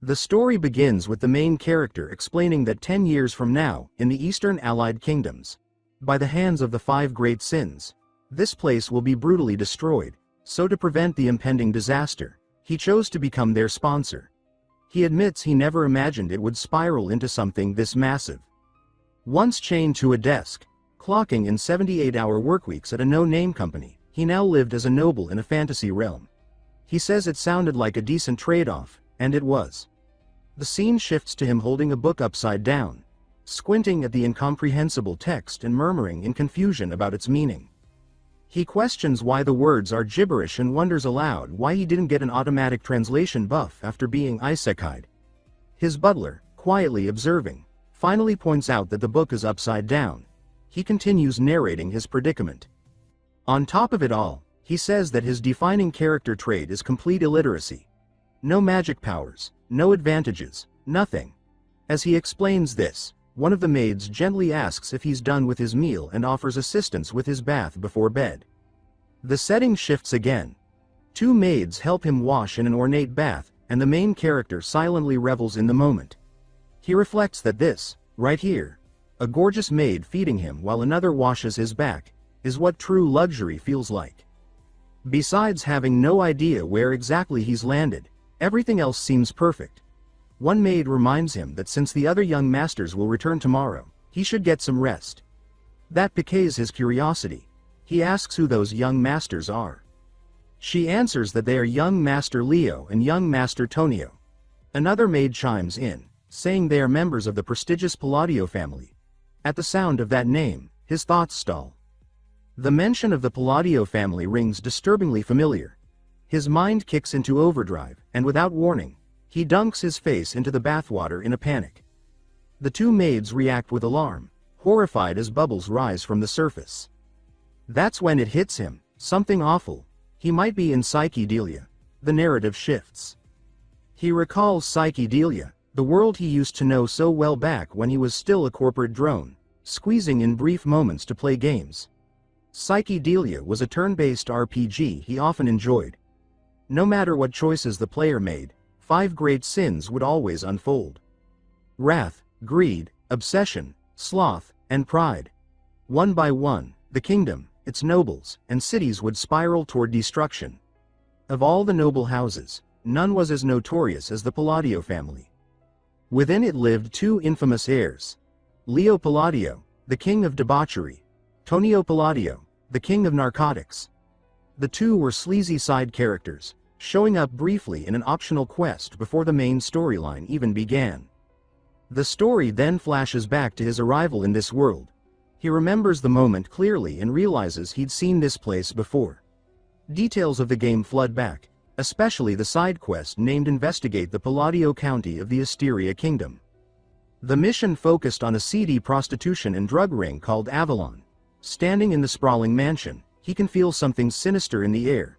The story begins with the main character explaining that 10 years from now, in the Eastern Allied Kingdoms, by the hands of the 5 great sins, this place will be brutally destroyed, so to prevent the impending disaster, he chose to become their sponsor. He admits he never imagined it would spiral into something this massive. Once chained to a desk, clocking in 78-hour workweeks at a no-name company, he now lived as a noble in a fantasy realm. He says it sounded like a decent trade-off, and it was. The scene shifts to him holding a book upside down, squinting at the incomprehensible text and murmuring in confusion about its meaning. He questions why the words are gibberish and wonders aloud why he didn't get an automatic translation buff after being isekai'd. His butler, quietly observing, finally points out that the book is upside down. He continues narrating his predicament. On top of it all, he says that his defining character trait is complete illiteracy. No magic powers, no advantages, nothing. As he explains this, one of the maids gently asks if he's done with his meal and offers assistance with his bath before bed. The setting shifts again. 2 maids help him wash in an ornate bath, and the main character silently revels in the moment. He reflects that this, right here, a gorgeous maid feeding him while another washes his back, is what true luxury feels like. Besides having no idea where exactly he's landed, everything else seems perfect. One maid reminds him that since the other young masters will return tomorrow, he should get some rest. That piques his curiosity. He asks who those young masters are. She answers that they are young Master Leo and young Master Tonio. Another maid chimes in, saying they are members of the prestigious Palladio family. At the sound of that name, his thoughts stall. The mention of the Palladio family rings disturbingly familiar. His mind kicks into overdrive, and without warning, he dunks his face into the bathwater in a panic. The 2 maids react with alarm, horrified as bubbles rise from the surface. That's when it hits him, something awful. He might be in psychedelia. The narrative shifts. He recalls psychedelia, the world he used to know so well back when he was still a corporate drone, squeezing in brief moments to play games. Psychedelia was a turn-based RPG he often enjoyed. No matter what choices the player made, 5 great sins would always unfold. Wrath, greed, obsession, sloth, and pride. One by one, the kingdom, its nobles, and cities would spiral toward destruction. Of all the noble houses, none was as notorious as the Palladio family. Within it lived 2 infamous heirs. Leo Palladio, the king of debauchery. Tonio Palladio, the king of narcotics. The 2 were sleazy side characters, showing up briefly in an optional quest before the main storyline even began. The story then flashes back to his arrival in this world. He remembers the moment clearly and realizes he'd seen this place before. Details of the game flood back, especially the side quest named Investigate the Palladio County of the Asteria Kingdom. The mission focused on a seedy prostitution and drug ring called Avalon. Standing in the sprawling mansion, he can feel something sinister in the air.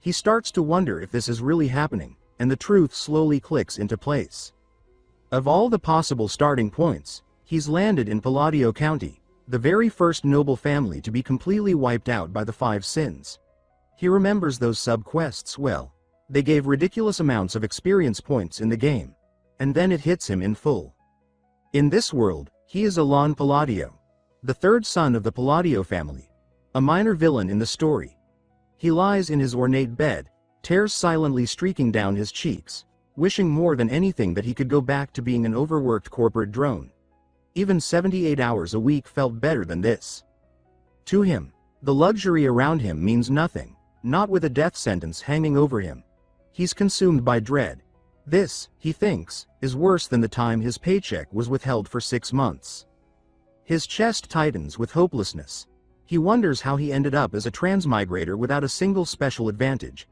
He starts to wonder if this is really happening, and the truth slowly clicks into place. Of all the possible starting points, he's landed in Palladio County, the very first noble family to be completely wiped out by the 5 sins. He remembers those sub-quests well. They gave ridiculous amounts of experience points in the game. And then it hits him in full. In this world, he is Alon Palladio, the 3rd son of the Palladio family, a minor villain in the story. He lies in his ornate bed, tears silently streaking down his cheeks, wishing more than anything that he could go back to being an overworked corporate drone. Even 78 hours a week felt better than this. To him, the luxury around him means nothing, not with a death sentence hanging over him. He's consumed by dread. This, he thinks, is worse than the time his paycheck was withheld for 6 months. His chest tightens with hopelessness. He wonders how he ended up as a transmigrator without a single special advantage.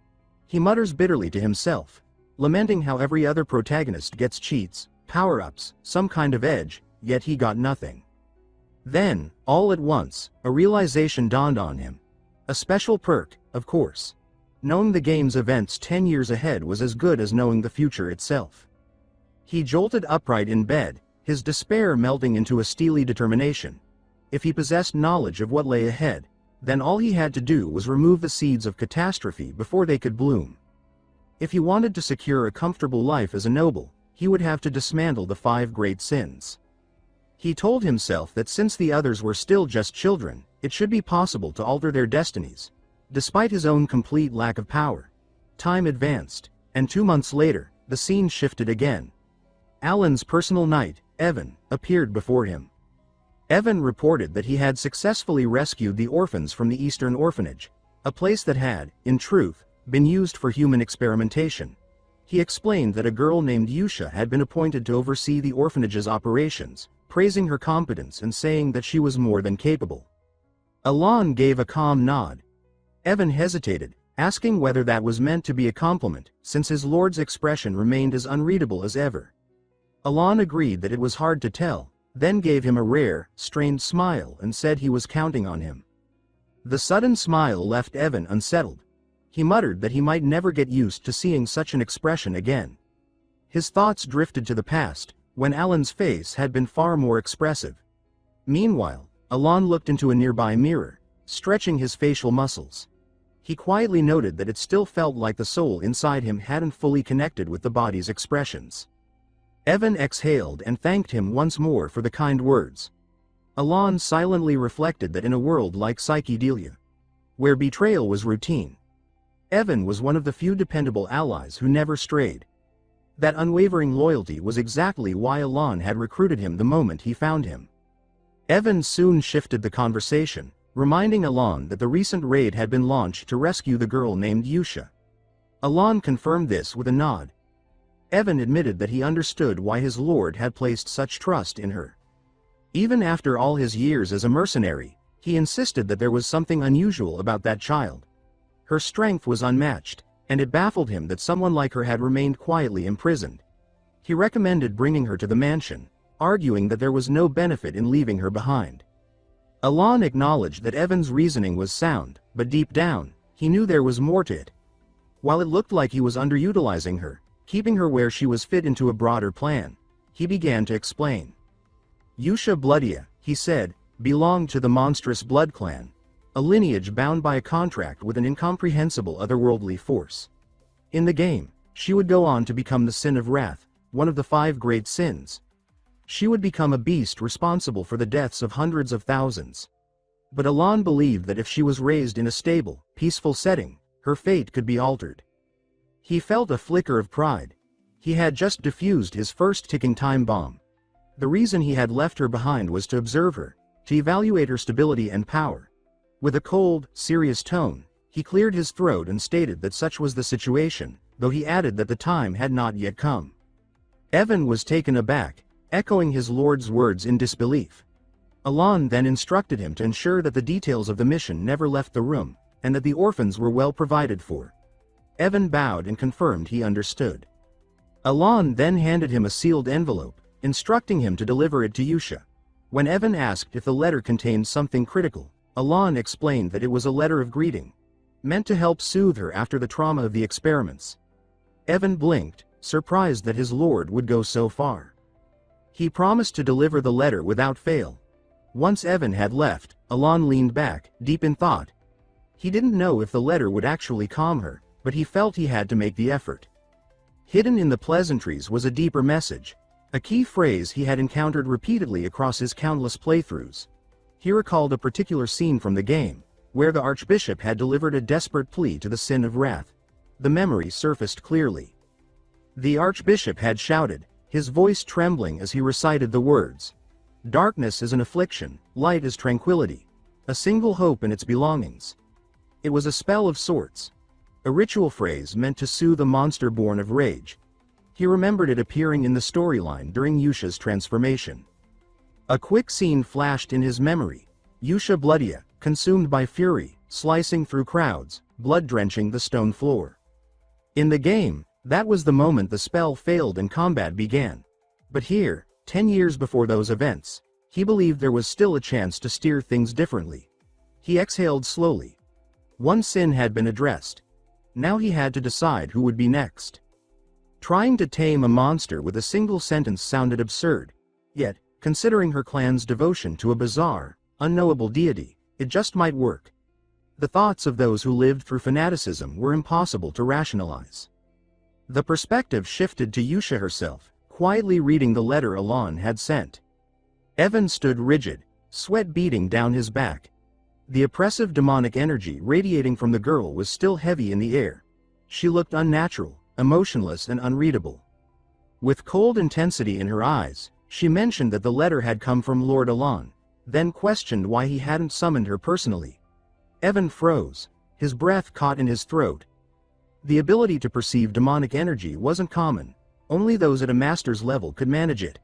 He mutters bitterly to himself, lamenting how every other protagonist gets cheats, power-ups, some kind of edge, yet he got nothing. Then, all at once, a realization dawned on him. A special perk, of course. Knowing the game's events 10 years ahead was as good as knowing the future itself. He jolted upright in bed, his despair melting into a steely determination. If he possessed knowledge of what lay ahead, then all he had to do was remove the seeds of catastrophe before they could bloom. If he wanted to secure a comfortable life as a noble, he would have to dismantle the 5 great sins. He told himself that since the others were still just children, it should be possible to alter their destinies. Despite his own complete lack of power. Time advanced, and 2 months later, the scene shifted again. Alan's personal knight, Evan, appeared before him. Evan reported that he had successfully rescued the orphans from the Eastern Orphanage, a place that had, in truth, been used for human experimentation. He explained that a girl named Yusha had been appointed to oversee the orphanage's operations, praising her competence and saying that she was more than capable. Alan gave a calm nod. Evan hesitated, asking whether that was meant to be a compliment, since his lord's expression remained as unreadable as ever. Alan agreed that it was hard to tell, then gave him a rare, strained smile and said he was counting on him. The sudden smile left Evan unsettled. He muttered that he might never get used to seeing such an expression again. His thoughts drifted to the past, when Alan's face had been far more expressive. Meanwhile, Alan looked into a nearby mirror, stretching his facial muscles. He quietly noted that it still felt like the soul inside him hadn't fully connected with the body's expressions. Evan exhaled and thanked him once more for the kind words. Alan silently reflected that in a world like psychedelia, where betrayal was routine, Evan was one of the few dependable allies who never strayed. That unwavering loyalty was exactly why Alan had recruited him the moment he found him. Evan soon shifted the conversation, reminding Alan that the recent raid had been launched to rescue the girl named Yusha. Alan confirmed this with a nod. Evan admitted that he understood why his lord had placed such trust in her. Even after all his years as a mercenary, he insisted that there was something unusual about that child. Her strength was unmatched, and it baffled him that someone like her had remained quietly imprisoned. He recommended bringing her to the mansion, arguing that there was no benefit in leaving her behind. Alan acknowledged that Evan's reasoning was sound, but deep down, he knew there was more to it. While it looked like he was underutilizing her, keeping her where she was fit into a broader plan, he began to explain. Yusha Bloodia, he said, belonged to the monstrous Blood Clan, a lineage bound by a contract with an incomprehensible otherworldly force. In the game, she would go on to become the Sin of Wrath, one of the 5 great sins. She would become a beast responsible for the deaths of hundreds of thousands. But Alan believed that if she was raised in a stable, peaceful setting, her fate could be altered. He felt a flicker of pride. He had just defused his first ticking time bomb. The reason he had left her behind was to observe her, to evaluate her stability and power. With a cold, serious tone, he cleared his throat and stated that such was the situation, though he added that the time had not yet come. Evan was taken aback, echoing his lord's words in disbelief. Alan then instructed him to ensure that the details of the mission never left the room, and that the orphans were well provided for. Evan bowed and confirmed he understood. Alan then handed him a sealed envelope, instructing him to deliver it to Yusha. When Evan asked if the letter contained something critical, Alan explained that it was a letter of greeting, meant to help soothe her after the trauma of the experiments. Evan blinked, surprised that his lord would go so far. He promised to deliver the letter without fail. Once Evan had left, Alan leaned back, deep in thought. He didn't know if the letter would actually calm her, but he felt he had to make the effort. Hidden in the pleasantries was a deeper message, a key phrase he had encountered repeatedly across his countless playthroughs. He recalled a particular scene from the game, where the Archbishop had delivered a desperate plea to the Sin of Wrath. The memory surfaced clearly. The Archbishop had shouted, his voice trembling as he recited the words. Darkness is an affliction, light is tranquility. A single hope in its belongings. It was a spell of sorts. A ritual phrase meant to soothe a monster born of rage. He remembered it appearing in the storyline during Yusha's transformation. A quick scene flashed in his memory. Yusha Bloodia, consumed by fury, slicing through crowds, blood drenching the stone floor. In the game, that was the moment the spell failed and combat began. But here, 10 years before those events, he believed there was still a chance to steer things differently. He exhaled slowly. One sin had been addressed. Now he had to decide who would be next. Trying to tame a monster with a single sentence sounded absurd. Yet, considering her clan's devotion to a bizarre, unknowable deity, it just might work. The thoughts of those who lived through fanaticism were impossible to rationalize. The perspective shifted to Yusha herself, quietly reading the letter Alon had sent. Evan stood rigid, sweat beading down his back. The oppressive demonic energy radiating from the girl was still heavy in the air. She looked unnatural, emotionless and unreadable. With cold intensity in her eyes, she mentioned that the letter had come from Lord Alon, then questioned why he hadn't summoned her personally. Evan froze, his breath caught in his throat. The ability to perceive demonic energy wasn't common, only those at a master's level could manage it.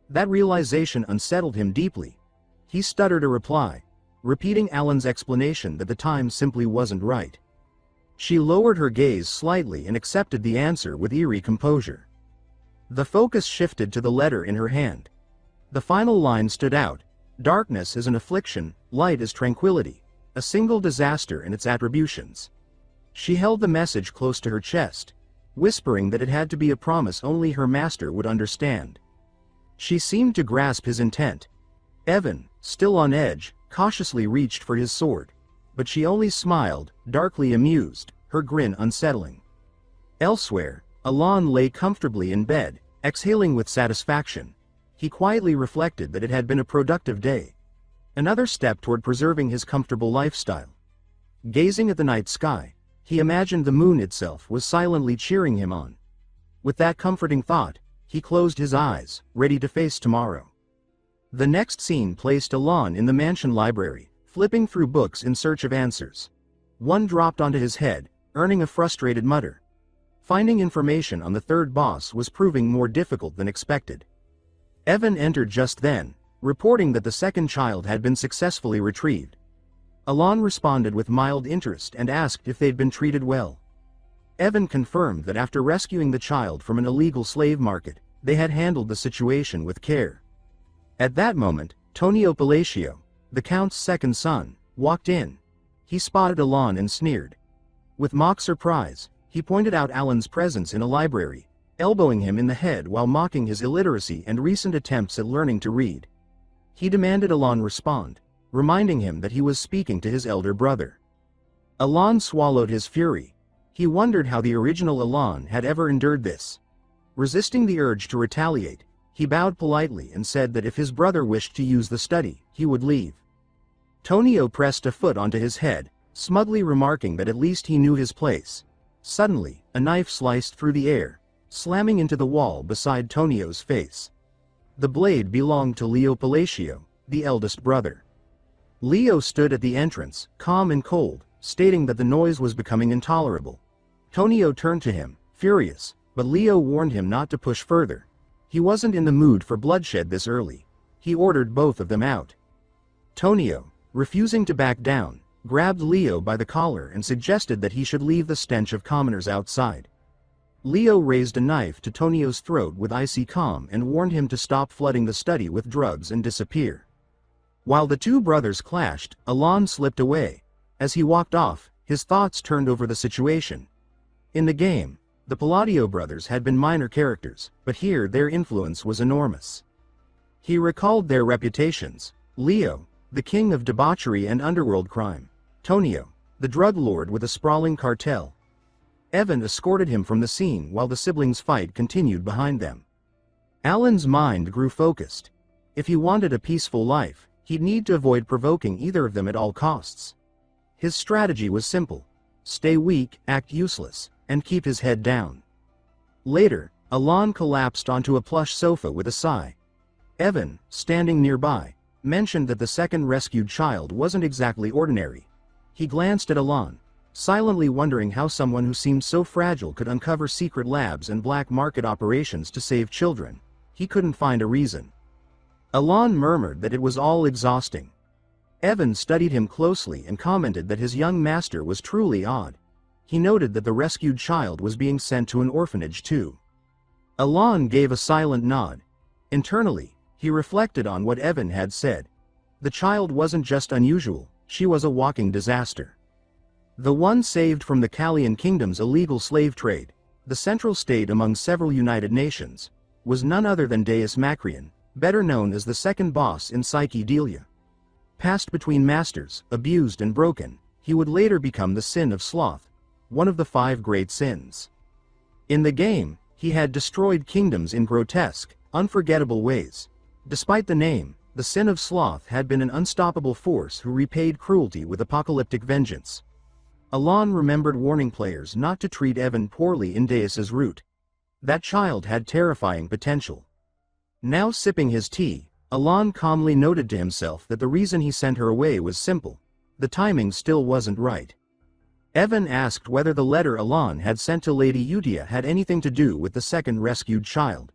That realization unsettled him deeply. He stuttered a reply, repeating Alan's explanation that the time simply wasn't right. She lowered her gaze slightly and accepted the answer with eerie composure. The focus shifted to the letter in her hand. The final line stood out: darkness is an affliction, light is tranquility, a single disaster and its attributions. She held the message close to her chest, whispering that it had to be a promise only her master would understand. She seemed to grasp his intent. Evan, still on edge, cautiously reached for his sword, but she only smiled, darkly amused, her grin unsettling. Elsewhere, Alon lay comfortably in bed, exhaling with satisfaction. He quietly reflected that it had been a productive day. Another step toward preserving his comfortable lifestyle. Gazing at the night sky, he imagined the moon itself was silently cheering him on. With that comforting thought, he closed his eyes, ready to face tomorrow. The next scene placed Alon in the mansion library, flipping through books in search of answers. One dropped onto his head, earning a frustrated mutter. Finding information on the third boss was proving more difficult than expected. Evan entered just then, reporting that the second child had been successfully retrieved. Alon responded with mild interest and asked if they'd been treated well. Evan confirmed that after rescuing the child from an illegal slave market, they had handled the situation with care. At that moment, Tonio Palacio, the Count's second son, walked in. He spotted Alon and sneered. With mock surprise, he pointed out Alan's presence in a library, elbowing him in the head while mocking his illiteracy and recent attempts at learning to read. He demanded Alon respond, reminding him that he was speaking to his elder brother. Alon swallowed his fury. He wondered how the original Alon had ever endured this. Resisting the urge to retaliate, he bowed politely and said that if his brother wished to use the study, he would leave. Tonio pressed a foot onto his head, smugly remarking that at least he knew his place. Suddenly, a knife sliced through the air, slamming into the wall beside Tonio's face. The blade belonged to Leo Palacio, the eldest brother. Leo stood at the entrance, calm and cold, stating that the noise was becoming intolerable. Tonio turned to him, furious, but Leo warned him not to push further. He wasn't in the mood for bloodshed this early. He ordered both of them out. Tonio, refusing to back down, grabbed Leo by the collar and suggested that he should leave the stench of commoners outside. Leo raised a knife to Tonio's throat with icy calm and warned him to stop flooding the study with drugs and disappear. While the two brothers clashed, Alon slipped away. As he walked off, his thoughts turned over the situation. In the game, the Palladio brothers had been minor characters, but here their influence was enormous. He recalled their reputations: Leo, the king of debauchery and underworld crime; Tonio, the drug lord with a sprawling cartel. Evan escorted him from the scene while the siblings' fight continued behind them. Alan's mind grew focused. If he wanted a peaceful life, he'd need to avoid provoking either of them at all costs. His strategy was simple: stay weak, act useless, and keep his head down. Later, Alon collapsed onto a plush sofa with a sigh. Evan, standing nearby, mentioned that the second rescued child wasn't exactly ordinary. He glanced at Alon, silently wondering how someone who seemed so fragile could uncover secret labs and black market operations to save children. He couldn't find a reason. Alon murmured that it was all exhausting. Evan studied him closely and commented that his young master was truly odd. He noted that the rescued child was being sent to an orphanage too. Alon gave a silent nod. Internally, he reflected on what Evan had said. The child wasn't just unusual, she was a walking disaster. The one saved from the Callian Kingdom's illegal slave trade, the central state among several United Nations, was none other than Deus Macrian, better known as the second boss in Psyche Delia. Passed between masters, abused and broken, he would later become the sin of sloth, one of the 5 great sins. In the game, He had destroyed kingdoms in grotesque, unforgettable ways. Despite the name, the sin of sloth had been an unstoppable force who repaid cruelty with apocalyptic vengeance. Alon remembered warning players not to treat Evan poorly in Deus's route. That child had terrifying potential. Now sipping his tea, Alon calmly noted to himself that the reason he sent her away was simple. The timing still wasn't right. Evan asked whether the letter Alon had sent to Lady Udia had anything to do with the second rescued child.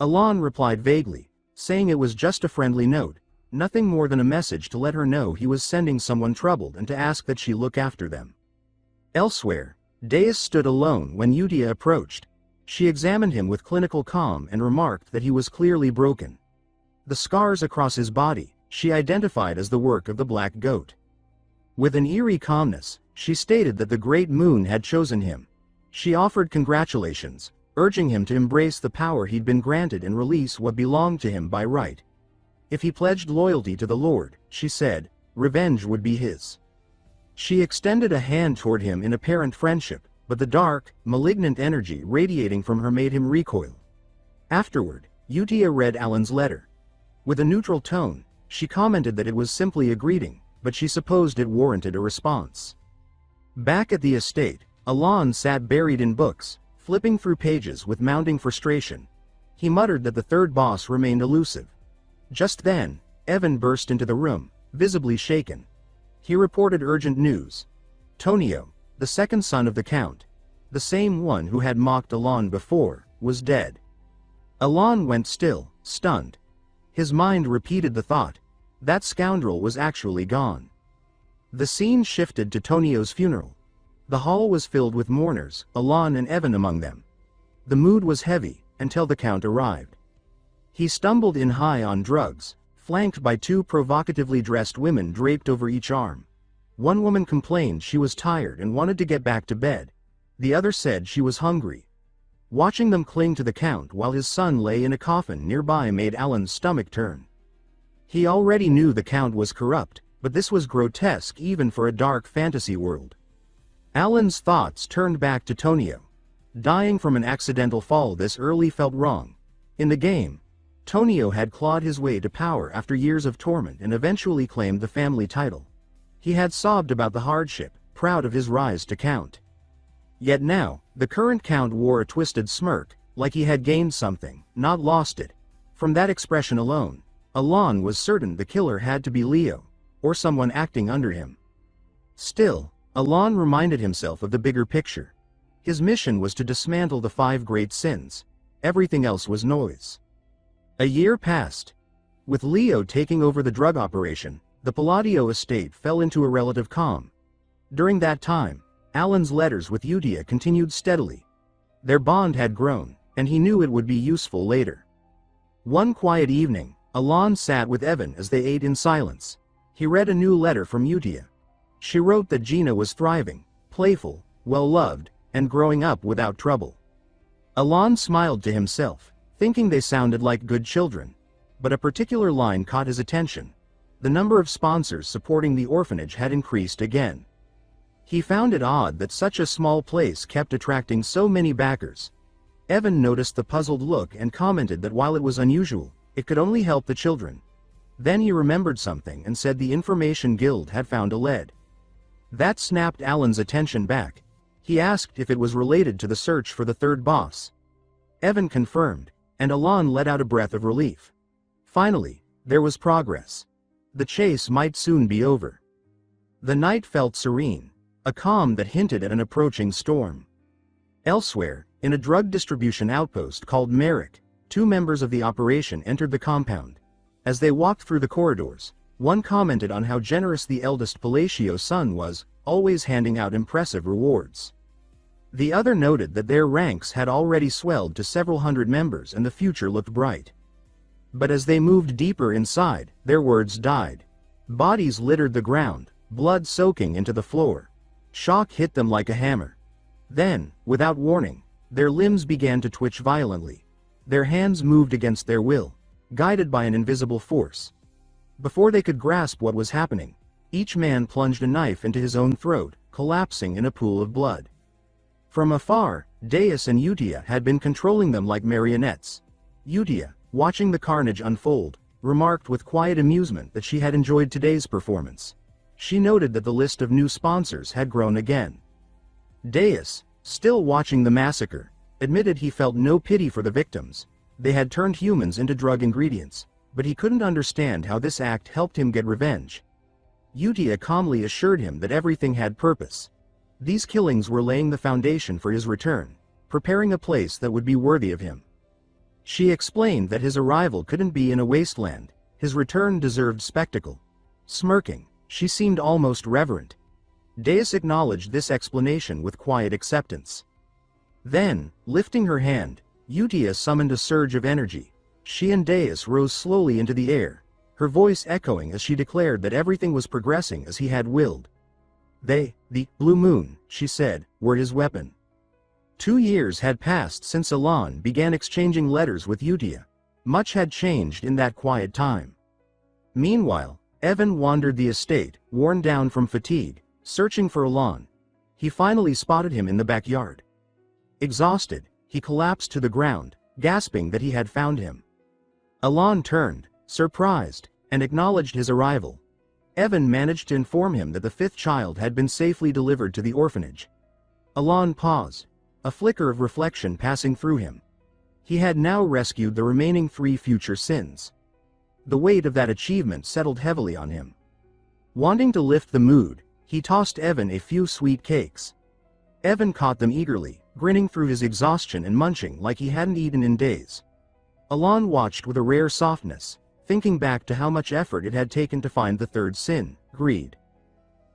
Alon replied vaguely, saying it was just a friendly note, nothing more than a message to let her know he was sending someone troubled and to ask that she look after them. Elsewhere, Deus stood alone when Udia approached. She examined him with clinical calm and remarked that he was clearly broken. The scars across his body, she identified as the work of the black goat. With an eerie calmness, she stated that the great moon had chosen him. She offered congratulations, urging him to embrace the power he'd been granted and release what belonged to him by right. If he pledged loyalty to the Lord, she said, revenge would be his. She extended a hand toward him in apparent friendship, but the dark, malignant energy radiating from her made him recoil. Afterward, Udia read Alan's letter. With a neutral tone, she commented that it was simply a greeting, but she supposed it warranted a response. Back at the estate, Alon sat buried in books, flipping through pages with mounting frustration. He muttered that the third boss remained elusive. Just then, Evan burst into the room, visibly shaken. He reported urgent news. Tonio, the second son of the Count, the same one who had mocked Alon before, was dead. Alon went still, stunned. His mind repeated the thought. That scoundrel was actually gone. The scene shifted to Tonio's funeral. The hall was filled with mourners, Alon and Evan among them. The mood was heavy, until the Count arrived. He stumbled in high on drugs, flanked by two provocatively dressed women draped over each arm. One woman complained she was tired and wanted to get back to bed. The other said she was hungry. Watching them cling to the Count while his son lay in a coffin nearby made Alan's stomach turn. He already knew the Count was corrupt, but this was grotesque even for a dark fantasy world. Alan's thoughts turned back to Tonio. Dying from an accidental fall this early felt wrong. In the game, Tonio had clawed his way to power after years of torment and eventually claimed the family title. He had sobbed about the hardship, proud of his rise to Count. Yet now, the current Count wore a twisted smirk, like he had gained something, not lost it. From that expression alone, Alon was certain the killer had to be Leo, or someone acting under him. Still, Alon reminded himself of the bigger picture. His mission was to dismantle the 5 great sins. Everything else was noise. A year passed. With Leo taking over the drug operation, the Palladio estate fell into a relative calm. During that time, Alan's letters with Udia continued steadily. Their bond had grown, and he knew it would be useful later. One quiet evening, Alon sat with Evan as they ate in silence. He read a new letter from Udia. She wrote that Gina was thriving, playful, well-loved, and growing up without trouble. Alon smiled to himself, thinking they sounded like good children. But a particular line caught his attention. The number of sponsors supporting the orphanage had increased again. He found it odd that such a small place kept attracting so many backers. Evan noticed the puzzled look and commented that while it was unusual, it could only help the children. Then he remembered something and said the Information Guild had found a lead. That snapped Alan's attention back. He asked if it was related to the search for the third boss. Evan confirmed, and Alon let out a breath of relief. Finally, there was progress. The chase might soon be over. The night felt serene, a calm that hinted at an approaching storm. Elsewhere, in a drug distribution outpost called Merrick, 2 members of the operation entered the compound. As they walked through the corridors, one commented on how generous the eldest Pallatio's son was, always handing out impressive rewards. The other noted that their ranks had already swelled to several hundred members and the future looked bright. But as they moved deeper inside, their words died. Bodies littered the ground, blood soaking into the floor. Shock hit them like a hammer. Then, without warning, their limbs began to twitch violently. Their hands moved against their will, guided by an invisible force. Before they could grasp what was happening, each man plunged a knife into his own throat, collapsing in a pool of blood. From afar, Deus and Utia had been controlling them like marionettes. Utia, watching the carnage unfold, remarked with quiet amusement that she had enjoyed today's performance. She noted that the list of new sponsors had grown again. Deus, still watching the massacre, admitted he felt no pity for the victims. They had turned humans into drug ingredients, but he couldn't understand how this act helped him get revenge. Utia calmly assured him that everything had purpose. These killings were laying the foundation for his return, preparing a place that would be worthy of him. She explained that his arrival couldn't be in a wasteland, his return deserved spectacle. Smirking, she seemed almost reverent. Deus acknowledged this explanation with quiet acceptance. Then, lifting her hand, Utia summoned a surge of energy. She and Deus rose slowly into the air, her voice echoing as she declared that everything was progressing as he had willed. They, the Blue Moon, she said, were his weapon. 2 years had passed since Elan began exchanging letters with Utia. Much had changed in that quiet time. Meanwhile, Evan wandered the estate, worn down from fatigue, searching for Elan. He finally spotted him in the backyard. Exhausted, he collapsed to the ground, gasping that he had found him. Elan turned, surprised, and acknowledged his arrival. Evan managed to inform him that the 5th child had been safely delivered to the orphanage. Elan paused, a flicker of reflection passing through him. He had now rescued the remaining 3 future sins. The weight of that achievement settled heavily on him. Wanting to lift the mood, he tossed Evan a few sweet cakes. Evan caught them eagerly, grinning through his exhaustion and munching like he hadn't eaten in days. Elan watched with a rare softness, thinking back to how much effort it had taken to find the 3rd sin, greed.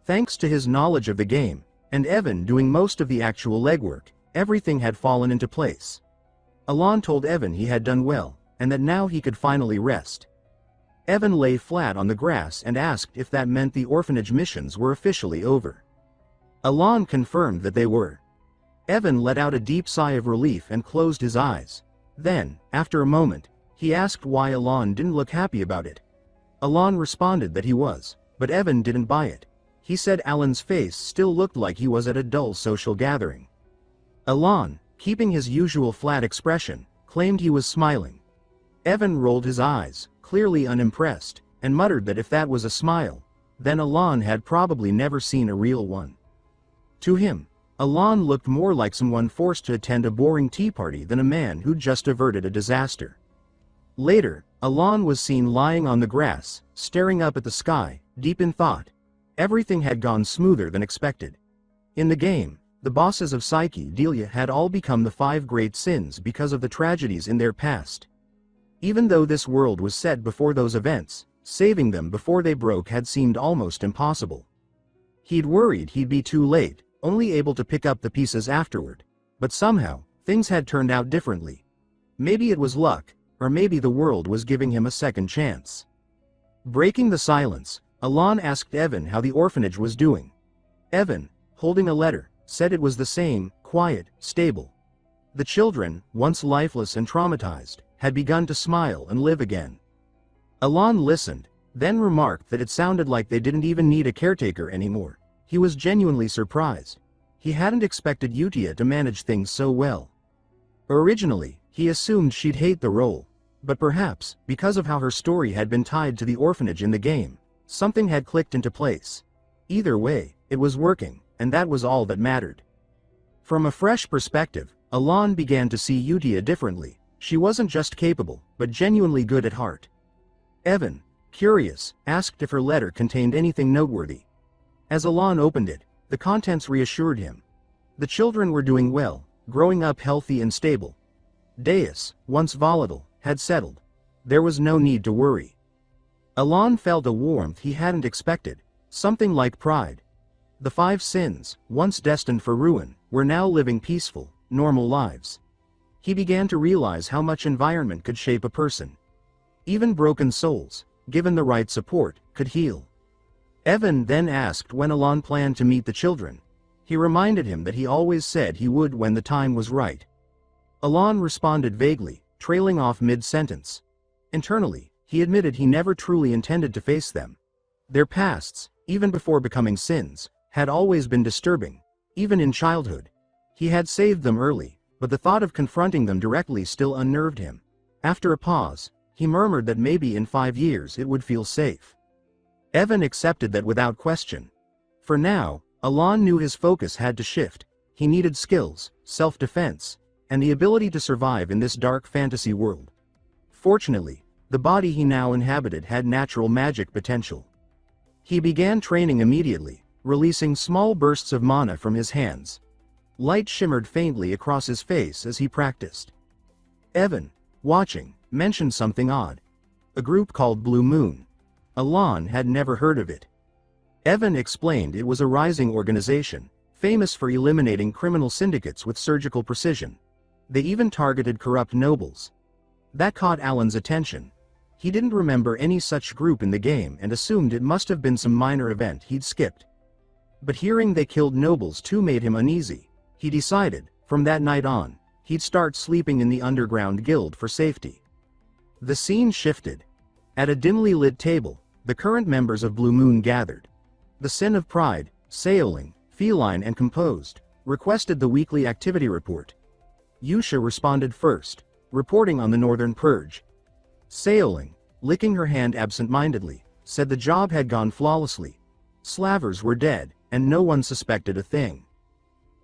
Thanks to his knowledge of the game, and Evan doing most of the actual legwork, everything had fallen into place. Elan told Evan he had done well, and that now he could finally rest. Evan lay flat on the grass and asked if that meant the orphanage missions were officially over. Elan confirmed that they were. Evan let out a deep sigh of relief and closed his eyes. Then, after a moment, he asked why Elan didn't look happy about it. Elan responded that he was, but Evan didn't buy it. He said Alan's face still looked like he was at a dull social gathering. Elan, keeping his usual flat expression, claimed he was smiling. Evan rolled his eyes, clearly unimpressed, and muttered that if that was a smile, then Elan had probably never seen a real one. To him, Elan looked more like someone forced to attend a boring tea party than a man who'd just averted a disaster. Later, Elan was seen lying on the grass, staring up at the sky, deep in thought. Everything had gone smoother than expected. In the game, the bosses of Psyche Delia had all become the 5 great sins because of the tragedies in their past. Even though this world was set before those events, saving them before they broke had seemed almost impossible. He'd worried he'd be too late, only able to pick up the pieces afterward. But somehow, things had turned out differently. Maybe it was luck, or maybe the world was giving him a second chance. Breaking the silence, Elan asked Evan how the orphanage was doing. Evan, holding a letter, said it was the same, quiet, stable. The children, once lifeless and traumatized, had begun to smile and live again. Elan listened, then remarked that it sounded like they didn't even need a caretaker anymore. He was genuinely surprised. He hadn't expected Utia to manage things so well. Originally, he assumed she'd hate the role, but perhaps, because of how her story had been tied to the orphanage in the game, something had clicked into place. Either way, it was working, and that was all that mattered. From a fresh perspective, Elan began to see Utia differently. She wasn't just capable, but genuinely good at heart. Evan, curious, asked if her letter contained anything noteworthy. As Elan opened it, the contents reassured him. The children were doing well, growing up healthy and stable. Deus, once volatile, had settled. There was no need to worry. Elan felt a warmth he hadn't expected, something like pride. The 5 sins, once destined for ruin, were now living peaceful, normal lives. He began to realize how much environment could shape a person. Even broken souls, given the right support, could heal. Evan then asked when Elan planned to meet the children. He reminded him that he always said he would when the time was right. Elan responded vaguely, trailing off mid-sentence. Internally, he admitted he never truly intended to face them. Their pasts, even before becoming sins, had always been disturbing, even in childhood. He had saved them early, but the thought of confronting them directly still unnerved him. After a pause, he murmured that maybe in 5 years it would feel safe. Evan accepted that without question. For now, Alon knew his focus had to shift. He needed skills, self-defense, and the ability to survive in this dark fantasy world. Fortunately, the body he now inhabited had natural magic potential. He began training immediately, releasing small bursts of mana from his hands. Light shimmered faintly across his face as he practiced. Evan, watching, mentioned something odd. A group called Blue Moon. Alon had never heard of it. Evan explained it was a rising organization, famous for eliminating criminal syndicates with surgical precision. They even targeted corrupt nobles. That caught Alan's attention. He didn't remember any such group in the game and assumed it must have been some minor event he'd skipped. But hearing they killed nobles too made him uneasy. He decided, from that night on, he'd start sleeping in the underground guild for safety. The scene shifted. At a dimly lit table, the current members of Blue Moon gathered. The Sin of Pride, Saoling, feline and composed, requested the weekly activity report. Yusha responded first, reporting on the Northern Purge. Saoling, licking her hand absent-mindedly, said the job had gone flawlessly. Slavers were dead, and no one suspected a thing.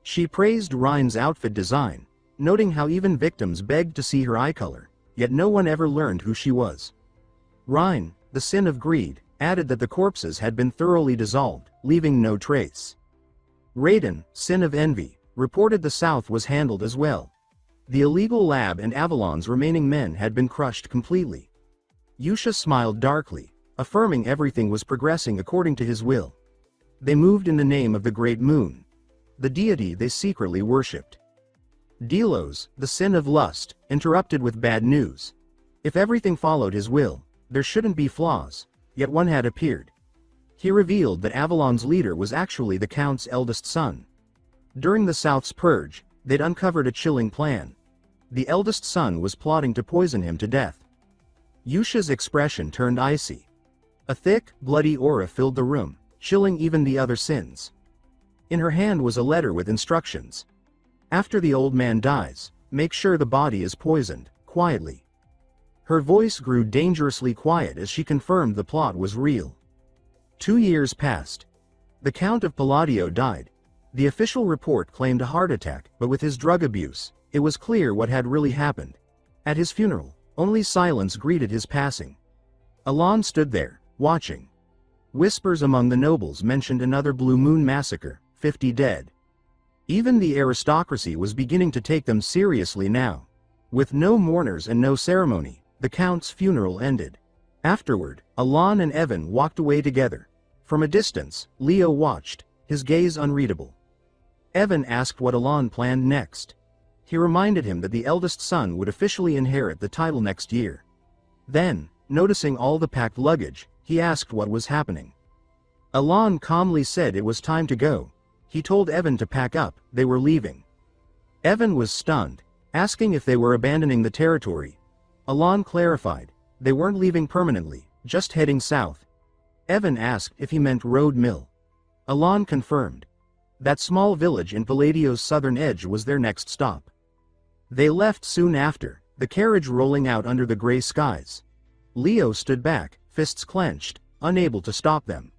She praised Rhine's outfit design, noting how even victims begged to see her eye color, yet no one ever learned who she was. Rhine, the Sin of Greed, added that the corpses had been thoroughly dissolved, leaving no trace. Raiden, Sin of Envy, reported the South was handled as well. The illegal lab and Avalon's remaining men had been crushed completely. Yusha smiled darkly, affirming everything was progressing according to his will. They moved in the name of the Great Moon, the deity they secretly worshipped. Delos, the Sin of Lust, interrupted with bad news. If everything followed his will, there shouldn't be flaws, yet one had appeared. He revealed that Avalon's leader was actually the Count's eldest son. During the South's purge, they'd uncovered a chilling plan. The eldest son was plotting to poison him to death. Yusha's expression turned icy. A thick, bloody aura filled the room, chilling even the other Sins. In her hand was a letter with instructions. After the old man dies, make sure the body is poisoned, quietly. Her voice grew dangerously quiet as she confirmed the plot was real. 2 years passed. The Count of Palladio died. The official report claimed a heart attack, but with his drug abuse, it was clear what had really happened. At his funeral, only silence greeted his passing. Alon stood there, watching. Whispers among the nobles mentioned another Blue Moon massacre, 50 dead. Even the aristocracy was beginning to take them seriously now. With no mourners and no ceremony, the Count's funeral ended. Afterward, Alon and Evan walked away together. From a distance, Leo watched, his gaze unreadable. Evan asked what Alon planned next. He reminded him that the eldest son would officially inherit the title next year. Then, noticing all the packed luggage, he asked what was happening. Alon calmly said it was time to go. He told Evan to pack up, they were leaving. Evan was stunned, asking if they were abandoning the territory. Alon clarified, they weren't leaving permanently, just heading south. Evan asked if he meant Road Mill. Alon confirmed. That small village in Palladio's southern edge was their next stop. They left soon after, the carriage rolling out under the gray skies. Leo stood back, fists clenched, unable to stop them.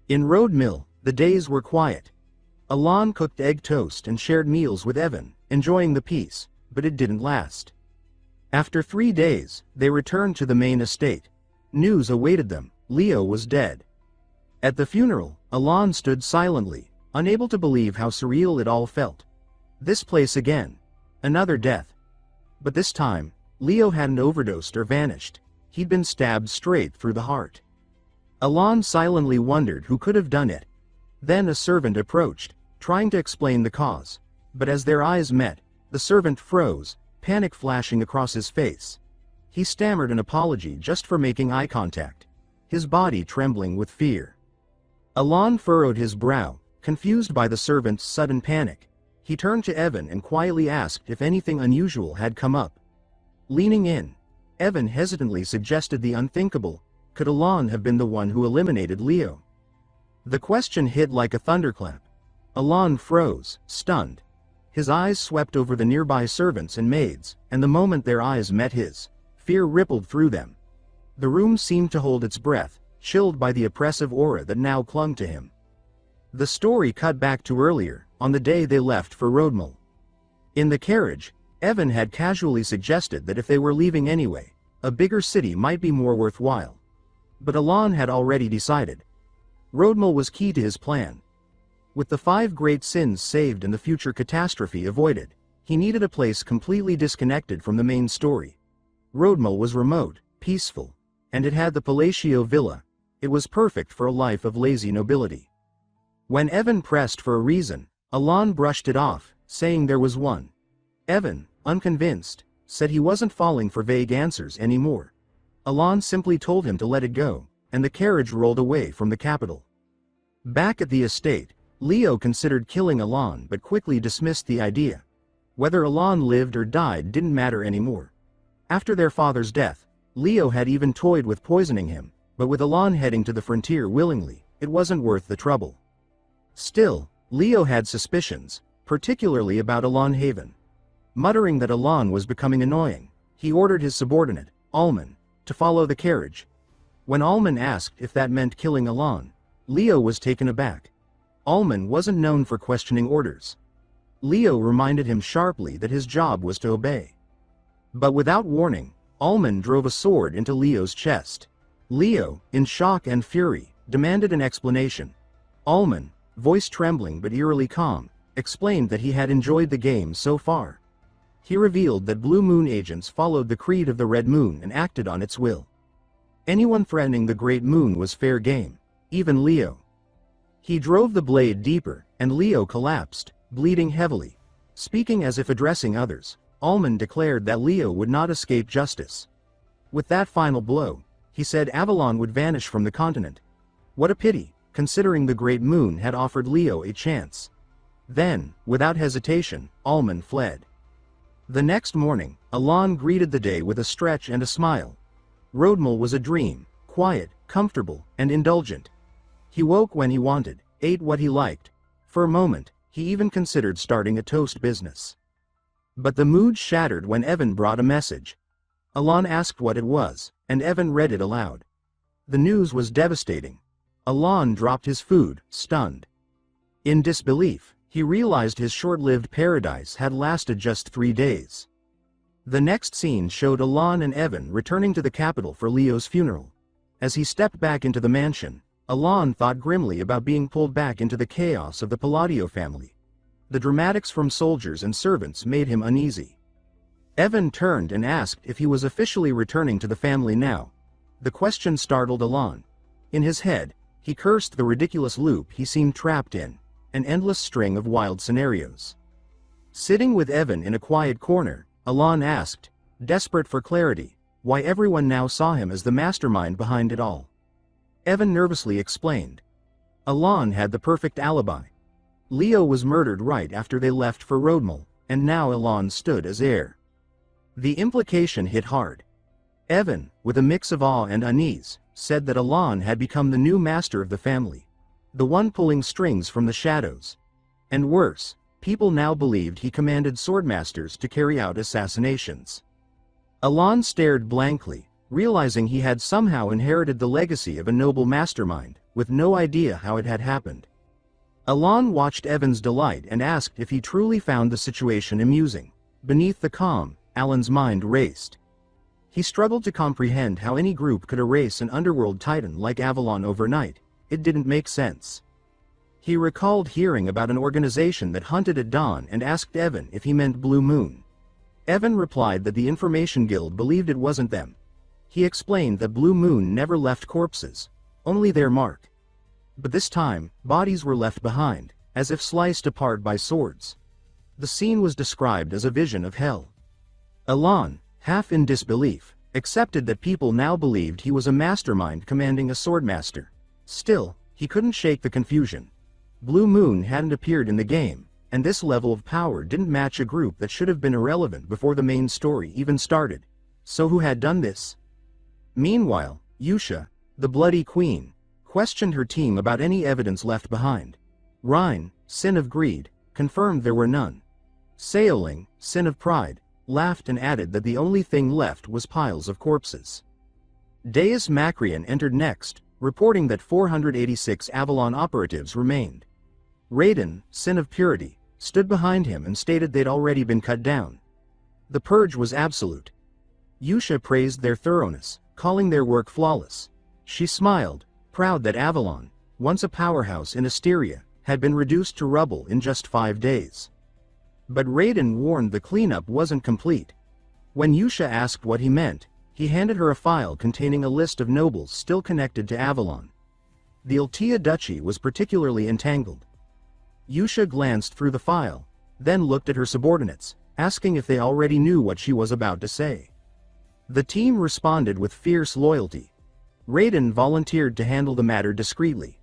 In Road Mill, the days were quiet. Alon cooked egg toast and shared meals with Evan, enjoying the peace, but it didn't last. After 3 days, they returned to the main estate. News awaited them, Leo was dead. At the funeral, Alon stood silently, unable to believe how surreal it all felt. This place again. Another death. But this time, Leo hadn't overdosed or vanished. He'd been stabbed straight through the heart. Alon silently wondered who could have done it. Then a servant approached, trying to explain the cause. But as their eyes met, the servant froze, panic flashing across his face. He stammered an apology just for making eye contact, his body trembling with fear. Alon furrowed his brow, confused by the servant's sudden panic. He turned to Evan and quietly asked if anything unusual had come up. Leaning in, Evan hesitantly suggested the unthinkable. Could Alon have been the one who eliminated Leo? The question hit like a thunderclap. Alon froze, stunned. His eyes swept over the nearby servants and maids, and the moment their eyes met his, fear rippled through them. The room seemed to hold its breath, chilled by the oppressive aura that now clung to him. The story cut back to earlier, on the day they left for Rodmal. In the carriage, Evan had casually suggested that if they were leaving anyway, a bigger city might be more worthwhile. But Alon had already decided. Rodmal was key to his plan. With the 5 great sins saved and the future catastrophe avoided, he needed a place completely disconnected from the main story. Rodmal was remote, peaceful, and it had the Palatial Villa. It was perfect for a life of lazy nobility. When Evan pressed for a reason, Alon brushed it off, saying there was one. Evan, unconvinced, said he wasn't falling for vague answers anymore. Alon simply told him to let it go, and the carriage rolled away from the capital. Back at the estate, Leo considered killing Alon but quickly dismissed the idea. Whether Alon lived or died didn't matter anymore. After their father's death, Leo had even toyed with poisoning him, but with Alon heading to the frontier willingly, it wasn't worth the trouble. Still, Leo had suspicions, particularly about Alon Haven. Muttering that Alon was becoming annoying, he ordered his subordinate, Alman, to follow the carriage. When Alman asked if that meant killing Alon, Leo was taken aback. Alman wasn't known for questioning orders. Leo reminded him sharply that his job was to obey. But without warning, Alman drove a sword into Leo's chest. Leo, in shock and fury, demanded an explanation. Alman, voice trembling but eerily calm, explained that he had enjoyed the game so far. He revealed that Blue Moon agents followed the creed of the Red Moon and acted on its will. Anyone threatening the Great Moon was fair game, even Leo. He drove the blade deeper, and Leo collapsed, bleeding heavily. Speaking as if addressing others, Alman declared that Leo would not escape justice. With that final blow, he said Avalon would vanish from the continent. What a pity, considering the Great Moon had offered Leo a chance. Then, without hesitation, Alman fled. The next morning, Alon greeted the day with a stretch and a smile. Rodmal was a dream, quiet, comfortable, and indulgent. He woke when he wanted, ate what he liked. For a moment, he even considered starting a toast business. But the mood shattered when Evan brought a message. Alon asked what it was, and Evan read it aloud. The news was devastating. Alon dropped his food, stunned. In disbelief, he realized his short-lived paradise had lasted just 3 days. The next scene showed Alon and Evan returning to the capital for Leo's funeral. As he stepped back into the mansion, Alon thought grimly about being pulled back into the chaos of the Palladio family. The dramatics from soldiers and servants made him uneasy. Evan turned and asked if he was officially returning to the family now. The question startled Alon. In his head, he cursed the ridiculous loop he seemed trapped in, an endless string of wild scenarios. Sitting with Evan in a quiet corner, Alon asked, desperate for clarity, why everyone now saw him as the mastermind behind it all. Evan nervously explained. Alon had the perfect alibi. Leo was murdered right after they left for Rodmal, and now Alon stood as heir. The implication hit hard. Evan, with a mix of awe and unease, said that Alon had become the new master of the family. The one pulling strings from the shadows. And worse, people now believed he commanded swordmasters to carry out assassinations. Alon stared blankly, realizing he had somehow inherited the legacy of a noble mastermind, with no idea how it had happened. Alon watched Evan's delight and asked if he truly found the situation amusing. Beneath the calm, Alan's mind raced. He struggled to comprehend how any group could erase an underworld titan like Avalon overnight. It didn't make sense. He recalled hearing about an organization that hunted at dawn and asked Evan if he meant Blue Moon. Evan replied that the Information Guild believed it wasn't them. He explained that Blue Moon never left corpses, only their mark. But this time, bodies were left behind, as if sliced apart by swords. The scene was described as a vision of hell. Alon, half in disbelief, accepted that people now believed he was a mastermind commanding a swordmaster. Still, he couldn't shake the confusion. Blue Moon hadn't appeared in the game, and this level of power didn't match a group that should have been irrelevant before the main story even started. So who had done this? Meanwhile, Yusha, the Bloody Queen, questioned her team about any evidence left behind. Rhine, sin of greed, confirmed there were none. Seoling, sin of pride, laughed and added that the only thing left was piles of corpses. Deus Macrian entered next, reporting that 486 Avalon operatives remained. Raiden, sin of purity, stood behind him and stated they'd already been cut down. The purge was absolute. Yusha praised their thoroughness, calling their work flawless. She smiled, proud that Avalon, once a powerhouse in Asteria, had been reduced to rubble in just 5 days. But Raiden warned the cleanup wasn't complete. When Yusha asked what he meant, he handed her a file containing a list of nobles still connected to Avalon. The Altea Duchy was particularly entangled. Yusha glanced through the file, then looked at her subordinates, asking if they already knew what she was about to say. The team responded with fierce loyalty. Raiden volunteered to handle the matter discreetly.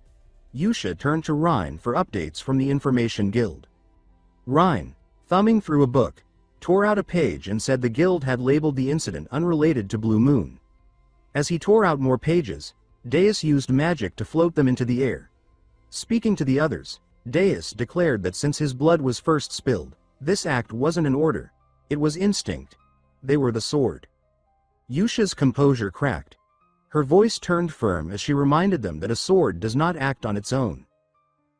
Yusha turned to Rhine for updates from the Information Guild. Rhine, thumbing through a book, tore out a page and said the guild had labeled the incident unrelated to Blue Moon. As he tore out more pages, Deus used magic to float them into the air. Speaking to the others, Deus declared that since his blood was first spilled, this act wasn't an order, it was instinct. They were the sword. Yusha's composure cracked. Her voice turned firm as she reminded them that a sword does not act on its own.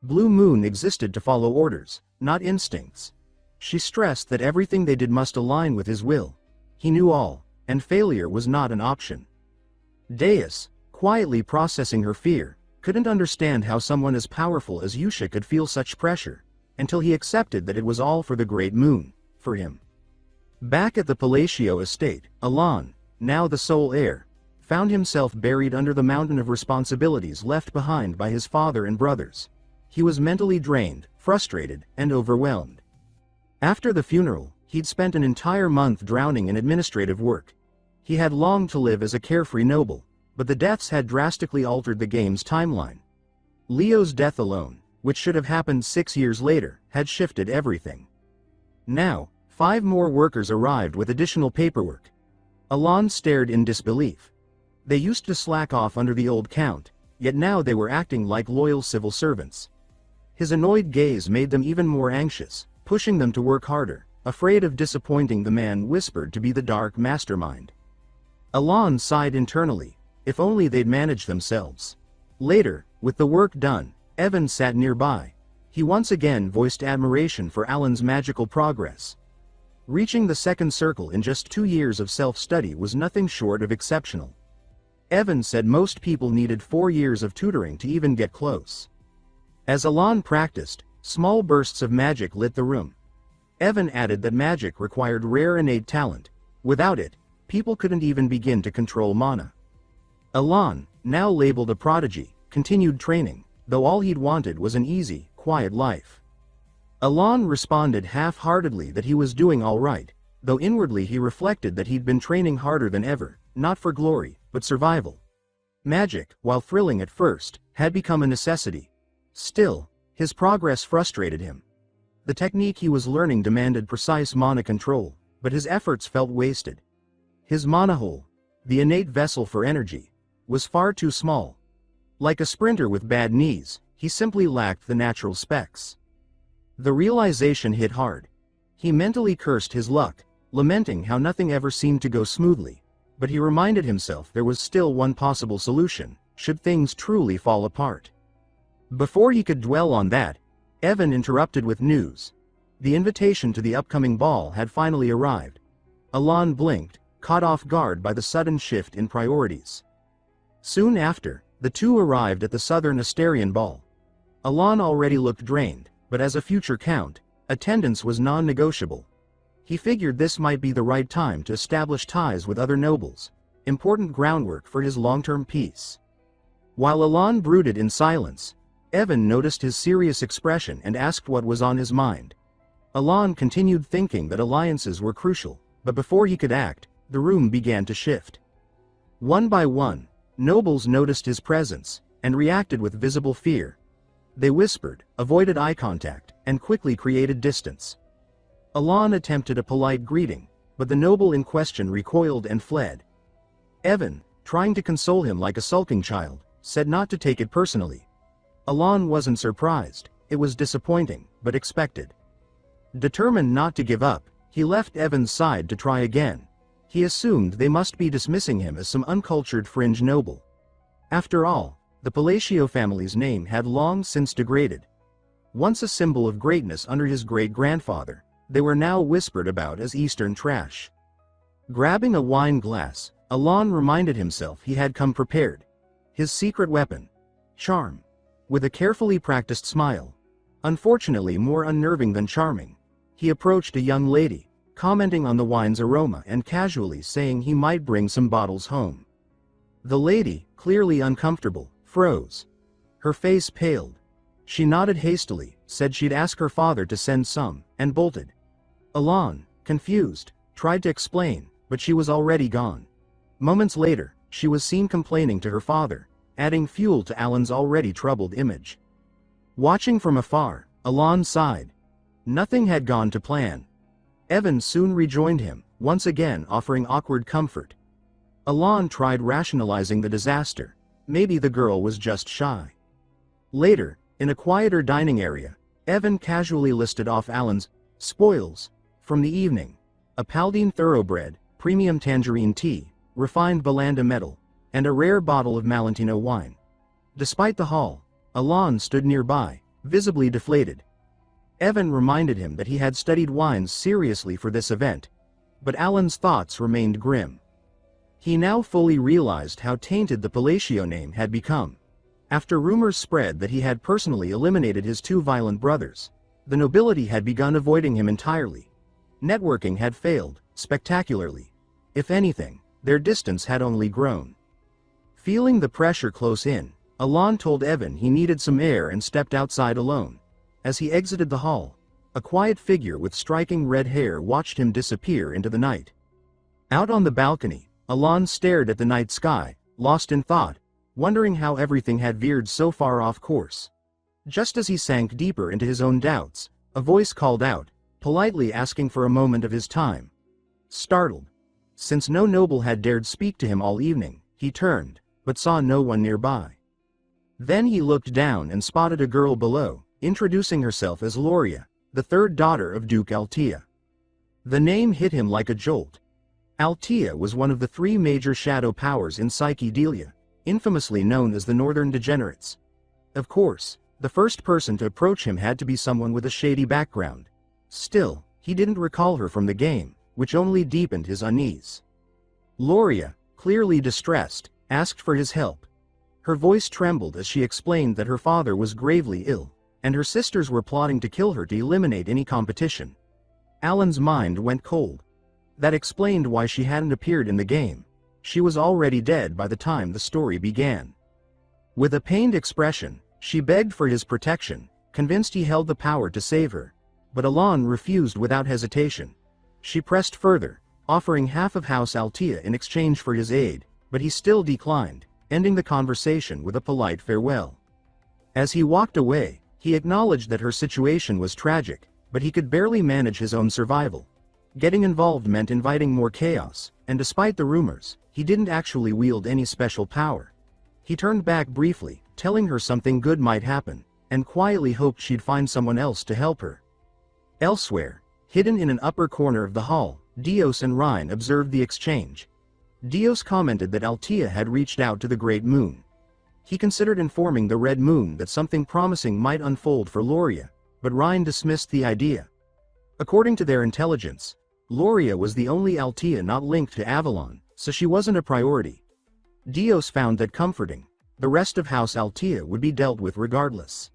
Blue Moon existed to follow orders, not instincts. She stressed that everything they did must align with his will. He knew all, and failure was not an option. Deus, quietly processing her fear, couldn't understand how someone as powerful as Yusha could feel such pressure, until he accepted that it was all for the Great Moon, for him. Back at the Palacio estate, Alon, now the sole heir, found himself buried under the mountain of responsibilities left behind by his father and brothers. He was mentally drained, frustrated, and overwhelmed. After the funeral, he'd spent an entire month drowning in administrative work. He had longed to live as a carefree noble, but the deaths had drastically altered the game's timeline. Leo's death alone, which should have happened 6 years later, had shifted everything. Now, 5 more workers arrived with additional paperwork. Alon stared in disbelief. They used to slack off under the old count, yet now they were acting like loyal civil servants. His annoyed gaze made them even more anxious, pushing them to work harder, afraid of disappointing the man whispered to be the dark mastermind. Alon sighed internally, if only they'd manage themselves. Later, with the work done, Evan sat nearby. He once again voiced admiration for Alan's magical progress. Reaching the second circle in just 2 years of self-study was nothing short of exceptional. Evan said most people needed 4 years of tutoring to even get close. As Alon practiced, small bursts of magic lit the room. Evan added that magic required rare innate talent. Without it, people couldn't even begin to control mana. Alon, now labeled a prodigy, continued training, though all he'd wanted was an easy, quiet life. Alon responded half-heartedly that he was doing all right, though inwardly he reflected that he'd been training harder than ever, not for glory, but survival. Magic, while thrilling at first, had become a necessity. Still, his progress frustrated him. The technique he was learning demanded precise mana control, but his efforts felt wasted. His mana hole, the innate vessel for energy, was far too small. Like a sprinter with bad knees, he simply lacked the natural specs. The realization hit hard. He mentally cursed his luck, lamenting how nothing ever seemed to go smoothly, but he reminded himself there was still one possible solution, should things truly fall apart. Before he could dwell on that, Evan interrupted with news. The invitation to the upcoming ball had finally arrived. Alon blinked, caught off guard by the sudden shift in priorities. Soon after, the two arrived at the Southern Asterian ball. Alon already looked drained, but as a future count, attendance was non-negotiable. He figured this might be the right time to establish ties with other nobles, important groundwork for his long-term peace. While Alon brooded in silence, Evan noticed his serious expression and asked what was on his mind. Alon continued thinking that alliances were crucial, but before he could act, the room began to shift. One by one, nobles noticed his presence, and reacted with visible fear. They whispered, avoided eye contact, and quickly created distance. Alon attempted a polite greeting, but the noble in question recoiled and fled. Evan, trying to console him like a sulking child, said not to take it personally. Alon wasn't surprised, it was disappointing, but expected. Determined not to give up, he left Evan's side to try again. He assumed they must be dismissing him as some uncultured fringe noble. After all, the Palacio family's name had long since degraded. Once a symbol of greatness under his great-grandfather, they were now whispered about as Eastern trash. Grabbing a wine glass, Alon reminded himself he had come prepared. His secret weapon. Charm. With a carefully practiced smile. Unfortunately more unnerving than charming. He approached a young lady, commenting on the wine's aroma and casually saying he might bring some bottles home. The lady, clearly uncomfortable, froze. Her face paled. She nodded hastily, said she'd ask her father to send some, and bolted. Alon, confused, tried to explain, but she was already gone. Moments later, she was seen complaining to her father, adding fuel to Alan's already troubled image. Watching from afar, Alon sighed. Nothing had gone to plan. Evan soon rejoined him, once again offering awkward comfort. Alon tried rationalizing the disaster. Maybe the girl was just shy. Later, in a quieter dining area, Evan casually listed off Alan's spoils from the evening: a Paldine thoroughbred, premium tangerine tea, refined Belanda metal, and a rare bottle of Malentino wine. Despite the haul, Alon stood nearby, visibly deflated. Evan reminded him that he had studied wines seriously for this event, but Alan's thoughts remained grim. He now fully realized how tainted the Palacio name had become. After rumors spread that he had personally eliminated his two violent brothers, the nobility had begun avoiding him entirely. Networking had failed, spectacularly. If anything, their distance had only grown. Feeling the pressure close in, Alon told Evan he needed some air and stepped outside alone. As he exited the hall, a quiet figure with striking red hair watched him disappear into the night. Out on the balcony, Alon stared at the night sky, lost in thought, wondering how everything had veered so far off course. Just as he sank deeper into his own doubts, a voice called out, politely asking for a moment of his time. Startled. Since no noble had dared speak to him all evening, he turned, but saw no one nearby. Then he looked down and spotted a girl below, introducing herself as Loria, the third daughter of Duke Altea. The name hit him like a jolt. Altea was one of the three major shadow powers in Psychedelia, infamously known as the Northern Degenerates. Of course, the first person to approach him had to be someone with a shady background. Still, he didn't recall her from the game, which only deepened his unease. Loria, clearly distressed, asked for his help. Her voice trembled as she explained that her father was gravely ill, and her sisters were plotting to kill her to eliminate any competition. Alan's mind went cold. That explained why she hadn't appeared in the game. She was already dead by the time the story began. With a pained expression, she begged for his protection, convinced he held the power to save her. But Alon refused without hesitation. She pressed further, offering half of House Altea in exchange for his aid, but he still declined, ending the conversation with a polite farewell. As he walked away, he acknowledged that her situation was tragic, but he could barely manage his own survival. Getting involved meant inviting more chaos, and despite the rumors, he didn't actually wield any special power. He turned back briefly, telling her something good might happen, and quietly hoped she'd find someone else to help her. Elsewhere, hidden in an upper corner of the hall, Dios and Rhine observed the exchange. Dios commented that Altea had reached out to the Great Moon. He considered informing the Red Moon that something promising might unfold for Loria, but Rhine dismissed the idea. According to their intelligence, Loria was the only Altea not linked to Avalon, so she wasn't a priority. Dios found that comforting. The rest of House Altea would be dealt with regardless.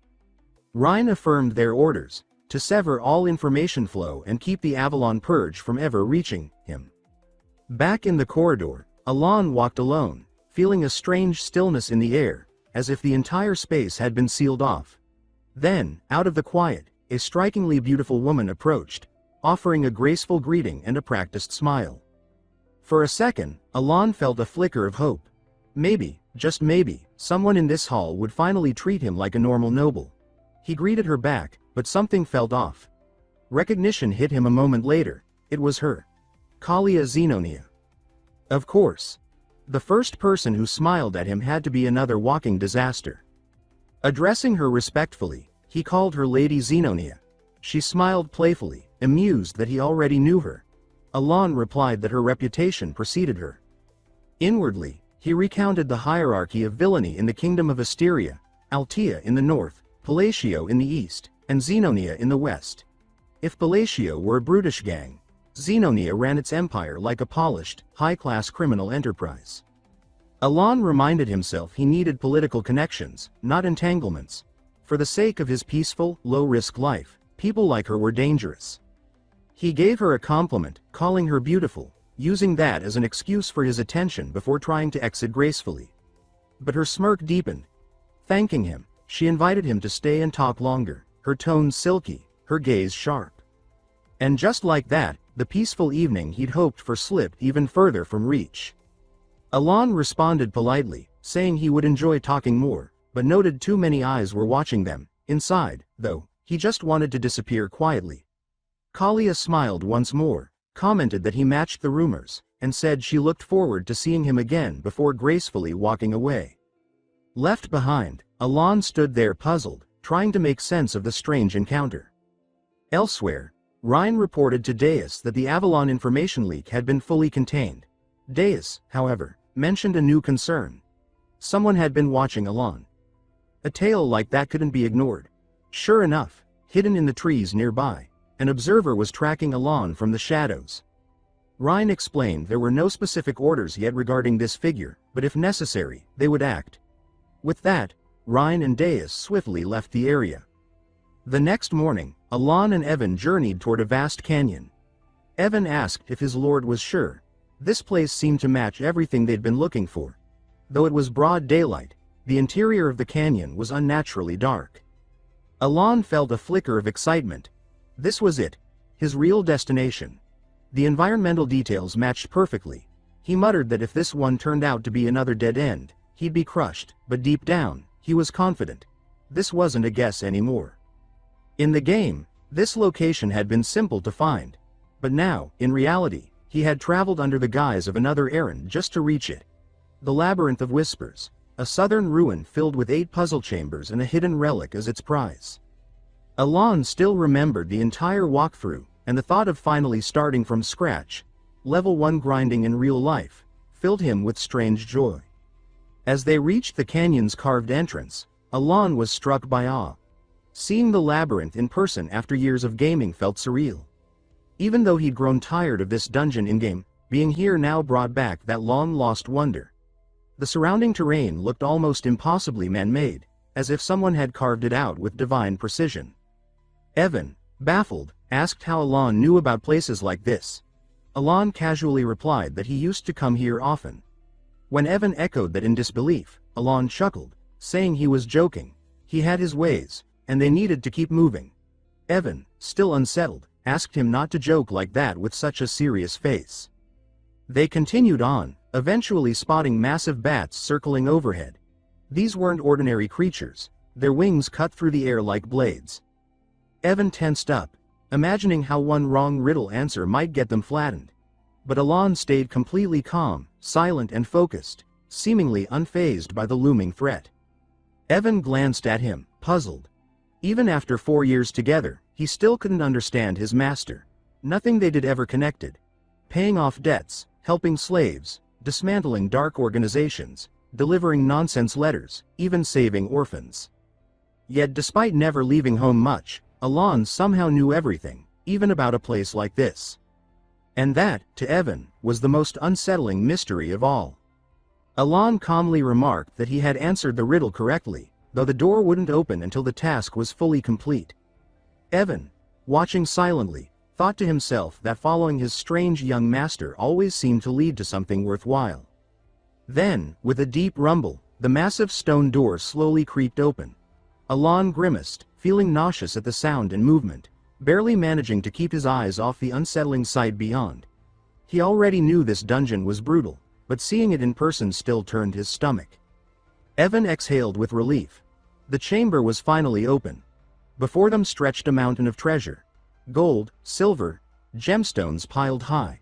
Rhine affirmed their orders, to sever all information flow and keep the Avalon purge from ever reaching him. Back in the corridor, Alon walked alone, feeling a strange stillness in the air, as if the entire space had been sealed off. Then, out of the quiet, a strikingly beautiful woman approached, offering a graceful greeting and a practiced smile. For a second, Alon felt a flicker of hope. Maybe, just maybe, someone in this hall would finally treat him like a normal noble. He greeted her back, but something felt off. Recognition hit him a moment later. It was her. Kalia Xenonia. Of course. The first person who smiled at him had to be another walking disaster. Addressing her respectfully, he called her Lady Xenonia. She smiled playfully, amused that he already knew her. Alon replied that her reputation preceded her. Inwardly, he recounted the hierarchy of villainy in the kingdom of Asteria, Altea in the north, Palatio in the east, and Xenonia in the west. If Palatio were a brutish gang, Xenonia ran its empire like a polished, high-class criminal enterprise. Alon reminded himself he needed political connections, not entanglements. For the sake of his peaceful, low-risk life, people like her were dangerous. He gave her a compliment, calling her beautiful, using that as an excuse for his attention before trying to exit gracefully. But her smirk deepened. Thanking him, she invited him to stay and talk longer, her tone silky, her gaze sharp. And just like that, the peaceful evening he'd hoped for slipped even further from reach. Alon responded politely, saying he would enjoy talking more, but noted too many eyes were watching them. Inside, though, he just wanted to disappear quietly. Kalia smiled once more, commented that he matched the rumors, and said she looked forward to seeing him again before gracefully walking away. Left behind, Alon stood there puzzled, trying to make sense of the strange encounter. Elsewhere, Ryan reported to Deus that the Avalon information leak had been fully contained. Deus, however, mentioned a new concern. Someone had been watching Alon. A tale like that couldn't be ignored. Sure enough, hidden in the trees nearby, an observer was tracking Alon from the shadows. Ryan explained there were no specific orders yet regarding this figure, but if necessary, they would act. With that, Ryan and Deus swiftly left the area. The next morning, Alon and Evan journeyed toward a vast canyon. Evan asked if his lord was sure. This place seemed to match everything they'd been looking for. Though it was broad daylight, the interior of the canyon was unnaturally dark. Alon felt a flicker of excitement. This was it, his real destination. The environmental details matched perfectly. He muttered that if this one turned out to be another dead end, he'd be crushed, but deep down, he was confident. This wasn't a guess anymore. In the game, this location had been simple to find. But now, in reality, he had traveled under the guise of another errand just to reach it. The Labyrinth of Whispers, a southern ruin filled with 8 puzzle chambers and a hidden relic as its prize. Alon still remembered the entire walkthrough, and the thought of finally starting from scratch, level 1 grinding in real life, filled him with strange joy. As they reached the canyon's carved entrance, Alon was struck by awe. Seeing the labyrinth in person after years of gaming felt surreal. Even though he'd grown tired of this dungeon in-game, being here now brought back that long-lost wonder. The surrounding terrain looked almost impossibly man-made, as if someone had carved it out with divine precision. Evan, baffled, asked how Alon knew about places like this. Alon casually replied that he used to come here often. When Evan echoed that in disbelief, Alon chuckled, saying he was joking. He had his ways, and they needed to keep moving. Evan, still unsettled, asked him not to joke like that with such a serious face. They continued on, eventually spotting massive bats circling overhead. These weren't ordinary creatures, their wings cut through the air like blades. Evan tensed up, imagining how one wrong riddle answer might get them flattened. But Alon stayed completely calm, silent and focused, seemingly unfazed by the looming threat. Evan glanced at him, puzzled. Even after 4 years together, he still couldn't understand his master. Nothing they did ever connected. Paying off debts, helping slaves, dismantling dark organizations, delivering nonsense letters, even saving orphans. Yet despite never leaving home much, Alon somehow knew everything, even about a place like this. And that, to Evan, was the most unsettling mystery of all. Alon calmly remarked that he had answered the riddle correctly, though the door wouldn't open until the task was fully complete. Evan, watching silently, thought to himself that following his strange young master always seemed to lead to something worthwhile. Then, with a deep rumble, the massive stone door slowly creaked open. Alon grimaced, feeling nauseous at the sound and movement, barely managing to keep his eyes off the unsettling sight beyond. He already knew this dungeon was brutal, but seeing it in person still turned his stomach. Evan exhaled with relief. The chamber was finally open. Before them stretched a mountain of treasure. Gold, silver, gemstones piled high.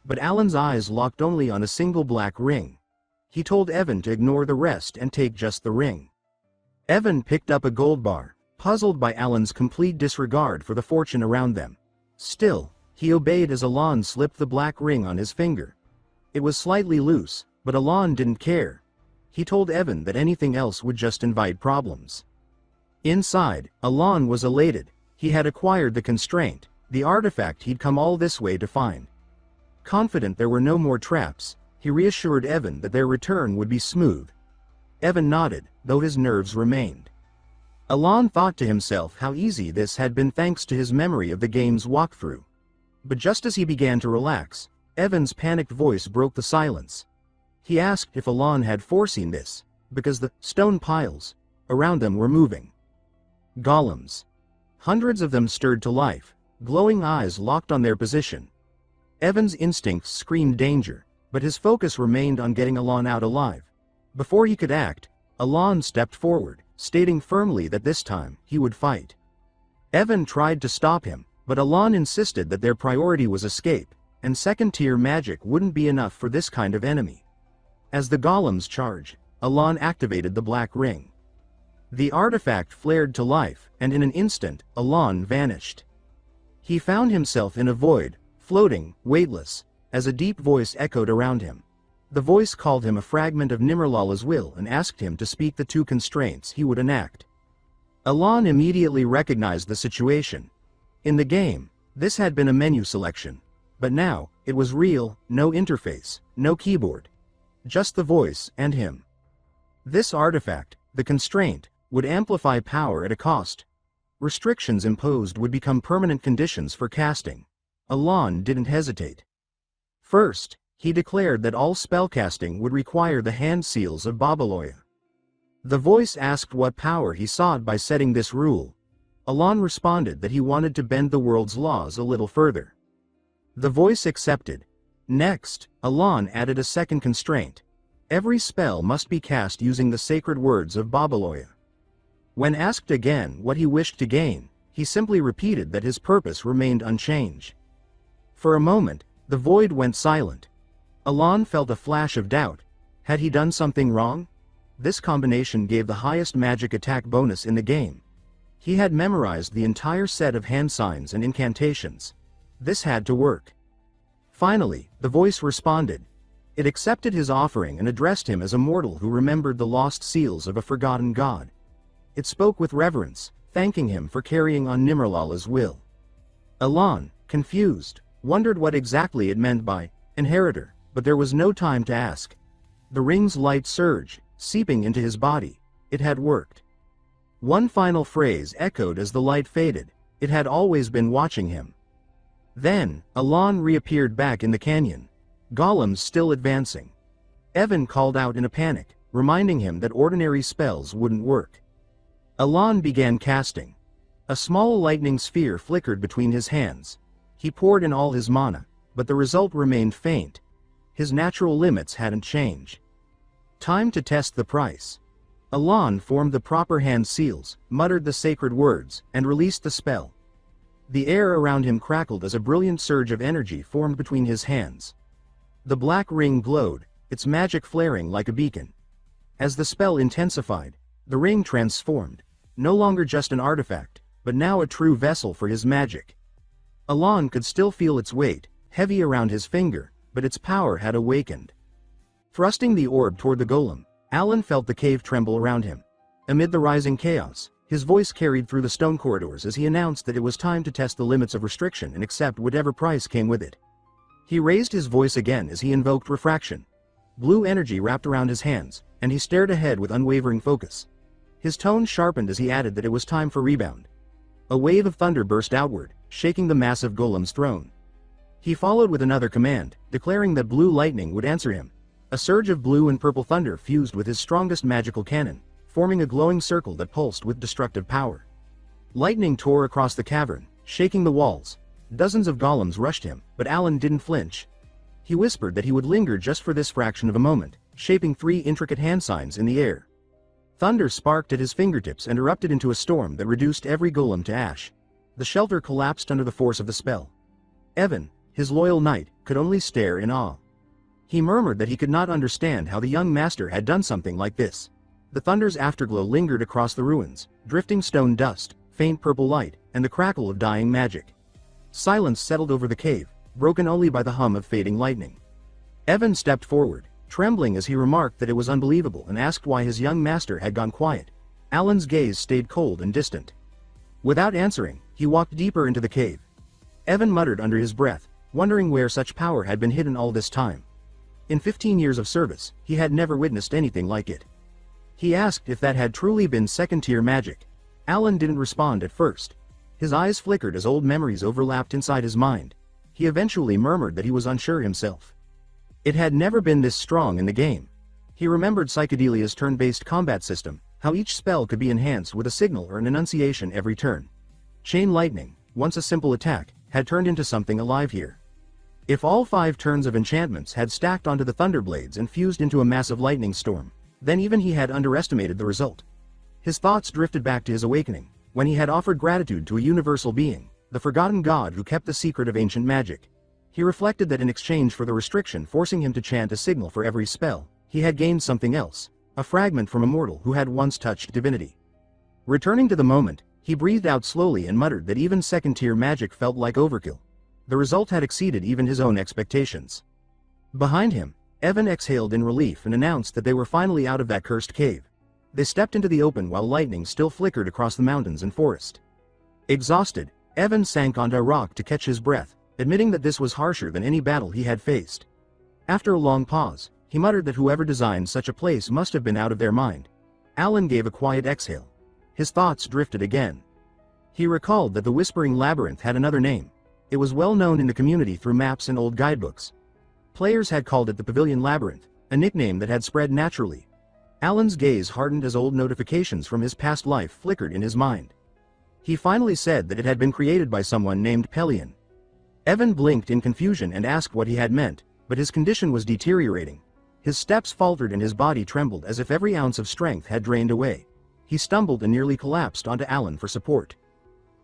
But Alan's eyes locked only on a single black ring. He told Evan to ignore the rest and take just the ring. Evan picked up a gold bar, puzzled by Alan's complete disregard for the fortune around them. Still, he obeyed as Alan slipped the black ring on his finger. It was slightly loose, but Alan didn't care. He told Evan that anything else would just invite problems. Inside, Alan was elated. He had acquired the constraint, the artifact he'd come all this way to find. Confident there were no more traps, he reassured Evan that their return would be smooth. Evan nodded, though his nerves remained. Alan thought to himself how easy this had been thanks to his memory of the game's walkthrough. But just as he began to relax, Evan's panicked voice broke the silence. He asked if Alan had foreseen this, because the stone piles around them were moving. Golems. Hundreds of them stirred to life, glowing eyes locked on their position. Evan's instincts screamed danger, but his focus remained on getting Alan out alive. Before he could act, Alan stepped forward, stating firmly that this time he would fight. Evan tried to stop him, but Alan insisted that their priority was escape, and second-tier magic wouldn't be enough for this kind of enemy. As the golems charged, Alan activated the black ring. The artifact flared to life, and in an instant, Alan vanished. He found himself in a void, floating, weightless, as a deep voice echoed around him. The voice called him a fragment of Nimrlala's will and asked him to speak the two constraints he would enact. Alan immediately recognized the situation. In the game, this had been a menu selection. But now, it was real, no interface, no keyboard. Just the voice and him. This artifact, the constraint, would amplify power at a cost. Restrictions imposed would become permanent conditions for casting. Alan didn't hesitate. First, he declared that all spellcasting would require the hand seals of Babaloya. The voice asked what power he sought by setting this rule. Alan responded that he wanted to bend the world's laws a little further. The voice accepted. Next, Alan added a second constraint. Every spell must be cast using the sacred words of Babaloya. When asked again what he wished to gain, he simply repeated that his purpose remained unchanged. For a moment, the void went silent. Alan felt a flash of doubt. Had he done something wrong? This combination gave the highest magic attack bonus in the game. He had memorized the entire set of hand signs and incantations. This had to work. Finally, the voice responded. It accepted his offering and addressed him as a mortal who remembered the lost seals of a forgotten god. It spoke with reverence, thanking him for carrying on Nimrlala's will. Alan, confused, wondered what exactly it meant by inheritor, but there was no time to ask. The ring's light surged, seeping into his body. It had worked. One final phrase echoed as the light faded. It had always been watching him. Then, Alan reappeared back in the canyon. Golems still advancing. Evan called out in a panic, reminding him that ordinary spells wouldn't work. Alan began casting. A small lightning sphere flickered between his hands. He poured in all his mana, but the result remained faint. His natural limits hadn't changed. Time to test the price. Alan formed the proper hand seals, muttered the sacred words, and released the spell. The air around him crackled as a brilliant surge of energy formed between his hands. The black ring glowed, its magic flaring like a beacon. As the spell intensified, the ring transformed, no longer just an artifact, but now a true vessel for his magic. Alan could still feel its weight, heavy around his finger, but its power had awakened. Thrusting the orb toward the golem, Alan felt the cave tremble around him. Amid the rising chaos, his voice carried through the stone corridors as he announced that it was time to test the limits of restriction and accept whatever price came with it. He raised his voice again as he invoked refraction. Blue energy wrapped around his hands, and he stared ahead with unwavering focus. His tone sharpened as he added that it was time for rebound. A wave of thunder burst outward, shaking the massive golem's throne. He followed with another command, declaring that blue lightning would answer him. A surge of blue and purple thunder fused with his strongest magical cannon, forming a glowing circle that pulsed with destructive power. Lightning tore across the cavern, shaking the walls. Dozens of golems rushed him, but Alan didn't flinch. He whispered that he would linger just for this fraction of a moment, shaping 3 intricate hand signs in the air. Thunder sparked at his fingertips and erupted into a storm that reduced every golem to ash. The shelter collapsed under the force of the spell. Evan, his loyal knight, could only stare in awe. He murmured that he could not understand how the young master had done something like this. The thunder's afterglow lingered across the ruins, drifting stone dust, faint purple light, and the crackle of dying magic. Silence settled over the cave, broken only by the hum of fading lightning. Evan stepped forward, trembling as he remarked that it was unbelievable and asked why his young master had gone quiet. Alan's gaze stayed cold and distant. Without answering, he walked deeper into the cave. Evan muttered under his breath, wondering where such power had been hidden all this time. In 15 years of service, he had never witnessed anything like it. He asked if that had truly been second-tier magic. Alan didn't respond at first. His eyes flickered as old memories overlapped inside his mind. He eventually murmured that he was unsure himself. It had never been this strong in the game. He remembered Psychedelia's turn-based combat system, how each spell could be enhanced with a signal or an enunciation every turn. Chain Lightning, once a simple attack, had turned into something alive here. If all 5 turns of enchantments had stacked onto the Thunderblades and fused into a massive lightning storm, then even he had underestimated the result. His thoughts drifted back to his awakening, when he had offered gratitude to a universal being, the forgotten god who kept the secret of ancient magic. He reflected that in exchange for the restriction forcing him to chant a signal for every spell, he had gained something else, a fragment from a mortal who had once touched divinity. Returning to the moment, he breathed out slowly and muttered that even second-tier magic felt like overkill. The result had exceeded even his own expectations. Behind him, Evan exhaled in relief and announced that they were finally out of that cursed cave. They stepped into the open while lightning still flickered across the mountains and forest. Exhausted, Evan sank onto a rock to catch his breath, admitting that this was harsher than any battle he had faced. After a long pause, he muttered that whoever designed such a place must have been out of their mind. Alan gave a quiet exhale. His thoughts drifted again. He recalled that the Whispering Labyrinth had another name. It was well known in the community through maps and old guidebooks. Players had called it the Pavilion Labyrinth, a nickname that had spread naturally. Alan's gaze hardened as old notifications from his past life flickered in his mind. He finally said that it had been created by someone named Pelion. Evan blinked in confusion and asked what he had meant, but his condition was deteriorating. His steps faltered and his body trembled as if every ounce of strength had drained away. He stumbled and nearly collapsed onto Alan for support.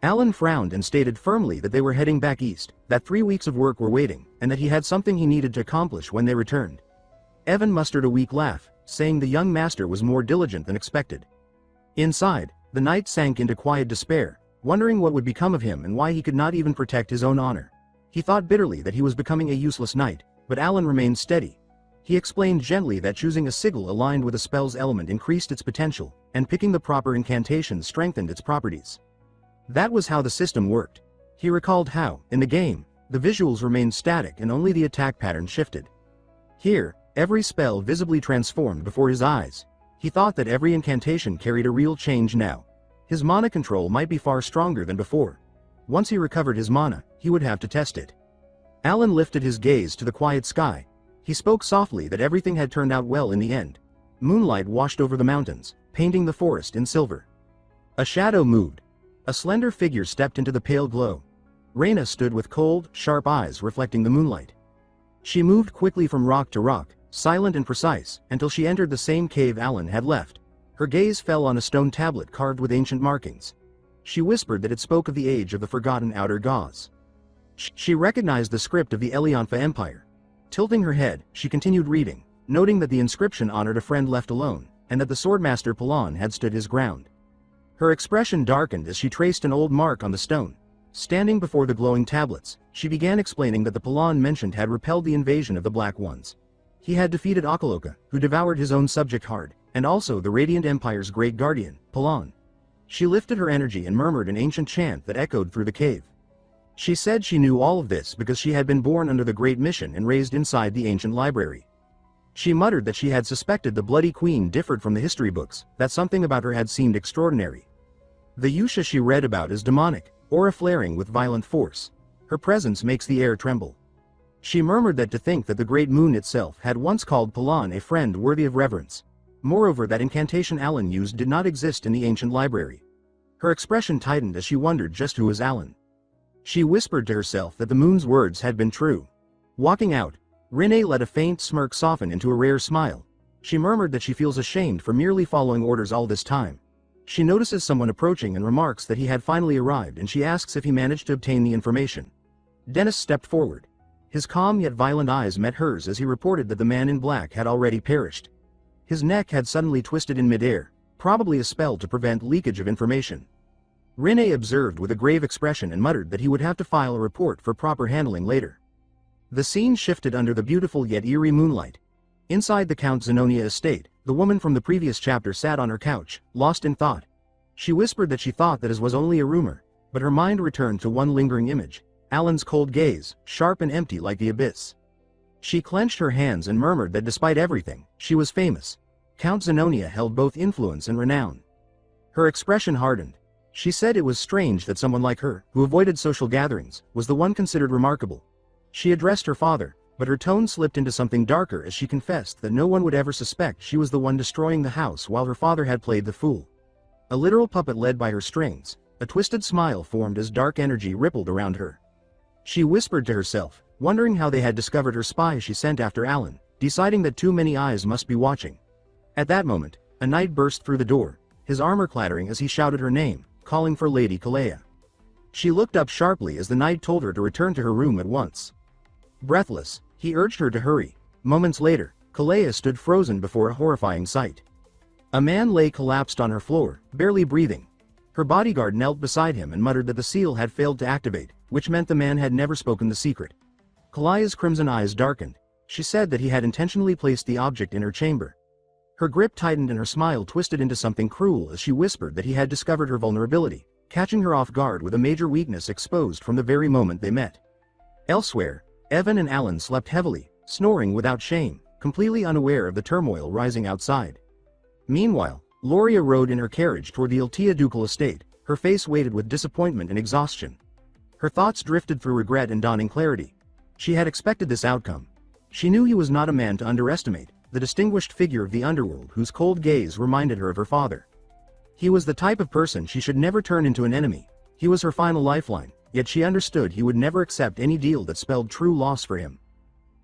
Alan frowned and stated firmly that they were heading back east, that 3 weeks of work were waiting, and that he had something he needed to accomplish when they returned. Evan mustered a weak laugh, saying the young master was more diligent than expected. Inside, the knight sank into quiet despair, wondering what would become of him and why he could not even protect his own honor. He thought bitterly that he was becoming a useless knight, but Alan remained steady. He explained gently that choosing a sigil aligned with a spell's element increased its potential, and picking the proper incantations strengthened its properties. That was how the system worked. He recalled how, in the game, the visuals remained static and only the attack pattern shifted. Here, every spell visibly transformed before his eyes. He thought that every incantation carried a real change now. His mana control might be far stronger than before. Once he recovered his mana, he would have to test it. Alan lifted his gaze to the quiet sky. He spoke softly that everything had turned out well in the end. Moonlight washed over the mountains, painting the forest in silver. A shadow moved. A slender figure stepped into the pale glow. Reyna stood with cold, sharp eyes reflecting the moonlight. She moved quickly from rock to rock, silent and precise, until she entered the same cave Alan had left. Her gaze fell on a stone tablet carved with ancient markings. She whispered that it spoke of the age of the forgotten outer gods. She recognized the script of the Elianfa Empire. Tilting her head, she continued reading, noting that the inscription honored a friend left alone, and that the swordmaster Pelon had stood his ground. Her expression darkened as she traced an old mark on the stone. Standing before the glowing tablets, she began explaining that the Pelon mentioned had repelled the invasion of the Black Ones. He had defeated Akaloka, who devoured his own subject hard, and also the Radiant Empire's great guardian, Pelon. She lifted her energy and murmured an ancient chant that echoed through the cave. She said she knew all of this because she had been born under the Great Mission and raised inside the ancient library. She muttered that she had suspected the Bloody Queen differed from the history books, that something about her had seemed extraordinary. The Yusha she read about is demonic, aura flaring with violent force. Her presence makes the air tremble. She murmured that to think that the Great Moon itself had once called Pelon a friend worthy of reverence. Moreover, that incantation Alan used did not exist in the ancient library. Her expression tightened as she wondered just who was Alan. She whispered to herself that the moon's words had been true. Walking out, Renee let a faint smirk soften into a rare smile. She murmured that she feels ashamed for merely following orders all this time. She notices someone approaching and remarks that he had finally arrived, and she asks if he managed to obtain the information. Dennis stepped forward. His calm yet violent eyes met hers as he reported that the man in black had already perished. His neck had suddenly twisted in midair, probably a spell to prevent leakage of information. Rene observed with a grave expression and muttered that he would have to file a report for proper handling later. The scene shifted under the beautiful yet eerie moonlight. Inside the Count Zenonia estate, the woman from the previous chapter sat on her couch, lost in thought. She whispered that she thought that it was only a rumor, but her mind returned to one lingering image, Alan's cold gaze, sharp and empty like the abyss. She clenched her hands and murmured that despite everything, she was famous. Count Zenonia held both influence and renown. Her expression hardened. She said it was strange that someone like her, who avoided social gatherings, was the one considered remarkable. She addressed her father, but her tone slipped into something darker as she confessed that no one would ever suspect she was the one destroying the house while her father had played the fool. A literal puppet led by her strings, a twisted smile formed as dark energy rippled around her. She whispered to herself, wondering how they had discovered her spy she sent after Alan, deciding that too many eyes must be watching. At that moment, a knight burst through the door, his armor clattering as he shouted her name, calling for Lady Kalea. She looked up sharply as the knight told her to return to her room at once. Breathless, he urged her to hurry. Moments later, Kalea stood frozen before a horrifying sight. A man lay collapsed on her floor, barely breathing. Her bodyguard knelt beside him and muttered that the seal had failed to activate, which meant the man had never spoken the secret. Kalea's crimson eyes darkened. She said that he had intentionally placed the object in her chamber. Her grip tightened and her smile twisted into something cruel as she whispered that he had discovered her vulnerability, catching her off guard with a major weakness exposed from the very moment they met. Elsewhere, Evan and Alan slept heavily, snoring without shame, completely unaware of the turmoil rising outside. Meanwhile, Loria rode in her carriage toward the Iltea ducal estate, her face weighted with disappointment and exhaustion. Her thoughts drifted through regret and dawning clarity. She had expected this outcome. She knew he was not a man to underestimate, the distinguished figure of the underworld whose cold gaze reminded her of her father. He was the type of person she should never turn into an enemy. He was her final lifeline, yet she understood he would never accept any deal that spelled true loss for him.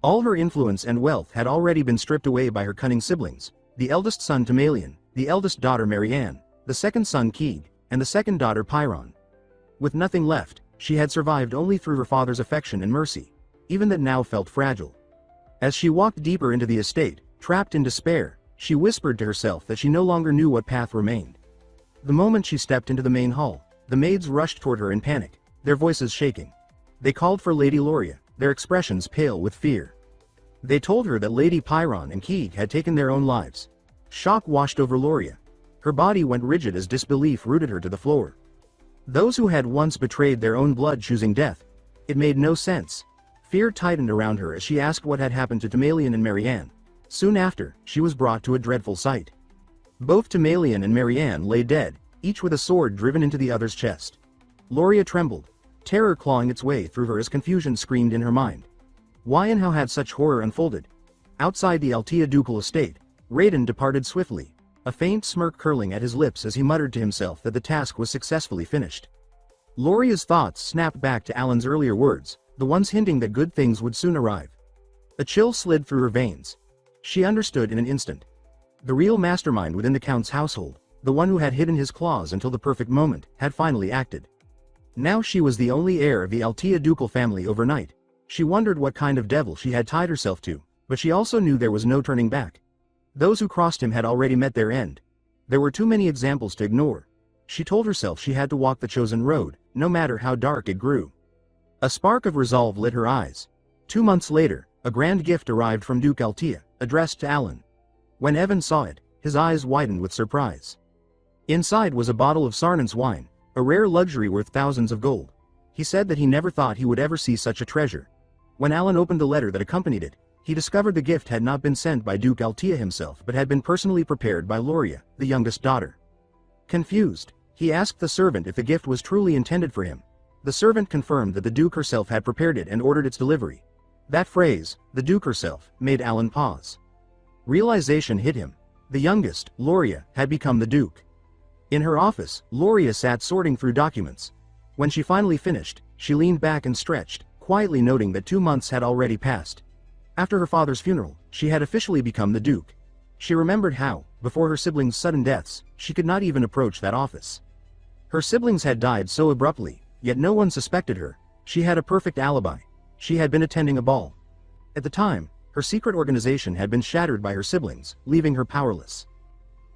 All her influence and wealth had already been stripped away by her cunning siblings, the eldest son Timalian, the eldest daughter Marianne, the second son Keeg, and the second daughter Pyron. With nothing left, she had survived only through her father's affection and mercy, even that now felt fragile. As she walked deeper into the estate, trapped in despair, she whispered to herself that she no longer knew what path remained. The moment she stepped into the main hall, the maids rushed toward her in panic, their voices shaking. They called for Lady Loria, their expressions pale with fear. They told her that Lady Pyron and Keeg had taken their own lives. Shock washed over Loria. Her body went rigid as disbelief rooted her to the floor. Those who had once betrayed their own blood choosing death. It made no sense. Fear tightened around her as she asked what had happened to Timalian and Marianne. Soon after, she was brought to a dreadful sight. Both Timalian and Marianne lay dead, each with a sword driven into the other's chest. Loria trembled, terror clawing its way through her as confusion screamed in her mind. Why and how had such horror unfolded? Outside the Iltea ducal estate, Raiden departed swiftly, a faint smirk curling at his lips as he muttered to himself that the task was successfully finished. Loria's thoughts snapped back to Alan's earlier words, the ones hinting that good things would soon arrive. A chill slid through her veins. She understood in an instant. The real mastermind within the Count's household, the one who had hidden his claws until the perfect moment, had finally acted. Now she was the only heir of the Iltea ducal family overnight. She wondered what kind of devil she had tied herself to, but she also knew there was no turning back. Those who crossed him had already met their end. There were too many examples to ignore. She told herself she had to walk the chosen road, no matter how dark it grew. A spark of resolve lit her eyes. 2 months later, a grand gift arrived from Duke Iltea, addressed to Alan. When Evan saw it, his eyes widened with surprise. Inside was a bottle of Sarnance wine, a rare luxury worth thousands of gold. He said that he never thought he would ever see such a treasure. When Alan opened the letter that accompanied it, he discovered the gift had not been sent by Duke Iltea himself but had been personally prepared by Loria, the youngest daughter. Confused, he asked the servant if the gift was truly intended for him. The servant confirmed that the Duke herself had prepared it and ordered its delivery. That phrase, the Duke herself, made Alan pause. Realization hit him. The youngest, Loria, had become the Duke. In her office, Loria sat sorting through documents. When she finally finished, she leaned back and stretched, quietly noting that 2 months had already passed. After her father's funeral, she had officially become the Duke. She remembered how, before her siblings' sudden deaths, she could not even approach that office. Her siblings had died so abruptly, yet no one suspected her. She had a perfect alibi. She had been attending a ball. At the time, Her secret organization had been shattered by her siblings, leaving her powerless.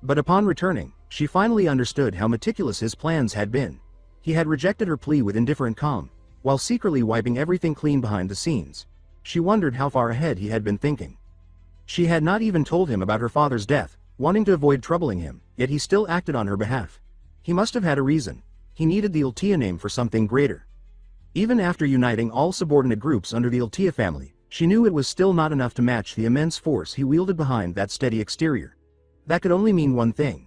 But upon returning, she finally understood how meticulous his plans had been. He had rejected her plea with indifferent calm, while secretly wiping everything clean behind the scenes. She wondered how far ahead he had been thinking. She had not even told him about her father's death, wanting to avoid troubling him, yet he still acted on her behalf. He must have had a reason. He needed the Ultia name for something greater. Even after uniting all subordinate groups under the Ultia family, she knew it was still not enough to match the immense force he wielded behind that steady exterior. That could only mean one thing.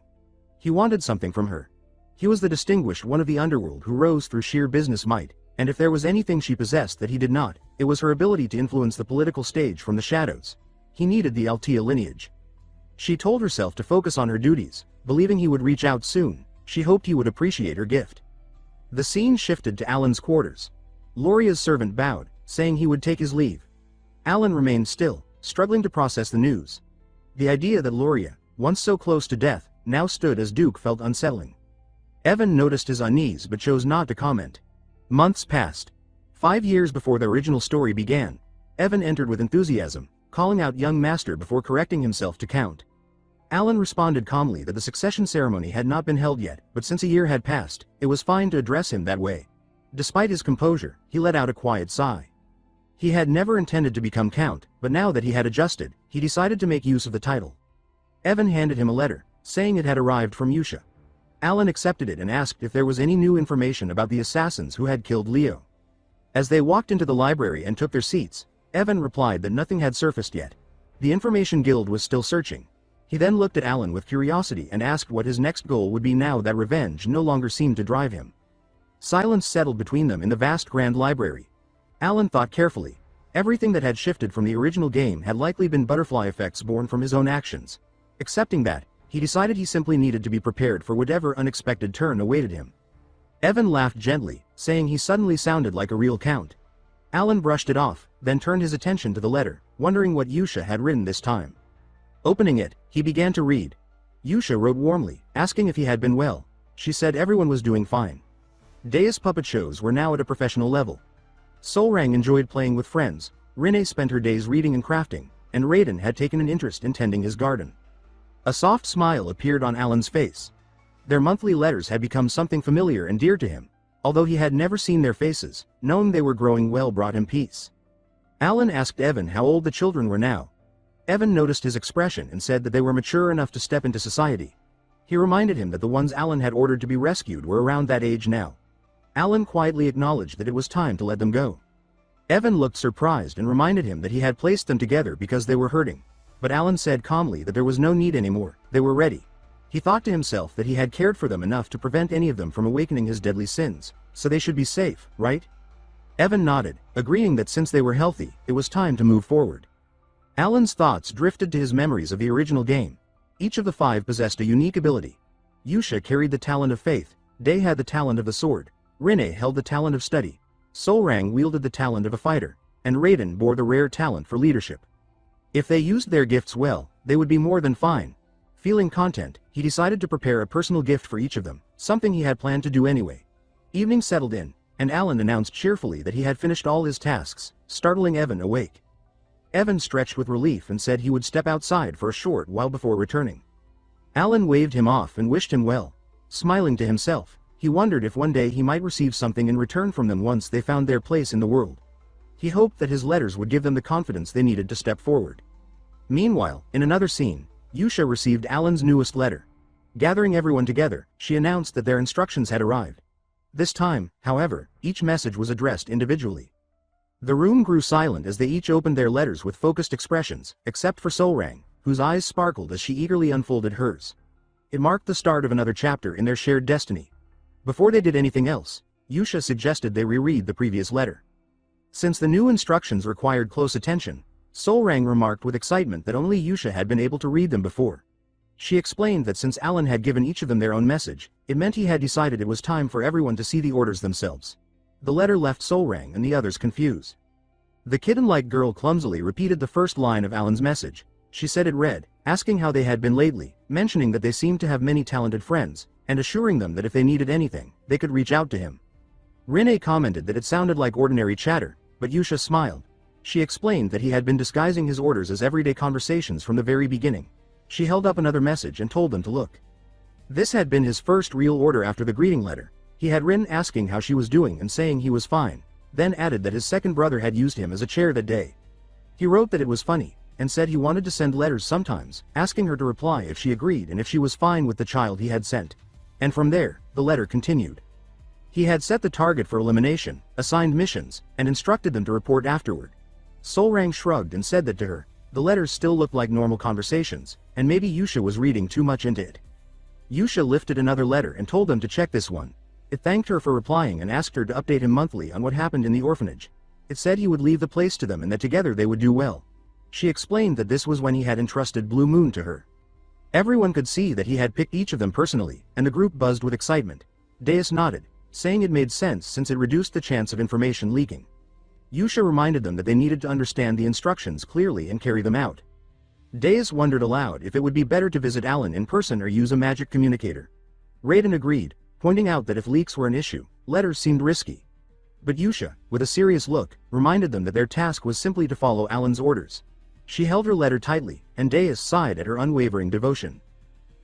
He wanted something from her. He was the distinguished one of the underworld who rose through sheer business might, and if there was anything she possessed that he did not, it was her ability to influence the political stage from the shadows. He needed the Ultia lineage. She told herself to focus on her duties, believing he would reach out soon. She hoped he would appreciate her gift. The scene shifted to Alan's quarters. Loria's servant bowed, saying he would take his leave. Alan remained still, struggling to process the news. The idea that Loria, once so close to death, now stood as Duke felt unsettling. Evan noticed his unease but chose not to comment. Months passed. 5 years before the original story began, Evan entered with enthusiasm, calling out young master before correcting himself to count. Alan responded calmly that the succession ceremony had not been held yet, but since a year had passed, it was fine to address him that way. Despite his composure, he let out a quiet sigh. He had never intended to become count, but now that he had adjusted, he decided to make use of the title. Evan handed him a letter, saying it had arrived from Yusha. Alan accepted it and asked if there was any new information about the assassins who had killed Leo. As they walked into the library and took their seats, Evan replied that nothing had surfaced yet. The Information Guild was still searching. He then looked at Alan with curiosity and asked what his next goal would be now that revenge no longer seemed to drive him. Silence settled between them in the vast grand library. Alan thought carefully. Everything that had shifted from the original game had likely been butterfly effects born from his own actions. Accepting that, he decided he simply needed to be prepared for whatever unexpected turn awaited him. Evan laughed gently, saying he suddenly sounded like a real count. Alan brushed it off, then turned his attention to the letter, wondering what Yusha had written this time. Opening it, he began to read. Yusha wrote warmly, asking if he had been well. She said everyone was doing fine. Deus puppet shows were now at a professional level. Solrang enjoyed playing with friends, Rinne spent her days reading and crafting, and Raiden had taken an interest in tending his garden. A soft smile appeared on Alan's face. Their monthly letters had become something familiar and dear to him. Although he had never seen their faces, knowing they were growing well brought him peace. Alan asked Evan how old the children were now. Evan noticed his expression and said that they were mature enough to step into society. He reminded him that the ones Alan had ordered to be rescued were around that age now. Alan quietly acknowledged that it was time to let them go. Evan looked surprised and reminded him that he had placed them together because they were hurting. But Alan said calmly that there was no need anymore, they were ready. He thought to himself that he had cared for them enough to prevent any of them from awakening his deadly sins, so they should be safe, right? Evan nodded, agreeing that since they were healthy, it was time to move forward. Alan's thoughts drifted to his memories of the original game. Each of the 5 possessed a unique ability. Yusha carried the talent of faith, Day had the talent of the sword, Rinne held the talent of study, Solrang wielded the talent of a fighter, and Raiden bore the rare talent for leadership. If they used their gifts well, they would be more than fine. Feeling content, he decided to prepare a personal gift for each of them, something he had planned to do anyway. Evening settled in, and Alan announced cheerfully that he had finished all his tasks, startling Evan awake. Evan stretched with relief and said he would step outside for a short while before returning. Alan waved him off and wished him well. Smiling to himself, he wondered if one day he might receive something in return from them once they found their place in the world. He hoped that his letters would give them the confidence they needed to step forward. Meanwhile, in another scene, Yusha received Alan's newest letter. Gathering everyone together, she announced that their instructions had arrived. This time, however, each message was addressed individually. The room grew silent as they each opened their letters with focused expressions, except for Solrang, whose eyes sparkled as she eagerly unfolded hers. It marked the start of another chapter in their shared destiny. Before they did anything else, Yusha suggested they reread the previous letter. Since the new instructions required close attention, Solrang remarked with excitement that only Yusha had been able to read them before. She explained that since Alan had given each of them their own message, it meant he had decided it was time for everyone to see the orders themselves. The letter left Solrang and the others confused. The kitten-like girl clumsily repeated the first line of Alan's message. She said it read, asking how they had been lately, mentioning that they seemed to have many talented friends, and assuring them that if they needed anything, they could reach out to him. Rinne commented that it sounded like ordinary chatter, but Yusha smiled. She explained that he had been disguising his orders as everyday conversations from the very beginning. She held up another message and told them to look. This had been his first real order after the greeting letter. He had written asking how she was doing and saying he was fine, then added that his second brother had used him as a chair that day. He wrote that it was funny, and said he wanted to send letters sometimes, asking her to reply if she agreed and if she was fine with the child he had sent. And from there, the letter continued. He had set the target for elimination, assigned missions, and instructed them to report afterward. Solrang shrugged and said that to her. The letters still looked like normal conversations, and maybe Yusha was reading too much into it. Yusha lifted another letter and told them to check this one. It thanked her for replying and asked her to update him monthly on what happened in the orphanage. It said he would leave the place to them and that together they would do well. She explained that this was when he had entrusted Blue Moon to her. Everyone could see that he had picked each of them personally, and the group buzzed with excitement. Deus nodded, saying it made sense since it reduced the chance of information leaking. Yusha reminded them that they needed to understand the instructions clearly and carry them out. Deus wondered aloud if it would be better to visit Alan in person or use a magic communicator. Raiden agreed, pointing out that if leaks were an issue, letters seemed risky. But Yusha, with a serious look, reminded them that their task was simply to follow Alan's orders. She held her letter tightly, and Deus sighed at her unwavering devotion.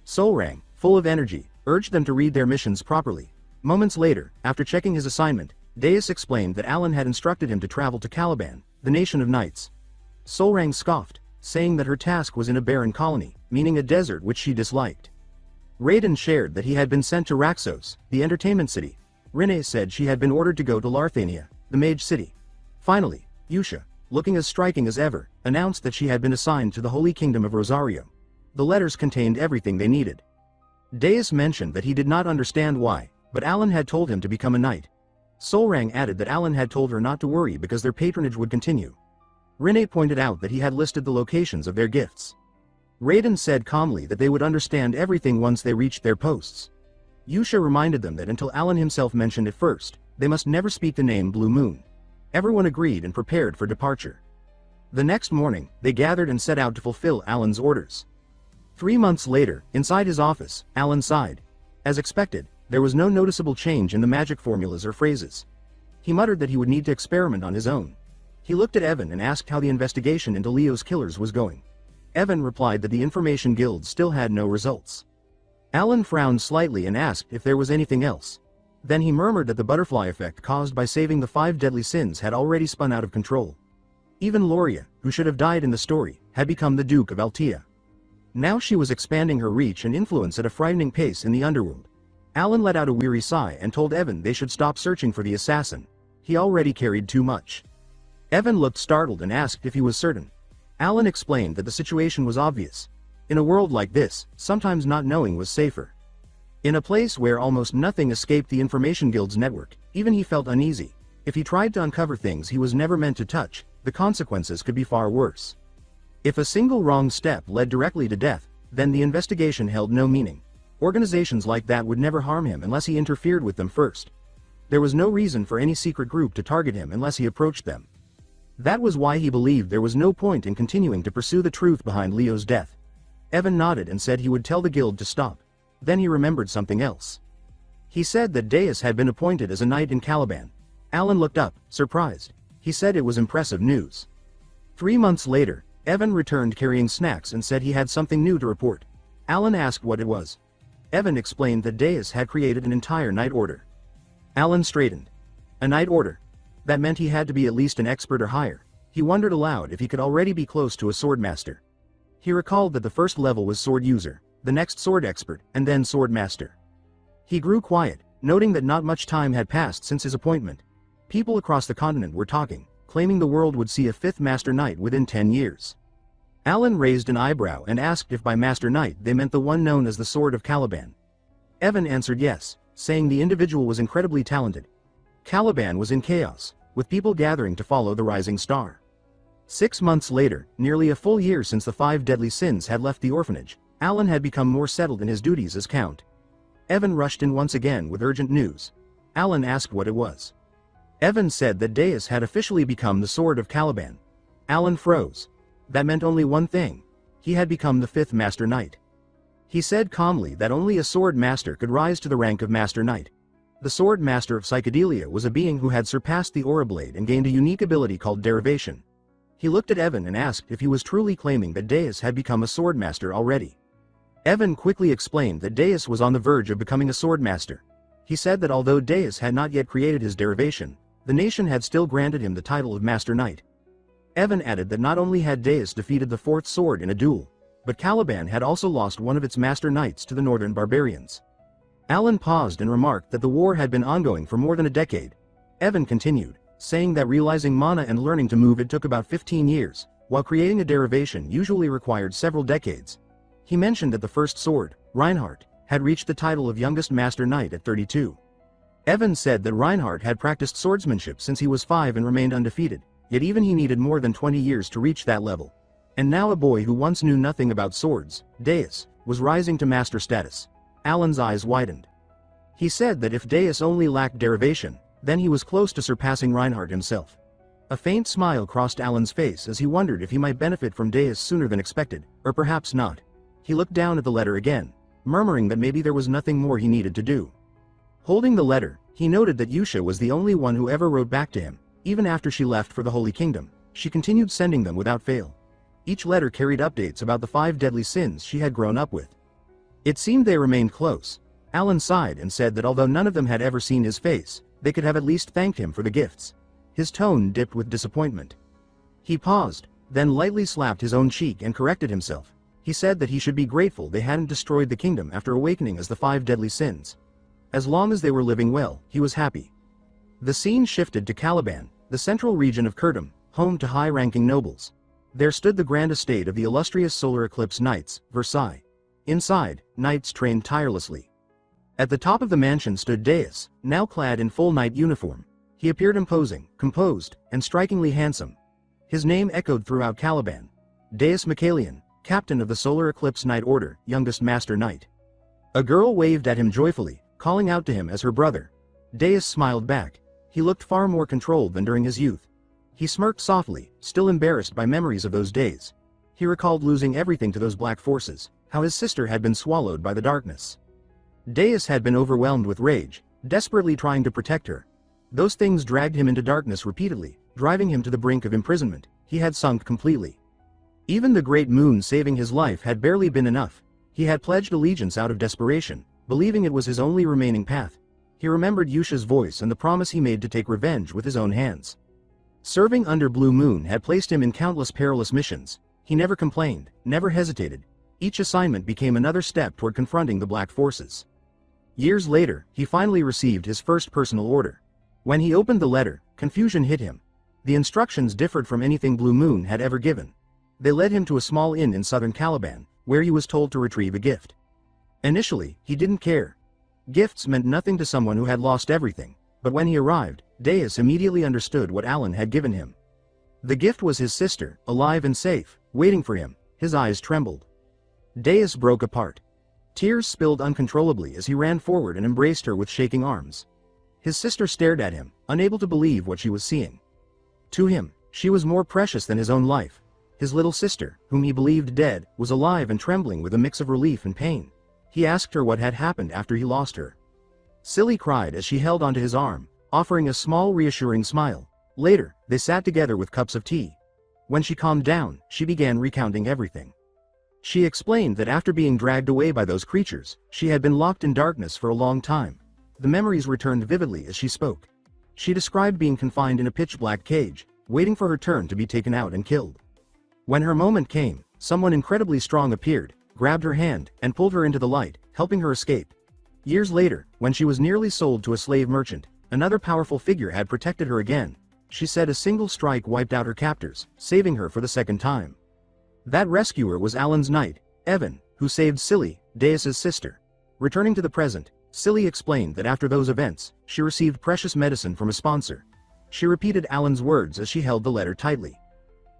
Solrang, full of energy, urged them to read their missions properly. Moments later, after checking his assignment, Deus explained that Alan had instructed him to travel to Caliban, the nation of knights. Solrang scoffed, saying that her task was in a barren colony, meaning a desert which she disliked. Raiden shared that he had been sent to Raxos, the entertainment city. Rinne said she had been ordered to go to Larthania, the mage city. Finally, Yusha, looking as striking as ever, announced that she had been assigned to the Holy Kingdom of Rosario. The letters contained everything they needed. Deus mentioned that he did not understand why, but Alan had told him to become a knight. Solrang added that Alan had told her not to worry because their patronage would continue. Rinne pointed out that he had listed the locations of their gifts. Raiden said calmly that they would understand everything once they reached their posts. Yusha reminded them that until Alan himself mentioned it first, they must never speak the name Blue Moon. Everyone agreed and prepared for departure. The next morning, they gathered and set out to fulfill Alan's orders. 3 months later, inside his office, Alan sighed. As expected, there was no noticeable change in the magic formulas or phrases. He muttered that he would need to experiment on his own. He looked at Evan and asked how the investigation into Leo's killers was going. Evan replied that the Information Guild still had no results. Alan frowned slightly and asked if there was anything else. Then he murmured that the butterfly effect caused by saving the 5 deadly sins had already spun out of control. Even Loria, who should have died in the story, had become the Duke of Altea. Now she was expanding her reach and influence at a frightening pace in the underworld. Alan let out a weary sigh and told Evan they should stop searching for the assassin. He already carried too much. Evan looked startled and asked if he was certain. Alan explained that the situation was obvious. In a world like this, sometimes not knowing was safer. In a place where almost nothing escaped the Information Guild's network, even he felt uneasy. If he tried to uncover things he was never meant to touch, the consequences could be far worse. If a single wrong step led directly to death, then the investigation held no meaning. Organizations like that would never harm him unless he interfered with them first. There was no reason for any secret group to target him unless he approached them. That was why he believed there was no point in continuing to pursue the truth behind Leo's death. Evan nodded and said he would tell the guild to stop. Then he remembered something else. He said that Deus had been appointed as a knight in Caliban. Alan looked up, surprised. He said it was impressive news. 3 months later, Evan returned carrying snacks and said he had something new to report. Alan asked what it was. Evan explained that Deus had created an entire knight order. Alan straightened. A knight order? That meant he had to be at least an expert or higher. He wondered aloud if he could already be close to a sword master. He recalled that the first level was sword user, the next sword expert, and then sword master. He grew quiet, noting that not much time had passed since his appointment. People across the continent were talking, claiming the world would see a 5th Master Knight within 10 years. Alan raised an eyebrow and asked if by Master Knight they meant the one known as the Sword of Caliban. Evan answered yes, saying the individual was incredibly talented. Caliban was in chaos, with people gathering to follow the rising star. 6 months later, nearly a full year since the 5 deadly sins had left the orphanage, Alan had become more settled in his duties as Count. Evan rushed in once again with urgent news. Alan asked what it was. Evan said that Deus had officially become the Sword of Caliban. Alan froze. That meant only one thing. He had become the 5th Master Knight. He said calmly that only a sword master could rise to the rank of Master Knight. The Sword Master of Psychedelia was a being who had surpassed the Aura Blade and gained a unique ability called derivation. He looked at Evan and asked if he was truly claiming that Deus had become a swordmaster already. Evan quickly explained that Deus was on the verge of becoming a swordmaster. He said that although Deus had not yet created his derivation, the nation had still granted him the title of Master Knight. Evan added that not only had Deus defeated the fourth sword in a duel, but Caliban had also lost one of its Master Knights to the northern barbarians. Alan paused and remarked that the war had been ongoing for more than a decade. Evan continued, saying that realizing mana and learning to move it took about 15 years, while creating a derivation usually required several decades. He mentioned that the first sword, Reinhardt, had reached the title of youngest Master Knight at 32. Evan said that Reinhardt had practiced swordsmanship since he was 5 and remained undefeated, yet even he needed more than 20 years to reach that level. And now a boy who once knew nothing about swords, Deus, was rising to master status. Alan's eyes widened. He said that if Deus only lacked derivation, then he was close to surpassing Reinhardt himself. A faint smile crossed Alan's face as he wondered if he might benefit from Deus sooner than expected, or perhaps not. He looked down at the letter again, murmuring that maybe there was nothing more he needed to do. Holding the letter, he noted that Yusha was the only one who ever wrote back to him. Even after she left for the Holy Kingdom, she continued sending them without fail. Each letter carried updates about the 5 deadly sins she had grown up with. It seemed they remained close. Alan sighed and said that although none of them had ever seen his face, they could have at least thanked him for the gifts. His tone dipped with disappointment. He paused, then lightly slapped his own cheek and corrected himself. He said that he should be grateful they hadn't destroyed the kingdom after awakening as the 5 deadly sins. As long as they were living well, he was happy. The scene shifted to Caliban, the central region of Kurdum, home to high-ranking nobles. There stood the grand estate of the illustrious solar eclipse knights, Versailles. Inside, knights trained tirelessly. At the top of the mansion stood Deus, now clad in full knight uniform. He appeared imposing, composed, and strikingly handsome. His name echoed throughout Caliban. Deus Michaelian, captain of the Solar Eclipse Knight Order, youngest Master Knight. A girl waved at him joyfully, calling out to him as her brother. Deus smiled back. He looked far more controlled than during his youth. He smirked softly, still embarrassed by memories of those days. He recalled losing everything to those black forces, how his sister had been swallowed by the darkness. Deus had been overwhelmed with rage, desperately trying to protect her. Those things dragged him into darkness repeatedly, driving him to the brink of imprisonment. He had sunk completely. Even the great moon saving his life had barely been enough. He had pledged allegiance out of desperation, believing it was his only remaining path. He remembered Yusha's voice and the promise he made to take revenge with his own hands. Serving under Blue Moon had placed him in countless perilous missions. He never complained, never hesitated. Each assignment became another step toward confronting the black forces. Years later, he finally received his first personal order. When he opened the letter, confusion hit him. The instructions differed from anything Blue Moon had ever given. They led him to a small inn in southern Caliban, where he was told to retrieve a gift. Initially, he didn't care. Gifts meant nothing to someone who had lost everything, but when he arrived, Deus immediately understood what Alan had given him. The gift was his sister, alive and safe, waiting for him. His eyes trembled. Deus broke apart. Tears spilled uncontrollably as he ran forward and embraced her with shaking arms. His sister stared at him, unable to believe what she was seeing. To him, she was more precious than his own life. His little sister, whom he believed dead, was alive and trembling with a mix of relief and pain. He asked her what had happened after he lost her. Silly cried as she held onto his arm, offering a small reassuring smile. Later, they sat together with cups of tea. When she calmed down, she began recounting everything. She explained that after being dragged away by those creatures, she had been locked in darkness for a long time. The memories returned vividly as she spoke. She described being confined in a pitch-black cage, waiting for her turn to be taken out and killed. When her moment came, someone incredibly strong appeared, grabbed her hand, and pulled her into the light, helping her escape. Years later, when she was nearly sold to a slave merchant, another powerful figure had protected her again. She said a single strike wiped out her captors, saving her for the second time. That rescuer was Alan's knight, Evan, who saved Silly, Deus's sister. Returning to the present, Silly explained that after those events, she received precious medicine from a sponsor. She repeated Alan's words as she held the letter tightly.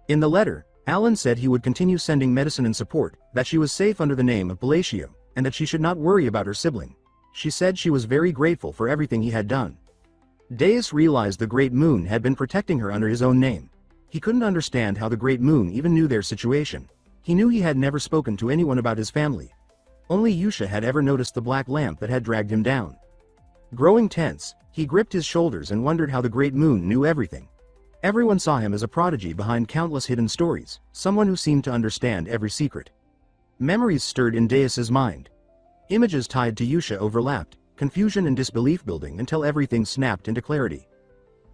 In the letter, Alan said he would continue sending medicine and support, that she was safe under the name of Palacio, and that she should not worry about her sibling. She said she was very grateful for everything he had done. Deus realized the Great Moon had been protecting her under his own name. He couldn't understand how the Great Moon even knew their situation. He knew he had never spoken to anyone about his family. Only Yusha had ever noticed the black lamp that had dragged him down. Growing tense, he gripped his shoulders and wondered how the Great Moon knew everything. Everyone saw him as a prodigy behind countless hidden stories, someone who seemed to understand every secret. Memories stirred in Deus's mind. Images tied to Yusha overlapped, confusion and disbelief building until everything snapped into clarity.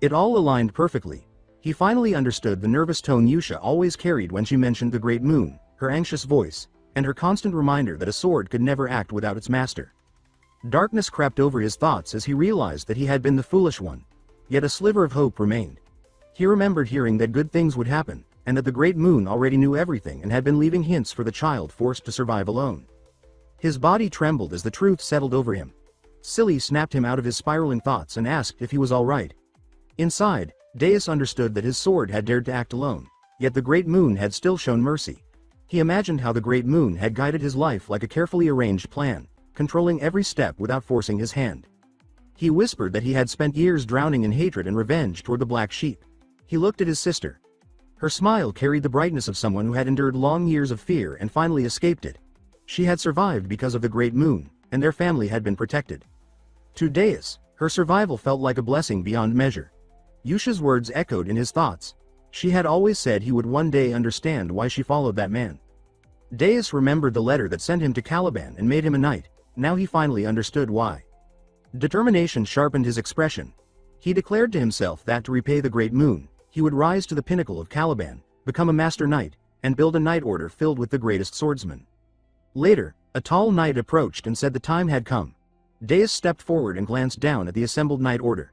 It all aligned perfectly. He finally understood the nervous tone Yusha always carried when she mentioned the Great Moon, her anxious voice, and her constant reminder that a sword could never act without its master. Darkness crept over his thoughts as he realized that he had been the foolish one. Yet a sliver of hope remained. He remembered hearing that good things would happen, and that the Great Moon already knew everything and had been leaving hints for the child forced to survive alone. His body trembled as the truth settled over him. Silly snapped him out of his spiraling thoughts and asked if he was all right. Inside, Deus understood that his sword had dared to act alone, yet the Great Moon had still shown mercy. He imagined how the Great Moon had guided his life like a carefully arranged plan, controlling every step without forcing his hand. He whispered that he had spent years drowning in hatred and revenge toward the Black Sheep. He looked at his sister. Her smile carried the brightness of someone who had endured long years of fear and finally escaped it. She had survived because of the Great Moon, and their family had been protected. To Deus, her survival felt like a blessing beyond measure. Yusha's words echoed in his thoughts. She had always said he would one day understand why she followed that man. Deus remembered the letter that sent him to Caliban and made him a knight. Now he finally understood why. Determination sharpened his expression. He declared to himself that to repay the Great Moon, he would rise to the pinnacle of Caliban, become a master knight, and build a knight order filled with the greatest swordsmen. Later, a tall knight approached and said the time had come. Deus stepped forward and glanced down at the assembled knight order.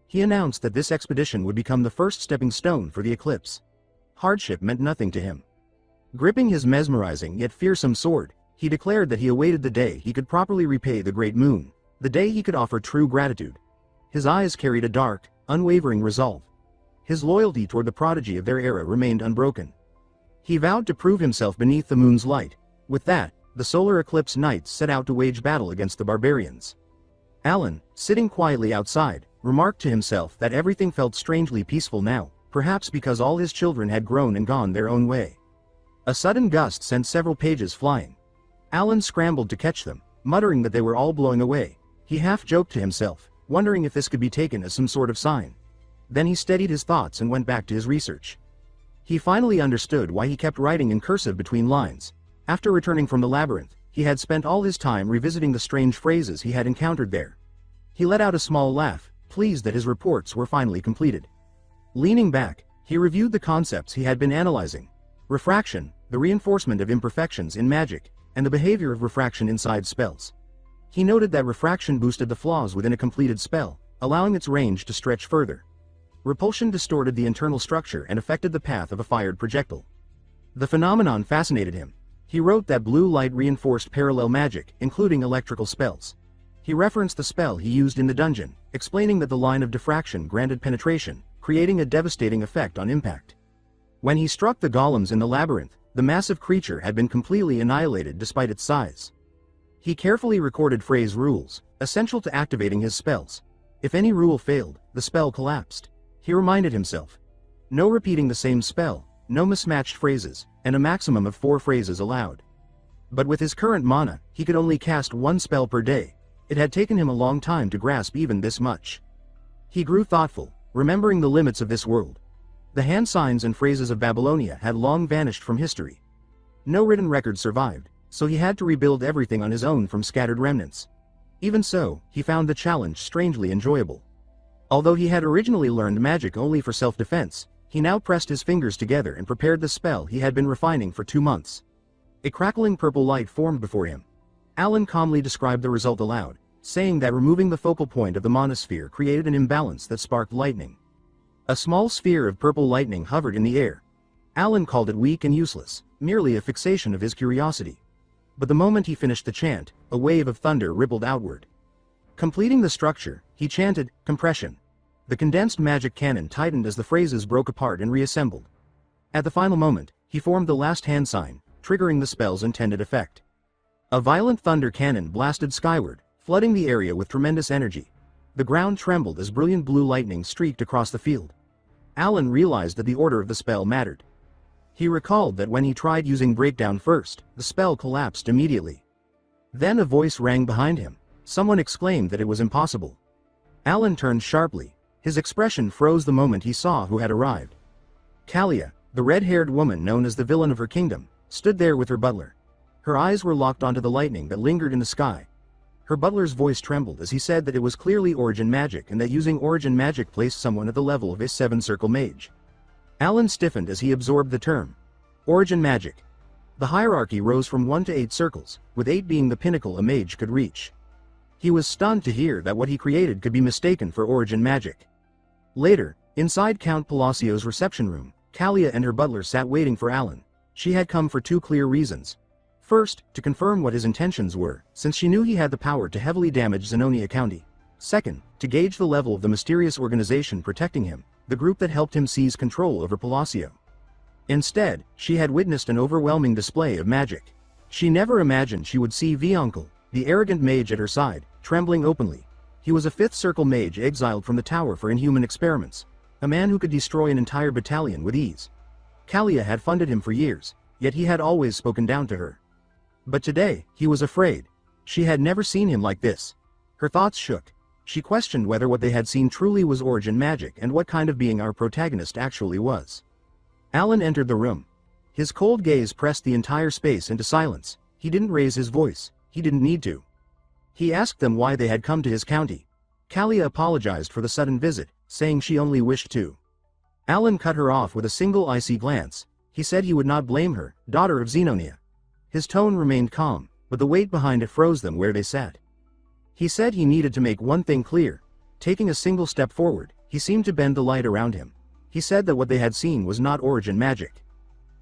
He announced that this expedition would become the first stepping stone for the eclipse. Hardship meant nothing to him. Gripping his mesmerizing yet fearsome sword, he declared that he awaited the day he could properly repay the Great Moon, the day he could offer true gratitude. His eyes carried a dark, unwavering resolve. His loyalty toward the prodigy of their era remained unbroken. He vowed to prove himself beneath the moon's light. With that, the solar eclipse knights set out to wage battle against the barbarians. Alan, sitting quietly outside, remarked to himself that everything felt strangely peaceful now, perhaps because all his children had grown and gone their own way. A sudden gust sent several pages flying. Alan scrambled to catch them, muttering that they were all blowing away. He half-joked to himself, wondering if this could be taken as some sort of sign. Then he steadied his thoughts and went back to his research. He finally understood why he kept writing in cursive between lines. After returning from the labyrinth, he had spent all his time revisiting the strange phrases he had encountered there. He let out a small laugh, pleased that his reports were finally completed. Leaning back, he reviewed the concepts he had been analyzing. Refraction, the reinforcement of imperfections in magic, and the behavior of refraction inside spells. He noted that refraction boosted the flaws within a completed spell, allowing its range to stretch further. Repulsion distorted the internal structure and affected the path of a fired projectile. The phenomenon fascinated him. He wrote that blue light reinforced parallel magic, including electrical spells. He referenced the spell he used in the dungeon, explaining that the line of diffraction granted penetration, creating a devastating effect on impact. When he struck the golems in the labyrinth, the massive creature had been completely annihilated despite its size. He carefully recorded phrase rules, essential to activating his spells. If any rule failed, the spell collapsed. He reminded himself. No repeating the same spell, no mismatched phrases, and a maximum of 4 phrases allowed. But with his current mana, he could only cast 1 spell per day. It had taken him a long time to grasp even this much. He grew thoughtful, remembering the limits of this world. The hand signs and phrases of Babylonia had long vanished from history. No written record survived, so he had to rebuild everything on his own from scattered remnants. Even so, he found the challenge strangely enjoyable. Although he had originally learned magic only for self-defense, he now pressed his fingers together and prepared the spell he had been refining for 2 months. A crackling purple light formed before him. Alan calmly described the result aloud, saying that removing the focal point of the monosphere created an imbalance that sparked lightning. A small sphere of purple lightning hovered in the air. Alan called it weak and useless, merely a fixation of his curiosity. But the moment he finished the chant, a wave of thunder rippled outward. Completing the structure, he chanted, compression. The condensed magic cannon tightened as the phrases broke apart and reassembled. At the final moment, he formed the last hand sign, triggering the spell's intended effect. A violent thunder cannon blasted skyward, flooding the area with tremendous energy. The ground trembled as brilliant blue lightning streaked across the field. Alan realized that the order of the spell mattered. He recalled that when he tried using breakdown first, the spell collapsed immediately. Then a voice rang behind him. Someone exclaimed that it was impossible. Alan turned sharply. His expression froze the moment he saw who had arrived. Kalia, the red-haired woman known as the villain of her kingdom, stood there with her butler. Her eyes were locked onto the lightning that lingered in the sky. Her butler's voice trembled as he said that it was clearly origin magic and that using origin magic placed someone at the level of a 7-circle mage. Alan stiffened as he absorbed the term. Origin magic. The hierarchy rose from 1 to 8 circles, with 8 being the pinnacle a mage could reach. He was stunned to hear that what he created could be mistaken for origin magic. Later, inside Count Palacio's reception room, Kalia and her butler sat waiting for Alan. She had come for 2 clear reasons. First, to confirm what his intentions were, since she knew he had the power to heavily damage Zenonia County. Second, to gauge the level of the mysterious organization protecting him, the group that helped him seize control over Palacio. Instead, she had witnessed an overwhelming display of magic. She never imagined she would see Vionkel, the arrogant mage at her side, trembling openly. He was a 5th-circle mage exiled from the tower for inhuman experiments. A man who could destroy an entire battalion with ease. Kalia had funded him for years, yet he had always spoken down to her. But today, he was afraid. She had never seen him like this. Her thoughts shook. She questioned whether what they had seen truly was origin magic and what kind of being our protagonist actually was. Alan entered the room. His cold gaze pressed the entire space into silence. He didn't raise his voice. He didn't need to. He asked them why they had come to his county. Kalia apologized for the sudden visit, saying she only wished to. Alan cut her off with a single icy glance. He said he would not blame her, daughter of Zenonia. His tone remained calm, but the weight behind it froze them where they sat. He said he needed to make one thing clear. Taking a single step forward, he seemed to bend the light around him. He said that what they had seen was not origin magic.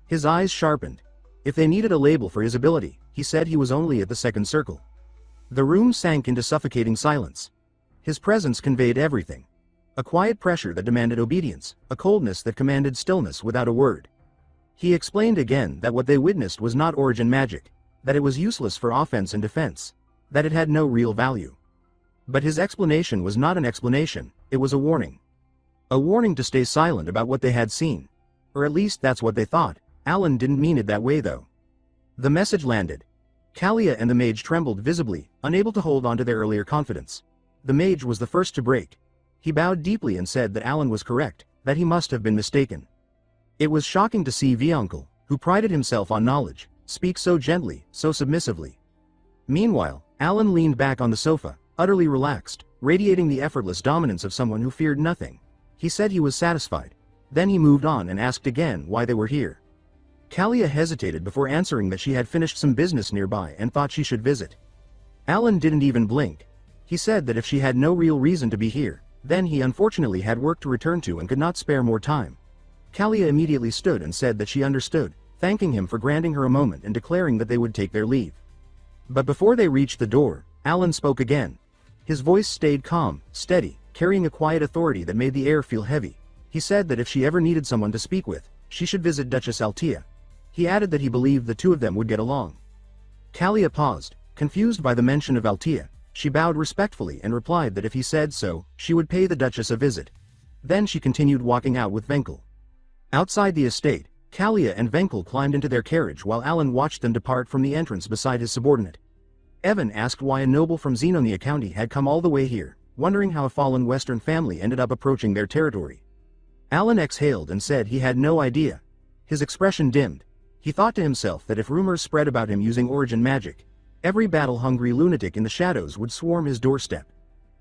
His eyes sharpened. If they needed a label for his ability, he said he was only at the 2nd circle. The room sank into suffocating silence. His presence conveyed everything. A quiet pressure that demanded obedience, a coldness that commanded stillness without a word. He explained again that what they witnessed was not origin magic, that it was useless for offense and defense, that it had no real value. But his explanation was not an explanation, it was a warning. A warning to stay silent about what they had seen. Or at least that's what they thought. Alan didn't mean it that way though. The message landed. Kalia and the mage trembled visibly, unable to hold on to their earlier confidence. The mage was the first to break. He bowed deeply and said that Alan was correct, that he must have been mistaken. It was shocking to see Vionkel, who prided himself on knowledge, speak so gently, so submissively. Meanwhile, Alan leaned back on the sofa, utterly relaxed, radiating the effortless dominance of someone who feared nothing. He said he was satisfied. Then he moved on and asked again why they were here. Kalia hesitated before answering that she had finished some business nearby and thought she should visit. Alan didn't even blink. He said that if she had no real reason to be here, then he unfortunately had work to return to and could not spare more time. Kalia immediately stood and said that she understood, thanking him for granting her a moment and declaring that they would take their leave. But before they reached the door, Alan spoke again. His voice stayed calm, steady, carrying a quiet authority that made the air feel heavy. He said that if she ever needed someone to speak with, she should visit Duchess Altea. He added that he believed the two of them would get along. Kalia paused, confused by the mention of Altea. She bowed respectfully and replied that if he said so, she would pay the Duchess a visit. Then she continued walking out with Venkel. Outside the estate, Kalia and Venkel climbed into their carriage while Alan watched them depart from the entrance beside his subordinate. Evan asked why a noble from Zenonia County had come all the way here, wondering how a fallen Western family ended up approaching their territory. Alan exhaled and said he had no idea. His expression dimmed. He thought to himself that if rumors spread about him using origin magic, every battle-hungry lunatic in the shadows would swarm his doorstep.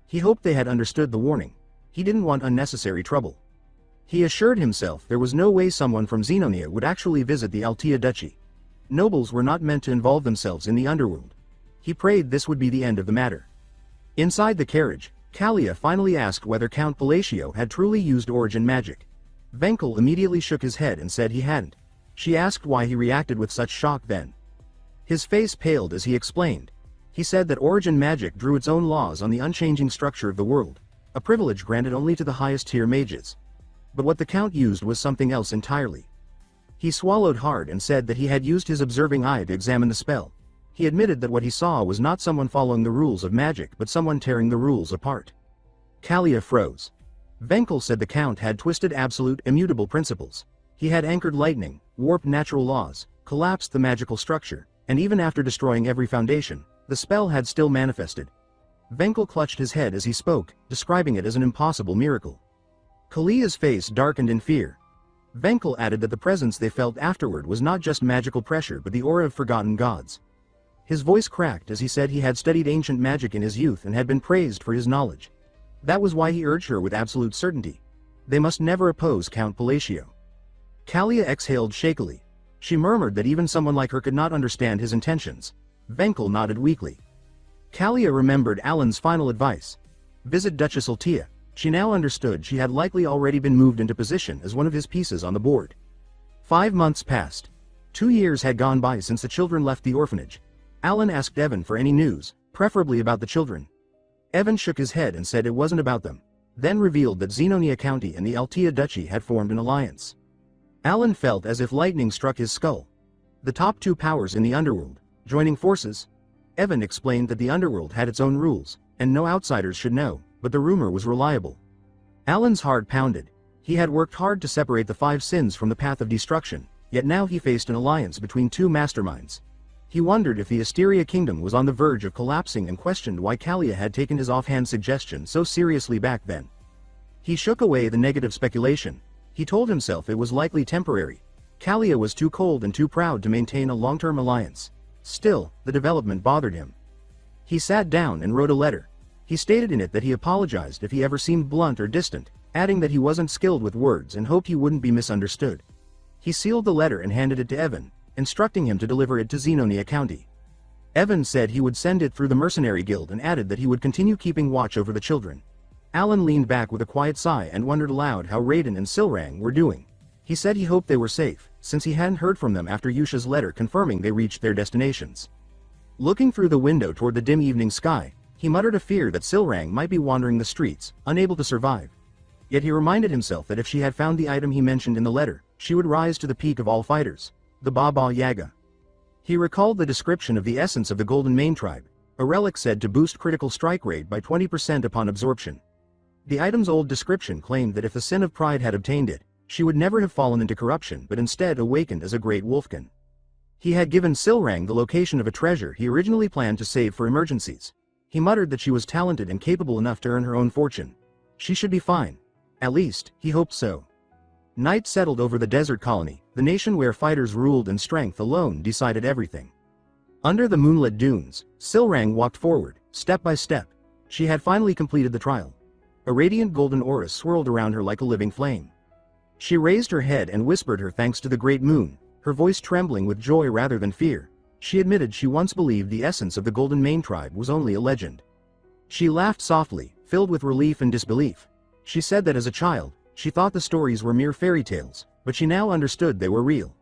He hoped they had understood the warning. He didn't want unnecessary trouble. He assured himself there was no way someone from Zenonia would actually visit the Altea Duchy. Nobles were not meant to involve themselves in the underworld. He prayed this would be the end of the matter. Inside the carriage, Kalia finally asked whether Count Palacio had truly used origin magic. Venkel immediately shook his head and said he hadn't. She asked why he reacted with such shock then. His face paled as he explained. He said that origin magic drew its own laws on the unchanging structure of the world, a privilege granted only to the highest tier mages. But what the Count used was something else entirely. He swallowed hard and said that he had used his observing eye to examine the spell. He admitted that what he saw was not someone following the rules of magic but someone tearing the rules apart. Kalia froze. Venkel said the Count had twisted absolute, immutable principles. He had anchored lightning, warped natural laws, collapsed the magical structure, and even after destroying every foundation, the spell had still manifested. Venkel clutched his head as he spoke, describing it as an impossible miracle. Kalia's face darkened in fear. Venkel added that the presence they felt afterward was not just magical pressure but the aura of forgotten gods. His voice cracked as he said he had studied ancient magic in his youth and had been praised for his knowledge. That was why he urged her with absolute certainty. They must never oppose Count Palacio. Kalia exhaled shakily. She murmured that even someone like her could not understand his intentions. Venkel nodded weakly. Kalia remembered Alan's final advice. Visit Duchess Altea. She now understood she had likely already been moved into position as one of his pieces on the board. 5 months passed. 2 years had gone by since the children left the orphanage. Alan asked Evan for any news, preferably about the children. Evan shook his head and said it wasn't about them, then revealed that Xenonia County and the Altea Duchy had formed an alliance. Alan felt as if lightning struck his skull. The top 2 powers in the underworld, joining forces? Evan explained that the underworld had its own rules, and no outsiders should know, but the rumor was reliable. Alan's heart pounded. He had worked hard to separate the 5 sins from the path of destruction, yet now he faced an alliance between 2 masterminds. He wondered if the Asteria kingdom was on the verge of collapsing and questioned why Kalia had taken his offhand suggestion so seriously back then. He shook away the negative speculation. He told himself it was likely temporary. Kalia was too cold and too proud to maintain a long-term alliance. Still, the development bothered him. He sat down and wrote a letter. He stated in it that he apologized if he ever seemed blunt or distant, adding that he wasn't skilled with words and hoped he wouldn't be misunderstood. He sealed the letter and handed it to Evan, instructing him to deliver it to Xenonia County. Evan said he would send it through the Mercenary Guild and added that he would continue keeping watch over the children. Alan leaned back with a quiet sigh and wondered aloud how Raiden and Silrang were doing. He said he hoped they were safe, since he hadn't heard from them after Yusha's letter confirming they reached their destinations. Looking through the window toward the dim evening sky, he muttered a fear that Silrang might be wandering the streets, unable to survive. Yet he reminded himself that if she had found the item he mentioned in the letter, she would rise to the peak of all fighters, the Baba Yaga. He recalled the description of the essence of the Golden Mane tribe, a relic said to boost critical strike rate by 20% upon absorption. The item's old description claimed that if the sin of pride had obtained it, she would never have fallen into corruption but instead awakened as a great wolfkin. He had given Silrang the location of a treasure he originally planned to save for emergencies. He muttered that she was talented and capable enough to earn her own fortune. She should be fine. At least, he hoped so. Night settled over the desert colony, the nation where fighters ruled and strength alone decided everything. Under the moonlit dunes, Silrang walked forward, step by step. She had finally completed the trial. A radiant golden aura swirled around her like a living flame. She raised her head and whispered her thanks to the great moon, her voice trembling with joy rather than fear. She admitted she once believed the essence of the Golden Mane tribe was only a legend. She laughed softly, filled with relief and disbelief. She said that as a child, she thought the stories were mere fairy tales, but she now understood they were real.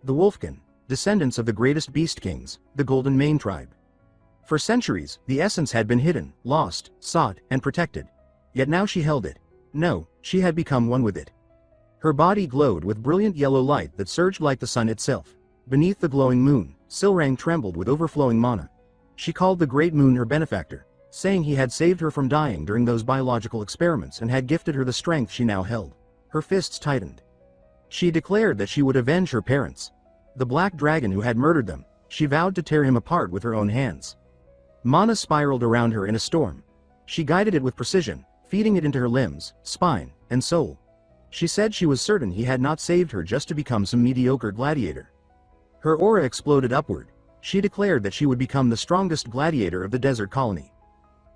The Wolfkin, descendants of the greatest beast kings, the Golden Mane tribe. For centuries, the essence had been hidden, lost, sought, and protected. Yet now she held it. No, she had become one with it. Her body glowed with brilliant yellow light that surged like the sun itself. Beneath the glowing moon, Silrang trembled with overflowing mana. She called the great moon her benefactor, saying he had saved her from dying during those biological experiments and had gifted her the strength she now held. Her fists tightened. She declared that she would avenge her parents. The black dragon who had murdered them, she vowed to tear him apart with her own hands. Mana spiraled around her in a storm. She guided it with precision, feeding it into her limbs, spine, and soul. She said she was certain he had not saved her just to become some mediocre gladiator. Her aura exploded upward. She declared that she would become the strongest gladiator of the desert colony.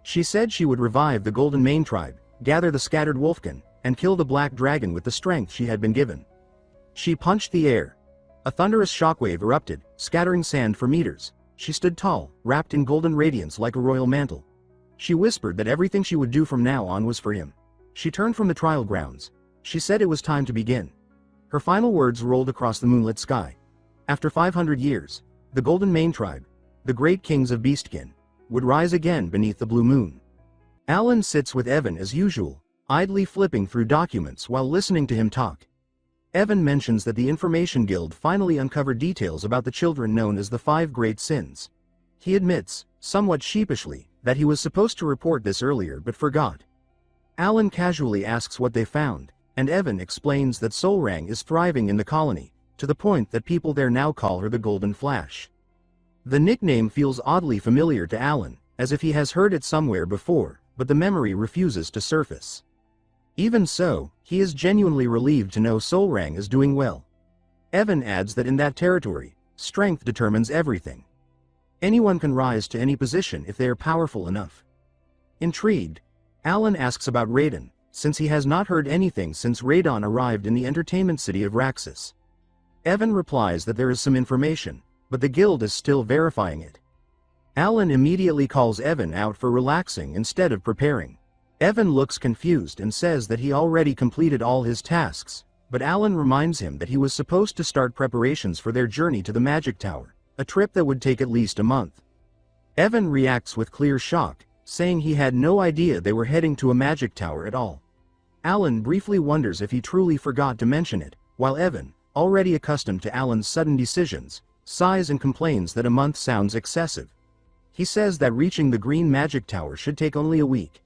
She said she would revive the Golden Mane tribe, gather the scattered wolfkin, and kill the black dragon with the strength she had been given. She punched the air. A thunderous shockwave erupted, scattering sand for meters. She stood tall, wrapped in golden radiance like a royal mantle. She whispered that everything she would do from now on was for him. She turned from the trial grounds. She said it was time to begin. Her final words rolled across the moonlit sky. After 500 years, the Golden Mane tribe, the great kings of Beastkin, would rise again beneath the blue moon. Alan sits with Evan as usual, idly flipping through documents while listening to him talk. Evan mentions that the Information Guild finally uncovered details about the children known as the 5 Great Sins. He admits, somewhat sheepishly, that he was supposed to report this earlier but forgot. Alan casually asks what they found, and Evan explains that Solrang is thriving in the colony, to the point that people there now call her the Golden Flash. The nickname feels oddly familiar to Alan, as if he has heard it somewhere before, but the memory refuses to surface. Even so, he is genuinely relieved to know Solrang is doing well. Evan adds that in that territory, strength determines everything. Anyone can rise to any position if they are powerful enough. Intrigued, Alan asks about Raiden, since he has not heard anything since Radon arrived in the entertainment city of Raxus. Evan replies that there is some information, but the guild is still verifying it. Alan immediately calls Evan out for relaxing instead of preparing. Evan looks confused and says that he already completed all his tasks, but Alan reminds him that he was supposed to start preparations for their journey to the Magic Tower, a trip that would take at least a month. Evan reacts with clear shock, saying he had no idea they were heading to a Magic Tower at all. Alan briefly wonders if he truly forgot to mention it, while Evan, already accustomed to Alan's sudden decisions, sighs and complains that a month sounds excessive. He says that reaching the Green Magic Tower should take only a week.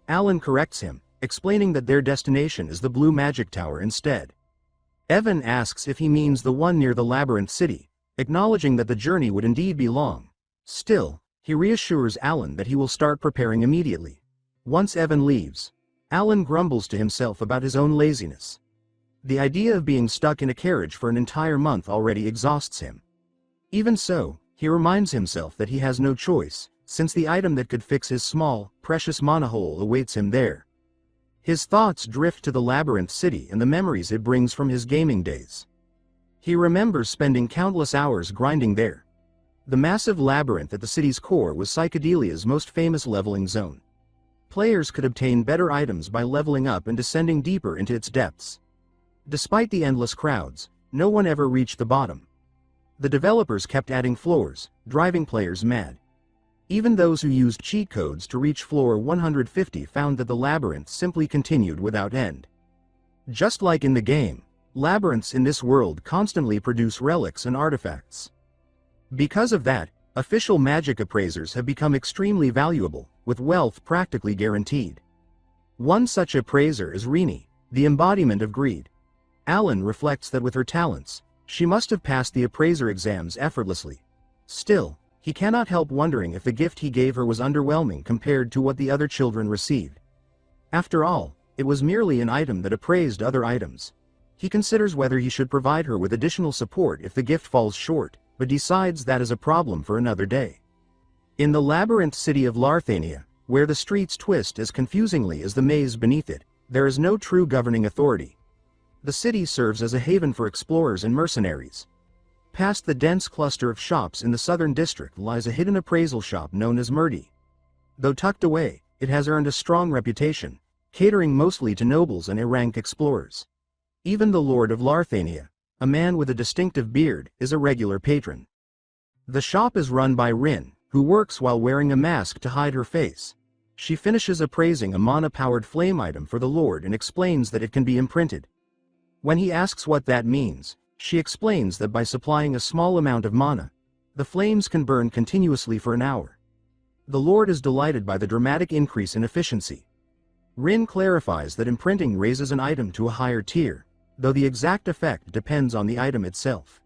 Alan corrects him, explaining that their destination is the Blue Magic Tower instead. Evan asks if he means the one near the Labyrinth City, acknowledging that the journey would indeed be long. Still, he reassures Alan that he will start preparing immediately. Once Evan leaves, Alan grumbles to himself about his own laziness. The idea of being stuck in a carriage for an entire month already exhausts him. Even so, he reminds himself that he has no choice, since the item that could fix his small, precious mana hole awaits him there. His thoughts drift to the Labyrinth City and the memories it brings from his gaming days. He remembers spending countless hours grinding there. The massive labyrinth at the city's core was Psychedelia's most famous leveling zone. Players could obtain better items by leveling up and descending deeper into its depths. Despite the endless crowds, no one ever reached the bottom. The developers kept adding floors, driving players mad. Even those who used cheat codes to reach floor 150 found that the labyrinth simply continued without end. Just like in the game, labyrinths in this world constantly produce relics and artifacts. Because of that, official magic appraisers have become extremely valuable, with wealth practically guaranteed. One such appraiser is Rini, the embodiment of greed. Alan reflects that with her talents, she must have passed the appraiser exams effortlessly. Still, he cannot help wondering if the gift he gave her was underwhelming compared to what the other children received. After all, it was merely an item that appraised other items. He considers whether he should provide her with additional support if the gift falls short, but decides that is a problem for another day. In the labyrinth city of Larthania, where the streets twist as confusingly as the maze beneath it, there is no true governing authority. The city serves as a haven for explorers and mercenaries. Past the dense cluster of shops in the southern district lies a hidden appraisal shop known as Murdy. Though tucked away, it has earned a strong reputation, catering mostly to nobles and A-rank explorers. Even the Lord of Larthania, a man with a distinctive beard, is a regular patron. The shop is run by Rin, who works while wearing a mask to hide her face. She finishes appraising a mana-powered flame item for the Lord and explains that it can be imprinted. When he asks what that means, she explains that by supplying a small amount of mana, the flames can burn continuously for an hour. The Lord is delighted by the dramatic increase in efficiency. Rin clarifies that imprinting raises an item to a higher tier, though the exact effect depends on the item itself.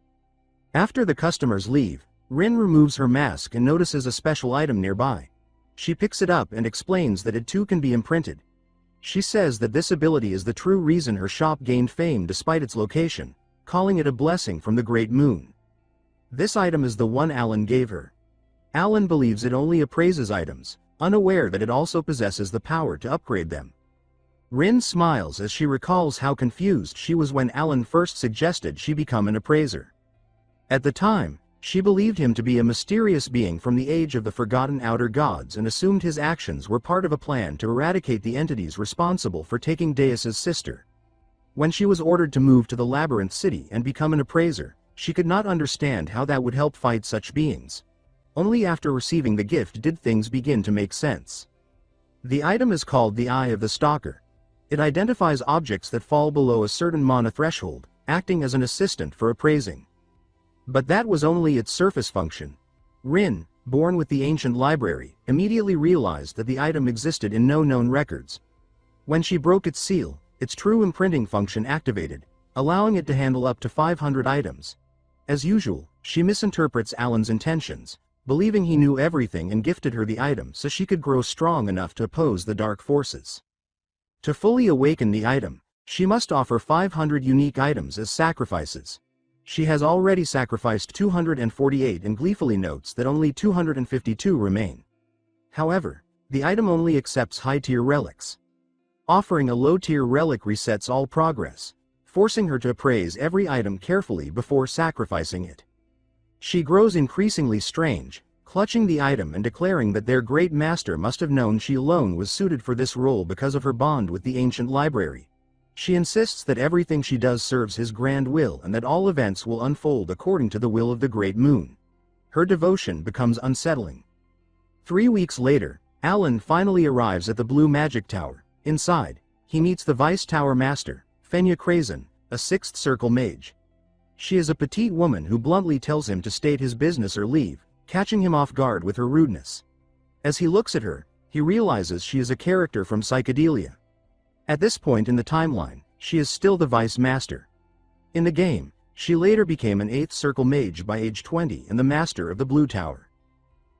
After the customers leave, Rin removes her mask and notices a special item nearby. She picks it up and explains that it too can be imprinted. She says that this ability is the true reason her shop gained fame despite its location, calling it a blessing from the Great Moon. This item is the one Alan gave her. Alan believes it only appraises items, unaware that it also possesses the power to upgrade them. Rin smiles as she recalls how confused she was when Alan first suggested she become an appraiser. At the time, she believed him to be a mysterious being from the age of the forgotten outer gods and assumed his actions were part of a plan to eradicate the entities responsible for taking Deus's sister. When she was ordered to move to the Labyrinth City and become an appraiser, she could not understand how that would help fight such beings. Only after receiving the gift did things begin to make sense. The item is called the Eye of the Stalker. It identifies objects that fall below a certain mana threshold, acting as an assistant for appraising. But that was only its surface function. Rin, born with the ancient library, immediately realized that the item existed in no known records. When she broke its seal, its true imprinting function activated, allowing it to handle up to 500 items. As usual, she misinterprets Alan's intentions, believing he knew everything and gifted her the item so she could grow strong enough to oppose the dark forces. To fully awaken the item, she must offer 500 unique items as sacrifices. She has already sacrificed 248 and gleefully notes that only 252 remain. However, the item only accepts high-tier relics. Offering a low-tier relic resets all progress, forcing her to appraise every item carefully before sacrificing it. She grows increasingly strange, clutching the item and declaring that their great master must have known she alone was suited for this role because of her bond with the ancient library. She insists that everything she does serves his grand will and that all events will unfold according to the will of the great moon. Her devotion becomes unsettling. 3 weeks later, Alan finally arrives at the Blue Magic Tower. Inside, he meets the Vice Tower Master, Fenya Crazon, a 6th Circle mage. She is a petite woman who bluntly tells him to state his business or leave, catching him off guard with her rudeness. As he looks at her, he realizes she is a character from Psychedelia. At this point in the timeline, she is still the Vice Master. In the game, she later became an 8th Circle mage by age 20 and the Master of the Blue Tower.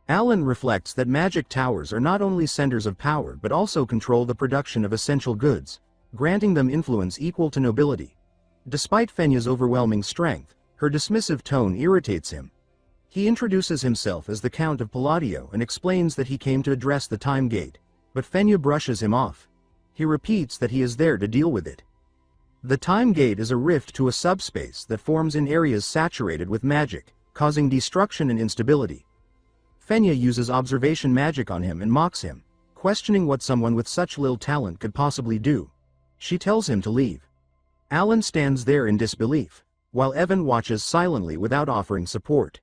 Alan reflects that magic towers are not only centers of power but also control the production of essential goods, granting them influence equal to nobility. Despite Fenya's overwhelming strength, her dismissive tone irritates him. He introduces himself as the Count of Palladio and explains that he came to address the Time Gate, but Fenya brushes him off. He repeats that he is there to deal with it. The Time Gate is a rift to a subspace that forms in areas saturated with magic, causing destruction and instability. Fenya uses observation magic on him and mocks him, questioning what someone with such little talent could possibly do. She tells him to leave. Alan stands there in disbelief, while Evan watches silently without offering support.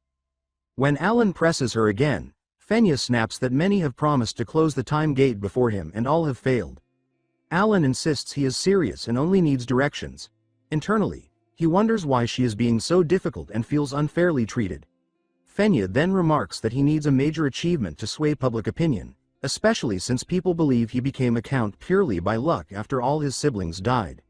When Alan presses her again, Fenya snaps that many have promised to close the Time Gate before him and all have failed. Alan insists he is serious and only needs directions. Internally, he wonders why she is being so difficult and feels unfairly treated. Fenya then remarks that he needs a major achievement to sway public opinion, especially since people believe he became a count purely by luck after all his siblings died.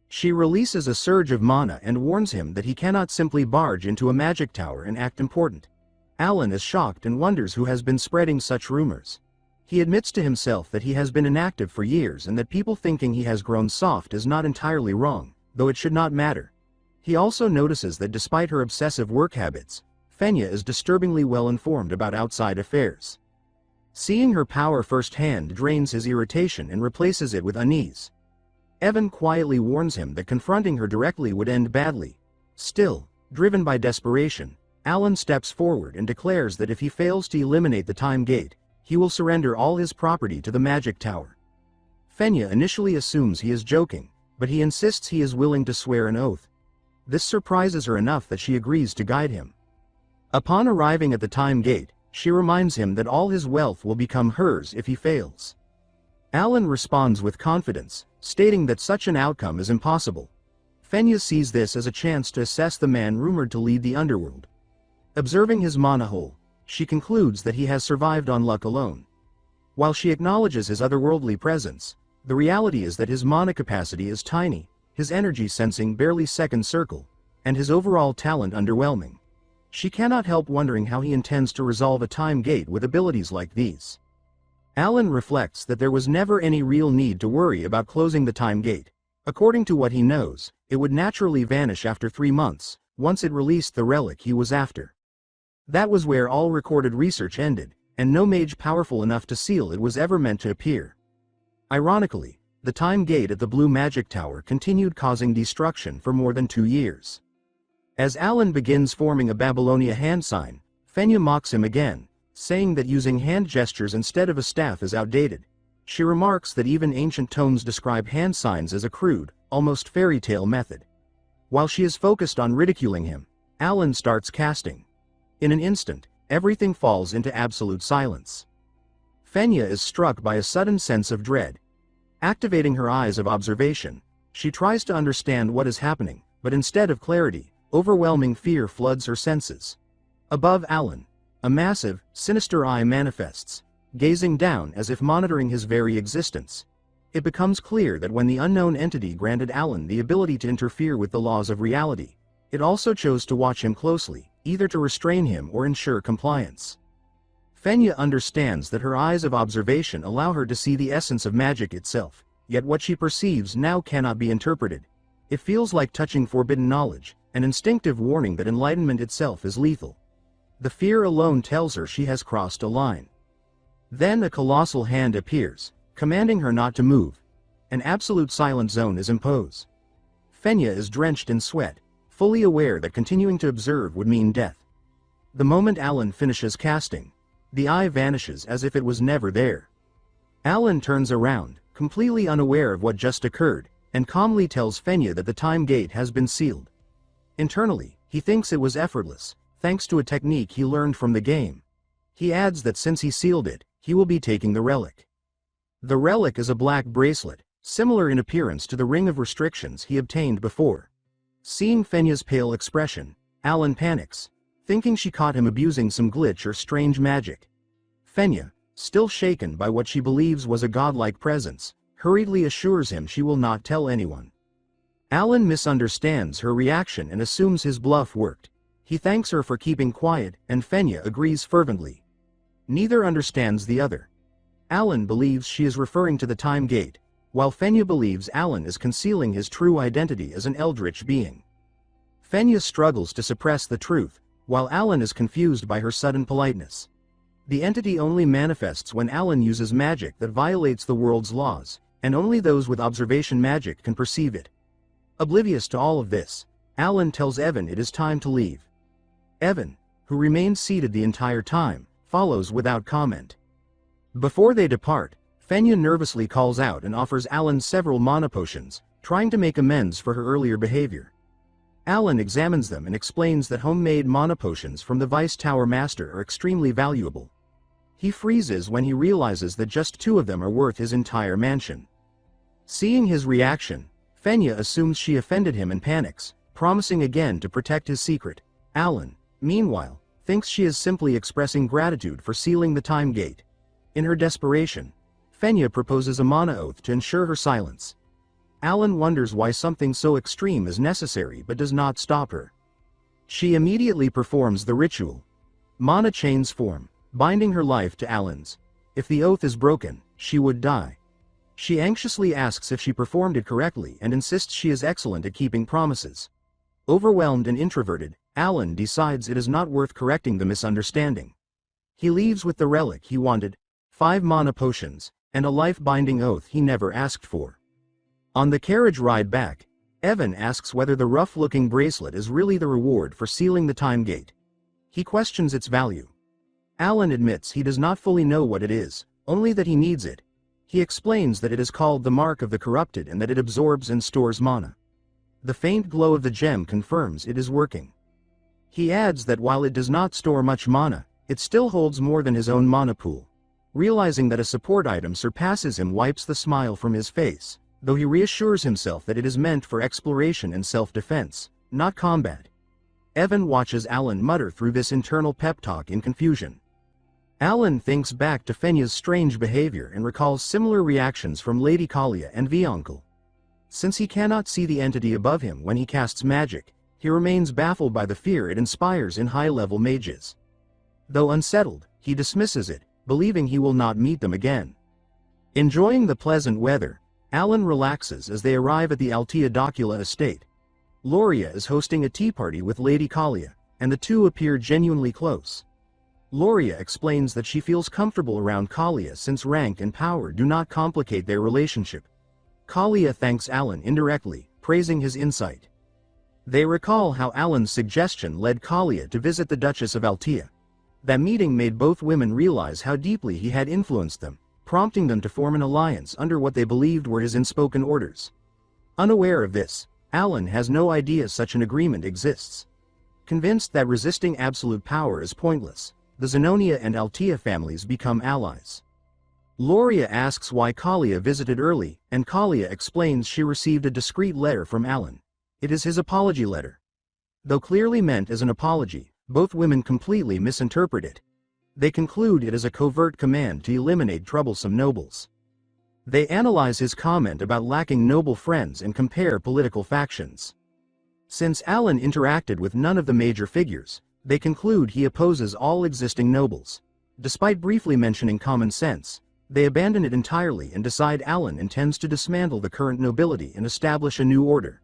She releases a surge of mana and warns him that he cannot simply barge into a magic tower and act important. Alan is shocked and wonders who has been spreading such rumors. He admits to himself that he has been inactive for years and that people thinking he has grown soft is not entirely wrong, though it should not matter. He also notices that despite her obsessive work habits, Fenya is disturbingly well informed about outside affairs. Seeing her power firsthand drains his irritation and replaces it with unease. Evan quietly warns him that confronting her directly would end badly. Still, driven by desperation, Alan steps forward and declares that if he fails to eliminate the Time Gate, he will surrender all his property to the Magic Tower. Fenya initially assumes he is joking, but he insists he is willing to swear an oath. This surprises her enough that she agrees to guide him. Upon arriving at the Time Gate, she reminds him that all his wealth will become hers if he fails. Alan responds with confidence, stating that such an outcome is impossible. Fenya sees this as a chance to assess the man rumored to lead the underworld. Observing his mana hole, she concludes that he has survived on luck alone. While she acknowledges his otherworldly presence, the reality is that his mana capacity is tiny, his energy sensing barely 2nd circle, and his overall talent underwhelming. She cannot help wondering how he intends to resolve a Time Gate with abilities like these. Alan reflects that there was never any real need to worry about closing the Time Gate. According to what he knows, it would naturally vanish after 3 months, once it released the relic he was after. That was where all recorded research ended, and no mage powerful enough to seal it was ever meant to appear. Ironically, the Time Gate at the Blue Magic Tower continued causing destruction for more than 2 years. As Alan begins forming a Babylonia hand sign, Fenya mocks him again, saying that using hand gestures instead of a staff is outdated. She remarks that even ancient tomes describe hand signs as a crude, almost fairy tale method. While she is focused on ridiculing him, Alan starts casting. In an instant, everything falls into absolute silence. Fenya is struck by a sudden sense of dread. Activating her eyes of observation, she tries to understand what is happening, but instead of clarity, overwhelming fear floods her senses. Above Alan, a massive, sinister eye manifests, gazing down as if monitoring his very existence. It becomes clear that when the unknown entity granted Alan the ability to interfere with the laws of reality, it also chose to watch him closely, either to restrain him or ensure compliance. Fenya understands that her eyes of observation allow her to see the essence of magic itself, yet what she perceives now cannot be interpreted. It feels like touching forbidden knowledge, an instinctive warning that enlightenment itself is lethal. The fear alone tells her she has crossed a line. Then a colossal hand appears, commanding her not to move. An absolute silent zone is imposed. Fenya is drenched in sweat, fully aware that continuing to observe would mean death. The moment Alan finishes casting, the eye vanishes as if it was never there. Alan turns around, completely unaware of what just occurred, and calmly tells Fenya that the time gate has been sealed. Internally, he thinks it was effortless, thanks to a technique he learned from the game. He adds that since he sealed it, he will be taking the relic. The relic is a black bracelet, similar in appearance to the ring of restrictions he obtained before. Seeing Fenya's pale expression, Alan panics, thinking she caught him abusing some glitch or strange magic. Fenya, still shaken by what she believes was a godlike presence, hurriedly assures him she will not tell anyone. Alan misunderstands her reaction and assumes his bluff worked. He thanks her for keeping quiet, and Fenya agrees fervently. Neither understands the other. Alan believes she is referring to the time gate, while Fenya believes Alan is concealing his true identity as an eldritch being. Fenya struggles to suppress the truth, while Alan is confused by her sudden politeness. The entity only manifests when Alan uses magic that violates the world's laws, and only those with observation magic can perceive it. Oblivious to all of this, Alan tells Evan it is time to leave. Evan, who remains seated the entire time, follows without comment. Before they depart, Fenya nervously calls out and offers Alan several mana potions, trying to make amends for her earlier behavior. Alan examines them and explains that homemade mana potions from the Vice Tower Master are extremely valuable. He freezes when he realizes that just 2 of them are worth his entire mansion. Seeing his reaction, Fenya assumes she offended him and panics, promising again to protect his secret. Alan, meanwhile, thinks she is simply expressing gratitude for sealing the time gate. In her desperation, Fenya proposes a mana oath to ensure her silence. Alan wonders why something so extreme is necessary but does not stop her. She immediately performs the ritual. Mana chains form, binding her life to Alan's. If the oath is broken, she would die. She anxiously asks if she performed it correctly and insists she is excellent at keeping promises. Overwhelmed and introverted, Alan decides it is not worth correcting the misunderstanding. He leaves with the relic he wanted, 5 mana potions, and a life-binding oath he never asked for. On the carriage ride back, Evan asks whether the rough-looking bracelet is really the reward for sealing the time gate. He questions its value. Alan admits he does not fully know what it is, only that he needs it. He explains that it is called the Mark of the Corrupted and that it absorbs and stores mana. The faint glow of the gem confirms it is working. He adds that while it does not store much mana, it still holds more than his own mana pool. Realizing that a support item surpasses him wipes the smile from his face, though he reassures himself that it is meant for exploration and self-defense, not combat. Evan watches Alan mutter through this internal pep talk in confusion. Alan thinks back to Fenya's strange behavior and recalls similar reactions from Lady Kalia and Vionkel. Since he cannot see the entity above him when he casts magic, he remains baffled by the fear it inspires in high-level mages. Though unsettled, he dismisses it, believing he will not meet them again. Enjoying the pleasant weather, Alan relaxes as they arrive at the Altea Docula estate. Loria is hosting a tea party with Lady Kalia, and the two appear genuinely close. Loria explains that she feels comfortable around Kalia since rank and power do not complicate their relationship. Kalia thanks Alan indirectly, praising his insight. They recall how Alan's suggestion led Kalia to visit the Duchess of Altea. That meeting made both women realize how deeply he had influenced them, prompting them to form an alliance under what they believed were his unspoken orders. Unaware of this, Alan has no idea such an agreement exists. Convinced that resisting absolute power is pointless, the Zenonia and Altea families become allies. Loria asks why Kalia visited early, and Kalia explains she received a discreet letter from Alan. It is his apology letter. Though clearly meant as an apology, both women completely misinterpret it. They conclude it is a covert command to eliminate troublesome nobles. They analyze his comment about lacking noble friends and compare political factions. Since Alan interacted with none of the major figures, they conclude he opposes all existing nobles. Despite briefly mentioning common sense, They abandon it entirely and decide Alan intends to dismantle the current nobility and establish a new order.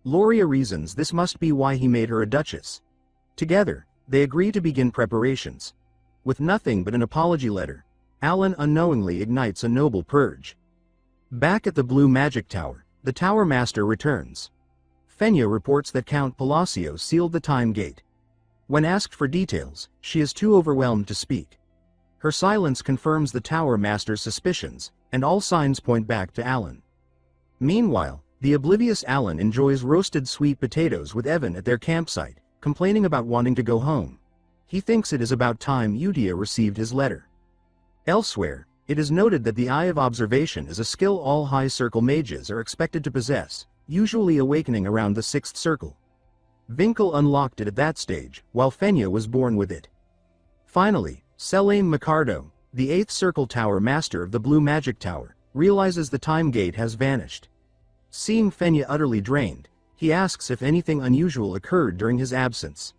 Loria reasons this must be why he made her a duchess. Together, they agree to begin preparations. With nothing but an apology letter, Alan unknowingly ignites a noble purge. Back at the Blue Magic Tower, the Tower Master returns. Fenya reports that Count Palacio sealed the time gate. When asked for details, she is too overwhelmed to speak. Her silence confirms the Tower Master's suspicions, and all signs point back to Alan. Meanwhile, the oblivious Alan enjoys roasted sweet potatoes with Evan at their campsite, complaining about wanting to go home. He thinks it is about time Udia received his letter. Elsewhere, it is noted that the Eye of Observation is a skill all high circle mages are expected to possess, usually awakening around the 6th circle. Vinkel unlocked it at that stage, while Fenya was born with it. Finally, Selaim Micardo, the 8th circle Tower Master of the Blue Magic Tower, realizes the time gate has vanished. Seeing Fenya utterly drained, he asks if anything unusual occurred during his absence.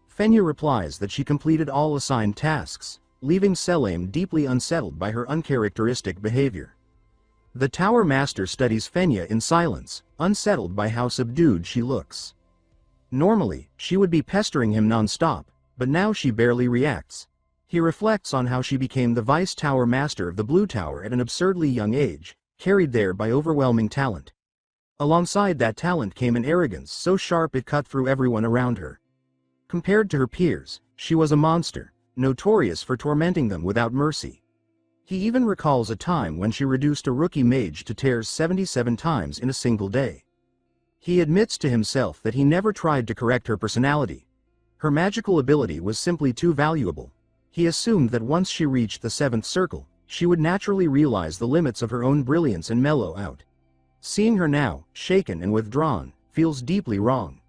Fenya replies that she completed all assigned tasks, leaving Selaim deeply unsettled by her uncharacteristic behavior. The Tower Master studies Fenya in silence, unsettled by how subdued she looks. Normally, she would be pestering him non-stop, but now she barely reacts. He reflects on how she became the Vice Tower Master of the Blue Tower at an absurdly young age, carried there by overwhelming talent. Alongside that talent came an arrogance so sharp it cut through everyone around her. Compared to her peers, she was a monster, notorious for tormenting them without mercy. He even recalls a time when she reduced a rookie mage to tears 77 times in a single day. He admits to himself that he never tried to correct her personality. Her magical ability was simply too valuable. He assumed that once she reached the 7th circle, she would naturally realize the limits of her own brilliance and mellow out. Seeing her now, shaken and withdrawn, feels deeply wrong.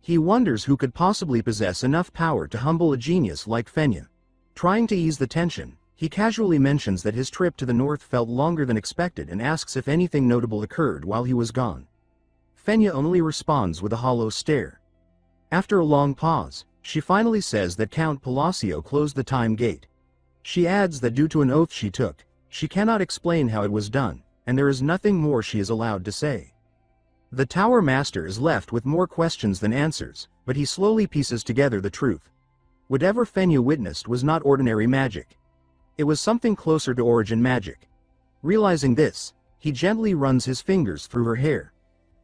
He wonders who could possibly possess enough power to humble a genius like Fenya. Trying to ease the tension, he casually mentions that his trip to the north felt longer than expected and asks if anything notable occurred while he was gone. Fenya only responds with a hollow stare. After a long pause, she finally says that Count Palacio closed the time gate. She adds that due to an oath she took, she cannot explain how it was done, and there is nothing more she is allowed to say. The Tower Master is left with more questions than answers, but he slowly pieces together the truth. Whatever Fenya witnessed was not ordinary magic. It was something closer to origin magic. Realizing this, he gently runs his fingers through her hair.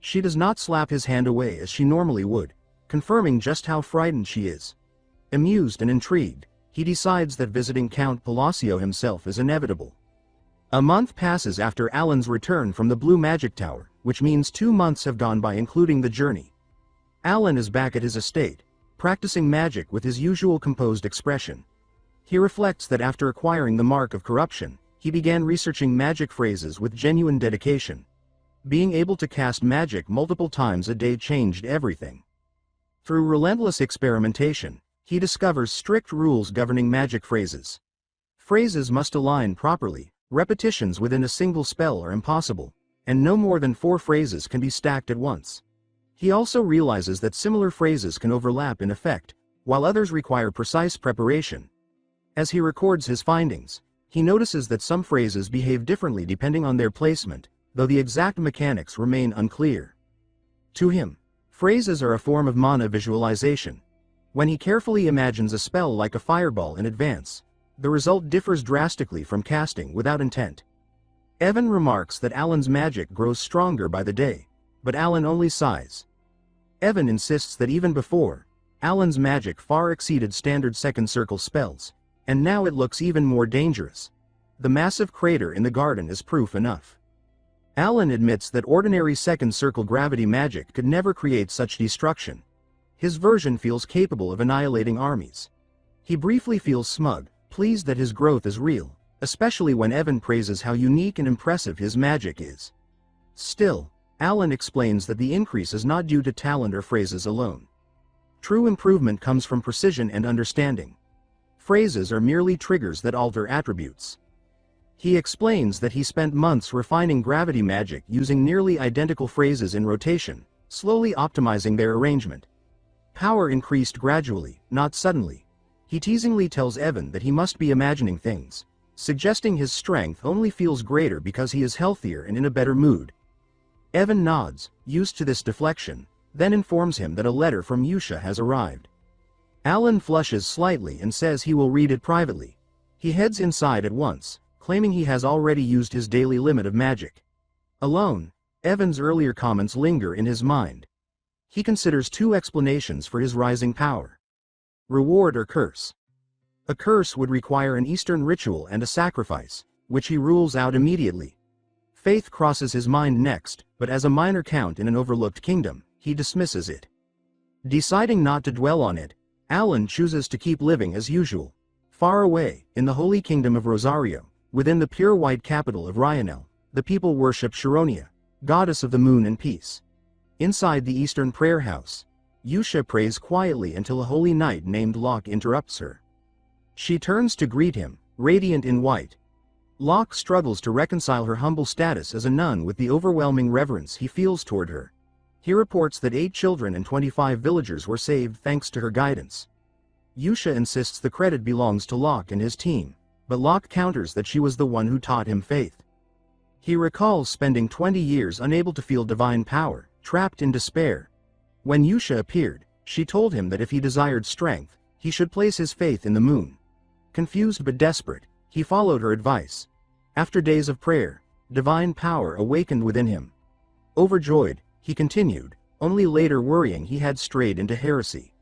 She does not slap his hand away as she normally would, confirming just how frightened she is. Amused and intrigued, he decides that visiting Count Palacio himself is inevitable. A month passes after Alan's return from the Blue Magic Tower, which means 2 months have gone by including the journey. Alan is back at his estate, practicing magic with his usual composed expression. He reflects that after acquiring the mark of corruption, he began researching magic phrases with genuine dedication. Being able to cast magic multiple times a day changed everything. Through relentless experimentation, he discovers strict rules governing magic phrases. Phrases must align properly, repetitions within a single spell are impossible, and no more than 4 phrases can be stacked at once. He also realizes that similar phrases can overlap in effect, while others require precise preparation. As he records his findings, he notices that some phrases behave differently depending on their placement, though the exact mechanics remain unclear. To him, phrases are a form of mana visualization. When he carefully imagines a spell like a fireball in advance, the result differs drastically from casting without intent. Evan remarks that Alan's magic grows stronger by the day, but Alan only sighs. Evan insists that even before, Alan's magic far exceeded standard second circle spells, and now it looks even more dangerous. The massive crater in the garden is proof enough. Alan admits that ordinary second circle gravity magic could never create such destruction. His version feels capable of annihilating armies. He briefly feels smug, pleased that his growth is real, especially when Evan praises how unique and impressive his magic is. Still, Alan explains that the increase is not due to talent or phrases alone. True improvement comes from precision and understanding. Phrases are merely triggers that alter attributes. He explains that he spent months refining gravity magic using nearly identical phrases in rotation, slowly optimizing their arrangement. Power increased gradually, not suddenly. He teasingly tells Evan that he must be imagining things. suggesting his strength only feels greater because he is healthier and in a better mood. Evan nods, used to this deflection, then informs him that a letter from Yusha has arrived. Alan flushes slightly and says he will read it privately. He heads inside at once, claiming he has already used his daily limit of magic. Alone, Evan's earlier comments linger in his mind. He considers two explanations for his rising power. Reward or curse. A curse would require an Eastern ritual and a sacrifice, which he rules out immediately. Faith crosses his mind next, but as a minor count in an overlooked kingdom, he dismisses it. Deciding not to dwell on it, Alan chooses to keep living as usual. Far away, in the holy kingdom of Rosario, within the pure white capital of Yahello, the people worship Sharonia, goddess of the moon and peace. Inside the Eastern prayer house, Yusha prays quietly until a holy knight named Locke interrupts her. She turns to greet him, radiant in white. Locke struggles to reconcile her humble status as a nun with the overwhelming reverence he feels toward her. He reports that 8 children and 25 villagers were saved thanks to her guidance. Yusha insists the credit belongs to Locke and his team, but Locke counters that she was the one who taught him faith. He recalls spending 20 years unable to feel divine power, trapped in despair. When Yusha appeared, she told him that if he desired strength, he should place his faith in the moon. Confused but desperate, he followed her advice. After days of prayer, divine power awakened within him. Overjoyed, he continued, only later worrying he had strayed into heresy.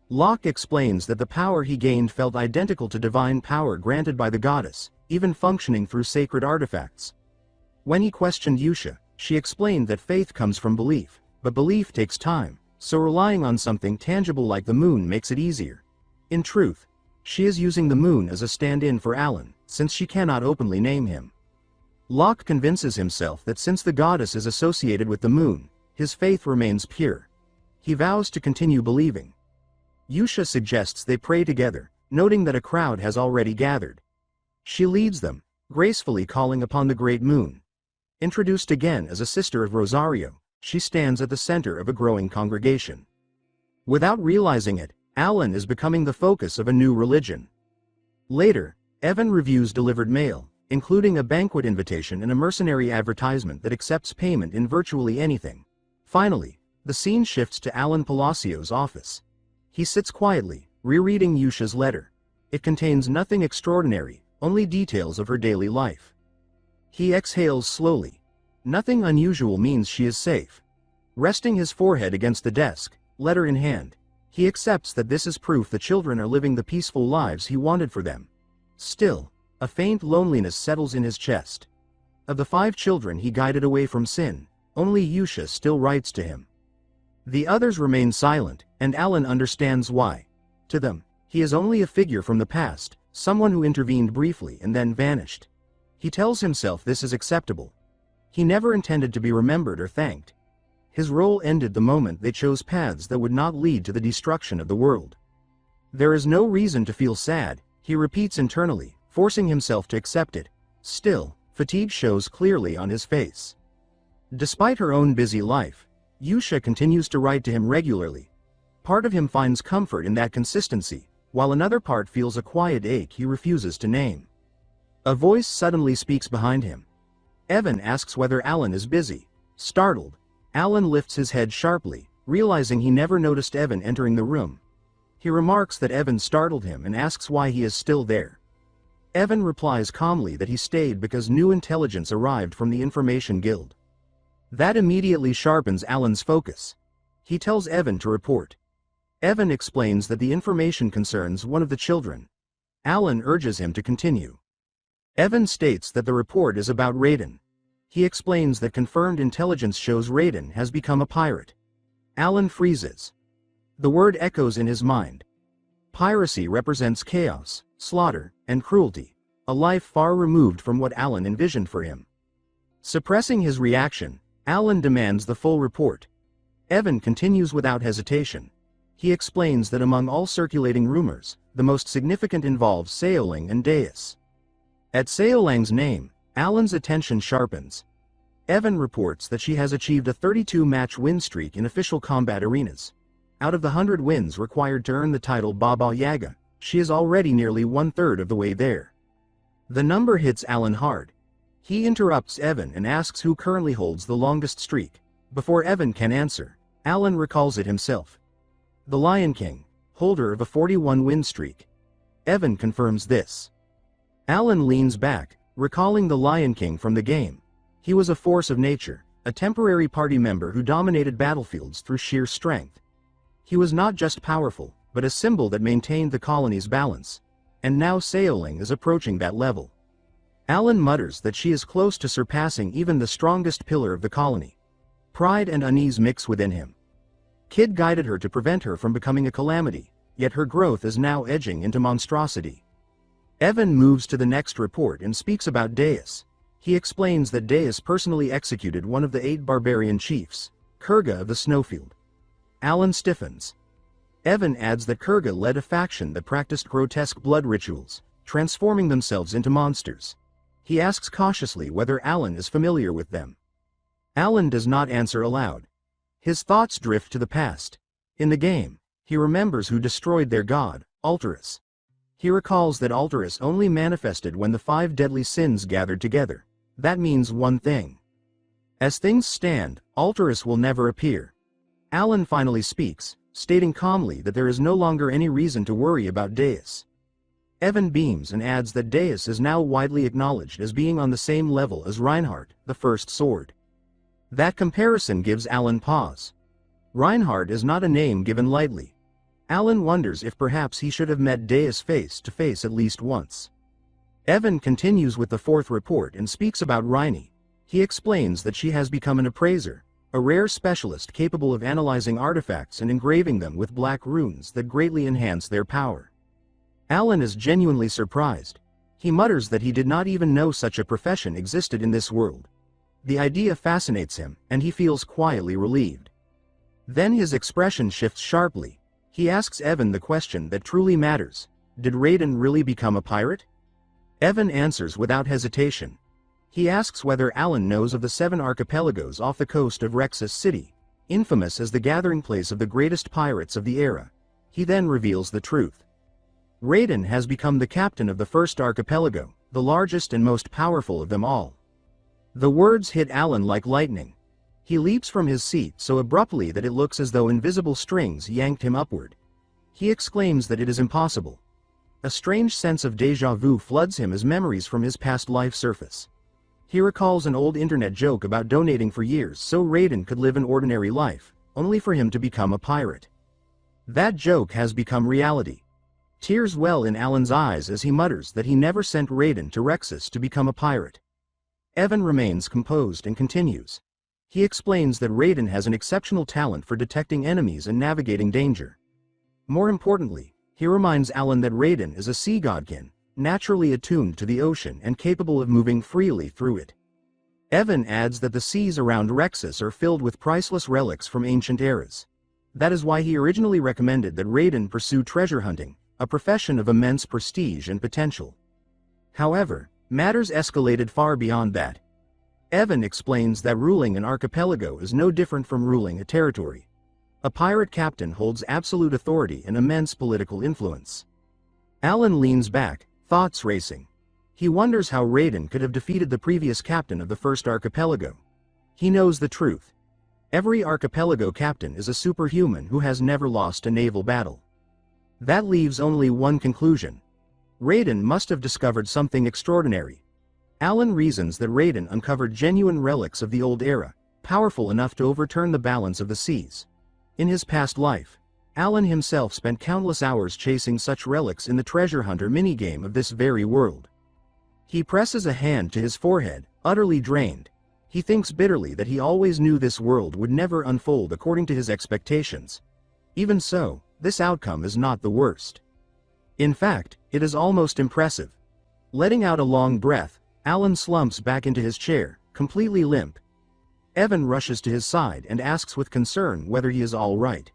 Locke explains that the power he gained felt identical to divine power granted by the goddess, even functioning through sacred artifacts. When he questioned Yusha, she explained that faith comes from belief, but belief takes time, so relying on something tangible like the moon makes it easier. In truth, she is using the moon as a stand-in for Alan, since she cannot openly name him. Locke convinces himself that since the goddess is associated with the moon, his faith remains pure. He vows to continue believing. Yusha suggests they pray together, noting that a crowd has already gathered. She leads them, gracefully calling upon the great moon. Introduced again as a sister of Rosario, she stands at the center of a growing congregation. Without realizing it, Alan is becoming the focus of a new religion. Later, Evan reviews delivered mail, including a banquet invitation and a mercenary advertisement that accepts payment in virtually anything. Finally, the scene shifts to Alan Palacio's office. He sits quietly, rereading Yusha's letter. It contains nothing extraordinary, only details of her daily life. He exhales slowly. Nothing unusual means she is safe. Resting his forehead against the desk, letter in hand, he accepts that this is proof the children are living the peaceful lives he wanted for them. Still, a faint loneliness settles in his chest. Of the 5 children he guided away from sin, only Yusha still writes to him. The others remain silent, and Alan understands why. To them, he is only a figure from the past, someone who intervened briefly and then vanished. He tells himself this is acceptable. He never intended to be remembered or thanked. His role ended the moment they chose paths that would not lead to the destruction of the world. There is no reason to feel sad, he repeats internally, forcing himself to accept it. Still, fatigue shows clearly on his face. Despite her own busy life, Yusha continues to write to him regularly. Part of him finds comfort in that consistency, while another part feels a quiet ache he refuses to name. A voice suddenly speaks behind him. Evan asks whether Alan is busy. Startled, Alan lifts his head sharply, realizing he never noticed Evan entering the room. He remarks that Evan startled him and asks why he is still there. Evan replies calmly that he stayed because new intelligence arrived from the Information Guild. That immediately sharpens Alan's focus. He tells Evan to report. Evan explains that the information concerns one of the children. Alan urges him to continue. Evan states that the report is about Raiden. He explains that confirmed intelligence shows Raiden has become a pirate. Alan freezes. The word echoes in his mind. Piracy represents chaos, slaughter, and cruelty, a life far removed from what Alan envisioned for him. Suppressing his reaction, Alan demands the full report. Evan continues without hesitation. He explains that among all circulating rumors, the most significant involves Seolang and Deus. At Seolang's name, Alan's attention sharpens. Evan reports that she has achieved a 32-match win streak in official combat arenas. Out of the 100 wins required to earn the title Baba Yaga, she is already nearly 1/3 of the way there. The number hits Alan hard. He interrupts Evan and asks who currently holds the longest streak. Before Evan can answer, Alan recalls it himself. The Lion King, holder of a 41-win streak. Evan confirms this. Alan leans back, recalling the Lion King from the game. He was a force of nature, a temporary party member who dominated battlefields through sheer strength. He was not just powerful, but a symbol that maintained the colony's balance. And now Saoling is approaching that level. Alan mutters that she is close to surpassing even the strongest pillar of the colony. Pride and unease mix within him. Kid guided her to prevent her from becoming a calamity, yet her growth is now edging into monstrosity. Evan moves to the next report and speaks about Deus. He explains that Deus personally executed one of the 8 barbarian chiefs, Kurga of the Snowfield. Alan stiffens. Evan adds that Kurga led a faction that practiced grotesque blood rituals, transforming themselves into monsters. He asks cautiously whether Alan is familiar with them. Alan does not answer aloud. His thoughts drift to the past. In the game, he remembers who destroyed their god, Alterus. He recalls that Alterus only manifested when the 5 deadly sins gathered together. That means one thing. As things stand, Alterus will never appear. Alan finally speaks, stating calmly that there is no longer any reason to worry about Deus. Evan beams and adds that Deus is now widely acknowledged as being on the same level as Reinhardt, the First Sword. That comparison gives Alan pause. Reinhardt is not a name given lightly. Alan wonders if perhaps he should have met Deus face to face at least once. Evan continues with the 4th report and speaks about Riney. He explains that she has become an appraiser, a rare specialist capable of analyzing artifacts and engraving them with black runes that greatly enhance their power. Alan is genuinely surprised. He mutters that he did not even know such a profession existed in this world. The idea fascinates him, and he feels quietly relieved. Then his expression shifts sharply. He asks Evan the question that truly matters. Did Raiden really become a pirate? Evan answers without hesitation. He asks whether Alan knows of the 7 archipelagos off the coast of Rexus City, infamous as the gathering place of the greatest pirates of the era. He then reveals the truth. Raiden has become the captain of the first archipelago, the largest and most powerful of them all. The words hit Alan like lightning. He leaps from his seat so abruptly that it looks as though invisible strings yanked him upward. He exclaims that it is impossible. A strange sense of déjà vu floods him as memories from his past life surface. He recalls an old internet joke about donating for years so Raiden could live an ordinary life, only for him to become a pirate. That joke has become reality. Tears well in Alan's eyes as he mutters that he never sent Raiden to Rexus to become a pirate. Evan remains composed and continues. He explains that Raiden has an exceptional talent for detecting enemies and navigating danger. More importantly, he reminds Alan that Raiden is a sea godkin, naturally attuned to the ocean and capable of moving freely through it. Evan adds that the seas around Rexus are filled with priceless relics from ancient eras. That is why he originally recommended that Raiden pursue treasure hunting, a profession of immense prestige and potential. However, matters escalated far beyond that. Evan explains that ruling an archipelago is no different from ruling a territory. A pirate captain holds absolute authority and immense political influence. Alan leans back, thoughts racing. He wonders how Raiden could have defeated the previous captain of the first archipelago. He knows the truth. Every archipelago captain is a superhuman who has never lost a naval battle. That leaves only one conclusion. Raiden must have discovered something extraordinary. Alan reasons that Raiden uncovered genuine relics of the old era, powerful enough to overturn the balance of the seas. In his past life, Alan himself spent countless hours chasing such relics in the treasure hunter minigame of this very world. He presses a hand to his forehead, utterly drained. He thinks bitterly that he always knew this world would never unfold according to his expectations. Even so, this outcome is not the worst. In fact, it is almost impressive. Letting out a long breath, Alan slumps back into his chair, completely limp. Evan rushes to his side and asks with concern whether he is all right.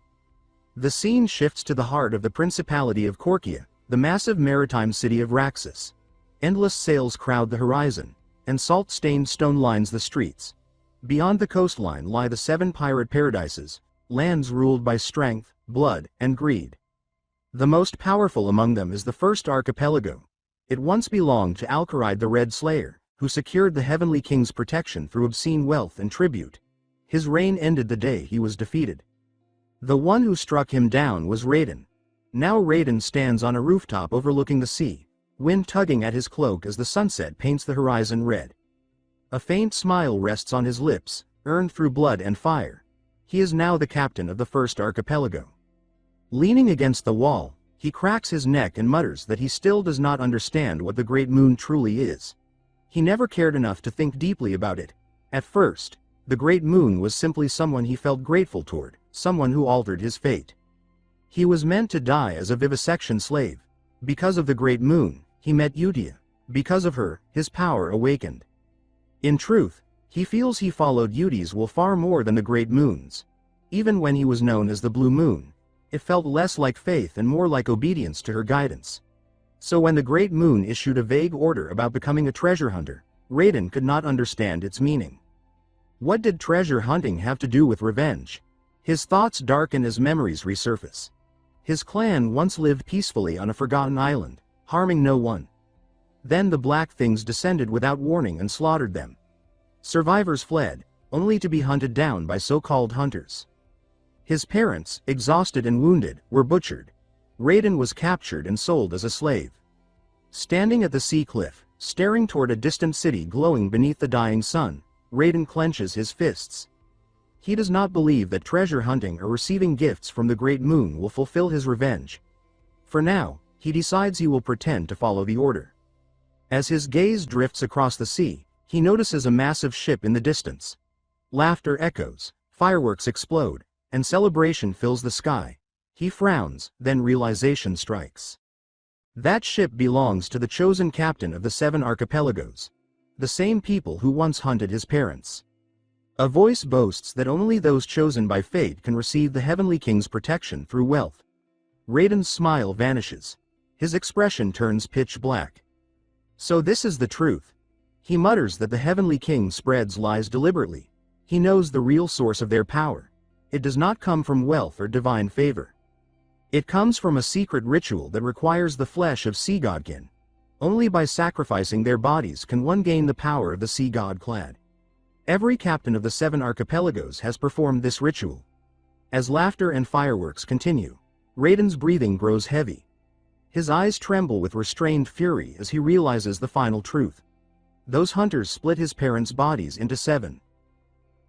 The scene shifts to the heart of the Principality of Korkia, the massive maritime city of Raxus. Endless sails crowd the horizon, and salt-stained stone lines the streets. Beyond the coastline lie the 7 pirate paradises, lands ruled by strength, blood, and greed. The most powerful among them is the first archipelago. It once belonged to Alcaride the Red Slayer, who secured the Heavenly King's protection through obscene wealth and tribute. His reign ended the day he was defeated. The one who struck him down was Raiden. Now Raiden stands on a rooftop overlooking the sea, wind tugging at his cloak as the sunset paints the horizon red. A faint smile rests on his lips, earned through blood and fire. He is now the captain of the first archipelago. Leaning against the wall, he cracks his neck and mutters that he still does not understand what the Great Moon truly is. He never cared enough to think deeply about it. At first, the Great Moon was simply someone he felt grateful toward, someone who altered his fate. He was meant to die as a vivisection slave. Because of the Great Moon, he met Utia. Because of her, his power awakened. In truth, he feels he followed Utia's will far more than the Great Moon's. Even when he was known as the Blue Moon, it felt less like faith and more like obedience to her guidance. So when the Great Moon issued a vague order about becoming a treasure hunter, Raiden could not understand its meaning. What did treasure hunting have to do with revenge? His thoughts darken as memories resurface. His clan once lived peacefully on a forgotten island, harming no one. Then the Black Things descended without warning and slaughtered them. Survivors fled, only to be hunted down by so-called hunters. His parents, exhausted and wounded, were butchered. Raiden was captured and sold as a slave. Standing at the sea cliff, staring toward a distant city glowing beneath the dying sun, Raiden clenches his fists. He does not believe that treasure hunting or receiving gifts from the Great Moon will fulfill his revenge. For now, he decides he will pretend to follow the order. As his gaze drifts across the sea, he notices a massive ship in the distance. Laughter echoes, fireworks explode, and celebration fills the sky. He frowns, then realization strikes. That ship belongs to the chosen captain of the 7 archipelagos. The same people who once hunted his parents. A voice boasts that only those chosen by fate can receive the Heavenly King's protection through wealth. Raiden's smile vanishes. His expression turns pitch black. So this is the truth. He mutters that the Heavenly King spreads lies deliberately. He knows the real source of their power. It does not come from wealth or divine favor. It comes from a secret ritual that requires the flesh of sea godkin. Only by sacrificing their bodies can one gain the power of the sea god clad. Every captain of the 7 archipelagos has performed this ritual. As laughter and fireworks continue, Raiden's breathing grows heavy. His eyes tremble with restrained fury as he realizes the final truth. Those hunters split his parents' bodies into 7.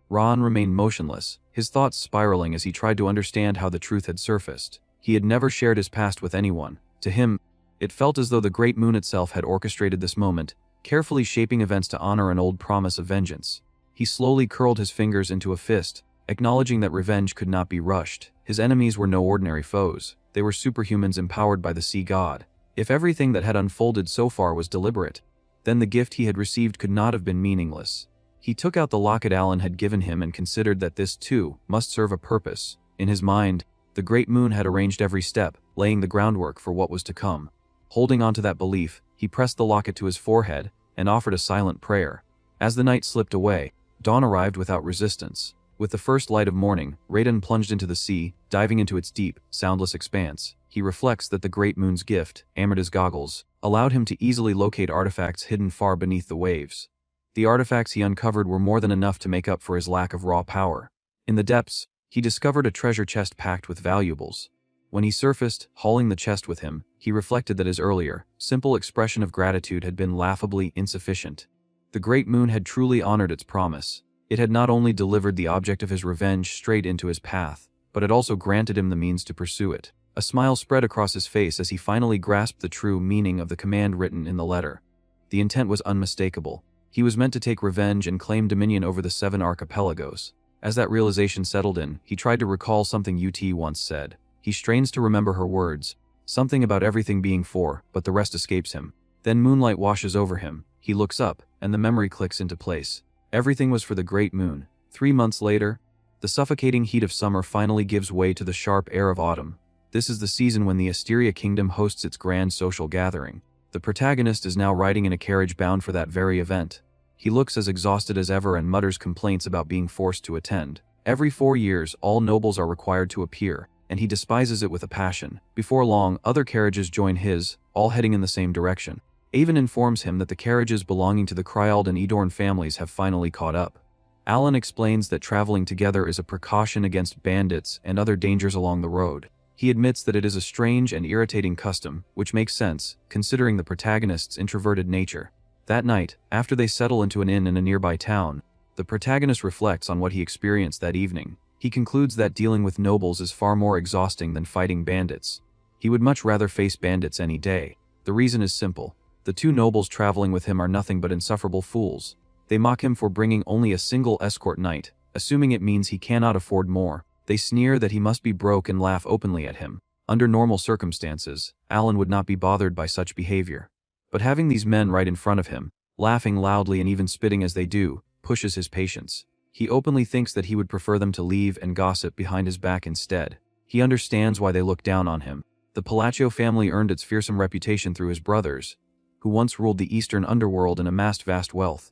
Ron remained motionless, his thoughts spiraling as he tried to understand how the truth had surfaced. He had never shared his past with anyone. To him, it felt as though the Great Moon itself had orchestrated this moment, carefully shaping events to honor an old promise of vengeance. He slowly curled his fingers into a fist, acknowledging that revenge could not be rushed. His enemies were no ordinary foes. They were superhumans empowered by the sea god. If everything that had unfolded so far was deliberate, then the gift he had received could not have been meaningless. He took out the locket Alan had given him and considered that this, too, must serve a purpose. In his mind, the Great Moon had arranged every step, laying the groundwork for what was to come. Holding on to that belief, he pressed the locket to his forehead and offered a silent prayer. As the night slipped away, dawn arrived without resistance. With the first light of morning, Raiden plunged into the sea, diving into its deep, soundless expanse. He reflects that the Great Moon's gift, Amarda's goggles, allowed him to easily locate artifacts hidden far beneath the waves. The artifacts he uncovered were more than enough to make up for his lack of raw power. In the depths, he discovered a treasure chest packed with valuables. When he surfaced, hauling the chest with him, he reflected that his earlier, simple expression of gratitude had been laughably insufficient. The Great Moon had truly honored its promise. It had not only delivered the object of his revenge straight into his path, but it also granted him the means to pursue it. A smile spread across his face as he finally grasped the true meaning of the command written in the letter. The intent was unmistakable. He was meant to take revenge and claim dominion over the 7 archipelagos. As that realization settled in, he tried to recall something UT once said. He strains to remember her words, something about everything being for, but the rest escapes him. Then moonlight washes over him. He looks up, and the memory clicks into place. Everything was for the Great Moon. 3 months later, the suffocating heat of summer finally gives way to the sharp air of autumn. This is the season when the Asteria Kingdom hosts its grand social gathering. The protagonist is now riding in a carriage bound for that very event. He looks as exhausted as ever and mutters complaints about being forced to attend. Every 4 years, all nobles are required to appear, and he despises it with a passion. Before long, other carriages join his, all heading in the same direction. Avon informs him that the carriages belonging to the Kryald and Edorn families have finally caught up. Alan explains that traveling together is a precaution against bandits and other dangers along the road. He admits that it is a strange and irritating custom, which makes sense, considering the protagonist's introverted nature. That night, after they settle into an inn in a nearby town, the protagonist reflects on what he experienced that evening. He concludes that dealing with nobles is far more exhausting than fighting bandits. He would much rather face bandits any day. The reason is simple. The two nobles traveling with him are nothing but insufferable fools. They mock him for bringing only a single escort knight, assuming it means he cannot afford more. They sneer that he must be broke and laugh openly at him. Under normal circumstances, Alan would not be bothered by such behavior. But having these men right in front of him, laughing loudly and even spitting as they do, pushes his patience. He openly thinks that he would prefer them to leave and gossip behind his back instead. He understands why they look down on him. The Palacio family earned its fearsome reputation through his brothers, who once ruled the eastern underworld and amassed vast wealth.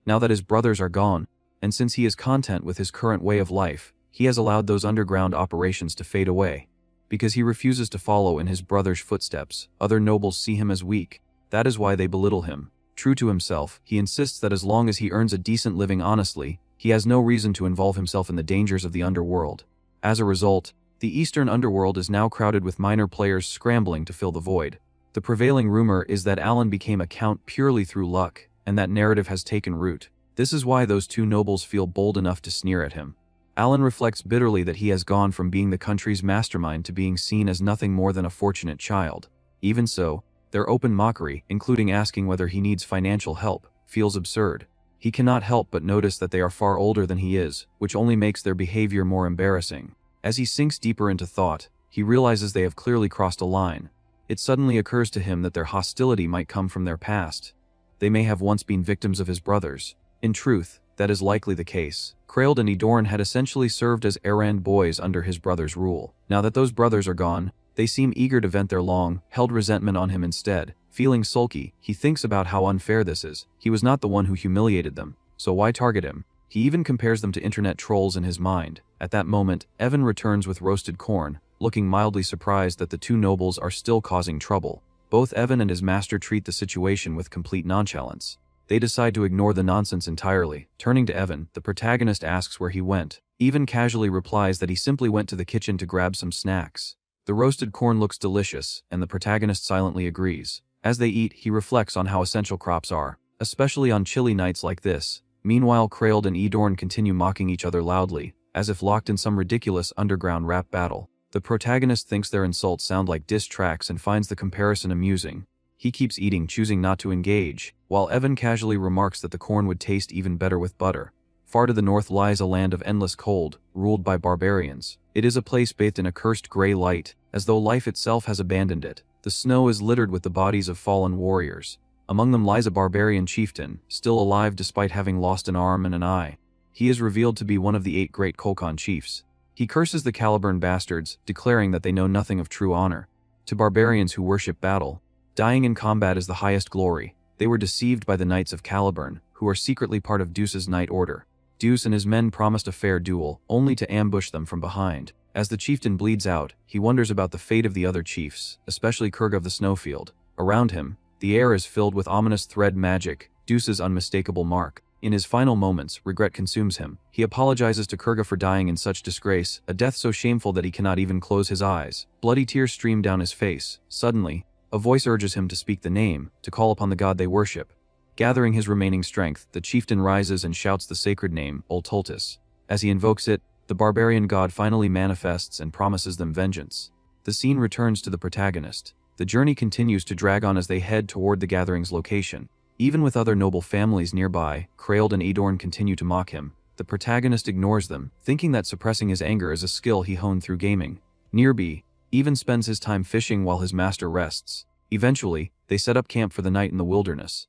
Now that his brothers are gone, and since he is content with his current way of life, he has allowed those underground operations to fade away. Because he refuses to follow in his brother's footsteps, other nobles see him as weak. That is why they belittle him. True to himself, he insists that as long as he earns a decent living honestly, he has no reason to involve himself in the dangers of the underworld. As a result, the eastern underworld is now crowded with minor players scrambling to fill the void. The prevailing rumor is that Alan became a count purely through luck, and that narrative has taken root. This is why those two nobles feel bold enough to sneer at him. Alan reflects bitterly that he has gone from being the country's mastermind to being seen as nothing more than a fortunate child. Even so, their open mockery, including asking whether he needs financial help, feels absurd. He cannot help but notice that they are far older than he is, which only makes their behavior more embarrassing. As he sinks deeper into thought, he realizes they have clearly crossed a line. It suddenly occurs to him that their hostility might come from their past. They may have once been victims of his brothers. In truth, that is likely the case. Kryald and Edorn had essentially served as errand boys under his brother's rule. Now that those brothers are gone, they seem eager to vent their long-held resentment on him instead. Feeling sulky, he thinks about how unfair this is. He was not the one who humiliated them, so why target him? He even compares them to internet trolls in his mind. At that moment, Evan returns with roasted corn, looking mildly surprised that the two nobles are still causing trouble. Both Evan and his master treat the situation with complete nonchalance. They decide to ignore the nonsense entirely. Turning to Evan, the protagonist asks where he went. Evan casually replies that he simply went to the kitchen to grab some snacks. The roasted corn looks delicious, and the protagonist silently agrees. As they eat, he reflects on how essential crops are, especially on chilly nights like this. Meanwhile, Kryald and Edorn continue mocking each other loudly, as if locked in some ridiculous underground rap battle. The protagonist thinks their insults sound like diss tracks and finds the comparison amusing. He keeps eating, choosing not to engage, while Evan casually remarks that the corn would taste even better with butter. Far to the north lies a land of endless cold, ruled by barbarians. It is a place bathed in a cursed gray light, as though life itself has abandoned it. The snow is littered with the bodies of fallen warriors. Among them lies a barbarian chieftain, still alive despite having lost an arm and an eye. He is revealed to be one of the 8 great Kolkon chiefs. He curses the Caliburn bastards, declaring that they know nothing of true honor. To barbarians who worship battle, dying in combat is the highest glory. They were deceived by the Knights of Caliburn, who are secretly part of Deuce's Knight Order. Deuce and his men promised a fair duel, only to ambush them from behind. As the chieftain bleeds out, he wonders about the fate of the other chiefs, especially Kurg of the Snowfield. Around him, the air is filled with ominous thread magic, Deuce's unmistakable mark. In his final moments, regret consumes him. He apologizes to Kurga for dying in such disgrace, a death so shameful that he cannot even close his eyes. Bloody tears stream down his face. Suddenly, a voice urges him to speak the name, to call upon the god they worship. Gathering his remaining strength, the chieftain rises and shouts the sacred name, Oltultis. As he invokes it, the barbarian god finally manifests and promises them vengeance. The scene returns to the protagonist. The journey continues to drag on as they head toward the gathering's location. Even with other noble families nearby, Kryald and Edorn continue to mock him. The protagonist ignores them, thinking that suppressing his anger is a skill he honed through gaming. Nearby, Even spends his time fishing while his master rests. Eventually, they set up camp for the night in the wilderness.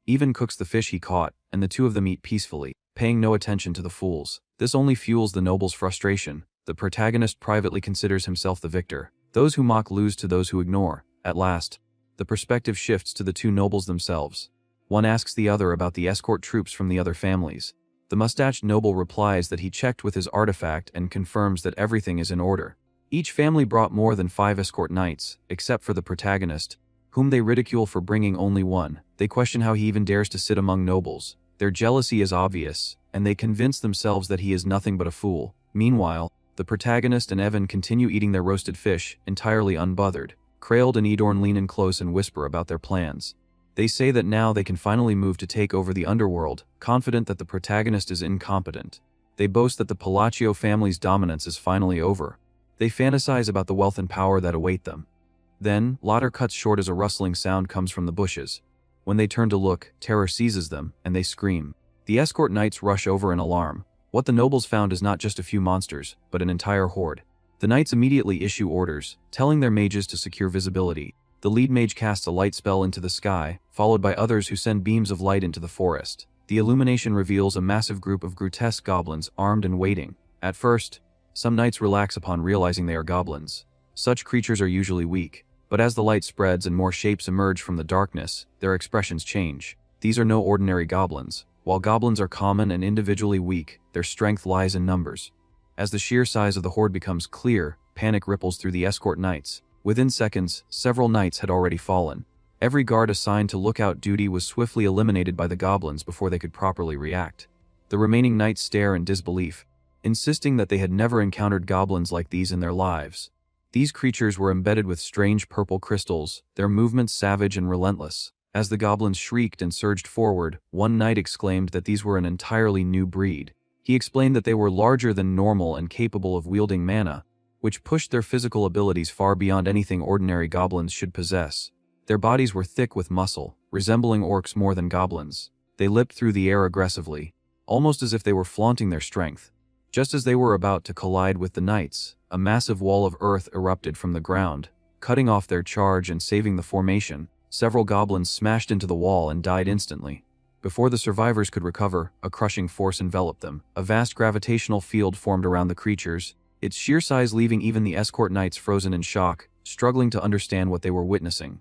Even cooks the fish he caught, and the two of them eat peacefully, paying no attention to the fools. This only fuels the noble's frustration. The protagonist privately considers himself the victor. Those who mock lose to those who ignore. At last, the perspective shifts to the two nobles themselves. One asks the other about the escort troops from the other families. The mustached noble replies that he checked with his artifact and confirms that everything is in order. Each family brought more than 5 escort knights, except for the protagonist, whom they ridicule for bringing only one. They question how he even dares to sit among nobles. Their jealousy is obvious, and they convince themselves that he is nothing but a fool. Meanwhile, the protagonist and Evan continue eating their roasted fish, entirely unbothered. Krailed and Edorn lean in close and whisper about their plans. They say that now they can finally move to take over the underworld, confident that the protagonist is incompetent. They boast that the Palacio family's dominance is finally over. They fantasize about the wealth and power that await them. Then, Lotter cuts short as a rustling sound comes from the bushes. When they turn to look, terror seizes them, and they scream. The escort knights rush over in alarm. What the nobles found is not just a few monsters, but an entire horde. The knights immediately issue orders, telling their mages to secure visibility. The lead mage casts a light spell into the sky, followed by others who send beams of light into the forest. The illumination reveals a massive group of grotesque goblins armed and waiting. At first, some knights relax upon realizing they are goblins. Such creatures are usually weak, but as the light spreads and more shapes emerge from the darkness, their expressions change. These are no ordinary goblins. While goblins are common and individually weak, their strength lies in numbers. As the sheer size of the horde becomes clear, panic ripples through the escort knights. Within seconds, several knights had already fallen. Every guard assigned to lookout duty was swiftly eliminated by the goblins before they could properly react. The remaining knights stare in disbelief, insisting that they had never encountered goblins like these in their lives. These creatures were embedded with strange purple crystals, their movements savage and relentless. As the goblins shrieked and surged forward, one knight exclaimed that these were an entirely new breed. He explained that they were larger than normal and capable of wielding mana, which pushed their physical abilities far beyond anything ordinary goblins should possess. Their bodies were thick with muscle, resembling orcs more than goblins. They leapt through the air aggressively, almost as if they were flaunting their strength. Just as they were about to collide with the knights, a massive wall of earth erupted from the ground, cutting off their charge and saving the formation. Several goblins smashed into the wall and died instantly. Before the survivors could recover, a crushing force enveloped them. A vast gravitational field formed around the creatures, its sheer size leaving even the escort knights frozen in shock, struggling to understand what they were witnessing.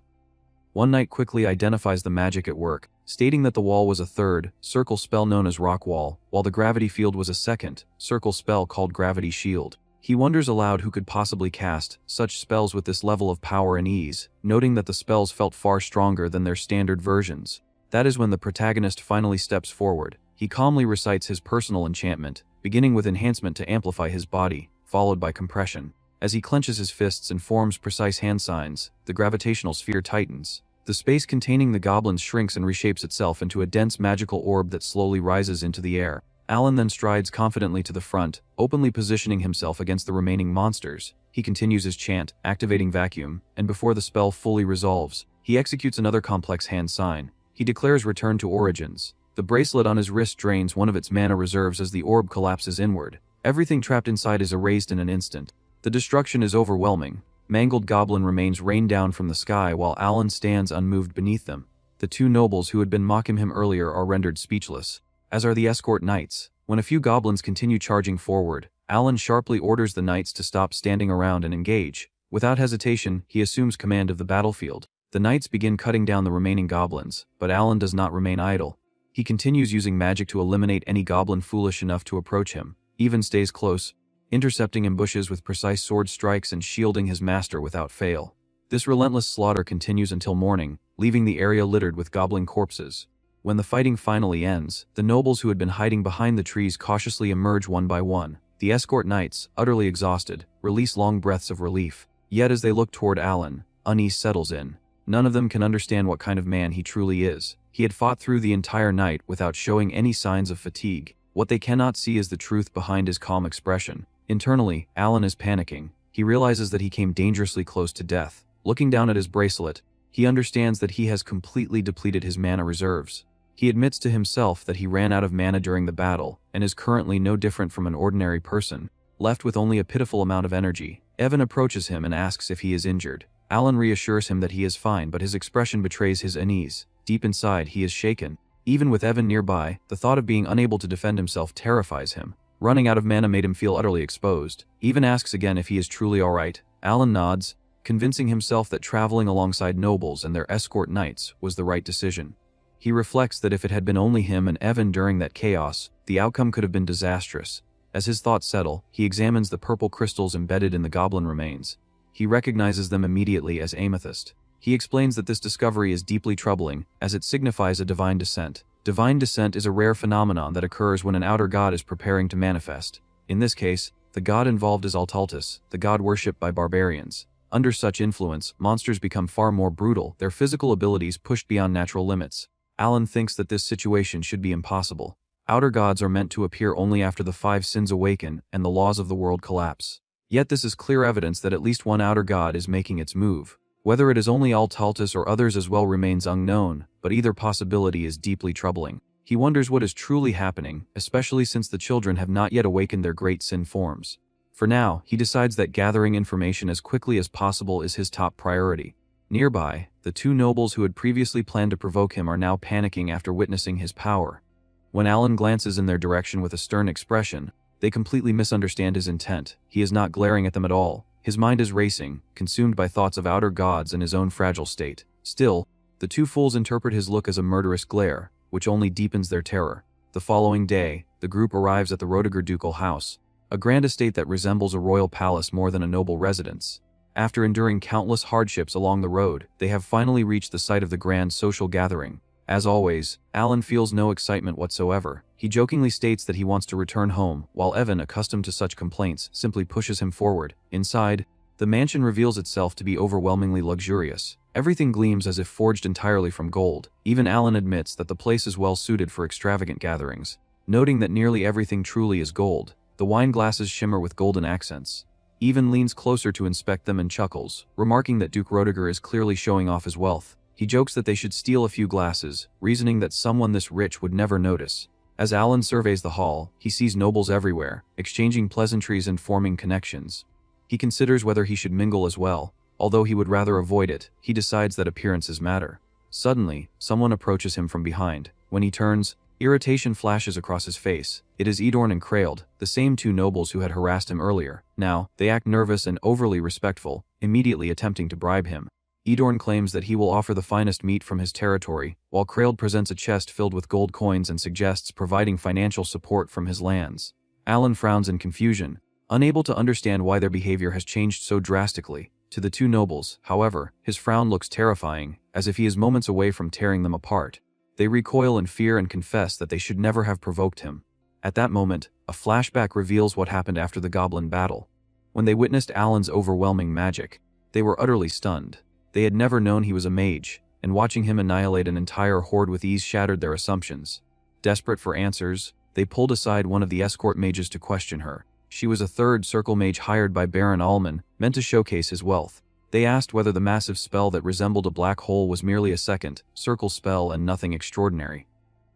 One knight quickly identifies the magic at work, stating that the wall was a third, circle spell known as Rock Wall, while the gravity field was a second, circle spell called Gravity Shield. He wonders aloud who could possibly cast such spells with this level of power and ease, noting that the spells felt far stronger than their standard versions. That is when the protagonist finally steps forward. He calmly recites his personal enchantment, beginning with enhancement to amplify his body, followed by compression. As he clenches his fists and forms precise hand signs, the gravitational sphere tightens. The space containing the goblins shrinks and reshapes itself into a dense magical orb that slowly rises into the air. Alan then strides confidently to the front, openly positioning himself against the remaining monsters. He continues his chant, activating vacuum, and before the spell fully resolves, he executes another complex hand sign. He declares return to origins. The bracelet on his wrist drains one of its mana reserves as the orb collapses inward. Everything trapped inside is erased in an instant. The destruction is overwhelming. Mangled goblin remains rain down from the sky while Alan stands unmoved beneath them. The two nobles who had been mocking him earlier are rendered speechless, as are the escort knights. When a few goblins continue charging forward, Alan sharply orders the knights to stop standing around and engage. Without hesitation, he assumes command of the battlefield. The knights begin cutting down the remaining goblins, but Alan does not remain idle. He continues using magic to eliminate any goblin foolish enough to approach him, even stays close, intercepting ambushes with precise sword strikes and shielding his master without fail. This relentless slaughter continues until morning, leaving the area littered with goblin corpses. When the fighting finally ends, the nobles who had been hiding behind the trees cautiously emerge one by one. The escort knights, utterly exhausted, release long breaths of relief. Yet as they look toward Alan, unease settles in. None of them can understand what kind of man he truly is. He had fought through the entire night without showing any signs of fatigue. What they cannot see is the truth behind his calm expression. Internally, Alan is panicking. He realizes that he came dangerously close to death. Looking down at his bracelet, he understands that he has completely depleted his mana reserves. He admits to himself that he ran out of mana during the battle, and is currently no different from an ordinary person, left with only a pitiful amount of energy. Evan approaches him and asks if he is injured. Alan reassures him that he is fine, but his expression betrays his unease. Deep inside, he is shaken. Even with Evan nearby, the thought of being unable to defend himself terrifies him. Running out of mana made him feel utterly exposed. Evan asks again if he is truly alright. Alan nods, convincing himself that traveling alongside nobles and their escort knights was the right decision. He reflects that if it had been only him and Evan during that chaos, the outcome could have been disastrous. As his thoughts settle, he examines the purple crystals embedded in the goblin remains. He recognizes them immediately as amethyst. He explains that this discovery is deeply troubling, as it signifies a divine descent. Divine descent is a rare phenomenon that occurs when an outer god is preparing to manifest. In this case, the god involved is Altaltus, the god worshipped by barbarians. Under such influence, monsters become far more brutal, their physical abilities pushed beyond natural limits. Alan thinks that this situation should be impossible. Outer gods are meant to appear only after the 5 sins awaken and the laws of the world collapse. Yet this is clear evidence that at least one outer god is making its move. Whether it is only Altaltus or others as well remains unknown, but either possibility is deeply troubling. He wonders what is truly happening, especially since the children have not yet awakened their great sin forms. For now, he decides that gathering information as quickly as possible is his top priority. Nearby, the 2 nobles who had previously planned to provoke him are now panicking after witnessing his power. When Alan glances in their direction with a stern expression, they completely misunderstand his intent. He is not glaring at them at all. His mind is racing, consumed by thoughts of outer gods and his own fragile state. Still, the 2 fools interpret his look as a murderous glare, which only deepens their terror. The following day, the group arrives at the Rodiger ducal house, a grand estate that resembles a royal palace more than a noble residence. After enduring countless hardships along the road, they have finally reached the site of the grand social gathering. As always, Alan feels no excitement whatsoever. He jokingly states that he wants to return home, while Evan, accustomed to such complaints, simply pushes him forward. Inside, the mansion reveals itself to be overwhelmingly luxurious. Everything gleams as if forged entirely from gold. Even Alan admits that the place is well suited for extravagant gatherings. Noting that nearly everything truly is gold, the wine glasses shimmer with golden accents. Evan leans closer to inspect them and chuckles, remarking that Duke Rodiger is clearly showing off his wealth. He jokes that they should steal a few glasses, reasoning that someone this rich would never notice. As Alan surveys the hall, he sees nobles everywhere, exchanging pleasantries and forming connections. He considers whether he should mingle as well. Although he would rather avoid it, he decides that appearances matter. Suddenly, someone approaches him from behind. When he turns, irritation flashes across his face. It is Edorn and Kraeld, the same 2 nobles who had harassed him earlier. Now, they act nervous and overly respectful, immediately attempting to bribe him. Edorn claims that he will offer the finest meat from his territory, while Kraeld presents a chest filled with gold coins and suggests providing financial support from his lands. Alan frowns in confusion, unable to understand why their behavior has changed so drastically. To the 2 nobles, however, his frown looks terrifying, as if he is moments away from tearing them apart. They recoil in fear and confess that they should never have provoked him. At that moment, a flashback reveals what happened after the goblin battle. When they witnessed Alan's overwhelming magic, they were utterly stunned. They had never known he was a mage, and watching him annihilate an entire horde with ease shattered their assumptions. Desperate for answers, they pulled aside one of the escort mages to question her. She was a 3rd circle mage hired by Baron Allman, meant to showcase his wealth. They asked whether the massive spell that resembled a black hole was merely a 2nd circle spell and nothing extraordinary.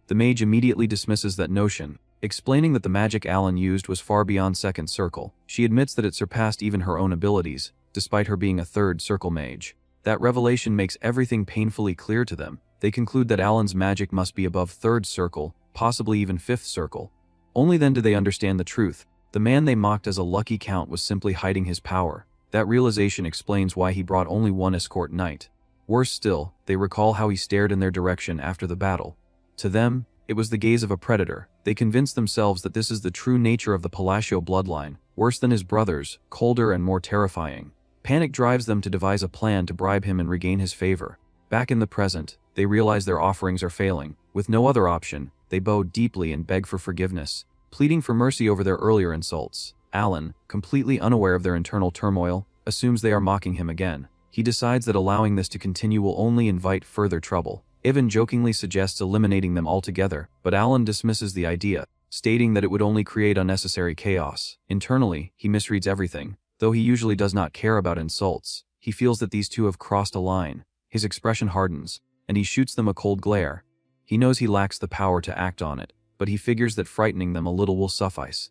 The mage immediately dismisses that notion, explaining that the magic Alan used was far beyond 2nd circle. She admits that it surpassed even her own abilities, despite her being a 3rd circle mage. That revelation makes everything painfully clear to them. They conclude that Alan's magic must be above 3rd circle, possibly even 5th circle. Only then do they understand the truth. The man they mocked as a lucky count was simply hiding his power. That realization explains why he brought only 1 escort knight. Worse still, they recall how he stared in their direction after the battle. To them, it was the gaze of a predator. They convince themselves that this is the true nature of the Palacio bloodline, worse than his brothers, colder and more terrifying. Panic drives them to devise a plan to bribe him and regain his favor. Back in the present, they realize their offerings are failing. With no other option, they bow deeply and beg for forgiveness, pleading for mercy over their earlier insults. Alan, completely unaware of their internal turmoil, assumes they are mocking him again. He decides that allowing this to continue will only invite further trouble. Ivan jokingly suggests eliminating them altogether, but Alan dismisses the idea, stating that it would only create unnecessary chaos. Internally, he misreads everything. Though he usually does not care about insults, he feels that these 2 have crossed a line. His expression hardens, and he shoots them a cold glare. He knows he lacks the power to act on it, but he figures that frightening them a little will suffice.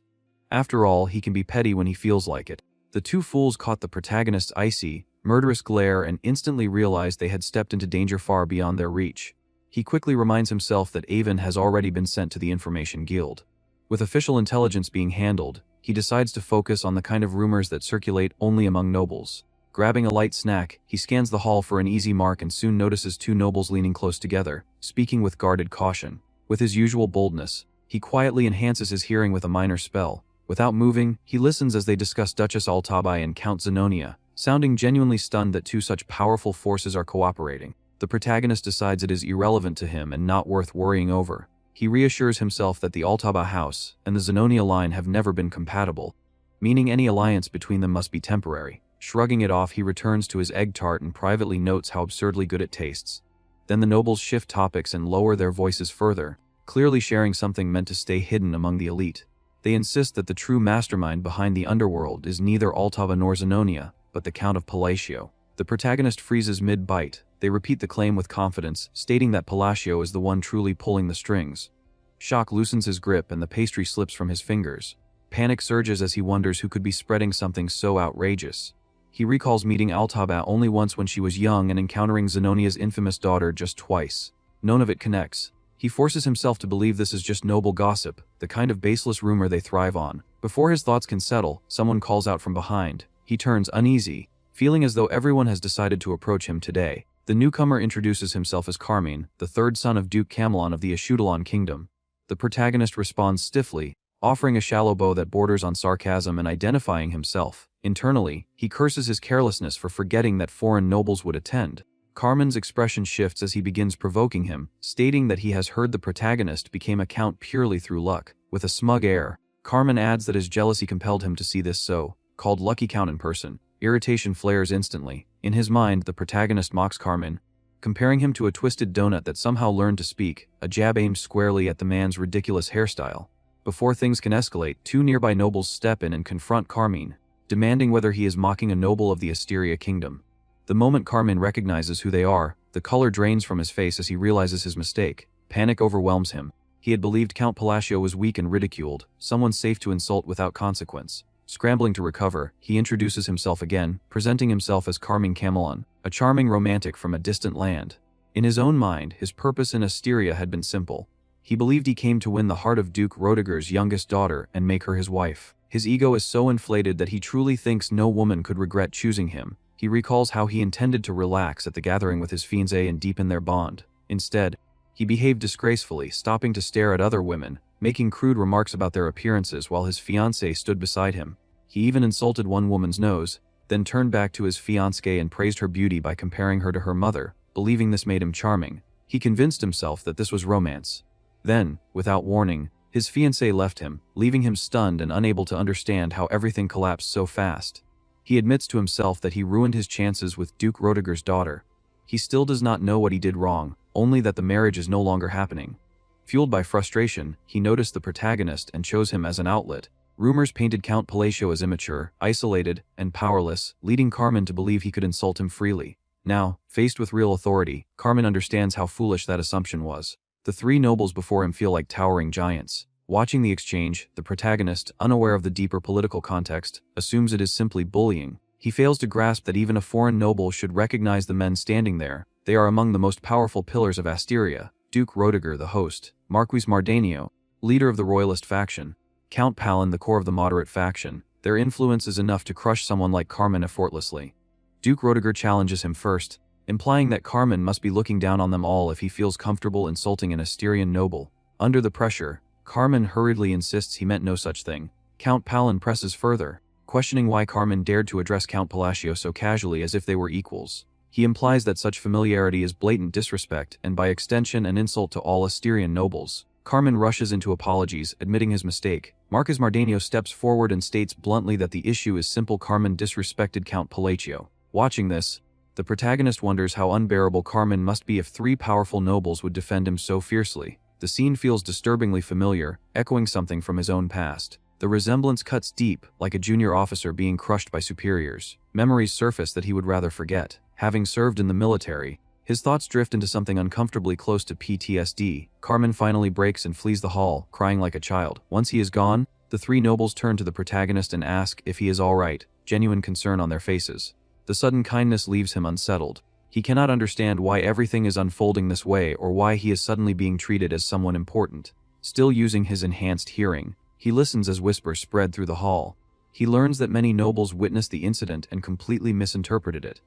After all, he can be petty when he feels like it. The 2 fools caught the protagonist's icy, murderous glare and instantly realized they had stepped into danger far beyond their reach. He quickly reminds himself that Avon has already been sent to the Information Guild. With official intelligence being handled, he decides to focus on the kind of rumors that circulate only among nobles. Grabbing a light snack, he scans the hall for an easy mark and soon notices 2 nobles leaning close together, speaking with guarded caution. With his usual boldness, he quietly enhances his hearing with a minor spell. Without moving, he listens as they discuss Duchess Altabai and Count Zenonia, Sounding genuinely stunned that two such powerful forces are cooperating, the protagonist decides it is irrelevant to him and not worth worrying over. He reassures himself that the Altaba house and the Zenonia line have never been compatible, meaning any alliance between them must be temporary. Shrugging it off, he returns to his egg tart and privately notes how absurdly good it tastes. Then the nobles shift topics and lower their voices further, clearly sharing something meant to stay hidden among the elite. They insist that the true mastermind behind the underworld is neither Altaba nor Zenonia, but the Count of Palacio. The protagonist freezes mid-bite. They repeat the claim with confidence, stating that Palacio is the one truly pulling the strings. Shock loosens his grip and the pastry slips from his fingers. Panic surges as he wonders who could be spreading something so outrageous. He recalls meeting Altaba only once when she was young and encountering Zenonia's infamous daughter just twice. None of it connects. He forces himself to believe this is just noble gossip, the kind of baseless rumor they thrive on. Before his thoughts can settle, someone calls out from behind. He turns uneasy, feeling as though everyone has decided to approach him today. The newcomer introduces himself as Carmine, the third son of Duke Camelon of the Ashutalon Kingdom. The protagonist responds stiffly, offering a shallow bow that borders on sarcasm and identifying himself. Internally, he curses his carelessness for forgetting that foreign nobles would attend. Carmine's expression shifts as he begins provoking him, stating that he has heard the protagonist became a count purely through luck. With a smug air, Carmine adds that his jealousy compelled him to see this so-called lucky count in person. Irritation flares instantly. In his mind, the protagonist mocks Carmine, comparing him to a twisted donut that somehow learned to speak, a jab aimed squarely at the man's ridiculous hairstyle. Before things can escalate, two nearby nobles step in and confront Carmine, demanding whether he is mocking a noble of the Asteria Kingdom. The moment Carmine recognizes who they are, the color drains from his face as he realizes his mistake. Panic overwhelms him. He had believed Count Palacio was weak and ridiculed, someone safe to insult without consequence. Scrambling to recover, he introduces himself again, presenting himself as Carmine Camelon, a charming romantic from a distant land. In his own mind, his purpose in Asteria had been simple. He believed he came to win the heart of Duke Roediger's youngest daughter and make her his wife. His ego is so inflated that he truly thinks no woman could regret choosing him. He recalls how he intended to relax at the gathering with his fiancée and deepen their bond. Instead, he behaved disgracefully, stopping to stare at other women, making crude remarks about their appearances while his fiancée stood beside him. He even insulted one woman's nose, then turned back to his fiancée and praised her beauty by comparing her to her mother, believing this made him charming. He convinced himself that this was romance. Then, without warning, his fiancée left him, leaving him stunned and unable to understand how everything collapsed so fast. He admits to himself that he ruined his chances with Duke Roediger's daughter. He still does not know what he did wrong, only that the marriage is no longer happening. Fueled by frustration, he noticed the protagonist and chose him as an outlet. Rumors painted Count Palacio as immature, isolated, and powerless, leading Carmine to believe he could insult him freely. Now, faced with real authority, Carmine understands how foolish that assumption was. The three nobles before him feel like towering giants. Watching the exchange, the protagonist, unaware of the deeper political context, assumes it is simply bullying. He fails to grasp that even a foreign noble should recognize the men standing there. They are among the most powerful pillars of Asteria: Duke Roediger the host, Marquis Mardanio, leader of the royalist faction, Count Palin the core of the moderate faction. Their influence is enough to crush someone like Carmine effortlessly. Duke Roediger challenges him first, implying that Carmine must be looking down on them all if he feels comfortable insulting an Asterian noble. Under the pressure, Carmine hurriedly insists he meant no such thing. Count Palin presses further, questioning why Carmine dared to address Count Palacio so casually as if they were equals. He implies that such familiarity is blatant disrespect and by extension an insult to all Asterian nobles. Carmine rushes into apologies, admitting his mistake. Marquis Mardanio steps forward and states bluntly that the issue is simple: Carmine disrespected Count Palacio. Watching this, the protagonist wonders how unbearable Carmine must be if three powerful nobles would defend him so fiercely. The scene feels disturbingly familiar, echoing something from his own past. The resemblance cuts deep, like a junior officer being crushed by superiors. Memories surface that he would rather forget. Having served in the military, his thoughts drift into something uncomfortably close to PTSD. Carmine finally breaks and flees the hall, crying like a child. Once he is gone, the three nobles turn to the protagonist and ask if he is all right, genuine concern on their faces. The sudden kindness leaves him unsettled. He cannot understand why everything is unfolding this way or why he is suddenly being treated as someone important. Still using his enhanced hearing, he listens as whispers spread through the hall. He learns that many nobles witnessed the incident and completely misinterpreted it.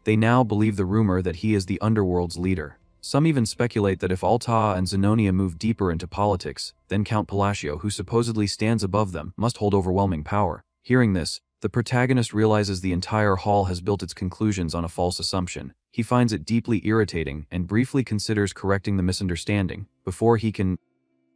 They now believe the rumor that he is the underworld's leader. Some even speculate that if Altaa and Zenonia move deeper into politics, then Count Palacio, who supposedly stands above them, must hold overwhelming power. Hearing this, The protagonist realizes the entire hall has built its conclusions on a false assumption. He finds it deeply irritating and briefly considers correcting the misunderstanding. Before he can,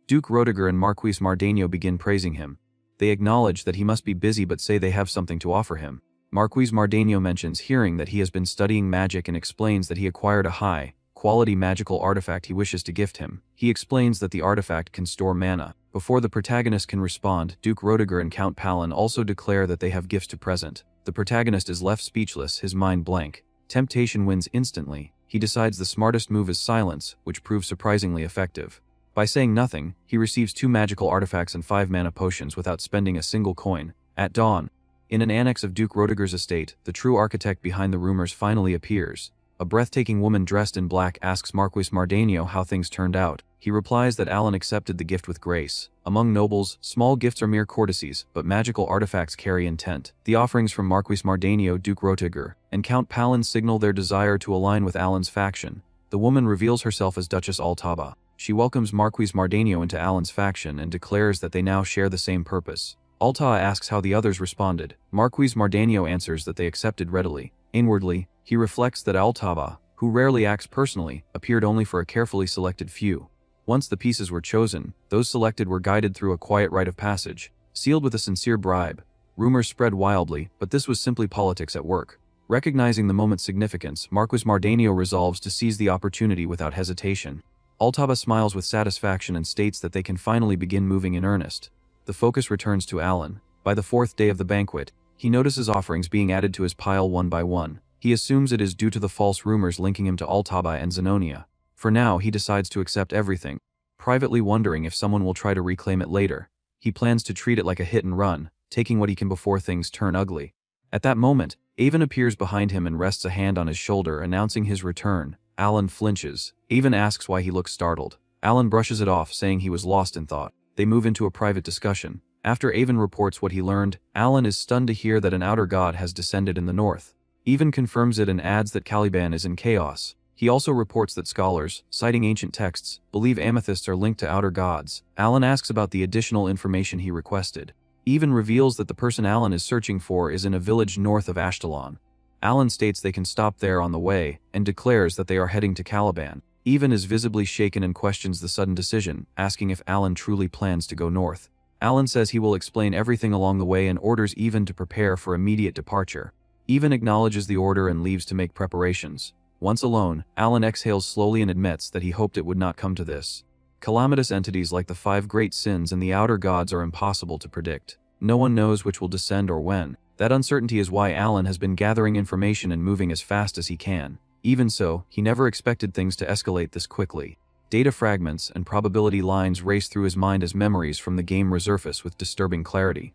Duke Roediger and Marquis Mardeno begin praising him. They acknowledge that he must be busy but say they have something to offer him. Marquis Mardeno mentions hearing that he has been studying magic and explains that he acquired a high-quality magical artifact he wishes to gift him. He explains that the artifact can store mana. Before the protagonist can respond, Duke Roediger and Count Palin also declare that they have gifts to present. The protagonist is left speechless, his mind blank. Temptation wins instantly. He decides the smartest move is silence, which proves surprisingly effective. By saying nothing, he receives 2 magical artifacts and 5 mana potions without spending a single coin. At dawn, in an annex of Duke Roediger's estate, the true architect behind the rumors finally appears. A breathtaking woman dressed in black asks Marquis Mardeno how things turned out. He replies that Alan accepted the gift with grace. Among nobles, small gifts are mere courtesies, but magical artifacts carry intent. The offerings from Marquis Mardeno, Duke Roediger, and Count Palin signal their desire to align with Alan's faction. The woman reveals herself as Duchess Altaba. She welcomes Marquis Mardeno into Alan's faction and declares that they now share the same purpose. Altaba asks how the others responded. Marquis Mardeno answers that they accepted readily. Inwardly, he reflects that Altaba, who rarely acts personally, appeared only for a carefully selected few. Once the pieces were chosen, those selected were guided through a quiet rite of passage, sealed with a sincere bribe. Rumors spread wildly, but this was simply politics at work. Recognizing the moment's significance, Marquis Mardeno resolves to seize the opportunity without hesitation. Altaba smiles with satisfaction and states that they can finally begin moving in earnest. The focus returns to Alan. By the 4th day of the banquet, he notices offerings being added to his pile one by one. He assumes it is due to the false rumors linking him to Altaba and Zenonia. For now, he decides to accept everything, privately wondering if someone will try to reclaim it later. He plans to treat it like a hit and run, taking what he can before things turn ugly. At that moment, Avon appears behind him and rests a hand on his shoulder, announcing his return. Alan flinches. Avon asks why he looks startled. Alan brushes it off, saying he was lost in thought. They move into a private discussion. After Avon reports what he learned, Alan is stunned to hear that an outer god has descended in the north. Avon confirms it and adds that Caliban is in chaos. He also reports that scholars, citing ancient texts, believe amethysts are linked to outer gods. Alan asks about the additional information he requested. Avon reveals that the person Alan is searching for is in a village north of Ashkelon. Alan states they can stop there on the way, and declares that they are heading to Caliban. Avon is visibly shaken and questions the sudden decision, asking if Alan truly plans to go north. Alan says he will explain everything along the way and orders Avon to prepare for immediate departure. Avon acknowledges the order and leaves to make preparations. Once alone, Alan exhales slowly and admits that he hoped it would not come to this. Calamitous entities like the 5 great sins and the outer gods are impossible to predict. No one knows which will descend or when. That uncertainty is why Alan has been gathering information and moving as fast as he can. Even so, he never expected things to escalate this quickly. Data fragments and probability lines race through his mind as memories from the game resurface with disturbing clarity.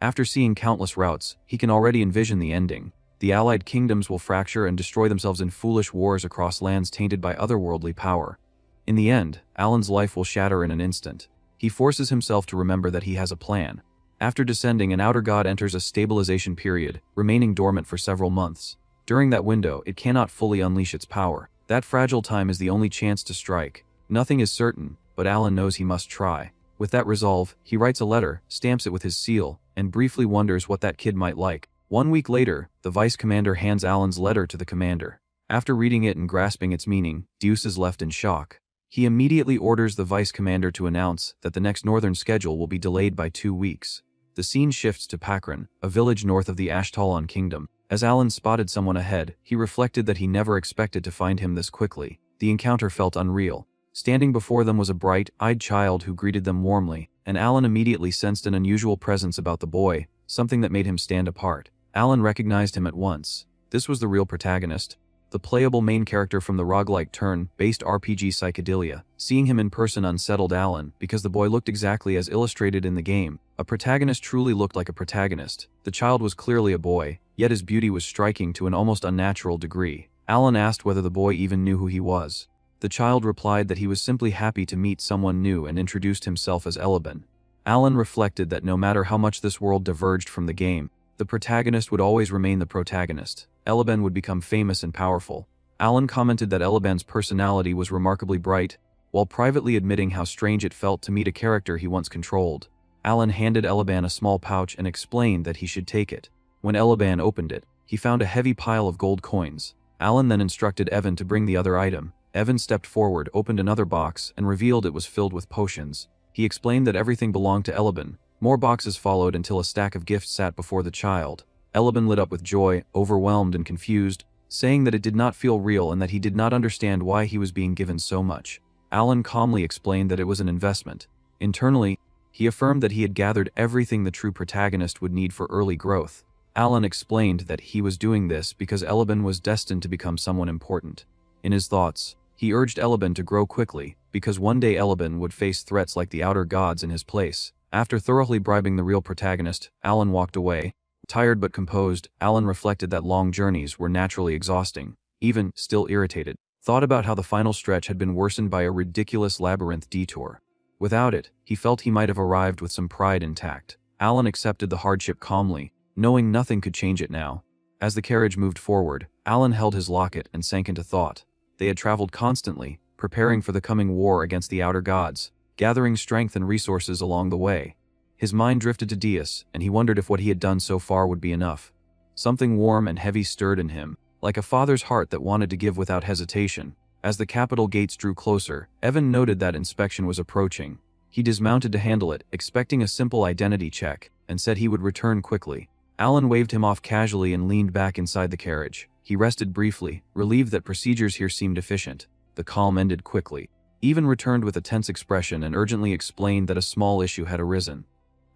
After seeing countless routes, he can already envision the ending. The allied kingdoms will fracture and destroy themselves in foolish wars across lands tainted by otherworldly power. In the end, Alan's life will shatter in an instant. He forces himself to remember that he has a plan. After descending, an outer god enters a stabilization period, remaining dormant for several months. During that window, it cannot fully unleash its power. That fragile time is the only chance to strike. Nothing is certain, but Alan knows he must try. With that resolve, he writes a letter, stamps it with his seal, and briefly wonders what that kid might like. 1 week later, the vice commander hands Alan's letter to the commander. After reading it and grasping its meaning, Deuce is left in shock. He immediately orders the vice commander to announce that the next northern schedule will be delayed by 2 weeks. The scene shifts to Pakran, a village north of the Ashtalon kingdom. As Alan spotted someone ahead, he reflected that he never expected to find him this quickly. The encounter felt unreal. Standing before them was a bright-eyed child who greeted them warmly, and Alan immediately sensed an unusual presence about the boy, something that made him stand apart. Alan recognized him at once. This was the real protagonist, the playable main character from the roguelike turn-based RPG Psychedelia. Seeing him in person unsettled Alan, because the boy looked exactly as illustrated in the game. A protagonist truly looked like a protagonist. The child was clearly a boy, yet his beauty was striking to an almost unnatural degree. Alan asked whether the boy even knew who he was. The child replied that he was simply happy to meet someone new and introduced himself as Eliban. Alan reflected that no matter how much this world diverged from the game, the protagonist would always remain the protagonist. Eliban would become famous and powerful. Alan commented that Eliban's personality was remarkably bright, while privately admitting how strange it felt to meet a character he once controlled. Alan handed Eliban a small pouch and explained that he should take it. When Elaban opened it, he found a heavy pile of gold coins. Alan then instructed Evan to bring the other item. Evan stepped forward, opened another box, and revealed it was filled with potions. He explained that everything belonged to Elaban. More boxes followed until a stack of gifts sat before the child. Elaban lit up with joy, overwhelmed and confused, saying that it did not feel real and that he did not understand why he was being given so much. Alan calmly explained that it was an investment. Internally, he affirmed that he had gathered everything the true protagonist would need for early growth. Alan explained that he was doing this because Elaban was destined to become someone important. In his thoughts, he urged Elaban to grow quickly, because one day Elaban would face threats like the outer gods in his place. After thoroughly bribing the real protagonist, Alan walked away. Tired but composed, Alan reflected that long journeys were naturally exhausting. Even, still irritated, thought about how the final stretch had been worsened by a ridiculous labyrinth detour. Without it, he felt he might have arrived with some pride intact. Alan accepted the hardship calmly, knowing nothing could change it now. As the carriage moved forward, Alan held his locket and sank into thought. They had traveled constantly, preparing for the coming war against the outer gods, gathering strength and resources along the way. His mind drifted to Dias, and he wondered if what he had done so far would be enough. Something warm and heavy stirred in him, like a father's heart that wanted to give without hesitation. As the capital gates drew closer, Evan noted that inspection was approaching. He dismounted to handle it, expecting a simple identity check, and said he would return quickly. Alan waved him off casually and leaned back inside the carriage. He rested briefly, relieved that procedures here seemed efficient. The calm ended quickly. Evan returned with a tense expression and urgently explained that a small issue had arisen.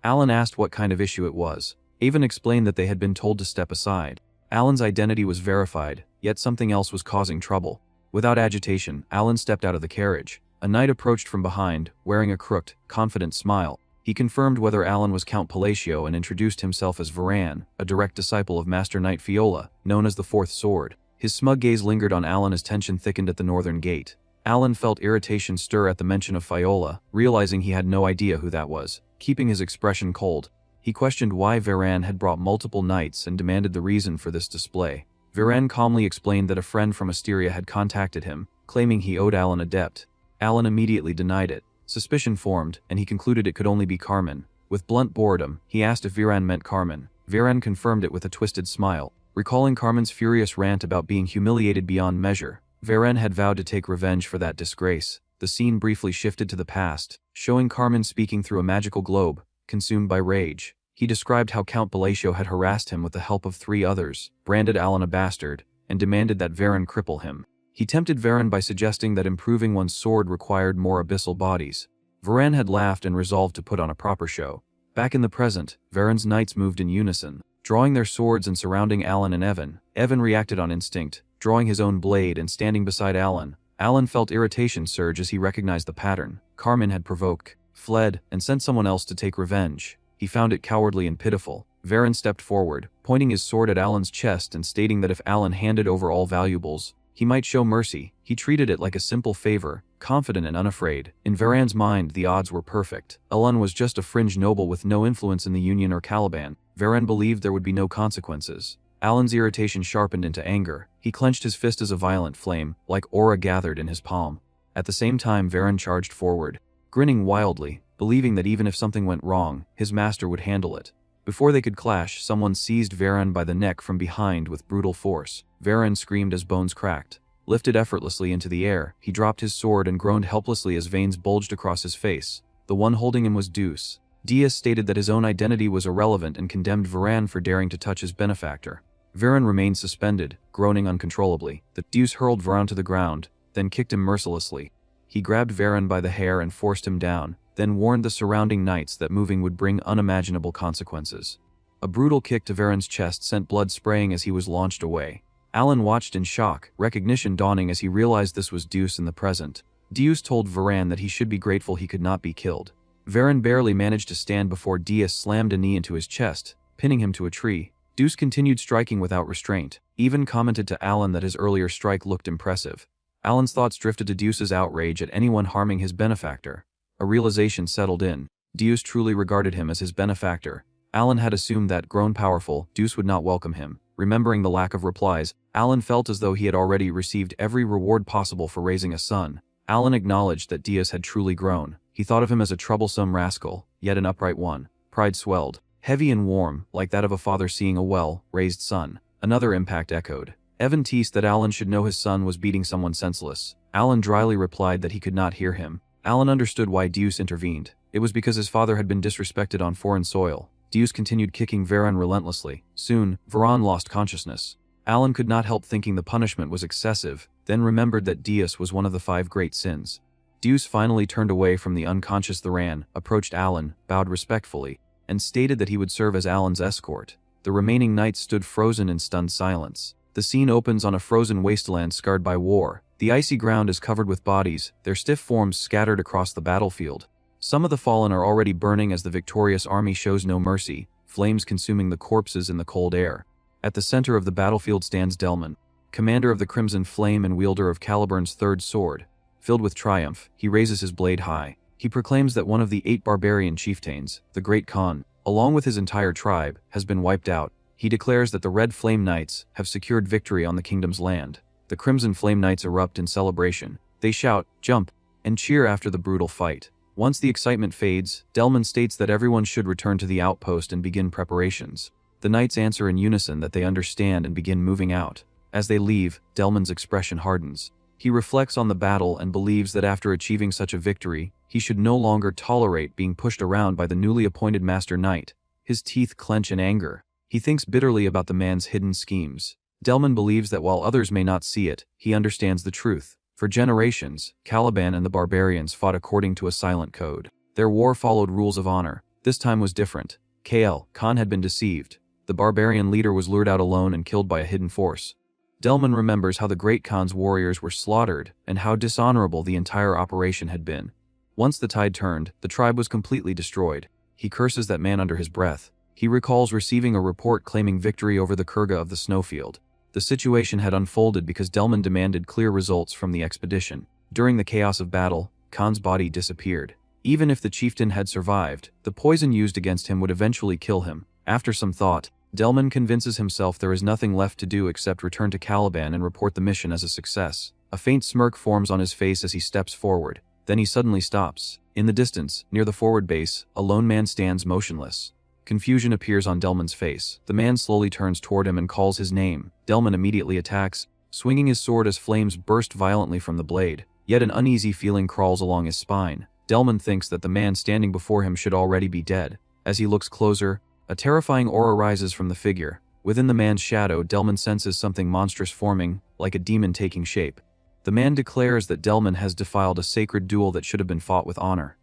Alan asked what kind of issue it was. Evan explained that they had been told to step aside. Alan's identity was verified, yet something else was causing trouble. Without agitation, Alan stepped out of the carriage. A knight approached from behind, wearing a crooked, confident smile. He confirmed whether Alan was Count Palacio and introduced himself as Varan, a direct disciple of Master Knight Fiola, known as the Fourth Sword. His smug gaze lingered on Alan as tension thickened at the northern gate. Alan felt irritation stir at the mention of Fiola, realizing he had no idea who that was. Keeping his expression cold, he questioned why Varan had brought multiple knights and demanded the reason for this display. Varan calmly explained that a friend from Asteria had contacted him, claiming he owed Alan a debt. Alan immediately denied it. Suspicion formed, and he concluded it could only be Carmen. With blunt boredom, he asked if Varan meant Carmen. Varan confirmed it with a twisted smile, recalling Carmen's furious rant about being humiliated beyond measure. Varan had vowed to take revenge for that disgrace. The scene briefly shifted to the past, showing Carmen speaking through a magical globe, consumed by rage. He described how Count Palacio had harassed him with the help of 3 others, branded Alan a bastard, and demanded that Varan cripple him. He tempted Varan by suggesting that improving one's sword required more abyssal bodies. Varan had laughed and resolved to put on a proper show. Back in the present, Varan's knights moved in unison, drawing their swords and surrounding Alan and Evan. Evan reacted on instinct, drawing his own blade and standing beside Alan. Alan felt irritation surge as he recognized the pattern. Carmen had provoked, fled, and sent someone else to take revenge. He found it cowardly and pitiful. Varan stepped forward, pointing his sword at Alan's chest and stating that if Alan handed over all valuables, he might show mercy. He treated it like a simple favor, confident and unafraid. In Varan's mind, the odds were perfect. Alan was just a fringe noble with no influence in the Union or Caliban. Varan believed there would be no consequences. Alan's irritation sharpened into anger. He clenched his fist as a violent flame, like aura gathered in his palm. At the same time, Varan charged forward, grinning wildly, believing that even if something went wrong, his master would handle it. Before they could clash, someone seized Varan by the neck from behind with brutal force. Varan screamed as bones cracked. Lifted effortlessly into the air, he dropped his sword and groaned helplessly as veins bulged across his face. The one holding him was Deuce. Diaz stated that his own identity was irrelevant and condemned Varan for daring to touch his benefactor. Varan remained suspended, groaning uncontrollably. The Deuce hurled Varan to the ground, then kicked him mercilessly. He grabbed Varan by the hair and forced him down, then warned the surrounding knights that moving would bring unimaginable consequences. A brutal kick to Varan's chest sent blood spraying as he was launched away. Alan watched in shock, recognition dawning as he realized this was Deuce in the present. Deuce told Varan that he should be grateful he could not be killed. Varan barely managed to stand before Diaz slammed a knee into his chest, pinning him to a tree. Deuce continued striking without restraint, even commented to Alan that his earlier strike looked impressive. Alan's thoughts drifted to Deuce's outrage at anyone harming his benefactor. A realization settled in. Deuce truly regarded him as his benefactor. Alan had assumed that, grown powerful, Deuce would not welcome him. Remembering the lack of replies, Alan felt as though he had already received every reward possible for raising a son. Alan acknowledged that Diaz had truly grown. He thought of him as a troublesome rascal, yet an upright one. Pride swelled. heavy and warm, like that of a father seeing a well-raised son. Another impact echoed. Evan teased that Alan should know his son was beating someone senseless. Alan dryly replied that he could not hear him. Alan understood why Deus intervened. It was because his father had been disrespected on foreign soil. Deus continued kicking Veron relentlessly. Soon, Veron lost consciousness. Alan could not help thinking the punishment was excessive, then remembered that Deus was one of the 5 great sins. Deus finally turned away from the unconscious Theran, approached Alan, bowed respectfully, and stated that he would serve as Alan's escort. The remaining knights stood frozen in stunned silence. The scene opens on a frozen wasteland scarred by war. The icy ground is covered with bodies, their stiff forms scattered across the battlefield. Some of the fallen are already burning as the victorious army shows no mercy, flames consuming the corpses in the cold air. At the center of the battlefield stands Delman, commander of the Crimson Flame and wielder of Caliburn's 3rd sword. Filled with triumph, he raises his blade high. He proclaims that one of the 8 barbarian chieftains, the Great Khan, along with his entire tribe, has been wiped out. He declares that the Red Flame Knights have secured victory on the kingdom's land. The Crimson Flame Knights erupt in celebration. They shout, jump, and cheer after the brutal fight. Once the excitement fades, Delman states that everyone should return to the outpost and begin preparations. The knights answer in unison that they understand and begin moving out. As they leave, Delman's expression hardens. He reflects on the battle and believes that after achieving such a victory, he should no longer tolerate being pushed around by the newly appointed Master Knight. His teeth clench in anger. He thinks bitterly about the man's hidden schemes. Delman believes that while others may not see it, he understands the truth. For generations, Caliban and the barbarians fought according to a silent code. Their war followed rules of honor. This time was different. Khan had been deceived. The barbarian leader was lured out alone and killed by a hidden force. Delman remembers how the Great Khan's warriors were slaughtered and how dishonorable the entire operation had been. Once the tide turned, the tribe was completely destroyed. He curses that man under his breath. He recalls receiving a report claiming victory over the Kurga of the snowfield. The situation had unfolded because Delman demanded clear results from the expedition. During the chaos of battle, Khan's body disappeared. Even if the chieftain had survived, the poison used against him would eventually kill him. After some thought, Delman convinces himself there is nothing left to do except return to Caliban and report the mission as a success. A faint smirk forms on his face as he steps forward. Then he suddenly stops. In the distance, near the forward base, a lone man stands motionless. Confusion appears on Delman's face. The man slowly turns toward him and calls his name. Delman immediately attacks, swinging his sword as flames burst violently from the blade. Yet an uneasy feeling crawls along his spine. Delman thinks that the man standing before him should already be dead. As he looks closer, a terrifying aura rises from the figure. Within the man's shadow, Delman senses something monstrous forming, like a demon taking shape. The man declares that Delman has defiled a sacred duel that should have been fought with honor.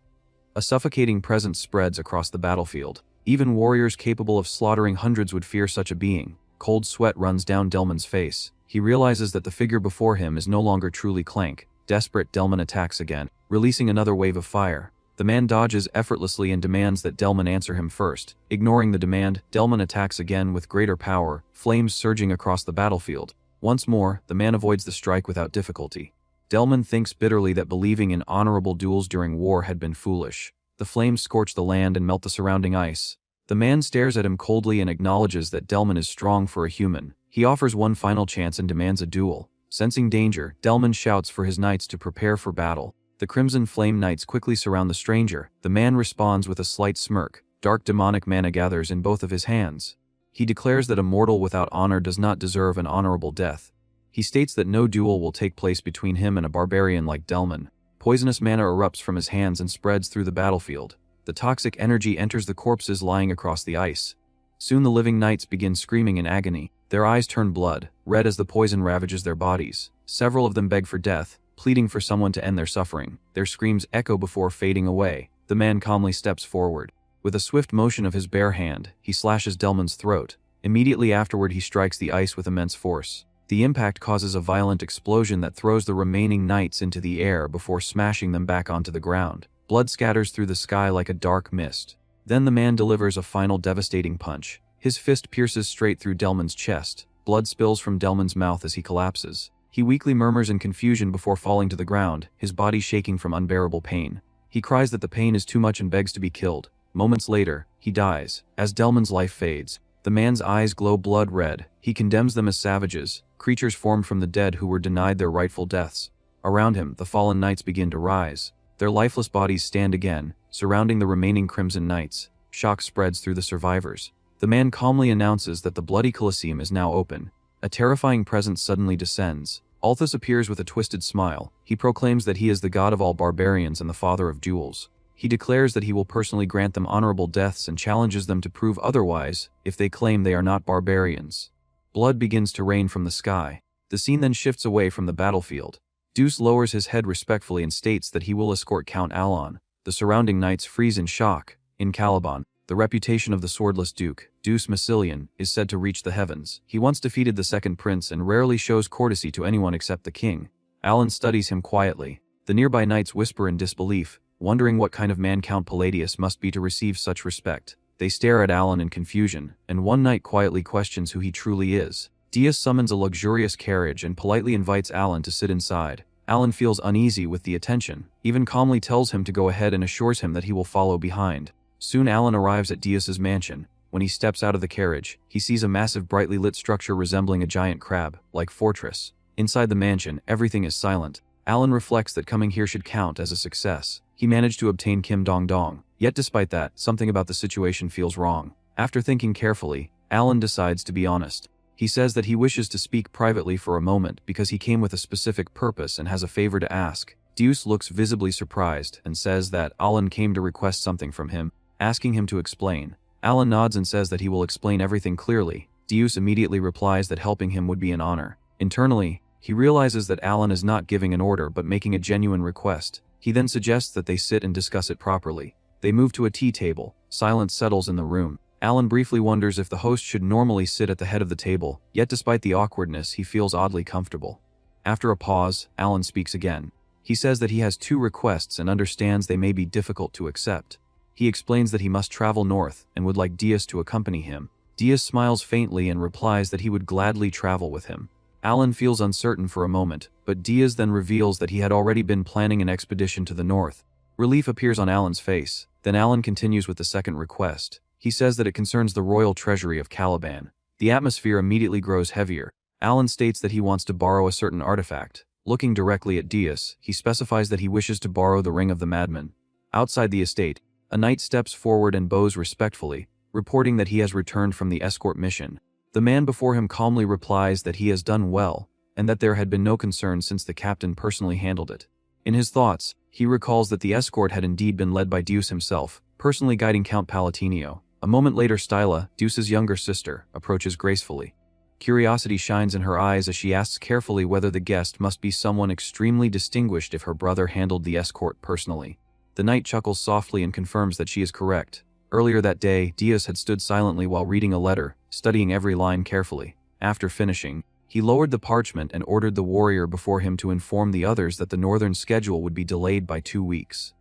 A suffocating presence spreads across the battlefield. Even warriors capable of slaughtering hundreds would fear such a being. Cold sweat runs down Delman's face. He realizes that the figure before him is no longer truly Clank. Desperate, Delman attacks again, releasing another wave of fire. The man dodges effortlessly and demands that Delman answer him first. Ignoring the demand, Delman attacks again with greater power, flames surging across the battlefield. Once more, the man avoids the strike without difficulty. Delman thinks bitterly that believing in honorable duels during war had been foolish. The flames scorch the land and melt the surrounding ice. The man stares at him coldly and acknowledges that Delman is strong for a human. He offers one final chance and demands a duel. Sensing danger, Delman shouts for his knights to prepare for battle. The Crimson Flame Knights quickly surround the stranger. The man responds with a slight smirk. Dark demonic mana gathers in both of his hands. He declares that a mortal without honor does not deserve an honorable death. He states that no duel will take place between him and a barbarian like Delman. Poisonous mana erupts from his hands and spreads through the battlefield. The toxic energy enters the corpses lying across the ice. Soon the living knights begin screaming in agony. Their eyes turn blood, red as the poison ravages their bodies. Several of them beg for death, pleading for someone to end their suffering. Their screams echo before fading away. The man calmly steps forward. With a swift motion of his bare hand, he slashes Delman's throat. Immediately afterward, he strikes the ice with immense force. The impact causes a violent explosion that throws the remaining knights into the air before smashing them back onto the ground. Blood scatters through the sky like a dark mist. Then the man delivers a final devastating punch. His fist pierces straight through Delman's chest. Blood spills from Delman's mouth as he collapses. He weakly murmurs in confusion before falling to the ground, his body shaking from unbearable pain. He cries that the pain is too much and begs to be killed. Moments later, he dies. As Delman's life fades, the man's eyes glow blood red. He condemns them as savages, creatures formed from the dead who were denied their rightful deaths. Around him, the fallen knights begin to rise. Their lifeless bodies stand again, surrounding the remaining Crimson Knights. shock spreads through the survivors. The man calmly announces that the bloody Colosseum is now open. A terrifying presence suddenly descends. Althus appears with a twisted smile. He proclaims that he is the god of all barbarians and the father of duels. He declares that he will personally grant them honorable deaths and challenges them to prove otherwise if they claim they are not barbarians. Blood begins to rain from the sky. The scene then shifts away from the battlefield. Deuce lowers his head respectfully and states that he will escort Count Alon. The surrounding knights freeze in shock. In Caliban, the reputation of the swordless duke, Deuce Massilian, is said to reach the heavens. He once defeated the second prince and rarely shows courtesy to anyone except the king. Alon studies him quietly. The nearby knights whisper in disbelief, wondering what kind of man Count Palladius must be to receive such respect. They stare at Alon in confusion, and one knight quietly questions who he truly is. Diaz summons a luxurious carriage and politely invites Alon to sit inside. Alon feels uneasy with the attention, even calmly tells him to go ahead and assures him that he will follow behind. Soon Alon arrives at Diaz's mansion. When he steps out of the carriage, he sees a massive brightly lit structure resembling a giant crab-like fortress. Inside the mansion, everything is silent. Alon reflects that coming here should count as a success. He managed to obtain Kim Dong Dong. Yet despite that, something about the situation feels wrong. After thinking carefully, Alon decides to be honest. He says that he wishes to speak privately for a moment because he came with a specific purpose and has a favor to ask. Deuce looks visibly surprised and says that Alon came to request something from him, asking him to explain. Alon nods and says that he will explain everything clearly. Deuce immediately replies that helping him would be an honor. Internally, he realizes that Alon is not giving an order but making a genuine request. He then suggests that they sit and discuss it properly. They move to a tea table. Silence settles in the room. Alon briefly wonders if the host should normally sit at the head of the table, yet despite the awkwardness, he feels oddly comfortable. After a pause, Alon speaks again. He says that he has two requests and understands they may be difficult to accept. He explains that he must travel north and would like Diaz to accompany him. Diaz smiles faintly and replies that he would gladly travel with him. Alon feels uncertain for a moment, but Diaz then reveals that he had already been planning an expedition to the north. Relief appears on Alon's face. Then Alon continues with the second request. He says that it concerns the royal treasury of Caliban. The atmosphere immediately grows heavier. Alon states that he wants to borrow a certain artifact. Looking directly at Diaz, he specifies that he wishes to borrow the ring of the madman. Outside the estate, a knight steps forward and bows respectfully, reporting that he has returned from the escort mission. The man before him calmly replies that he has done well, and that there had been no concern since the captain personally handled it. In his thoughts, he recalls that the escort had indeed been led by Deuce himself, personally guiding Count Palatinio. A moment later, Styla, Deuce's younger sister, approaches gracefully. Curiosity shines in her eyes as she asks carefully whether the guest must be someone extremely distinguished if her brother handled the escort personally. The knight chuckles softly and confirms that she is correct. Earlier that day, Diaz had stood silently while reading a letter, studying every line carefully. After finishing, he lowered the parchment and ordered the warrior before him to inform the others that the northern schedule would be delayed by 2 weeks.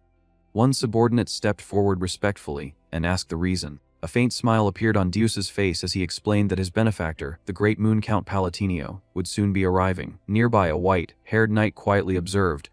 One subordinate stepped forward respectfully and asked the reason. A faint smile appeared on Deuce's face as he explained that his benefactor, the great moon Count Palatinio, would soon be arriving. Nearby, a white-haired knight quietly observed,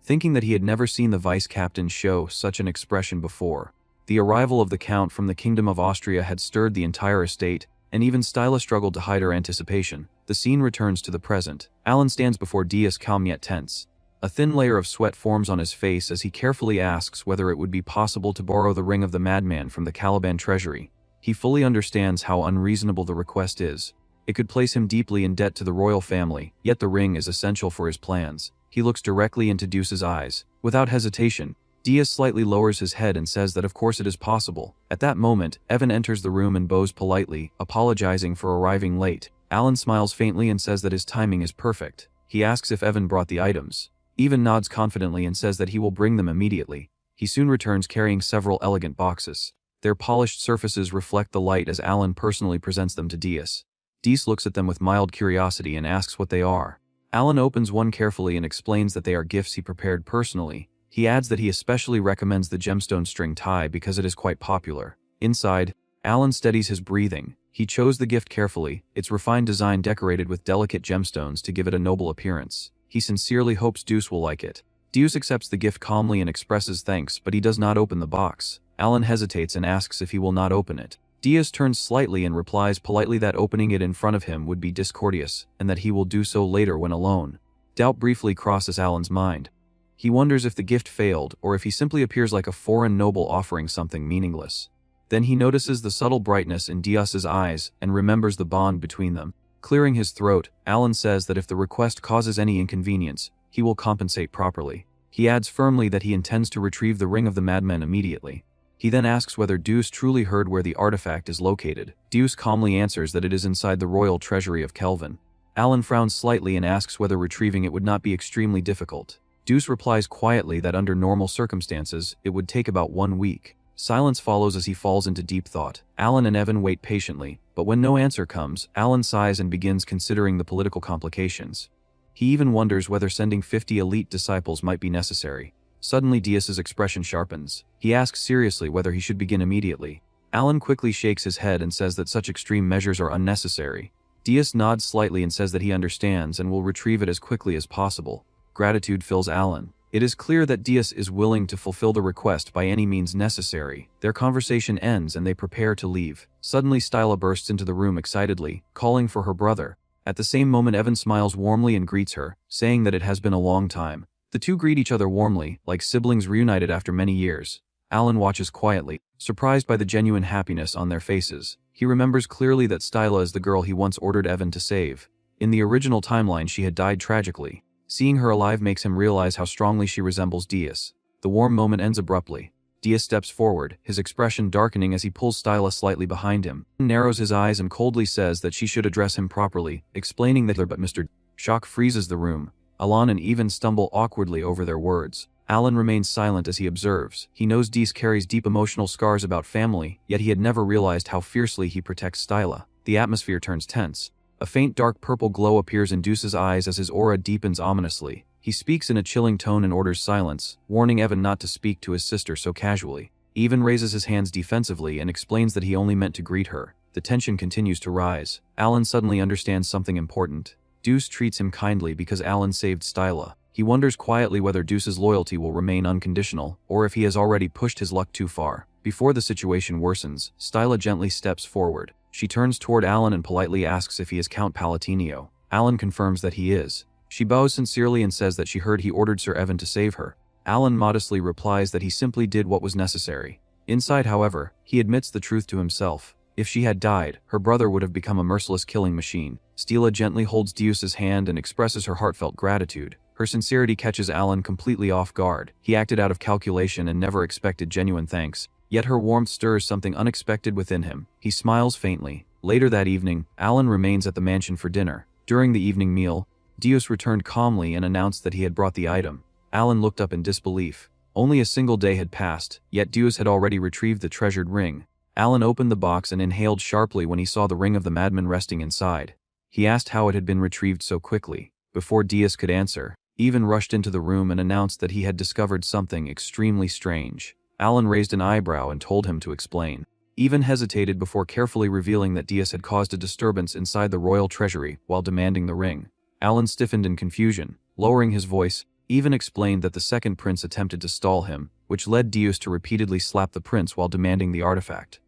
thinking that he had never seen the vice-captain show such an expression before. The arrival of the Count from the Kingdom of Austria had stirred the entire estate, and even Styla struggled to hide her anticipation. The scene returns to the present. Alon stands before Diaz, calm yet tense. A thin layer of sweat forms on his face as he carefully asks whether it would be possible to borrow the ring of the madman from the Caliban treasury. He fully understands how unreasonable the request is. It could place him deeply in debt to the royal family, yet the ring is essential for his plans. He looks directly into Deuce's eyes. Without hesitation, Diaz slightly lowers his head and says that of course it is possible. At that moment, Evan enters the room and bows politely, apologizing for arriving late. Alon smiles faintly and says that his timing is perfect. He asks if Evan brought the items. Evan nods confidently and says that he will bring them immediately. He soon returns carrying several elegant boxes. Their polished surfaces reflect the light as Alon personally presents them to Diaz. Diaz looks at them with mild curiosity and asks what they are. Alon opens one carefully and explains that they are gifts he prepared personally. He adds that he especially recommends the gemstone string tie because it is quite popular. Inside, Alon steadies his breathing. He chose the gift carefully, its refined design decorated with delicate gemstones to give it a noble appearance. He sincerely hopes Deuce will like it. Deuce accepts the gift calmly and expresses thanks, but he does not open the box. Alon hesitates and asks if he will not open it. Diaz turns slightly and replies politely that opening it in front of him would be discourteous, and that he will do so later when alone. Doubt briefly crosses Alon's mind. He wonders if the gift failed, or if he simply appears like a foreign noble offering something meaningless. Then he notices the subtle brightness in Dios's eyes and remembers the bond between them. Clearing his throat, Alan says that if the request causes any inconvenience, he will compensate properly. He adds firmly that he intends to retrieve the Ring of the Madmen immediately. He then asks whether Deuce truly heard where the artifact is located. Deuce calmly answers that it is inside the royal treasury of Kelvin. Alan frowns slightly and asks whether retrieving it would not be extremely difficult. Deuce replies quietly that under normal circumstances, it would take about 1 week. Silence follows as he falls into deep thought. Alan and Evan wait patiently, but when no answer comes, Alan sighs and begins considering the political complications. He even wonders whether sending 50 elite disciples might be necessary. Suddenly Dios's expression sharpens. He asks seriously whether he should begin immediately. Alan quickly shakes his head and says that such extreme measures are unnecessary. Dios nods slightly and says that he understands and will retrieve it as quickly as possible. Gratitude fills Alan. It is clear that Dios is willing to fulfill the request by any means necessary. Their conversation ends and they prepare to leave. Suddenly Styla bursts into the room excitedly, calling for her brother. At the same moment Evan smiles warmly and greets her, saying that it has been a long time. The two greet each other warmly, like siblings reunited after many years. Alan watches quietly, surprised by the genuine happiness on their faces. He remembers clearly that Styla is the girl he once ordered Evan to save. In the original timeline she had died tragically. Seeing her alive makes him realize how strongly she resembles Dios. The warm moment ends abruptly. Dios steps forward, his expression darkening as he pulls Styla slightly behind him. He narrows his eyes and coldly says that she should address him properly, explaining that but Mr. Shock freezes the room. Alan and Evan stumble awkwardly over their words. Alan remains silent as he observes. He knows Dios carries deep emotional scars about family, yet he had never realized how fiercely he protects Styla. The atmosphere turns tense. A faint dark purple glow appears in Deuce's eyes as his aura deepens ominously. He speaks in a chilling tone and orders silence, warning Evan not to speak to his sister so casually. Evan raises his hands defensively and explains that he only meant to greet her. The tension continues to rise. Alan suddenly understands something important. Deuce treats him kindly because Alan saved Styla. He wonders quietly whether Deuce's loyalty will remain unconditional, or if he has already pushed his luck too far. Before the situation worsens, Styla gently steps forward. She turns toward Alan and politely asks if he is Count Palatinio. Alan confirms that he is. She bows sincerely and says that she heard he ordered Sir Evan to save her. Alan modestly replies that he simply did what was necessary. Inside, however, he admits the truth to himself. If she had died, her brother would have become a merciless killing machine. Styla gently holds Deuce's hand and expresses her heartfelt gratitude. Her sincerity catches Alan completely off guard. He acted out of calculation and never expected genuine thanks. Yet her warmth stirs something unexpected within him. He smiles faintly. Later that evening, Alan remains at the mansion for dinner. During the evening meal, Deuce returned calmly and announced that he had brought the item. Alan looked up in disbelief. Only a single day had passed, yet Deuce had already retrieved the treasured ring. Alan opened the box and inhaled sharply when he saw the Ring of the Madmen resting inside. He asked how it had been retrieved so quickly. Before Deuce could answer, Evan rushed into the room and announced that he had discovered something extremely strange. Alan raised an eyebrow and told him to explain. Evan hesitated before carefully revealing that Deuce had caused a disturbance inside the royal treasury while demanding the ring. Alan stiffened in confusion. Lowering his voice, Evan explained that the second prince attempted to stall him, which led Deuce to repeatedly slap the prince while demanding the artifact.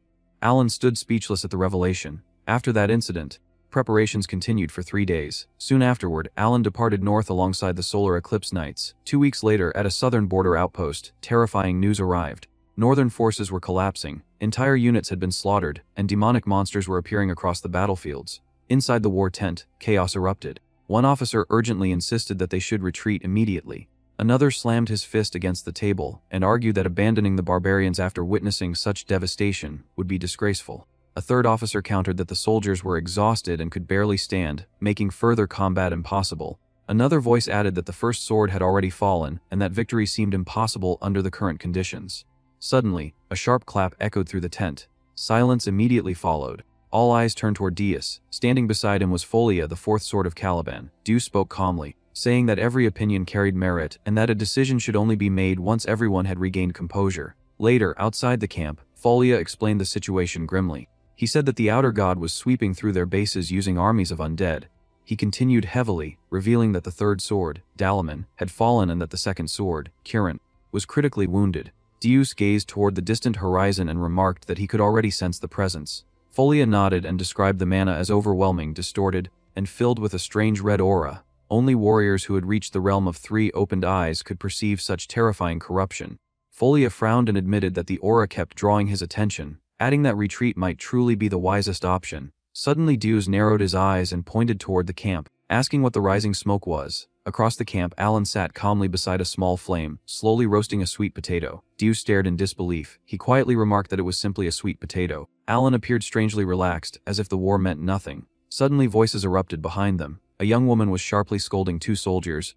Alan stood speechless at the revelation. After that incident, preparations continued for 3 days. Soon afterward, Alan departed north alongside the solar eclipse nights. 2 weeks later, at a southern border outpost, terrifying news arrived. Northern forces were collapsing, entire units had been slaughtered, and demonic monsters were appearing across the battlefields. Inside the war tent, chaos erupted. One officer urgently insisted that they should retreat immediately. Another slammed his fist against the table and argued that abandoning the barbarians after witnessing such devastation would be disgraceful. A third officer countered that the soldiers were exhausted and could barely stand, making further combat impossible. Another voice added that the first sword had already fallen and that victory seemed impossible under the current conditions. Suddenly, a sharp clap echoed through the tent. Silence immediately followed. All eyes turned toward Deuce. Standing beside him was Folia, the fourth sword of Caliban. Deuce spoke calmly, saying that every opinion carried merit and that a decision should only be made once everyone had regained composure. Later, outside the camp, Folia explained the situation grimly. He said that the outer god was sweeping through their bases using armies of undead. He continued heavily, revealing that the third sword, Dalaman, had fallen and that the second sword, Kirin, was critically wounded. Deuce gazed toward the distant horizon and remarked that he could already sense the presence. Folia nodded and described the mana as overwhelming, distorted, and filled with a strange red aura. Only warriors who had reached the realm of 3 opened eyes could perceive such terrifying corruption. Folia frowned and admitted that the aura kept drawing his attention. adding that retreat might truly be the wisest option. Suddenly Deus narrowed his eyes and pointed toward the camp, asking what the rising smoke was. Across the camp, Alan sat calmly beside a small flame, slowly roasting a sweet potato. Deus stared in disbelief. He quietly remarked that it was simply a sweet potato. Alan appeared strangely relaxed, as if the war meant nothing. Suddenly voices erupted behind them. A young woman was sharply scolding two soldiers,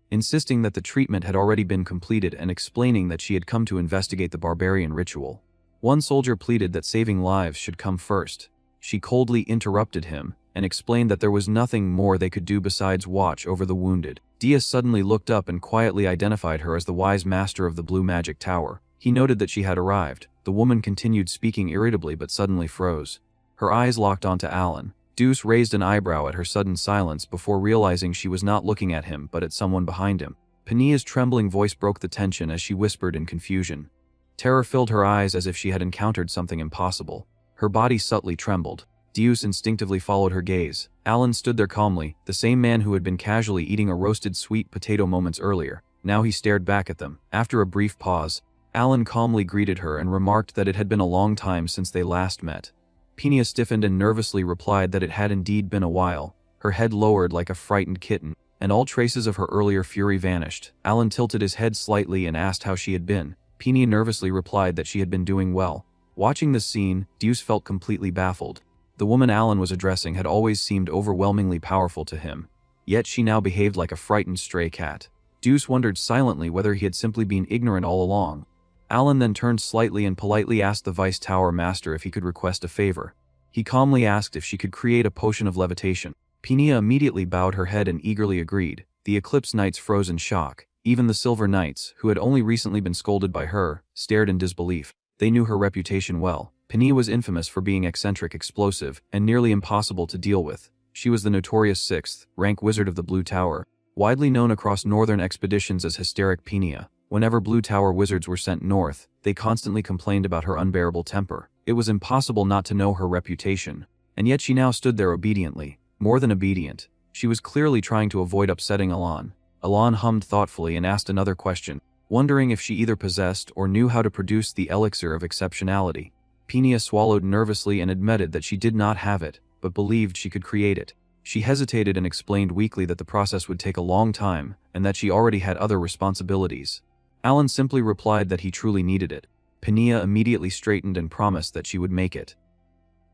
insisting that the treatment had already been completed and explaining that she had come to investigate the barbarian ritual. One soldier pleaded that saving lives should come first. She coldly interrupted him and explained that there was nothing more they could do besides watch over the wounded. Deus suddenly looked up and quietly identified her as the wise master of the Blue Magic Tower. He noted that she had arrived. The woman continued speaking irritably but suddenly froze. Her eyes locked onto Alan. Deus raised an eyebrow at her sudden silence before realizing she was not looking at him but at someone behind him. Pania's trembling voice broke the tension as she whispered in confusion. Terror filled her eyes as if she had encountered something impossible. Her body subtly trembled. Deus instinctively followed her gaze. Alan stood there calmly, the same man who had been casually eating a roasted sweet potato moments earlier. Now he stared back at them. After a brief pause, Alan calmly greeted her and remarked that it had been a long time since they last met. Pania stiffened and nervously replied that it had indeed been a while. Her head lowered like a frightened kitten, and all traces of her earlier fury vanished. Alan tilted his head slightly and asked how she had been. Pania nervously replied that she had been doing well. Watching this scene, Deus felt completely baffled. The woman Alan was addressing had always seemed overwhelmingly powerful to him, yet she now behaved like a frightened stray cat. Deus wondered silently whether he had simply been ignorant all along. Alan then turned slightly and politely asked the Vice Tower Master if he could request a favor. He calmly asked if she could create a potion of levitation. Pania immediately bowed her head and eagerly agreed. The Eclipse Knights froze in shock. Even the Silver Knights, who had only recently been scolded by her, stared in disbelief. They knew her reputation well. Pania was infamous for being eccentric, explosive, and nearly impossible to deal with. She was the notorious 6th rank wizard of the Blue Tower, widely known across northern expeditions as Hysteric Pania. Whenever Blue Tower wizards were sent north, they constantly complained about her unbearable temper. It was impossible not to know her reputation, and yet she now stood there obediently. More than obedient, she was clearly trying to avoid upsetting Alan. Alan hummed thoughtfully and asked another question, wondering if she either possessed or knew how to produce the elixir of exceptionality. Pania swallowed nervously and admitted that she did not have it, but believed she could create it. She hesitated and explained weakly that the process would take a long time and that she already had other responsibilities. Alan simply replied that he truly needed it. Pania immediately straightened and promised that she would make it.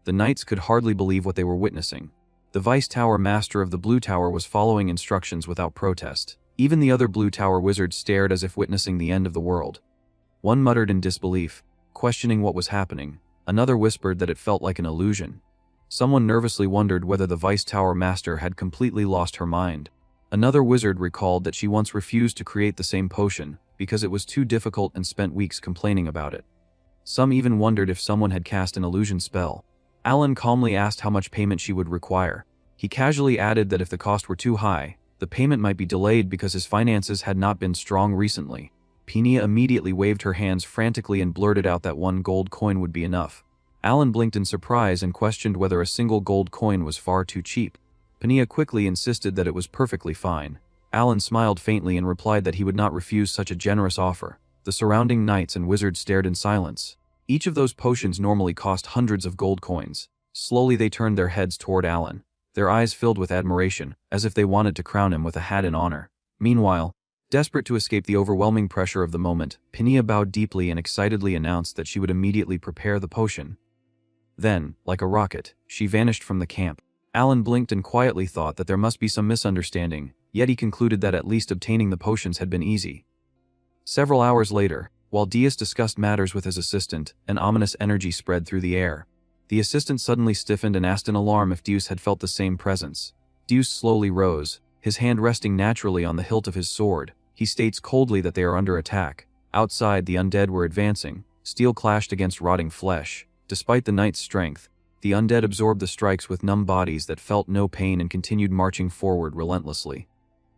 The knights could hardly believe what they were witnessing. The Vice Tower Master of the Blue Tower was following instructions without protest. Even the other Blue Tower wizards stared as if witnessing the end of the world. One muttered in disbelief, questioning what was happening. Another whispered that it felt like an illusion. Someone nervously wondered whether the Vice Tower Master had completely lost her mind. Another wizard recalled that she once refused to create the same potion because it was too difficult and spent weeks complaining about it. Some even wondered if someone had cast an illusion spell. Alan calmly asked how much payment she would require. He casually added that if the cost were too high, the payment might be delayed because his finances had not been strong recently. Pania immediately waved her hands frantically and blurted out that 1 gold coin would be enough. Alan blinked in surprise and questioned whether a single gold coin was far too cheap. Pania quickly insisted that it was perfectly fine. Alan smiled faintly and replied that he would not refuse such a generous offer. The surrounding knights and wizards stared in silence. Each of those potions normally cost hundreds of gold coins. Slowly they turned their heads toward Alan, their eyes filled with admiration, as if they wanted to crown him with a hat in honor. Meanwhile, desperate to escape the overwhelming pressure of the moment, Pania bowed deeply and excitedly announced that she would immediately prepare the potion. Then, like a rocket, she vanished from the camp. Alan blinked and quietly thought that there must be some misunderstanding, yet he concluded that at least obtaining the potions had been easy. Several hours later, while Deus discussed matters with his assistant, an ominous energy spread through the air. The assistant suddenly stiffened and asked in alarm if Deus had felt the same presence. Deus slowly rose, his hand resting naturally on the hilt of his sword. He states coldly that they are under attack. Outside, the undead were advancing. Steel clashed against rotting flesh. Despite the knight's strength, the undead absorbed the strikes with numb bodies that felt no pain and continued marching forward relentlessly.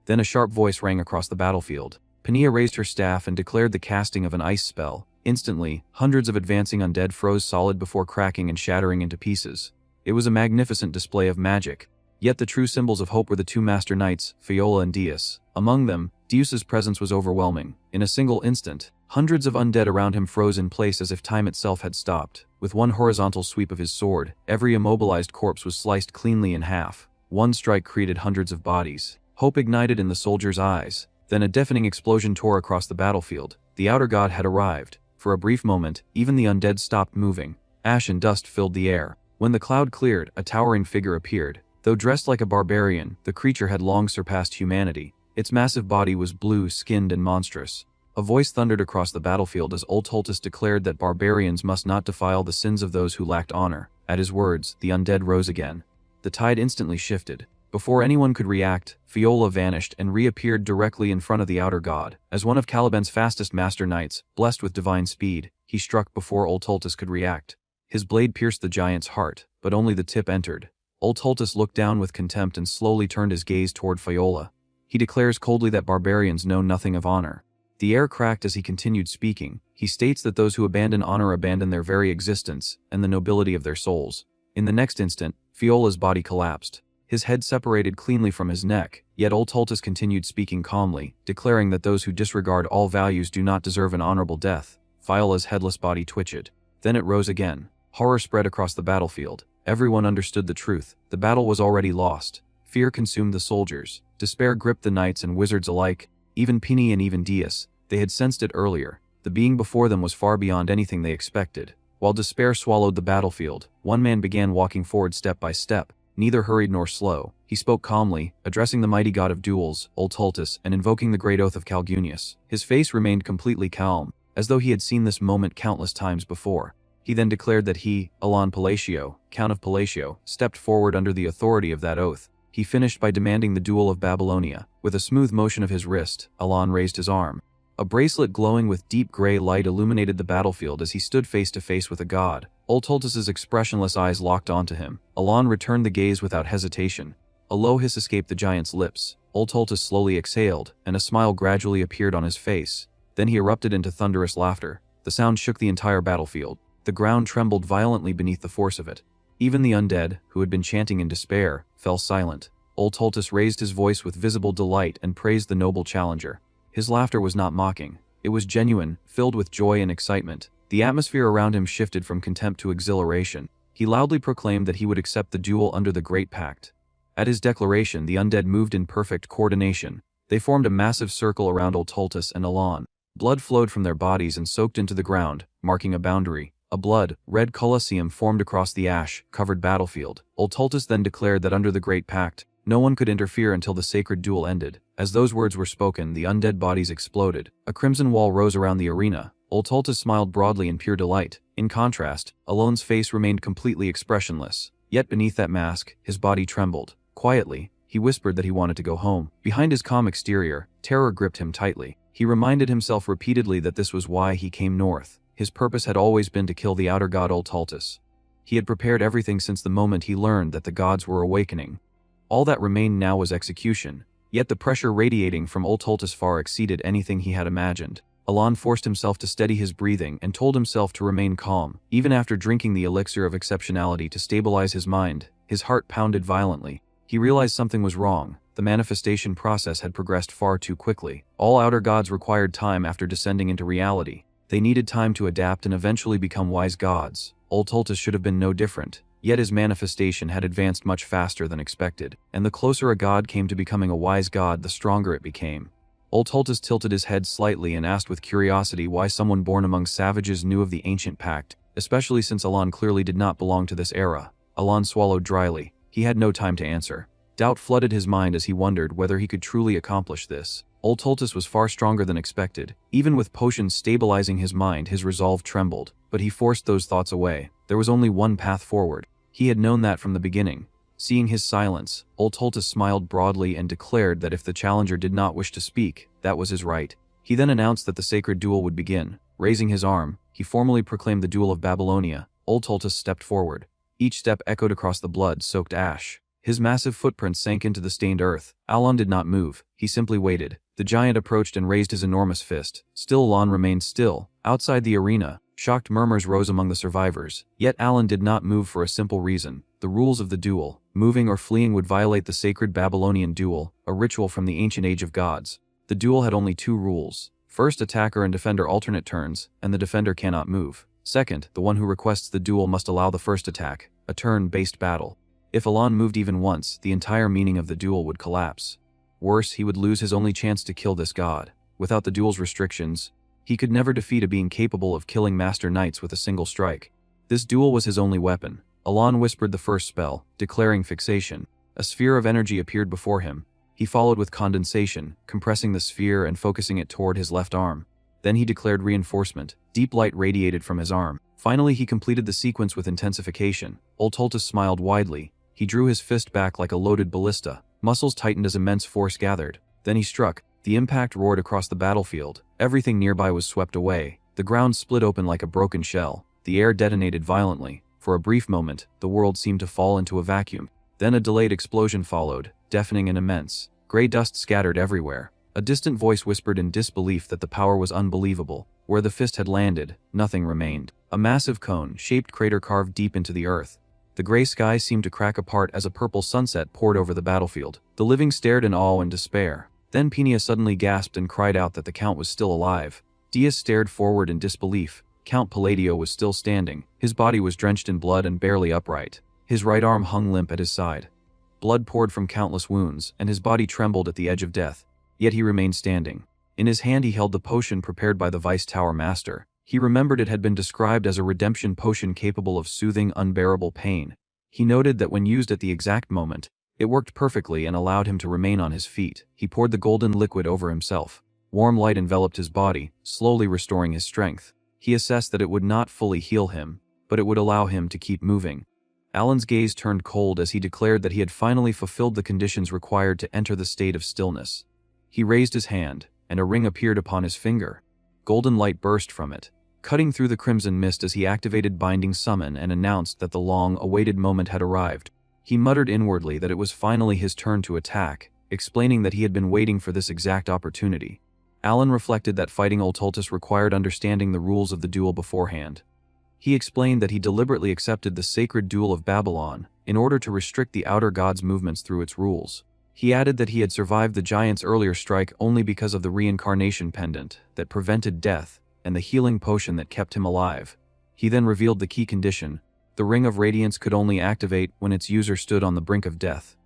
Then a sharp voice rang across the battlefield. Pania raised her staff and declared the casting of an ice spell. Instantly, hundreds of advancing undead froze solid before cracking and shattering into pieces. It was a magnificent display of magic. Yet the true symbols of hope were the 2 master knights, Fiola and Deus. Among them, Deus's presence was overwhelming. In a single instant, hundreds of undead around him froze in place as if time itself had stopped. With one horizontal sweep of his sword, every immobilized corpse was sliced cleanly in half. One strike created hundreds of bodies. Hope ignited in the soldiers' eyes. Then a deafening explosion tore across the battlefield. The outer god had arrived. For a brief moment, even the undead stopped moving. Ash and dust filled the air. When the cloud cleared, a towering figure appeared. Though dressed like a barbarian, the creature had long surpassed humanity. Its massive body was blue-skinned and monstrous. A voice thundered across the battlefield as Oltultus declared that barbarians must not defile the sins of those who lacked honor. At his words, the undead rose again. The tide instantly shifted. Before anyone could react, Fiola vanished and reappeared directly in front of the outer god. As one of Caliban's fastest master knights, blessed with divine speed, he struck before Oltultus could react. His blade pierced the giant's heart, but only the tip entered. Oltultus looked down with contempt and slowly turned his gaze toward Fiola. He declares coldly that barbarians know nothing of honor. The air cracked as he continued speaking. He states that those who abandon honor abandon their very existence and the nobility of their souls. In the next instant, Fiola's body collapsed. His head separated cleanly from his neck, yet Oltultus continued speaking calmly, declaring that those who disregard all values do not deserve an honorable death. Fiola's headless body twitched. Then it rose again. Horror spread across the battlefield. Everyone understood the truth. The battle was already lost. Fear consumed the soldiers. Despair gripped the knights and wizards alike, even Pini and even Deus. They had sensed it earlier. The being before them was far beyond anything they expected. While despair swallowed the battlefield, one man began walking forward step by step, neither hurried nor slow. He spoke calmly, addressing the mighty god of duels, Oltultus, and invoking the great oath of Calgunius. His face remained completely calm, as though he had seen this moment countless times before. He then declared that he, Alon Palatio, Count of Palatio, stepped forward under the authority of that oath. He finished by demanding the duel of Babylonia. With a smooth motion of his wrist, Alon raised his arm. A bracelet glowing with deep gray light illuminated the battlefield as he stood face to face with a god. Oltultus's expressionless eyes locked onto him. Alon returned the gaze without hesitation. A low hiss escaped the giant's lips. Oltultus slowly exhaled, and a smile gradually appeared on his face. Then he erupted into thunderous laughter. The sound shook the entire battlefield. The ground trembled violently beneath the force of it. Even the undead, who had been chanting in despair, fell silent. Oltultus raised his voice with visible delight and praised the noble challenger. His laughter was not mocking. It was genuine, filled with joy and excitement. The atmosphere around him shifted from contempt to exhilaration. He loudly proclaimed that he would accept the duel under the Great Pact. At his declaration, the undead moved in perfect coordination. They formed a massive circle around Oltultus and Alon. Blood flowed from their bodies and soaked into the ground, marking a boundary. A blood-red colosseum formed across the ash-covered battlefield. Oltultus then declared that under the Great Pact, no one could interfere until the sacred duel ended. As those words were spoken, the undead bodies exploded. A crimson wall rose around the arena. Oltultus smiled broadly in pure delight. In contrast, Alon's face remained completely expressionless. Yet beneath that mask, his body trembled. Quietly, he whispered that he wanted to go home. Behind his calm exterior, terror gripped him tightly. He reminded himself repeatedly that this was why he came north. His purpose had always been to kill the outer god Oltultus. He had prepared everything since the moment he learned that the gods were awakening. All that remained now was execution. Yet the pressure radiating from Oltultus far exceeded anything he had imagined. Alon forced himself to steady his breathing and told himself to remain calm. Even after drinking the elixir of exceptionality to stabilize his mind, his heart pounded violently. He realized something was wrong. The manifestation process had progressed far too quickly. All outer gods required time after descending into reality. They needed time to adapt and eventually become wise gods. Oltultus should have been no different. Yet his manifestation had advanced much faster than expected, and the closer a god came to becoming a wise god, the stronger it became. Oltultus tilted his head slightly and asked with curiosity why someone born among savages knew of the ancient pact, especially since Alon clearly did not belong to this era. Alon swallowed dryly. He had no time to answer. Doubt flooded his mind as he wondered whether he could truly accomplish this. Oltultus was far stronger than expected. Even with potions stabilizing his mind, his resolve trembled, but he forced those thoughts away. There was only one path forward. He had known that from the beginning. Seeing his silence, Oltultus smiled broadly and declared that if the challenger did not wish to speak, that was his right. He then announced that the sacred duel would begin. Raising his arm, he formally proclaimed the duel of Babylonia. Oltultus stepped forward. Each step echoed across the blood-soaked ash. His massive footprints sank into the stained earth. Alon did not move. He simply waited. The giant approached and raised his enormous fist. Still Alon remained still. Outside the arena, shocked murmurs rose among the survivors. Yet Alon did not move for a simple reason. The rules of the duel. Moving or fleeing would violate the sacred Babylonian duel, a ritual from the ancient age of gods. The duel had only 2 rules. First, attacker and defender alternate turns, and the defender cannot move. Second, the one who requests the duel must allow the first attack, a turn-based battle. If Alan moved even once, the entire meaning of the duel would collapse. Worse, he would lose his only chance to kill this god. Without the duel's restrictions, he could never defeat a being capable of killing Master Knights with a single strike. This duel was his only weapon. Alan whispered the first spell, declaring fixation. A sphere of energy appeared before him. He followed with condensation, compressing the sphere and focusing it toward his left arm. Then he declared reinforcement. Deep light radiated from his arm. Finally, he completed the sequence with intensification. Oltoltus smiled widely. He drew his fist back like a loaded ballista. Muscles tightened as immense force gathered. Then he struck. The impact roared across the battlefield. Everything nearby was swept away. The ground split open like a broken shell. The air detonated violently. For a brief moment, the world seemed to fall into a vacuum. Then a delayed explosion followed, deafening and immense. Gray dust scattered everywhere. A distant voice whispered in disbelief that the power was unbelievable. Where the fist had landed, nothing remained. A massive cone-shaped crater carved deep into the earth. The gray sky seemed to crack apart as a purple sunset poured over the battlefield. The living stared in awe and despair. Then Pinia suddenly gasped and cried out that the Count was still alive. Diaz stared forward in disbelief. Count Palladio was still standing. His body was drenched in blood and barely upright. His right arm hung limp at his side. Blood poured from countless wounds, and his body trembled at the edge of death. Yet he remained standing. In his hand he held the potion prepared by the Vice Tower Master. He remembered it had been described as a redemption potion capable of soothing unbearable pain. He noted that when used at the exact moment, it worked perfectly and allowed him to remain on his feet. He poured the golden liquid over himself. Warm light enveloped his body, slowly restoring his strength. He assessed that it would not fully heal him, but it would allow him to keep moving. Alan's gaze turned cold as he declared that he had finally fulfilled the conditions required to enter the state of stillness. He raised his hand, and a ring appeared upon his finger. Golden light burst from it, cutting through the crimson mist as he activated Binding Summon and announced that the long-awaited moment had arrived. He muttered inwardly that it was finally his turn to attack, explaining that he had been waiting for this exact opportunity. Alan reflected that fighting Oltoltus required understanding the rules of the duel beforehand. He explained that he deliberately accepted the sacred duel of Babylon in order to restrict the outer god's movements through its rules. He added that he had survived the giant's earlier strike only because of the reincarnation pendant that prevented death and the healing potion that kept him alive. He then revealed the key condition. The Ring of Radiance could only activate when its user stood on the brink of death.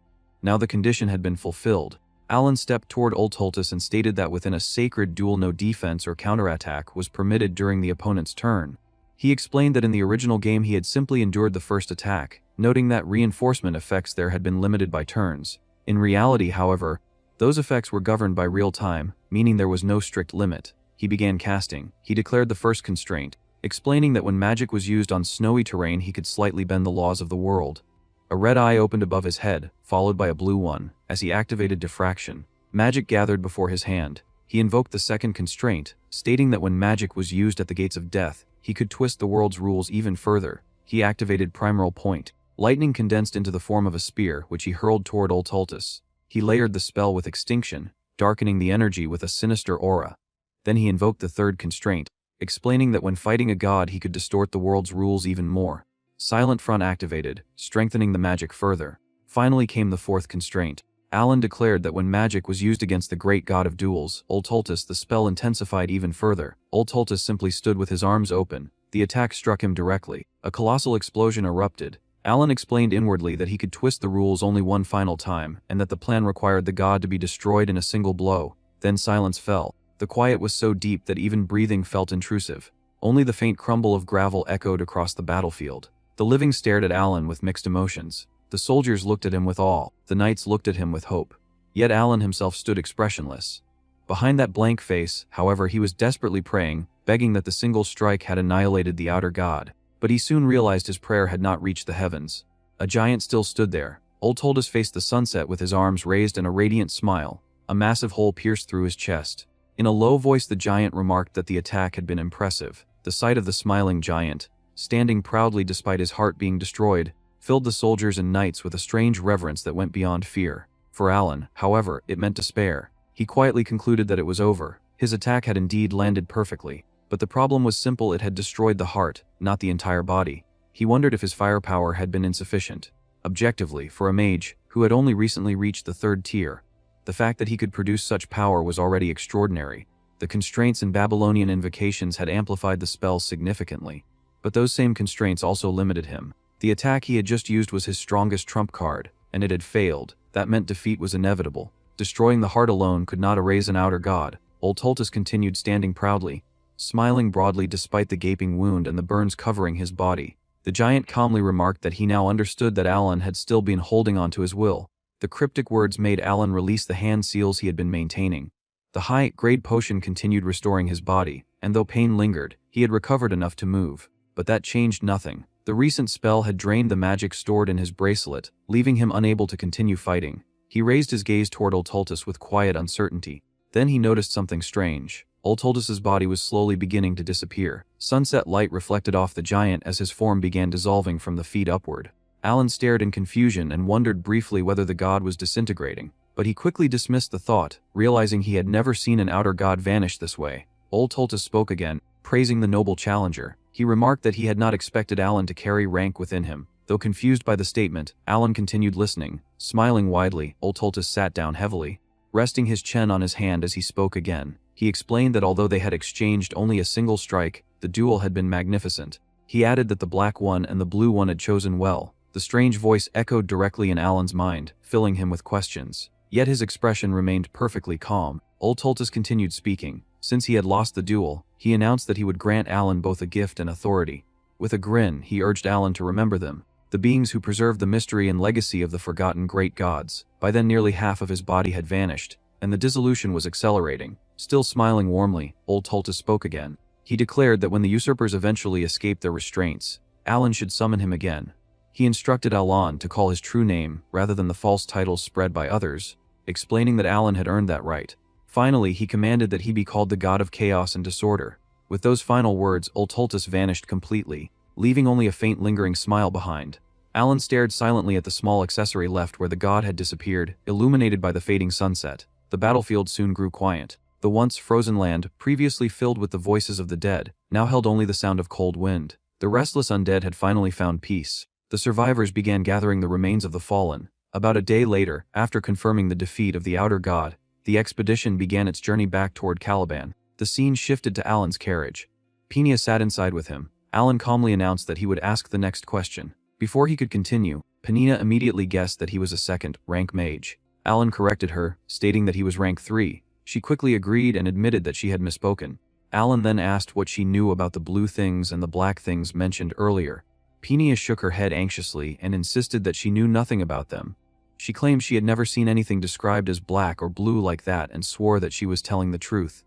Now the condition had been fulfilled. Alan stepped toward Oltoltus and stated that within a sacred duel no defense or counterattack was permitted during the opponent's turn. He explained that in the original game he had simply endured the first attack, noting that reinforcement effects there had been limited by turns. In reality, however, those effects were governed by real time, meaning there was no strict limit. He began casting. He declared the first constraint, explaining that when magic was used on snowy terrain he could slightly bend the laws of the world. A red eye opened above his head, followed by a blue one. As he activated diffraction, magic gathered before his hand. He invoked the second constraint, stating that when magic was used at the gates of death, he could twist the world's rules even further. He activated Primal Point. Lightning condensed into the form of a spear, which he hurled toward Oltoltus. He layered the spell with extinction, darkening the energy with a sinister aura. Then he invoked the third constraint, explaining that when fighting a god he could distort the world's rules even more. Silent Front activated, strengthening the magic further. Finally came the fourth constraint. Alan declared that when magic was used against the great god of duels, Oltoltus, the spell intensified even further. Oltoltus simply stood with his arms open. The attack struck him directly. A colossal explosion erupted. Alan explained inwardly that he could twist the rules only one final time, and that the plan required the god to be destroyed in a single blow. Then silence fell. The quiet was so deep that even breathing felt intrusive. Only the faint crumble of gravel echoed across the battlefield. The living stared at Alan with mixed emotions. The soldiers looked at him with awe. The knights looked at him with hope. Yet Alan himself stood expressionless. Behind that blank face, however, he was desperately praying, begging that the single strike had annihilated the outer god. But he soon realized his prayer had not reached the heavens. A giant still stood there. Oltoltus faced the sunset with his arms raised and a radiant smile. A massive hole pierced through his chest. In a low voice the giant remarked that the attack had been impressive. The sight of the smiling giant, standing proudly despite his heart being destroyed, filled the soldiers and knights with a strange reverence that went beyond fear. For Alan, however, it meant despair. He quietly concluded that it was over. His attack had indeed landed perfectly. But the problem was simple: it had destroyed the heart, not the entire body. He wondered if his firepower had been insufficient. Objectively, for a mage, who had only recently reached the third tier, The fact that he could produce such power was already extraordinary. The constraints in Babylonian invocations had amplified the spell significantly. But those same constraints also limited him. The attack he had just used was his strongest trump card, and it had failed. That meant defeat was inevitable. Destroying the heart alone could not erase an outer god. Old Tultus continued standing proudly, smiling broadly despite the gaping wound and the burns covering his body. The giant calmly remarked that he now understood that Alan had still been holding on to his will. The cryptic words made Alan release the hand seals he had been maintaining. The high-grade potion continued restoring his body, and though pain lingered, he had recovered enough to move. But that changed nothing. The recent spell had drained the magic stored in his bracelet, leaving him unable to continue fighting. He raised his gaze toward Old Tultus with quiet uncertainty. Then he noticed something strange. Old Tultus's body was slowly beginning to disappear. Sunset light reflected off the giant as his form began dissolving from the feet upward. Alan stared in confusion and wondered briefly whether the god was disintegrating. But he quickly dismissed the thought, realizing he had never seen an outer god vanish this way. Old Tultus spoke again, praising the noble challenger. He remarked that he had not expected Alan to carry rank within him. Though confused by the statement, Alan continued listening. Smiling widely, Old Tultus sat down heavily, resting his chin on his hand as he spoke again. He explained that although they had exchanged only a single strike, the duel had been magnificent. He added that the black one and the blue one had chosen well. The strange voice echoed directly in Alan's mind, filling him with questions. Yet his expression remained perfectly calm. Old Tultus continued speaking. Since he had lost the duel, he announced that he would grant Alan both a gift and authority. With a grin, he urged Alan to remember them, the beings who preserved the mystery and legacy of the forgotten great gods. By then nearly half of his body had vanished, and the dissolution was accelerating. Still smiling warmly, Old Tultus spoke again. He declared that when the usurpers eventually escaped their restraints, Alan should summon him again. He instructed Alan to call his true name rather than the false titles spread by others, explaining that Alan had earned that right. Finally, he commanded that he be called the god of chaos and disorder. With those final words, Old Tultus vanished completely, leaving only a faint lingering smile behind. Alan stared silently at the small accessory left where the god had disappeared, illuminated by the fading sunset. The battlefield soon grew quiet. The once frozen land, previously filled with the voices of the dead, now held only the sound of cold wind. The restless undead had finally found peace. The survivors began gathering the remains of the fallen. About a day later, after confirming the defeat of the outer god, the expedition began its journey back toward Caliban. The scene shifted to Alan's carriage. Peenia sat inside with him. Alan calmly announced that he would ask the next question. Before he could continue, Peenia immediately guessed that he was a second-rank mage. Alan corrected her, stating that he was rank 3. She quickly agreed and admitted that she had misspoken. Alan then asked what she knew about the blue things and the black things mentioned earlier. Peenia shook her head anxiously and insisted that she knew nothing about them. She claimed she had never seen anything described as black or blue like that and swore that she was telling the truth.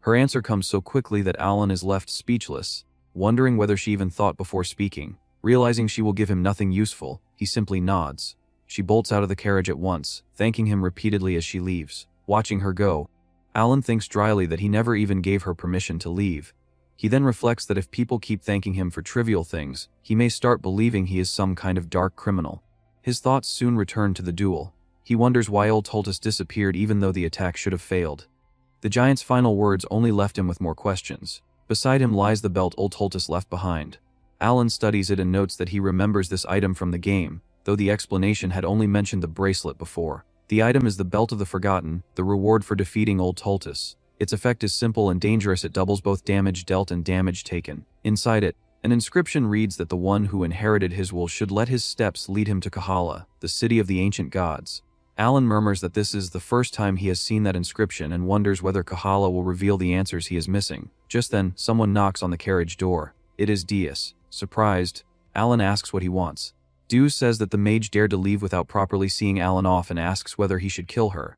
Her answer comes so quickly that Alan is left speechless, wondering whether she even thought before speaking. Realizing she will give him nothing useful, he simply nods. She bolts out of the carriage at once, thanking him repeatedly as she leaves. Watching her go, Alan thinks dryly that he never even gave her permission to leave. He then reflects that if people keep thanking him for trivial things, he may start believing he is some kind of dark criminal. His thoughts soon return to the duel. He wonders why Old Tultus disappeared even though the attack should have failed. The giant's final words only left him with more questions. Beside him lies the belt Old Tultus left behind. Alan studies it and notes that he remembers this item from the game, though the explanation had only mentioned the bracelet before. The item is the Belt of the Forgotten, the reward for defeating Old Tultus. Its effect is simple and dangerous. It doubles both damage dealt and damage taken. Inside it, an inscription reads that the one who inherited his will should let his steps lead him to Kahala, the city of the ancient gods. Alan murmurs that this is the first time he has seen that inscription and wonders whether Kahala will reveal the answers he is missing. Just then, someone knocks on the carriage door. It is Dias. Surprised, Alan asks what he wants. Deus says that the mage dared to leave without properly seeing Alan off and asks whether he should kill her.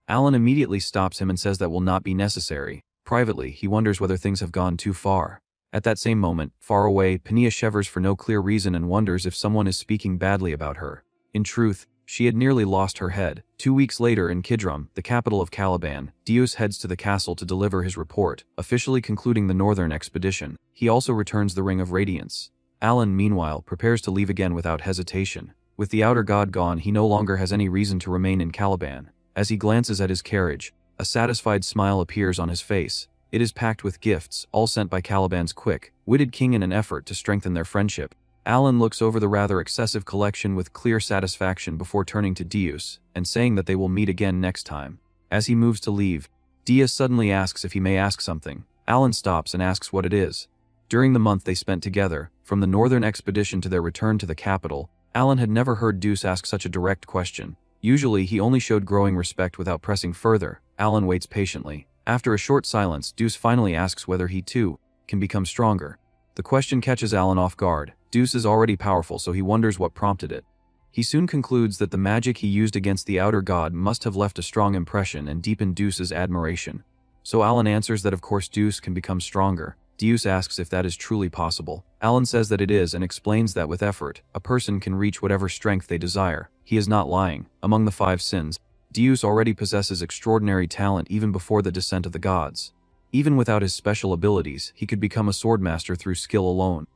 Alan immediately stops him and says that will not be necessary. Privately, he wonders whether things have gone too far. At that same moment, far away, Peenia shivers for no clear reason and wonders if someone is speaking badly about her. In truth, she had nearly lost her head. 2 weeks later in Kidrum, the capital of Caliban, Deus heads to the castle to deliver his report, officially concluding the northern expedition. He also returns the Ring of Radiance. Alan, meanwhile, prepares to leave again without hesitation. With the outer god gone, he no longer has any reason to remain in Caliban. As he glances at his carriage, a satisfied smile appears on his face. It is packed with gifts, all sent by Caliban's quick-witted king in an effort to strengthen their friendship. Alan looks over the rather excessive collection with clear satisfaction before turning to Deus and saying that they will meet again next time. As he moves to leave, Deus suddenly asks if he may ask something. Alan stops and asks what it is. During the month they spent together, from the northern expedition to their return to the capital, Alan had never heard Deus ask such a direct question. Usually he only showed growing respect without pressing further. Alan waits patiently. After a short silence, Deus finally asks whether he too can become stronger. The question catches Alan off guard. Deus is already powerful, so he wonders what prompted it. He soon concludes that the magic he used against the outer god must have left a strong impression and deepened Deus's admiration. So Alan answers that of course Deus can become stronger. Deus asks if that is truly possible. Alan says that it is and explains that with effort, a person can reach whatever strength they desire. He is not lying. Among the 5 sins, Deus already possesses extraordinary talent even before the descent of the gods. Even without his special abilities, he could become a swordmaster through skill alone.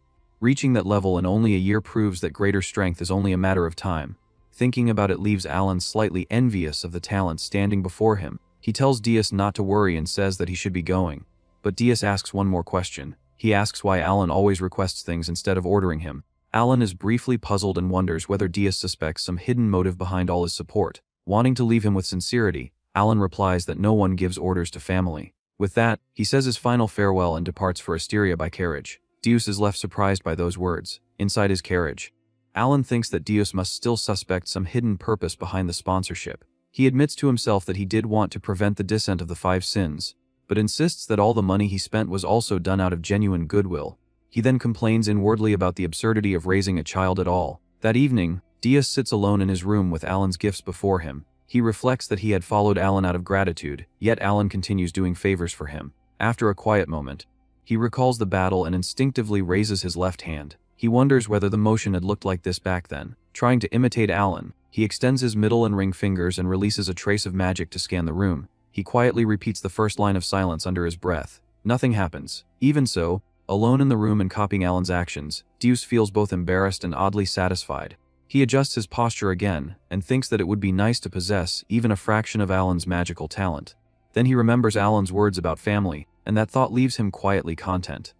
Reaching that level in only a year proves that greater strength is only a matter of time. Thinking about it leaves Alan slightly envious of the talent standing before him. He tells Deus not to worry and says that he should be going. But Deus asks one more question. He asks why Alan always requests things instead of ordering him. Alan is briefly puzzled and wonders whether Deus suspects some hidden motive behind all his support. Wanting to leave him with sincerity, Alan replies that no one gives orders to family. With that, he says his final farewell and departs for Asteria by carriage. Deus is left surprised by those words. Inside his carriage, Alan thinks that Deus must still suspect some hidden purpose behind the sponsorship. He admits to himself that he did want to prevent the descent of the 5 sins, but insists that all the money he spent was also done out of genuine goodwill. He then complains inwardly about the absurdity of raising a child at all. That evening, Deus sits alone in his room with Alan's gifts before him. He reflects that he had followed Alan out of gratitude, yet Alan continues doing favors for him. After a quiet moment, he recalls the battle and instinctively raises his left hand. He wonders whether the motion had looked like this back then. Trying to imitate Alan, he extends his middle and ring fingers and releases a trace of magic to scan the room. He quietly repeats the first line of silence under his breath. Nothing happens. Even so, alone in the room and copying Alan's actions, Deus feels both embarrassed and oddly satisfied. He adjusts his posture again, and thinks that it would be nice to possess even a fraction of Alan's magical talent. Then he remembers Alan's words about family, and that thought leaves him quietly content.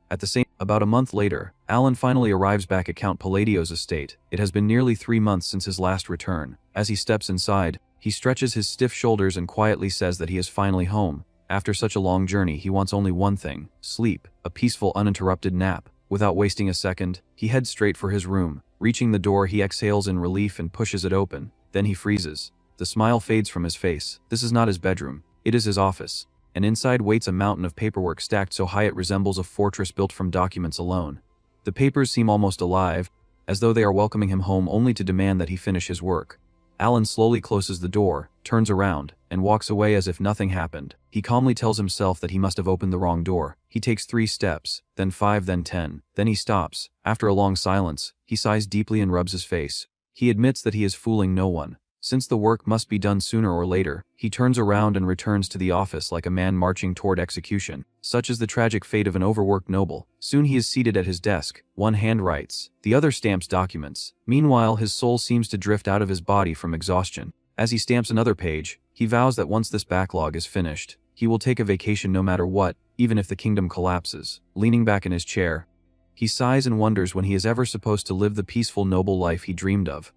About a month later, Alan finally arrives back at Count Palladio's estate. It has been nearly 3 months since his last return. As he steps inside, he stretches his stiff shoulders and quietly says that he is finally home. After such a long journey, he wants only one thing: sleep, a peaceful, uninterrupted nap. Without wasting a second, he heads straight for his room. Reaching the door, he exhales in relief and pushes it open. Then he freezes. The smile fades from his face. This is not his bedroom. It is his office. And inside waits a mountain of paperwork stacked so high it resembles a fortress built from documents alone. The papers seem almost alive, as though they are welcoming him home only to demand that he finish his work. Alan slowly closes the door, turns around, and walks away as if nothing happened. He calmly tells himself that he must have opened the wrong door. He takes 3 steps, then 5, then 10. Then he stops. After a long silence, he sighs deeply and rubs his face. He admits that he is fooling no one. Since the work must be done sooner or later, he turns around and returns to the office like a man marching toward execution. Such is the tragic fate of an overworked noble. Soon he is seated at his desk. One hand writes, the other stamps documents. Meanwhile, his soul seems to drift out of his body from exhaustion. As he stamps another page, he vows that once this backlog is finished, he will take a vacation no matter what, even if the kingdom collapses. Leaning back in his chair, he sighs and wonders when he is ever supposed to live the peaceful, noble life he dreamed of.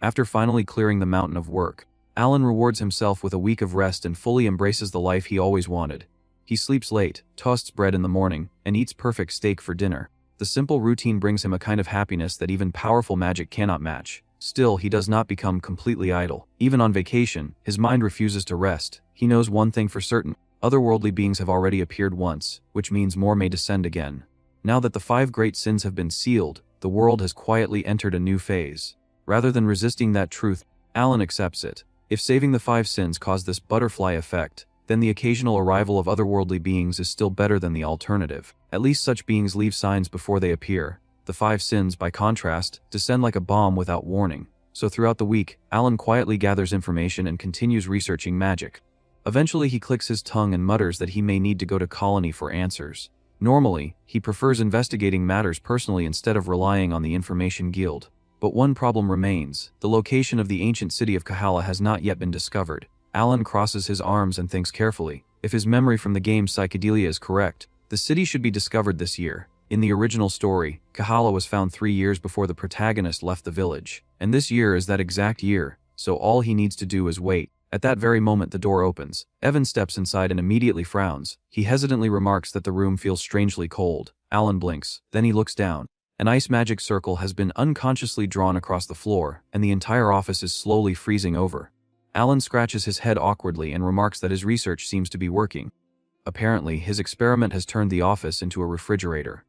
After finally clearing the mountain of work, Alan rewards himself with a week of rest and fully embraces the life he always wanted. He sleeps late, toasts bread in the morning, and eats perfect steak for dinner. The simple routine brings him a kind of happiness that even powerful magic cannot match. Still, he does not become completely idle. Even on vacation, his mind refuses to rest. He knows one thing for certain: otherworldly beings have already appeared once, which means more may descend again. Now that the 5 great sins have been sealed, the world has quietly entered a new phase. Rather than resisting that truth, Alan accepts it. If saving the 5 sins caused this butterfly effect, then the occasional arrival of otherworldly beings is still better than the alternative. At least such beings leave signs before they appear. The 5 sins, by contrast, descend like a bomb without warning. So throughout the week, Alan quietly gathers information and continues researching magic. Eventually he clicks his tongue and mutters that he may need to go to Colony for answers. Normally, he prefers investigating matters personally instead of relying on the Information Guild. But one problem remains: the location of the ancient city of Yahello has not yet been discovered. Alan crosses his arms and thinks carefully. If his memory from the game Psychedelia is correct, the city should be discovered this year. In the original story, Yahello was found 3 years before the protagonist left the village, and this year is that exact year, so all he needs to do is wait. At that very moment the door opens. Evan steps inside and immediately frowns. He hesitantly remarks that the room feels strangely cold. Alan blinks, then he looks down. An ice magic circle has been unconsciously drawn across the floor, and the entire office is slowly freezing over. Alan scratches his head awkwardly and remarks that his research seems to be working. Apparently, his experiment has turned the office into a refrigerator.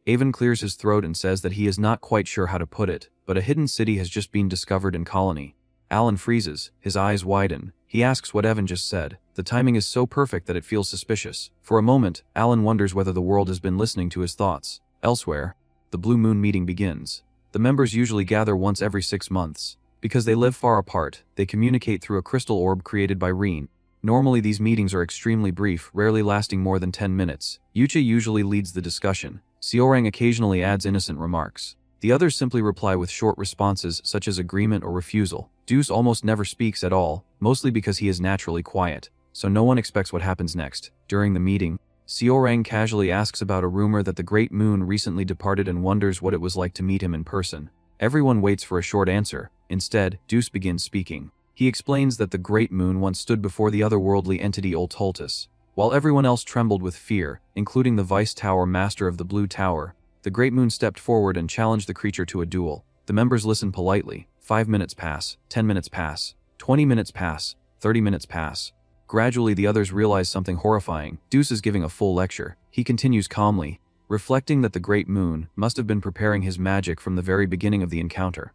Evan clears his throat and says that he is not quite sure how to put it, but a hidden city has just been discovered in Colony. Alan freezes, his eyes widen. He asks what Evan just said. The timing is so perfect that it feels suspicious. For a moment, Alan wonders whether the world has been listening to his thoughts. Elsewhere, the Blue Moon meeting begins. The members usually gather once every 6 months. Because they live far apart, they communicate through a crystal orb created by Reen. Normally these meetings are extremely brief, rarely lasting more than 10 minutes. Yucha usually leads the discussion. Seorang occasionally adds innocent remarks. The others simply reply with short responses such as agreement or refusal. Deuce almost never speaks at all, mostly because he is naturally quiet, so no one expects what happens next. During the meeting, Seorang casually asks about a rumor that the Great Moon recently departed and wonders what it was like to meet him in person. Everyone waits for a short answer. Instead, Deuce begins speaking. He explains that the Great Moon once stood before the otherworldly entity Oltultus. While everyone else trembled with fear, including the Vice Tower Master of the Blue Tower, the Great Moon stepped forward and challenged the creature to a duel. The members listen politely. 5 minutes pass, 10 minutes pass, 20 minutes pass, 30 minutes pass. Gradually the others realize something horrifying. Deuce is giving a full lecture. He continues calmly, reflecting that the Great Moon must have been preparing his magic from the very beginning of the encounter.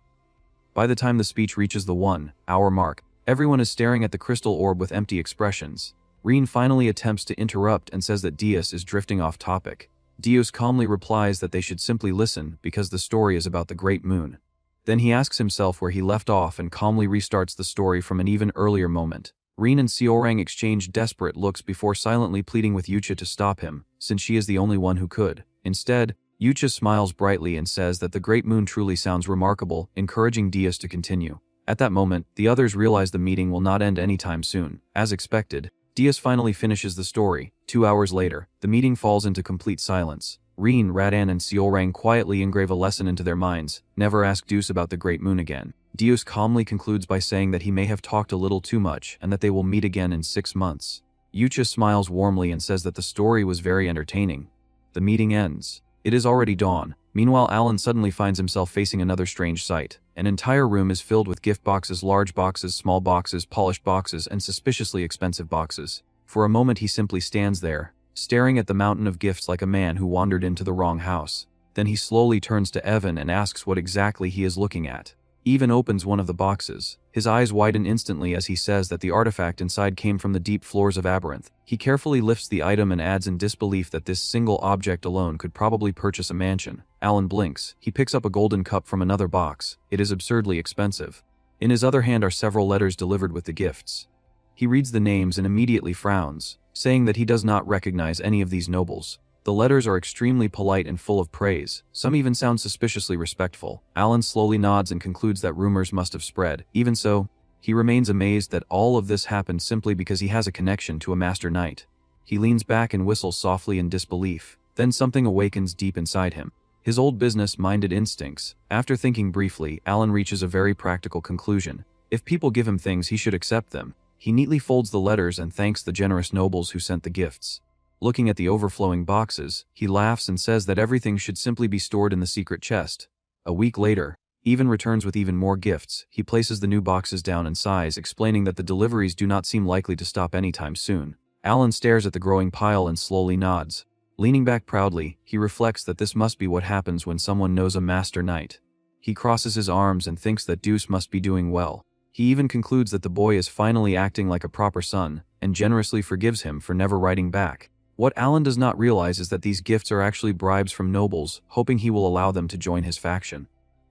By the time the speech reaches the 1-hour mark, everyone is staring at the crystal orb with empty expressions. Reen finally attempts to interrupt and says that Diaz is drifting off topic. Diaz calmly replies that they should simply listen because the story is about the Great Moon. Then he asks himself where he left off and calmly restarts the story from an even earlier moment. Reen and Seorang exchange desperate looks before silently pleading with Yucha to stop him, since she is the only one who could. Instead, Yucha smiles brightly and says that the Great Moon truly sounds remarkable, encouraging Diaz to continue. At that moment, the others realize the meeting will not end anytime soon. As expected, Diaz finally finishes the story. 2 hours later, the meeting falls into complete silence. Reen, Radan and Seorang quietly engrave a lesson into their minds: never ask Deuce about the Great Moon again. Deuce calmly concludes by saying that he may have talked a little too much and that they will meet again in 6 months. Yucha smiles warmly and says that the story was very entertaining. The meeting ends. It is already dawn. Meanwhile, Alan suddenly finds himself facing another strange sight. An entire room is filled with gift boxes, large boxes, small boxes, polished boxes, and suspiciously expensive boxes. For a moment he simply stands there, staring at the mountain of gifts like a man who wandered into the wrong house. Then he slowly turns to Evan and asks what exactly he is looking at. Evan opens one of the boxes. His eyes widen instantly as he says that the artifact inside came from the deep floors of Aberynth. He carefully lifts the item and adds in disbelief that this single object alone could probably purchase a mansion. Alan blinks. He picks up a golden cup from another box. It is absurdly expensive. In his other hand are several letters delivered with the gifts. He reads the names and immediately frowns, saying that he does not recognize any of these nobles. The letters are extremely polite and full of praise. Some even sound suspiciously respectful. Alan slowly nods and concludes that rumors must have spread. Even so, he remains amazed that all of this happened simply because he has a connection to a master knight. He leans back and whistles softly in disbelief. Then something awakens deep inside him. His old business-minded instincts. After thinking briefly, Alan reaches a very practical conclusion. If people give him things, he should accept them. He neatly folds the letters and thanks the generous nobles who sent the gifts. Looking at the overflowing boxes, he laughs and says that everything should simply be stored in the secret chest. A week later, Evan returns with even more gifts. He places the new boxes down and sighs, explaining that the deliveries do not seem likely to stop anytime soon. Alan stares at the growing pile and slowly nods. Leaning back proudly, he reflects that this must be what happens when someone knows a master knight. He crosses his arms and thinks that Deuce must be doing well. He even concludes that the boy is finally acting like a proper son, and generously forgives him for never writing back. What Alan does not realize is that these gifts are actually bribes from nobles, hoping he will allow them to join his faction.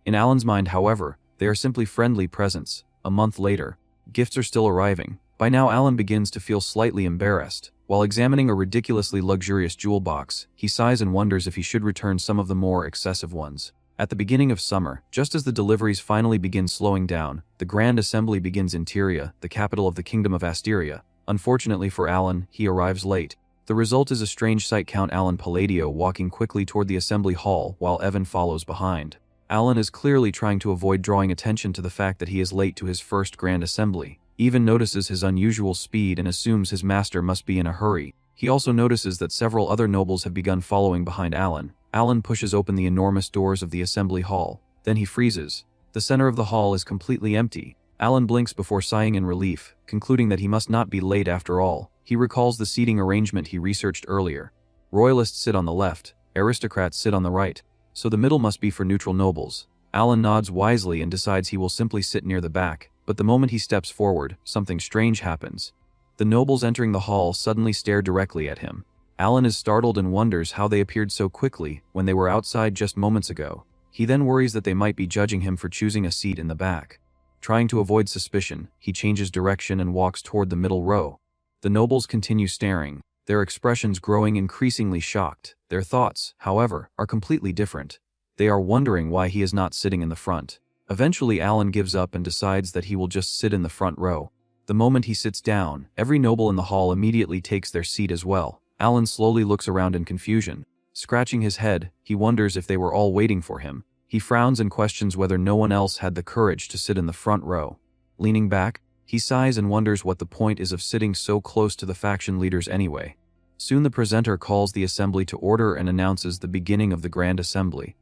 In Alan's mind, however, they are simply friendly presents. A month later, gifts are still arriving. By now Alan begins to feel slightly embarrassed. While examining a ridiculously luxurious jewel box, he sighs and wonders if he should return some of the more excessive ones. At the beginning of summer, just as the deliveries finally begin slowing down, the Grand Assembly begins in Tyria, the capital of the Kingdom of Asteria. Unfortunately for Alan, he arrives late. The result is a strange sight: Count Alan Palladio walking quickly toward the assembly hall while Evan follows behind. Alan is clearly trying to avoid drawing attention to the fact that he is late to his first grand assembly. Evan notices his unusual speed and assumes his master must be in a hurry. He also notices that several other nobles have begun following behind Alan. Alan pushes open the enormous doors of the assembly hall. Then he freezes. The center of the hall is completely empty. Alan blinks before sighing in relief, concluding that he must not be late after all. He recalls the seating arrangement he researched earlier. Royalists sit on the left, aristocrats sit on the right, so the middle must be for neutral nobles. Alan nods wisely and decides he will simply sit near the back, but the moment he steps forward, something strange happens. The nobles entering the hall suddenly stare directly at him. Alan is startled and wonders how they appeared so quickly when they were outside just moments ago. He then worries that they might be judging him for choosing a seat in the back. Trying to avoid suspicion, he changes direction and walks toward the middle row. The nobles continue staring, their expressions growing increasingly shocked. Their thoughts, however, are completely different. They are wondering why he is not sitting in the front. Eventually Alan gives up and decides that he will just sit in the front row. The moment he sits down, every noble in the hall immediately takes their seat as well. Alan slowly looks around in confusion. Scratching his head, he wonders if they were all waiting for him. He frowns and questions whether no one else had the courage to sit in the front row. Leaning back, he sighs and wonders what the point is of sitting so close to the faction leaders anyway. Soon the presenter calls the assembly to order and announces the beginning of the Grand Assembly.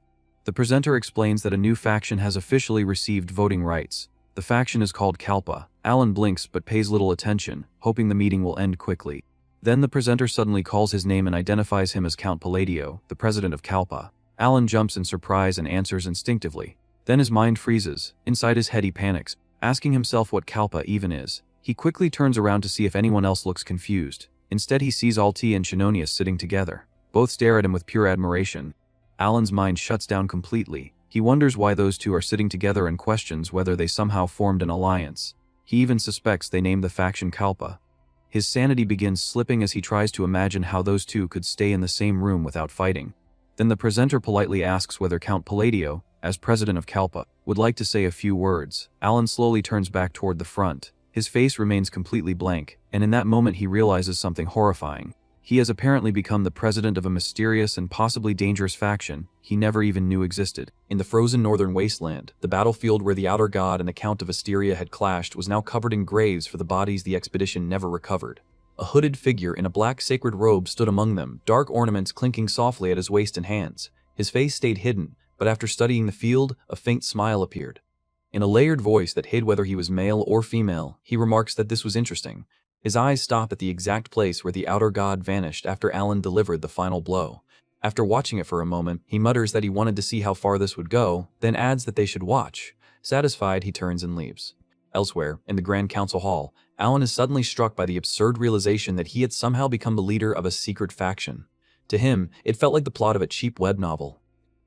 The presenter explains that a new faction has officially received voting rights. The faction is called Kalpa. Alan blinks but pays little attention, hoping the meeting will end quickly. Then the presenter suddenly calls his name and identifies him as Count Palladio, the president of Kalpa. Alan jumps in surprise and answers instinctively. Then his mind freezes. Inside his head he panics, asking himself what Kalpa even is. He quickly turns around to see if anyone else looks confused. Instead he sees Alti and Shinonius sitting together. Both stare at him with pure admiration. Alan's mind shuts down completely. He wonders why those two are sitting together and questions whether they somehow formed an alliance. He even suspects they named the faction Kalpa. His sanity begins slipping as he tries to imagine how those two could stay in the same room without fighting. Then the presenter politely asks whether Count Palladio, as president of Kalpa, would like to say a few words. Alan slowly turns back toward the front. His face remains completely blank, and in that moment he realizes something horrifying. He has apparently become the president of a mysterious and possibly dangerous faction he never even knew existed. In the frozen northern wasteland, the battlefield where the Outer God and the Count of Asteria had clashed was now covered in graves for the bodies the expedition never recovered. A hooded figure in a black sacred robe stood among them, dark ornaments clinking softly at his waist and hands. His face stayed hidden, but after studying the field, a faint smile appeared. In a layered voice that hid whether he was male or female, he remarks that this was interesting. His eyes stop at the exact place where the Outer God vanished after Alan delivered the final blow. After watching it for a moment, he mutters that he wanted to see how far this would go, then adds that they should watch. Satisfied, he turns and leaves. Elsewhere, in the Grand Council Hall, Alan is suddenly struck by the absurd realization that he had somehow become the leader of a secret faction. To him, it felt like the plot of a cheap web novel.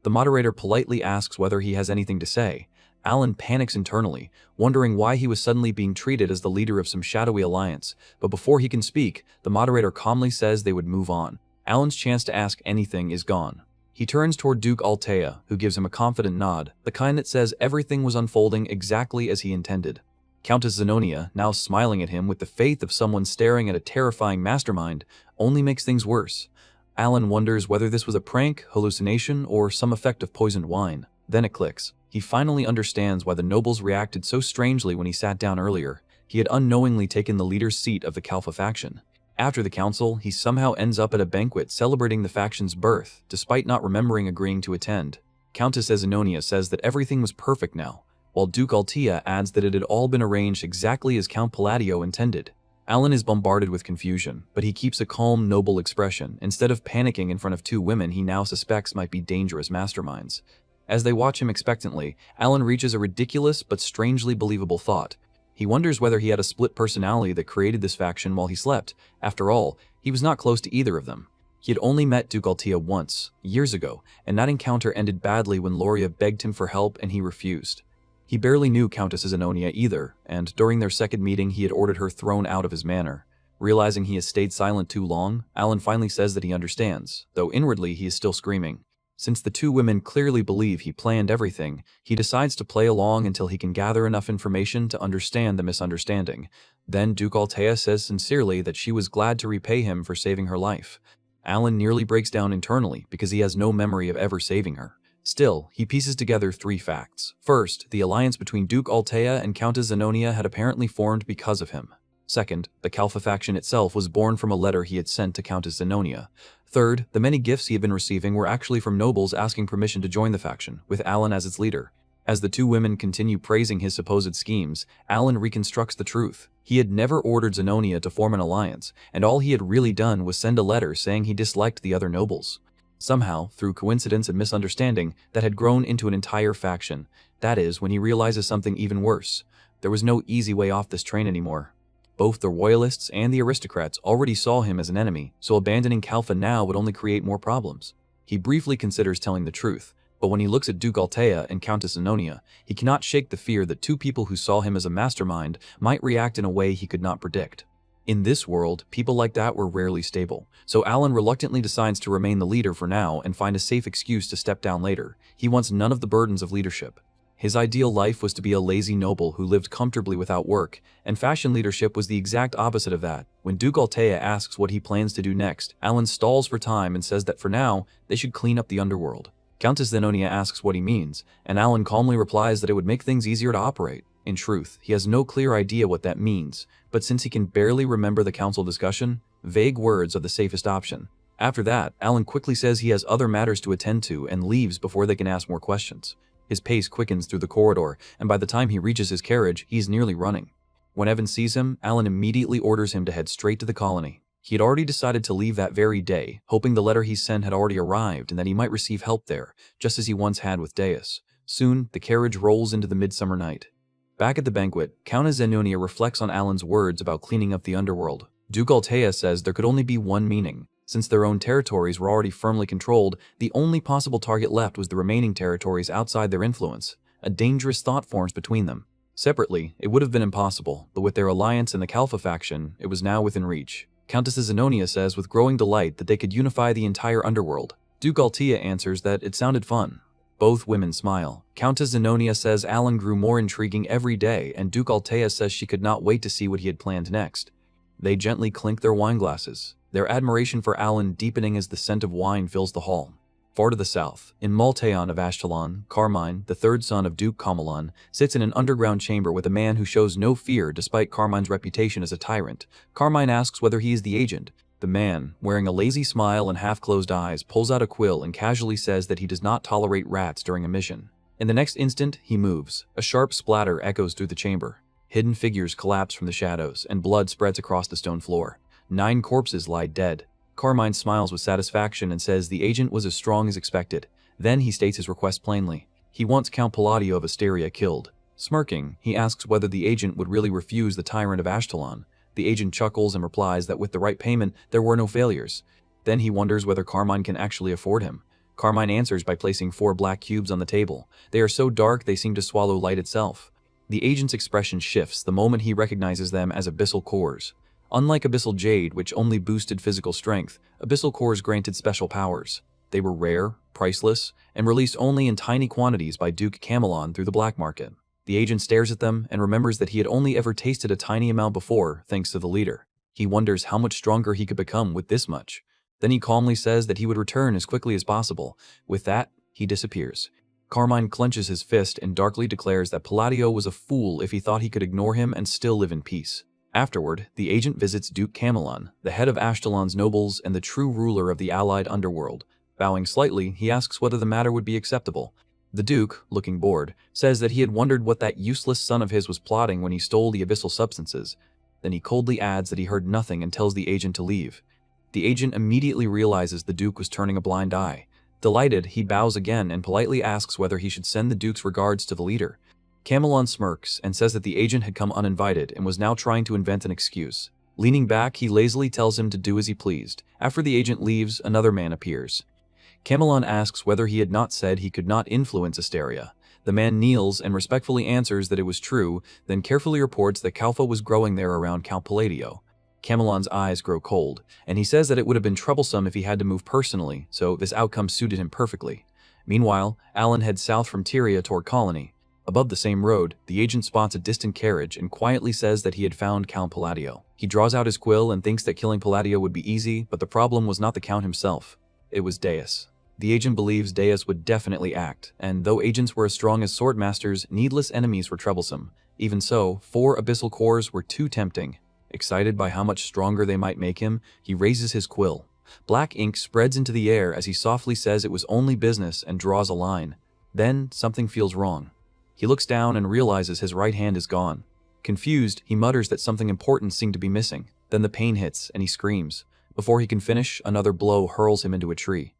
The moderator politely asks whether he has anything to say. Alan panics internally, wondering why he was suddenly being treated as the leader of some shadowy alliance, but before he can speak, the moderator calmly says they would move on. Alan's chance to ask anything is gone. He turns toward Duke Altea, who gives him a confident nod, the kind that says everything was unfolding exactly as he intended. Countess Zenonia, now smiling at him with the faith of someone staring at a terrifying mastermind, only makes things worse. Alan wonders whether this was a prank, hallucination, or some effect of poisoned wine. Then it clicks. He finally understands why the nobles reacted so strangely when he sat down earlier. He had unknowingly taken the leader's seat of the Kalpa faction. After the council, he somehow ends up at a banquet celebrating the faction's birth, despite not remembering agreeing to attend. Countess Zenonia says that everything was perfect now, while Duke Altea adds that it had all been arranged exactly as Count Palladio intended. Alan is bombarded with confusion, but he keeps a calm, noble expression. Instead of panicking in front of two women he now suspects might be dangerous masterminds. As they watch him expectantly, Alan reaches a ridiculous but strangely believable thought. He wonders whether he had a split personality that created this faction while he slept. After all, he was not close to either of them. He had only met Duke Altea once, years ago, and that encounter ended badly when Loria begged him for help and he refused. He barely knew Countess Zenonia either, and during their second meeting he had ordered her thrown out of his manor. Realizing he has stayed silent too long, Alan finally says that he understands, though inwardly he is still screaming. Since the two women clearly believe he planned everything, he decides to play along until he can gather enough information to understand the misunderstanding. Then Duke Altea says sincerely that she was glad to repay him for saving her life. Alan nearly breaks down internally because he has no memory of ever saving her. Still, he pieces together three facts. First, the alliance between Duke Altea and Countess Zenonia had apparently formed because of him. Second, the Kalfa faction itself was born from a letter he had sent to Countess Zenonia. Third, the many gifts he had been receiving were actually from nobles asking permission to join the faction, with Alan as its leader. As the two women continue praising his supposed schemes, Alan reconstructs the truth. He had never ordered Zenonia to form an alliance, and all he had really done was send a letter saying he disliked the other nobles. Somehow, through coincidence and misunderstanding, that had grown into an entire faction. That is, when he realizes something even worse. There was no easy way off this train anymore. Both the royalists and the aristocrats already saw him as an enemy, so abandoning Kalfa now would only create more problems. He briefly considers telling the truth, but when he looks at Duke Altea and Countess Zenonia, he cannot shake the fear that two people who saw him as a mastermind might react in a way he could not predict. In this world, people like that were rarely stable, so Alan reluctantly decides to remain the leader for now and find a safe excuse to step down later. He wants none of the burdens of leadership. His ideal life was to be a lazy noble who lived comfortably without work, and fashion leadership was the exact opposite of that. When Duke Altea asks what he plans to do next, Alan stalls for time and says that for now, they should clean up the underworld. Countess Zenonia asks what he means, and Alan calmly replies that it would make things easier to operate. In truth, he has no clear idea what that means, but since he can barely remember the council discussion, vague words are the safest option. After that, Alan quickly says he has other matters to attend to and leaves before they can ask more questions. His pace quickens through the corridor, and by the time he reaches his carriage, he's nearly running. When Evan sees him, Alan immediately orders him to head straight to the colony. He had already decided to leave that very day, hoping the letter he sent had already arrived and that he might receive help there, just as he once had with Deus. Soon, the carriage rolls into the midsummer night. Back at the banquet, Countess Zenonia reflects on Alan's words about cleaning up the underworld. Duke Altea says there could only be one meaning. Since their own territories were already firmly controlled, the only possible target left was the remaining territories outside their influence. A dangerous thought forms between them. Separately, it would have been impossible, but with their alliance and the Kalfa faction, it was now within reach. Countess Zenonia says with growing delight that they could unify the entire underworld. Duke Altea answers that it sounded fun. Both women smile. Countess Zenonia says Alan grew more intriguing every day, and Duke Altea says she could not wait to see what he had planned next. They gently clink their wine glasses, their admiration for Alan deepening as the scent of wine fills the hall. Far to the south, in Malteon of Ashtalon, Carmine, the third son of Duke Camelon, sits in an underground chamber with a man who shows no fear despite Carmine's reputation as a tyrant. Carmine asks whether he is the agent. The man, wearing a lazy smile and half-closed eyes, pulls out a quill and casually says that he does not tolerate rats during a mission. In the next instant, he moves. A sharp splatter echoes through the chamber. Hidden figures collapse from the shadows, and blood spreads across the stone floor. 9 corpses lie dead. Carmine smiles with satisfaction and says the agent was as strong as expected. Then he states his request plainly. He wants Count Palladio of Asteria killed. Smirking, he asks whether the agent would really refuse the tyrant of Ashtalon. The agent chuckles and replies that with the right payment, there were no failures. Then he wonders whether Carmine can actually afford him. Carmine answers by placing 4 black cubes on the table. They are so dark they seem to swallow light itself. The agent's expression shifts the moment he recognizes them as abyssal cores. Unlike abyssal jade, which only boosted physical strength, abyssal cores granted special powers. They were rare, priceless, and released only in tiny quantities by Duke Camelon through the black market. The agent stares at them and remembers that he had only ever tasted a tiny amount before, thanks to the leader. He wonders how much stronger he could become with this much. Then he calmly says that he would return as quickly as possible. With that, he disappears. Carmine clenches his fist and darkly declares that Palladio was a fool if he thought he could ignore him and still live in peace. Afterward, the agent visits Duke Camelon, the head of Ashtalon's nobles and the true ruler of the allied underworld. Bowing slightly, he asks whether the matter would be acceptable. The Duke, looking bored, says that he had wondered what that useless son of his was plotting when he stole the abyssal substances. Then he coldly adds that he heard nothing and tells the agent to leave. The agent immediately realizes the Duke was turning a blind eye. Delighted, he bows again and politely asks whether he should send the Duke's regards to the leader. Camelon smirks and says that the agent had come uninvited and was now trying to invent an excuse. Leaning back, he lazily tells him to do as he pleased. After the agent leaves, another man appears. Camelon asks whether he had not said he could not influence Asteria. The man kneels and respectfully answers that it was true, then carefully reports that Kalfa was growing there around Count Palladio. Camelon's eyes grow cold, and he says that it would have been troublesome if he had to move personally, so this outcome suited him perfectly. Meanwhile, Alan heads south from Tyria toward Colony. Above the same road, the agent spots a distant carriage and quietly says that he had found Count Palladio. He draws out his quill and thinks that killing Palladio would be easy, but the problem was not the Count himself. It was Deus. The agent believes Deus would definitely act, and though agents were as strong as swordmasters, needless enemies were troublesome. Even so, 4 abyssal cores were too tempting. Excited by how much stronger they might make him, he raises his quill. Black ink spreads into the air as he softly says it was only business and draws a line. Then, something feels wrong. He looks down and realizes his right hand is gone. Confused, he mutters that something important seemed to be missing. Then the pain hits, and he screams. Before he can finish, another blow hurls him into a tree.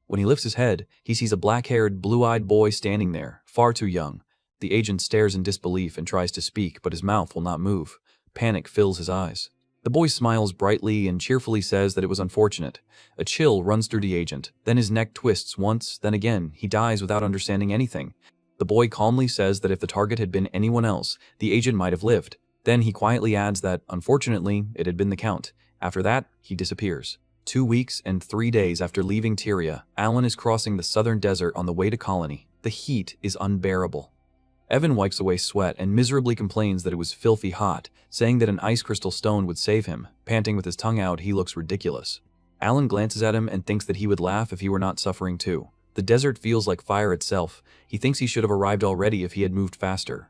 When he lifts his head, he sees a black-haired, blue-eyed boy standing there, far too young. The agent stares in disbelief and tries to speak, but his mouth will not move. Panic fills his eyes. The boy smiles brightly and cheerfully says that it was unfortunate. A chill runs through the agent, then his neck twists once, then again. He dies without understanding anything. The boy calmly says that if the target had been anyone else, the agent might have lived. Then he quietly adds that, unfortunately, it had been the Count. After that, he disappears. 2 weeks and 3 days after leaving Tyria, Alan is crossing the southern desert on the way to Colony. The heat is unbearable. Evan wipes away sweat and miserably complains that it was filthy hot, saying that an ice crystal stone would save him. Panting with his tongue out, he looks ridiculous. Alan glances at him and thinks that he would laugh if he were not suffering too. The desert feels like fire itself. He thinks he should have arrived already if he had moved faster.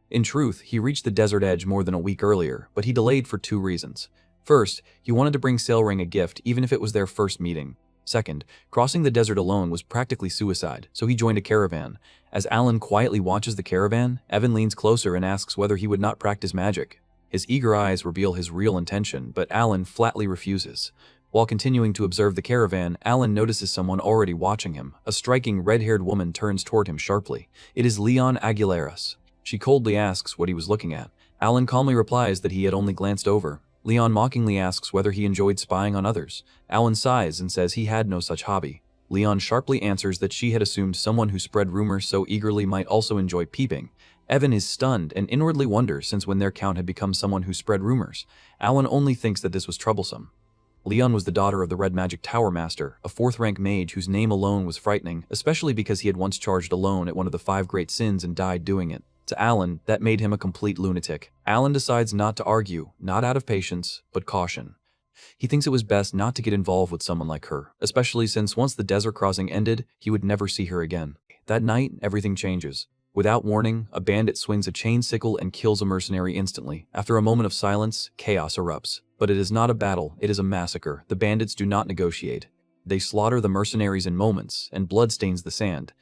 In truth, he reached the desert edge more than a week earlier, but he delayed for 2 reasons. First, he wanted to bring Sailring a gift even if it was their first meeting. Second, crossing the desert alone was practically suicide, so he joined a caravan. As Alan quietly watches the caravan, Evan leans closer and asks whether he would not practice magic. His eager eyes reveal his real intention, but Alan flatly refuses. While continuing to observe the caravan, Alan notices someone already watching him. A striking red-haired woman turns toward him sharply. It is Leon Aguileras. She coldly asks what he was looking at. Alan calmly replies that he had only glanced over. Leon mockingly asks whether he enjoyed spying on others. Alan sighs and says he had no such hobby. Leon sharply answers that she had assumed someone who spread rumors so eagerly might also enjoy peeping. Evan is stunned and inwardly wonders since when their Count had become someone who spread rumors. Alan only thinks that this was troublesome. Leon was the daughter of the Red Magic Tower Master, a 4th-rank mage whose name alone was frightening, especially because he had once charged alone at one of the 5 great sins and died doing it. To Alan, that made him a complete lunatic. Alan decides not to argue, not out of patience, but caution. He thinks it was best not to get involved with someone like her, especially since once the desert crossing ended, he would never see her again. That night, everything changes. Without warning, a bandit swings a chain sickle and kills a mercenary instantly. After a moment of silence, chaos erupts. But it is not a battle, it is a massacre. The bandits do not negotiate. They slaughter the mercenaries in moments, and blood stains the sand.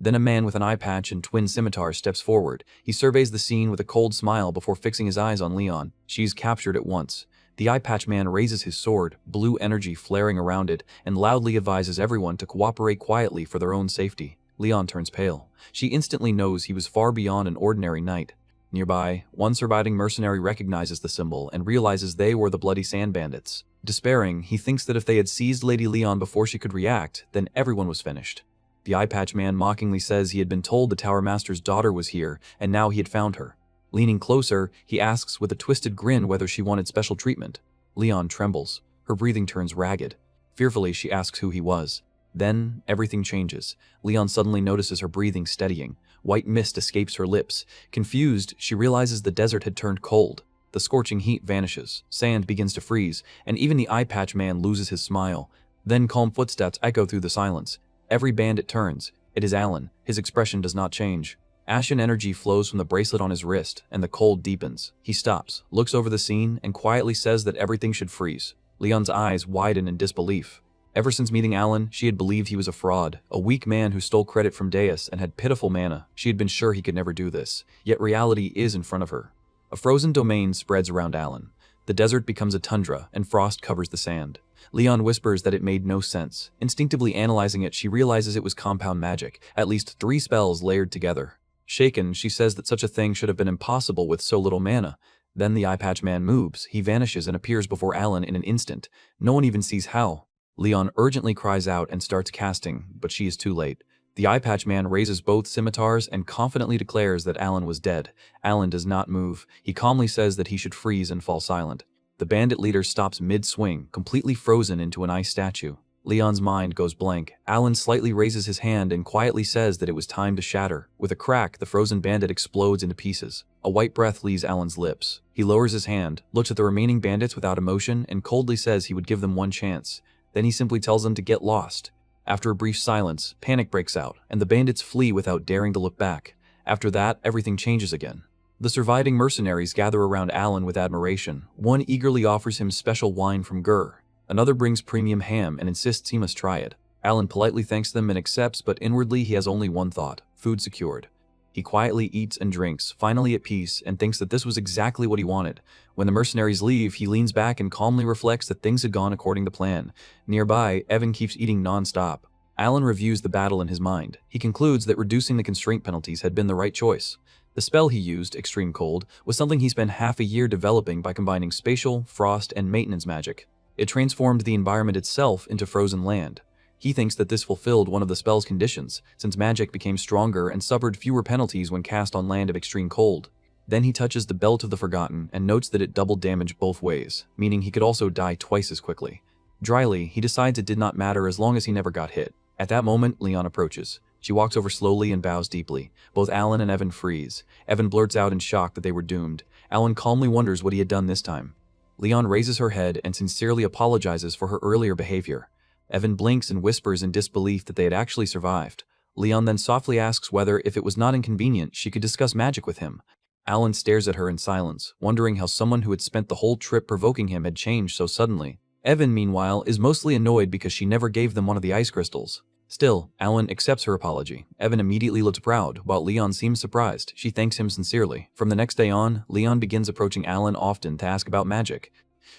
Then a man with an eye patch and twin scimitars steps forward. He surveys the scene with a cold smile before fixing his eyes on Leon. She's captured at once. The eye patch man raises his sword, blue energy flaring around it, and loudly advises everyone to cooperate quietly for their own safety. Leon turns pale. She instantly knows he was far beyond an ordinary knight. Nearby, one surviving mercenary recognizes the symbol and realizes they were the Bloody Sand Bandits. Despairing, he thinks that if they had seized Lady Leon before she could react, then everyone was finished. The eye patch man mockingly says he had been told the Tower Master's daughter was here, and now he had found her. Leaning closer, he asks with a twisted grin whether she wanted special treatment. Leon trembles. Her breathing turns ragged. Fearfully, she asks who he was. Then, everything changes. Leon suddenly notices her breathing steadying. White mist escapes her lips. Confused, she realizes the desert had turned cold. The scorching heat vanishes. Sand begins to freeze, and even the eye patch man loses his smile. Then calm footsteps echo through the silence. Every bandit turns. It is Alan. His expression does not change. Ashen energy flows from the bracelet on his wrist, and the cold deepens. He stops, looks over the scene, and quietly says that everything should freeze. Leon's eyes widen in disbelief. Ever since meeting Alan, she had believed he was a fraud, a weak man who stole credit from Deus and had pitiful mana. She had been sure he could never do this. Yet reality is in front of her. A frozen domain spreads around Alan. The desert becomes a tundra, and frost covers the sand. Leon whispers that it made no sense. Instinctively analyzing it, she realizes it was compound magic, at least 3 spells layered together. Shaken, she says that such a thing should have been impossible with so little mana. Then the eye patch man moves. He vanishes and appears before Alan in an instant. No one even sees how. Leon urgently cries out and starts casting, but she is too late. The eye patch man raises both scimitars and confidently declares that Alan was dead. Alan does not move. He calmly says that he should freeze and fall silent. The bandit leader stops mid-swing, completely frozen into an ice statue. Leon's mind goes blank. Alan slightly raises his hand and quietly says that it was time to shatter. With a crack, the frozen bandit explodes into pieces. A white breath leaves Alan's lips. He lowers his hand, looks at the remaining bandits without emotion, and coldly says he would give them one chance. Then he simply tells them to get lost. After a brief silence, panic breaks out, and the bandits flee without daring to look back. After that, everything changes again. The surviving mercenaries gather around Alan with admiration. One eagerly offers him special wine from Gur. Another brings premium ham and insists he must try it. Alan politely thanks them and accepts, but inwardly he has only one thought: food secured. He quietly eats and drinks, finally at peace, and thinks that this was exactly what he wanted. When the mercenaries leave, he leans back and calmly reflects that things had gone according to plan. Nearby, Evan keeps eating non-stop. Alan reviews the battle in his mind. He concludes that reducing the constraint penalties had been the right choice. The spell he used, Extreme Cold, was something he spent half a year developing by combining spatial, frost, and maintenance magic. It transformed the environment itself into frozen land. He thinks that this fulfilled one of the spell's conditions, since magic became stronger and suffered fewer penalties when cast on land of extreme cold. Then he touches the Belt of the Forgotten and notes that it doubled damage both ways, meaning he could also die twice as quickly. Dryly, he decides it did not matter as long as he never got hit. At that moment, Leon approaches. She walks over slowly and bows deeply. Both Alan and Evan freeze. Evan blurts out in shock that they were doomed. Alan calmly wonders what he had done this time. Leon raises her head and sincerely apologizes for her earlier behavior. Evan blinks and whispers in disbelief that they had actually survived. Leon then softly asks whether, if it was not inconvenient, she could discuss magic with him. Alan stares at her in silence, wondering how someone who had spent the whole trip provoking him had changed so suddenly. Evan, meanwhile, is mostly annoyed because she never gave them one of the ice crystals. Still, Alan accepts her apology. Evan immediately looks proud, while Leon seems surprised. She thanks him sincerely. From the next day on, Leon begins approaching Alan often to ask about magic.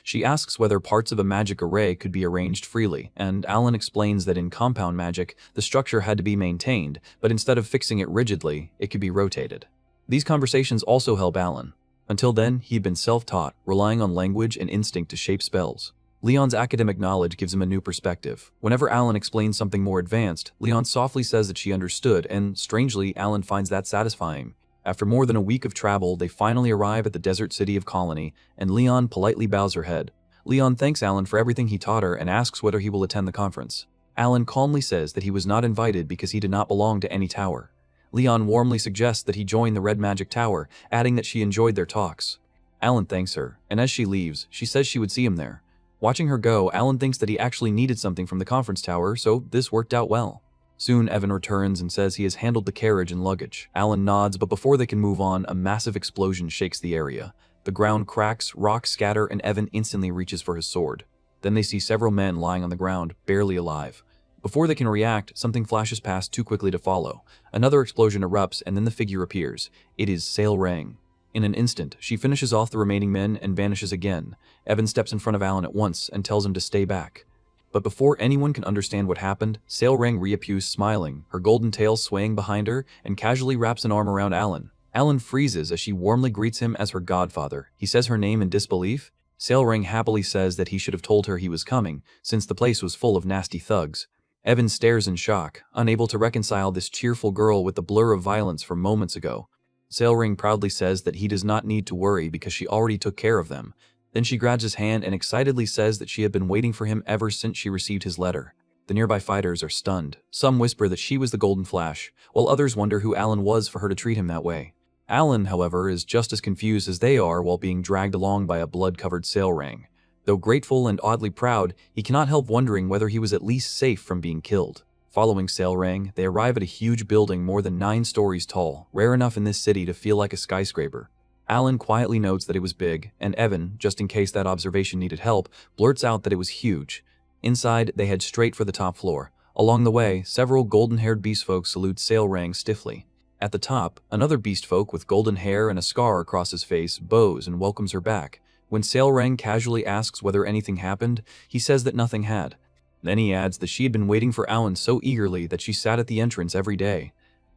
She asks whether parts of a magic array could be arranged freely, and Alan explains that in compound magic, the structure had to be maintained, but instead of fixing it rigidly, it could be rotated. These conversations also help Alan. Until then, he had been self-taught, relying on language and instinct to shape spells. Leon's academic knowledge gives him a new perspective. Whenever Alan explains something more advanced, Leon softly says that she understood, and strangely, Alan finds that satisfying. After more than a week of travel, they finally arrive at the desert city of Colony, and Leon politely bows her head. Leon thanks Alan for everything he taught her and asks whether he will attend the conference. Alan calmly says that he was not invited because he did not belong to any tower. Leon warmly suggests that he join the Red Magic Tower, adding that she enjoyed their talks. Alan thanks her, and as she leaves, she says she would see him there. Watching her go, Alan thinks that he actually needed something from the conference tower, so this worked out well. Soon, Evan returns and says he has handled the carriage and luggage. Alan nods, but before they can move on, a massive explosion shakes the area. The ground cracks, rocks scatter, and Evan instantly reaches for his sword. Then they see several men lying on the ground, barely alive. Before they can react, something flashes past too quickly to follow. Another explosion erupts, and then the figure appears. It is Sail Rang. In an instant, she finishes off the remaining men and vanishes again. Evan steps in front of Alan at once and tells him to stay back. But before anyone can understand what happened, Sail Rang reappears smiling, her golden tail swaying behind her, and casually wraps an arm around Alan. Alan freezes as she warmly greets him as her godfather. He says her name in disbelief. Sail Rang happily says that he should have told her he was coming, since the place was full of nasty thugs. Evan stares in shock, unable to reconcile this cheerful girl with the blur of violence from moments ago. Sail Rang proudly says that he does not need to worry because she already took care of them. Then she grabs his hand and excitedly says that she had been waiting for him ever since she received his letter. The nearby fighters are stunned. Some whisper that she was the Golden Flash, while others wonder who Alan was for her to treat him that way. Alan, however, is just as confused as they are while being dragged along by a blood-covered Sail Rang. Though grateful and oddly proud, he cannot help wondering whether he was at least safe from being killed. Following Sail Rang, they arrive at a huge building more than 9 stories tall, rare enough in this city to feel like a skyscraper. Alan quietly notes that it was big, and Evan, just in case that observation needed help, blurts out that it was huge. Inside, they head straight for the top floor. Along the way, several golden-haired beastfolk salute Sail Rang stiffly. At the top, another beastfolk with golden hair and a scar across his face bows and welcomes her back. When Sail Rang casually asks whether anything happened, he says that nothing had. Then he adds that she had been waiting for Alan so eagerly that she sat at the entrance every day.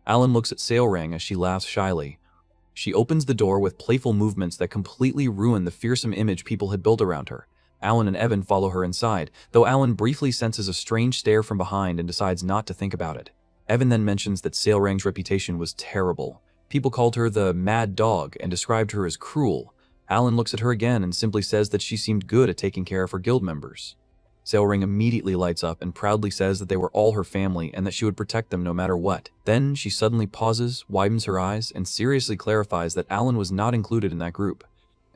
Alan looks at Sail Rang as she laughs shyly. She opens the door with playful movements that completely ruin the fearsome image people had built around her. Alan and Evan follow her inside, though Alan briefly senses a strange stare from behind and decides not to think about it. Evan then mentions that Sail Rang's reputation was terrible. People called her the Mad Dog and described her as cruel. Alan looks at her again and simply says that she seemed good at taking care of her guild members. Sailring immediately lights up and proudly says that they were all her family and that she would protect them no matter what. Then she suddenly pauses, widens her eyes, and seriously clarifies that Alan was not included in that group.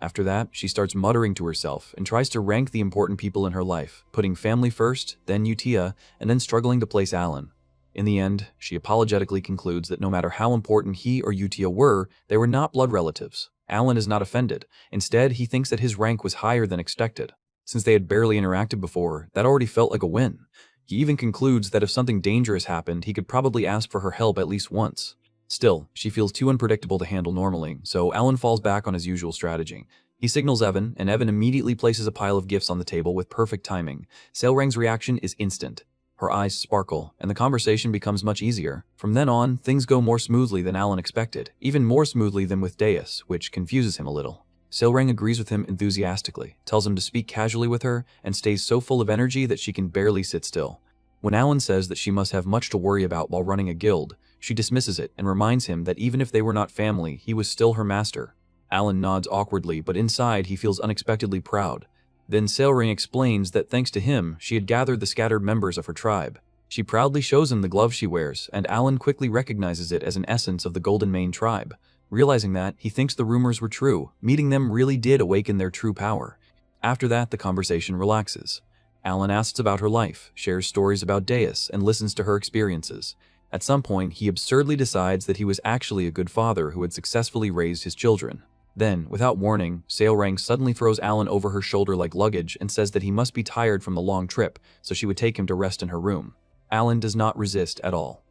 After that, she starts muttering to herself and tries to rank the important people in her life, putting family first, then Utia, and then struggling to place Alan. In the end, she apologetically concludes that no matter how important he or Utia were, they were not blood relatives. Alan is not offended. Instead, he thinks that his rank was higher than expected. Since they had barely interacted before, that already felt like a win. He even concludes that if something dangerous happened, he could probably ask for her help at least once. Still, she feels too unpredictable to handle normally, so Alan falls back on his usual strategy. He signals Evan, and Evan immediately places a pile of gifts on the table with perfect timing. Sailrang's reaction is instant. Her eyes sparkle, and the conversation becomes much easier. From then on, things go more smoothly than Alan expected, even more smoothly than with Deus, which confuses him a little. Sailrang agrees with him enthusiastically, tells him to speak casually with her, and stays so full of energy that she can barely sit still. When Alan says that she must have much to worry about while running a guild, she dismisses it and reminds him that even if they were not family, he was still her master. Alan nods awkwardly, but inside he feels unexpectedly proud. Then Sailring explains that thanks to him, she had gathered the scattered members of her tribe. She proudly shows him the glove she wears, and Alan quickly recognizes it as an essence of the Golden Mane tribe. Realizing that, he thinks the rumors were true. Meeting them really did awaken their true power. After that, the conversation relaxes. Alan asks about her life, shares stories about Deus, and listens to her experiences. At some point, he absurdly decides that he was actually a good father who had successfully raised his children. Then, without warning, Sailrang suddenly throws Alan over her shoulder like luggage and says that he must be tired from the long trip, so she would take him to rest in her room. Alan does not resist at all.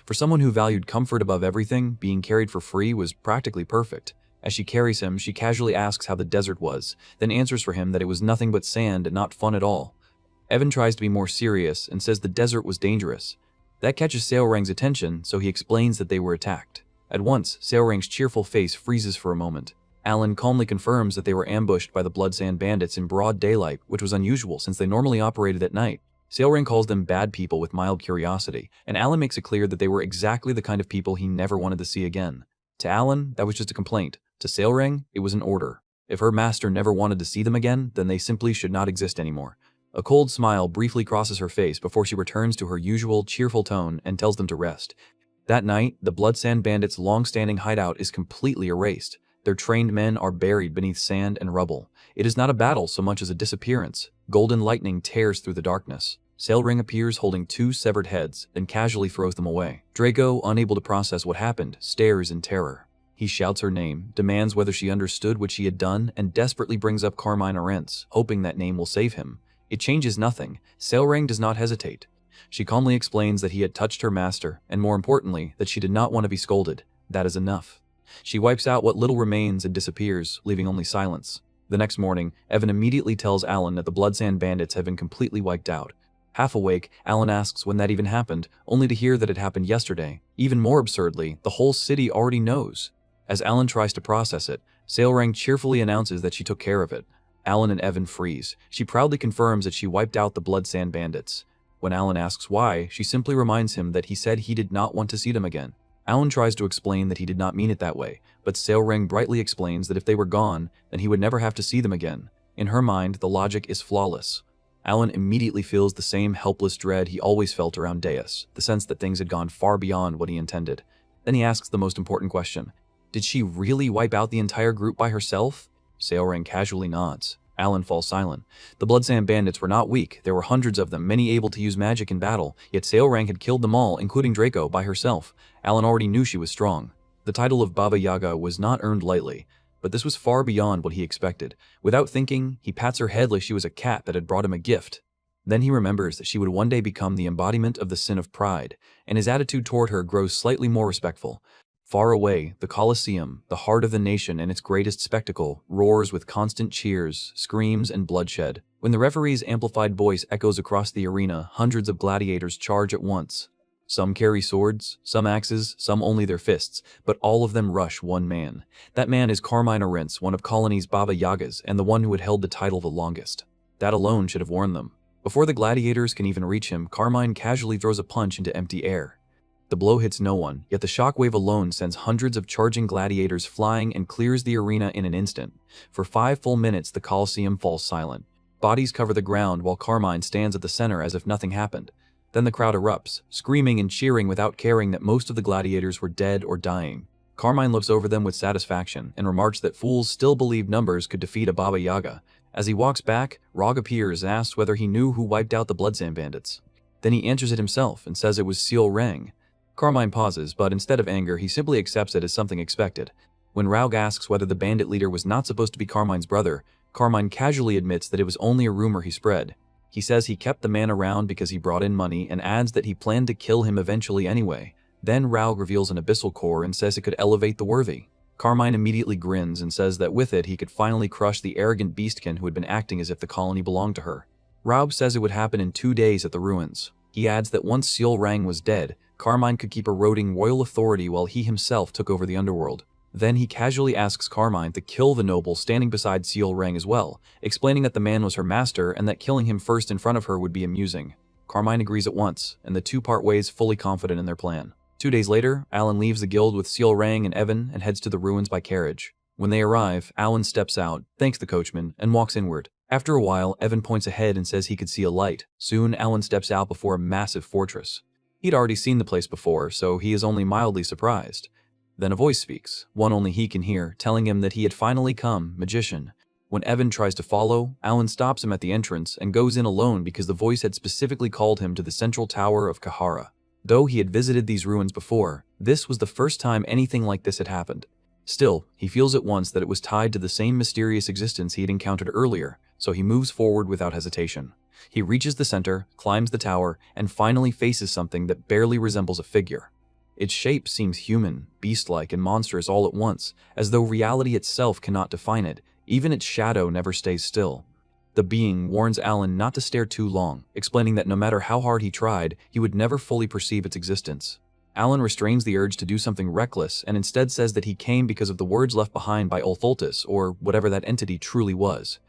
For someone who valued comfort above everything, being carried for free was practically perfect. As she carries him, she casually asks how the desert was, then answers for him that it was nothing but sand and not fun at all. Evan tries to be more serious and says the desert was dangerous. That catches Sailrang's attention, so he explains that they were attacked. At once, Sailrang's cheerful face freezes for a moment. Alan calmly confirms that they were ambushed by the Bloodsand bandits in broad daylight, which was unusual since they normally operated at night. Sailring calls them bad people with mild curiosity, and Alan makes it clear that they were exactly the kind of people he never wanted to see again. To Alan, that was just a complaint. To Sailring, it was an order. If her master never wanted to see them again, then they simply should not exist anymore. A cold smile briefly crosses her face before she returns to her usual cheerful tone and tells them to rest. That night, the Bloodsand bandits' long-standing hideout is completely erased. Their trained men are buried beneath sand and rubble. It is not a battle so much as a disappearance. Golden lightning tears through the darkness. Sailring appears holding 2 severed heads, then casually throws them away. Draco, unable to process what happened, stares in terror. He shouts her name, demands whether she understood what she had done, and desperately brings up Carmine Arentz, hoping that name will save him. It changes nothing. Sailring does not hesitate. She calmly explains that he had touched her master, and more importantly, that she did not want to be scolded. That is enough. She wipes out what little remains and disappears, leaving only silence. The next morning, Evan immediately tells Alan that the Bloodsand bandits have been completely wiped out. Half awake, Alan asks when that even happened, only to hear that it happened yesterday. Even more absurdly, the whole city already knows. As Alan tries to process it, Sailrang cheerfully announces that she took care of it. Alan and Evan freeze. She proudly confirms that she wiped out the Bloodsand bandits. When Alan asks why, she simply reminds him that he said he did not want to see them again. Alan tries to explain that he did not mean it that way, but Sailrang brightly explains that if they were gone, then he would never have to see them again. In her mind, the logic is flawless. Alan immediately feels the same helpless dread he always felt around Deus, the sense that things had gone far beyond what he intended. Then he asks the most important question. Did she really wipe out the entire group by herself? Sailrang casually nods. Alan falls silent. The Bloodsand bandits were not weak. There were hundreds of them, many able to use magic in battle, yet Sailrang had killed them all, including Draco, by herself. Alan already knew she was strong. The title of Baba Yaga was not earned lightly, but this was far beyond what he expected. Without thinking, he pats her head like she was a cat that had brought him a gift. Then he remembers that she would one day become the embodiment of the sin of pride, and his attitude toward her grows slightly more respectful. Far away, the Colosseum, the heart of the nation and its greatest spectacle, roars with constant cheers, screams, and bloodshed. When the referee's amplified voice echoes across the arena, hundreds of gladiators charge at once. Some carry swords, some axes, some only their fists, but all of them rush one man. That man is Carmine Arentz, one of Colony's Baba Yagas, and the one who had held the title the longest. That alone should have warned them. Before the gladiators can even reach him, Carmine casually throws a punch into empty air. The blow hits no one, yet the shockwave alone sends hundreds of charging gladiators flying and clears the arena in an instant. For 5 full minutes, the Colosseum falls silent. Bodies cover the ground while Carmine stands at the center as if nothing happened. Then the crowd erupts, screaming and cheering without caring that most of the gladiators were dead or dying. Carmine looks over them with satisfaction and remarks that fools still believe numbers could defeat a Baba Yaga. As he walks back, Rog appears and asks whether he knew who wiped out the Bloodsand bandits. Then he answers it himself and says it was Seal Rang. Carmine pauses, but instead of anger, he simply accepts it as something expected. When Raug asks whether the bandit leader was not supposed to be Carmine's brother, Carmine casually admits that it was only a rumor he spread. He says he kept the man around because he brought in money and adds that he planned to kill him eventually anyway. Then Raug reveals an abyssal core and says it could elevate the worthy. Carmine immediately grins and says that with it he could finally crush the arrogant beastkin who had been acting as if the colony belonged to her. Raug says it would happen in 2 days at the ruins. He adds that once Seal Rang was dead, Carmine could keep eroding royal authority while he himself took over the underworld. Then he casually asks Carmine to kill the noble standing beside Seal Rang as well, explaining that the man was her master and that killing him first in front of her would be amusing. Carmine agrees at once, and the two part ways fully confident in their plan. 2 days later, Alan leaves the guild with Seal Rang and Evan and heads to the ruins by carriage. When they arrive, Alan steps out, thanks the coachman, and walks inward. After a while, Evan points ahead and says he could see a light. Soon, Alan steps out before a massive fortress. He'd already seen the place before, so he is only mildly surprised. Then a voice speaks, one only he can hear, telling him that he had finally come, magician. When Evan tries to follow, Alan stops him at the entrance and goes in alone because the voice had specifically called him to the central tower of Kahara. Though he had visited these ruins before, this was the first time anything like this had happened. Still, he feels at once that it was tied to the same mysterious existence he had encountered earlier, so he moves forward without hesitation. He reaches the center, climbs the tower, and finally faces something that barely resembles a figure. Its shape seems human, beast-like, and monstrous all at once, as though reality itself cannot define it. Even its shadow never stays still. The being warns Alan not to stare too long, explaining that no matter how hard he tried, he would never fully perceive its existence. Alan restrains the urge to do something reckless and instead says that he came because of the words left behind by Ulfoltus, or whatever that entity truly was.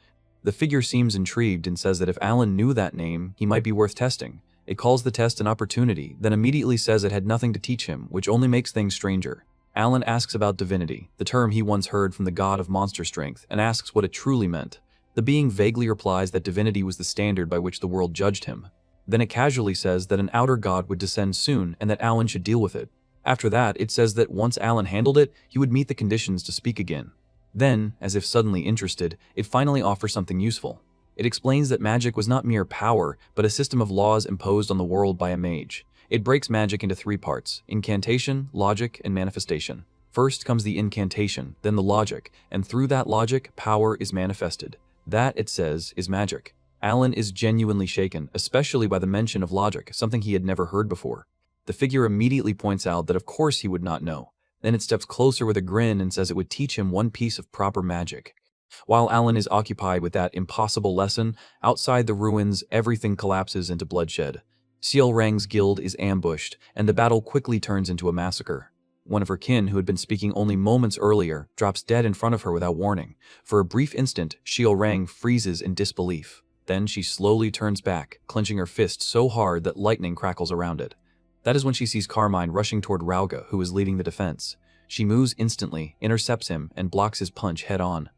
The figure seems intrigued and says that if Alan knew that name, he might be worth testing. It calls the test an opportunity, then immediately says it had nothing to teach him, which only makes things stranger. Alan asks about divinity, the term he once heard from the god of monster strength, and asks what it truly meant. The being vaguely replies that divinity was the standard by which the world judged him. Then it casually says that an outer god would descend soon and that Alan should deal with it. After that, it says that once Alan handled it, he would meet the conditions to speak again. Then, as if suddenly interested, it finally offers something useful. It explains that magic was not mere power, but a system of laws imposed on the world by a mage. It breaks magic into 3 parts: incantation, logic, and manifestation. First comes the incantation, then the logic, and through that logic, power is manifested. That, it says, is magic. Alan is genuinely shaken, especially by the mention of logic, something he had never heard before. The figure immediately points out that of course he would not know. Then it steps closer with a grin and says it would teach him one piece of proper magic. While Alan is occupied with that impossible lesson, outside the ruins, everything collapses into bloodshed. Seal Rang's guild is ambushed, and the battle quickly turns into a massacre. One of her kin, who had been speaking only moments earlier, drops dead in front of her without warning. For a brief instant, Seal Rang freezes in disbelief. Then she slowly turns back, clenching her fist so hard that lightning crackles around it. That is when she sees Carmine rushing toward Rauga, who is leading the defense. She moves instantly, intercepts him, and blocks his punch head-on.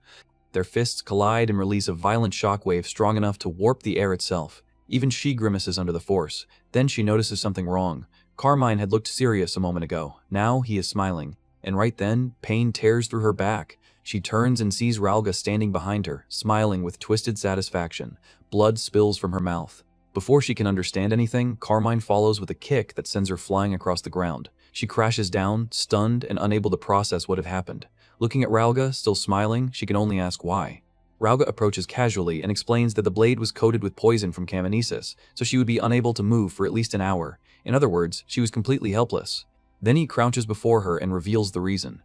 Their fists collide and release a violent shockwave strong enough to warp the air itself. Even she grimaces under the force. Then she notices something wrong. Carmine had looked serious a moment ago. Now he is smiling. And right then, pain tears through her back. She turns and sees Rauga standing behind her, smiling with twisted satisfaction. Blood spills from her mouth. Before she can understand anything, Carmine follows with a kick that sends her flying across the ground. She crashes down, stunned and unable to process what had happened. Looking at Rauga, still smiling, she can only ask why. Rauga approaches casually and explains that the blade was coated with poison from Camonesis, so she would be unable to move for at least an hour. In other words, she was completely helpless. Then he crouches before her and reveals the reason.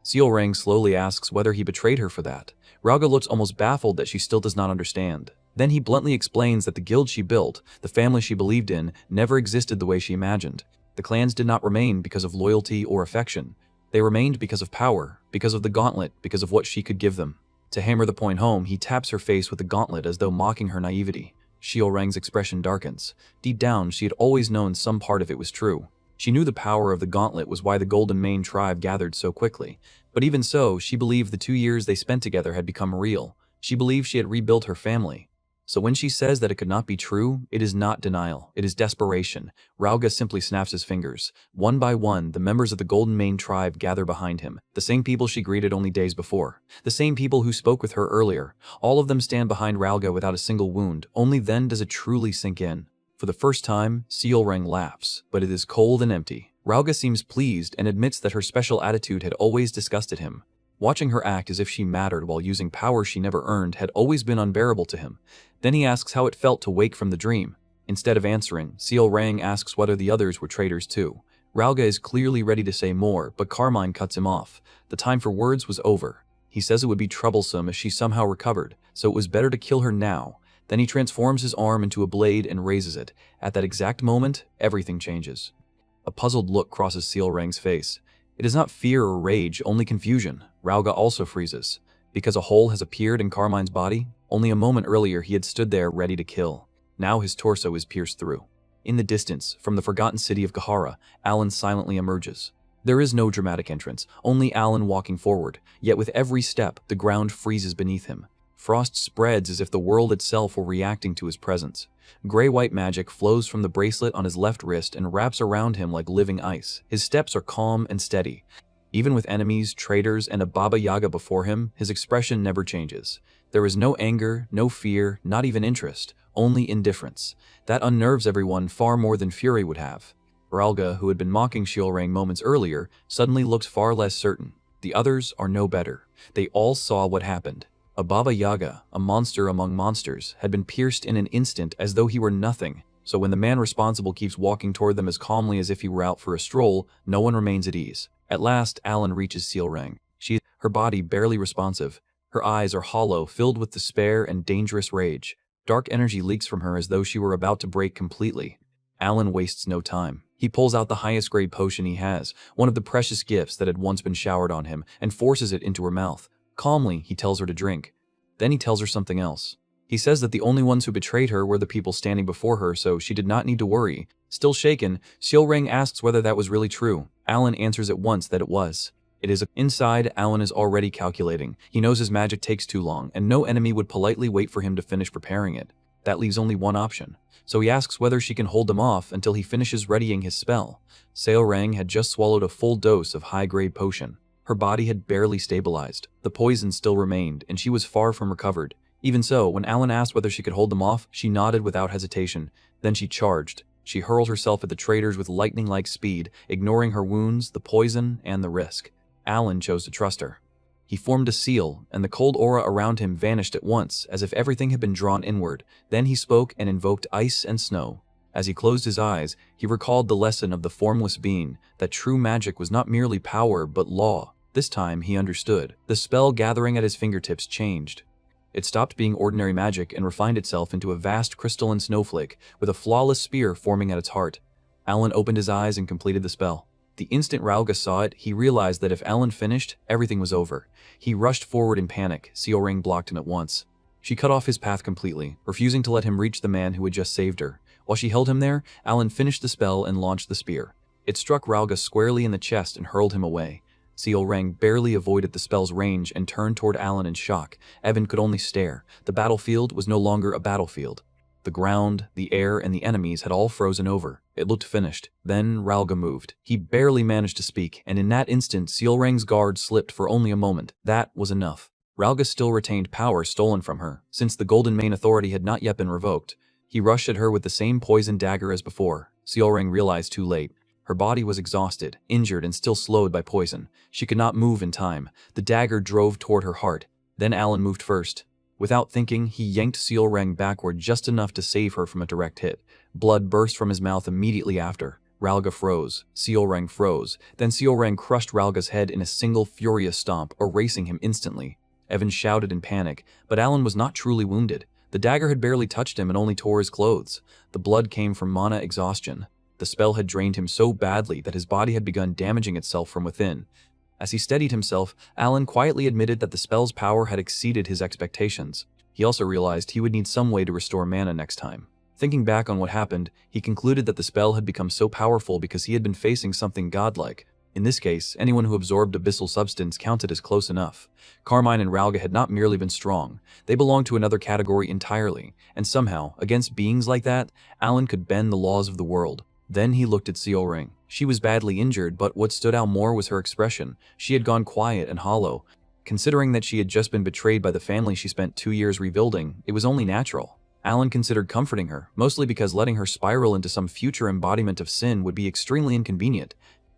Seal Rang slowly asks whether he betrayed her for that. Rauga looks almost baffled that she still does not understand. Then he bluntly explains that the guild she built, the family she believed in, never existed the way she imagined. The clans did not remain because of loyalty or affection. They remained because of power, because of the gauntlet, because of what she could give them. To hammer the point home, he taps her face with the gauntlet as though mocking her naivety. Seal Rang's expression darkens. Deep down, she had always known some part of it was true. She knew the power of the gauntlet was why the Golden Mane tribe gathered so quickly. But even so, she believed the 2 years they spent together had become real. She believed she had rebuilt her family. So when she says that it could not be true, it is not denial, it is desperation. Rauga simply snaps his fingers. One by one, the members of the Golden Mane tribe gather behind him, the same people she greeted only days before, the same people who spoke with her earlier. All of them stand behind Rauga without a single wound. Only then does it truly sink in. For the first time, Seolrang laughs, but it is cold and empty. Rauga seems pleased and admits that her special attitude had always disgusted him. Watching her act as if she mattered while using power she never earned had always been unbearable to him. Then he asks how it felt to wake from the dream. Instead of answering, Seolrang asks whether the others were traitors too. Rauga is clearly ready to say more, but Carmine cuts him off. The time for words was over. He says it would be troublesome if she somehow recovered, so it was better to kill her now. Then he transforms his arm into a blade and raises it. At that exact moment, everything changes. A puzzled look crosses Seolrang's face. It is not fear or rage, only confusion. Rauga also freezes. Because a hole has appeared in Carmine's body, only a moment earlier he had stood there ready to kill. Now his torso is pierced through. In the distance, from the forgotten city of Gahara, Alan silently emerges. There is no dramatic entrance, only Alan walking forward, yet with every step, the ground freezes beneath him. Frost spreads as if the world itself were reacting to his presence. Gray-white magic flows from the bracelet on his left wrist and wraps around him like living ice. His steps are calm and steady. Even with enemies, traitors, and a Baba Yaga before him, his expression never changes. There is no anger, no fear, not even interest, only indifference. That unnerves everyone far more than fury would have. Rauga, who had been mocking Seolrang moments earlier, suddenly looked far less certain. The others are no better. They all saw what happened. A Baba Yaga, a monster among monsters, had been pierced in an instant as though he were nothing. So when the man responsible keeps walking toward them as calmly as if he were out for a stroll, no one remains at ease. At last, Alan reaches Seolrang. Her body barely responsive. Her eyes are hollow, filled with despair and dangerous rage. Dark energy leaks from her as though she were about to break completely. Alan wastes no time. He pulls out the highest grade potion he has, one of the precious gifts that had once been showered on him, and forces it into her mouth. Calmly, he tells her to drink. Then he tells her something else. He says that the only ones who betrayed her were the people standing before her, so she did not need to worry. Still shaken, Seolrang asks whether that was really true. Alan answers at once that it was. Inside, Alan is already calculating. He knows his magic takes too long, and no enemy would politely wait for him to finish preparing it. That leaves only one option. So he asks whether she can hold them off until he finishes readying his spell. Seolrang had just swallowed a full dose of high-grade potion. Her body had barely stabilized. The poison still remained, and she was far from recovered. Even so, when Alan asked whether she could hold them off, she nodded without hesitation. Then she charged. She hurled herself at the traitors with lightning-like speed, ignoring her wounds, the poison, and the risk. Alan chose to trust her. He formed a seal, and the cold aura around him vanished at once, as if everything had been drawn inward. Then he spoke and invoked ice and snow. As he closed his eyes, he recalled the lesson of the formless being, that true magic was not merely power but law. This time he understood. The spell gathering at his fingertips changed. It stopped being ordinary magic and refined itself into a vast crystalline snowflake, with a flawless spear forming at its heart. Alan opened his eyes and completed the spell. The instant Rauga saw it, he realized that if Alan finished, everything was over. He rushed forward in panic. Seolrang blocked him at once. She cut off his path completely, refusing to let him reach the man who had just saved her. While she held him there, Alan finished the spell and launched the spear. It struck Rauga squarely in the chest and hurled him away. Seolrang barely avoided the spell's range and turned toward Alan in shock. Evan could only stare. The battlefield was no longer a battlefield. The ground, the air, and the enemies had all frozen over. It looked finished. Then Rauga moved. He barely managed to speak, and in that instant, Seolrang's guard slipped for only a moment. That was enough. Rauga still retained power stolen from her, since the Golden Mane authority had not yet been revoked. He rushed at her with the same poison dagger as before. Seolrang realized too late. Her body was exhausted, injured, and still slowed by poison. She could not move in time. The dagger drove toward her heart. Then Alan moved first. Without thinking, he yanked Seolrang backward just enough to save her from a direct hit. Blood burst from his mouth immediately after. Rauga froze. Seolrang froze. Then Seolrang crushed Rauga's head in a single furious stomp, erasing him instantly. Evan shouted in panic, but Alan was not truly wounded. The dagger had barely touched him and only tore his clothes. The blood came from mana exhaustion. The spell had drained him so badly that his body had begun damaging itself from within. As he steadied himself, Alan quietly admitted that the spell's power had exceeded his expectations. He also realized he would need some way to restore mana next time. Thinking back on what happened, he concluded that the spell had become so powerful because he had been facing something godlike. In this case, anyone who absorbed abyssal substance counted as close enough. Carmine and Ralga had not merely been strong, they belonged to another category entirely, and somehow, against beings like that, Alan could bend the laws of the world. Then he looked at Seal Ring. She was badly injured, but what stood out more was her expression. She had gone quiet and hollow. Considering that she had just been betrayed by the family she spent 2 years rebuilding, it was only natural. Alan considered comforting her, mostly because letting her spiral into some future embodiment of sin would be extremely inconvenient.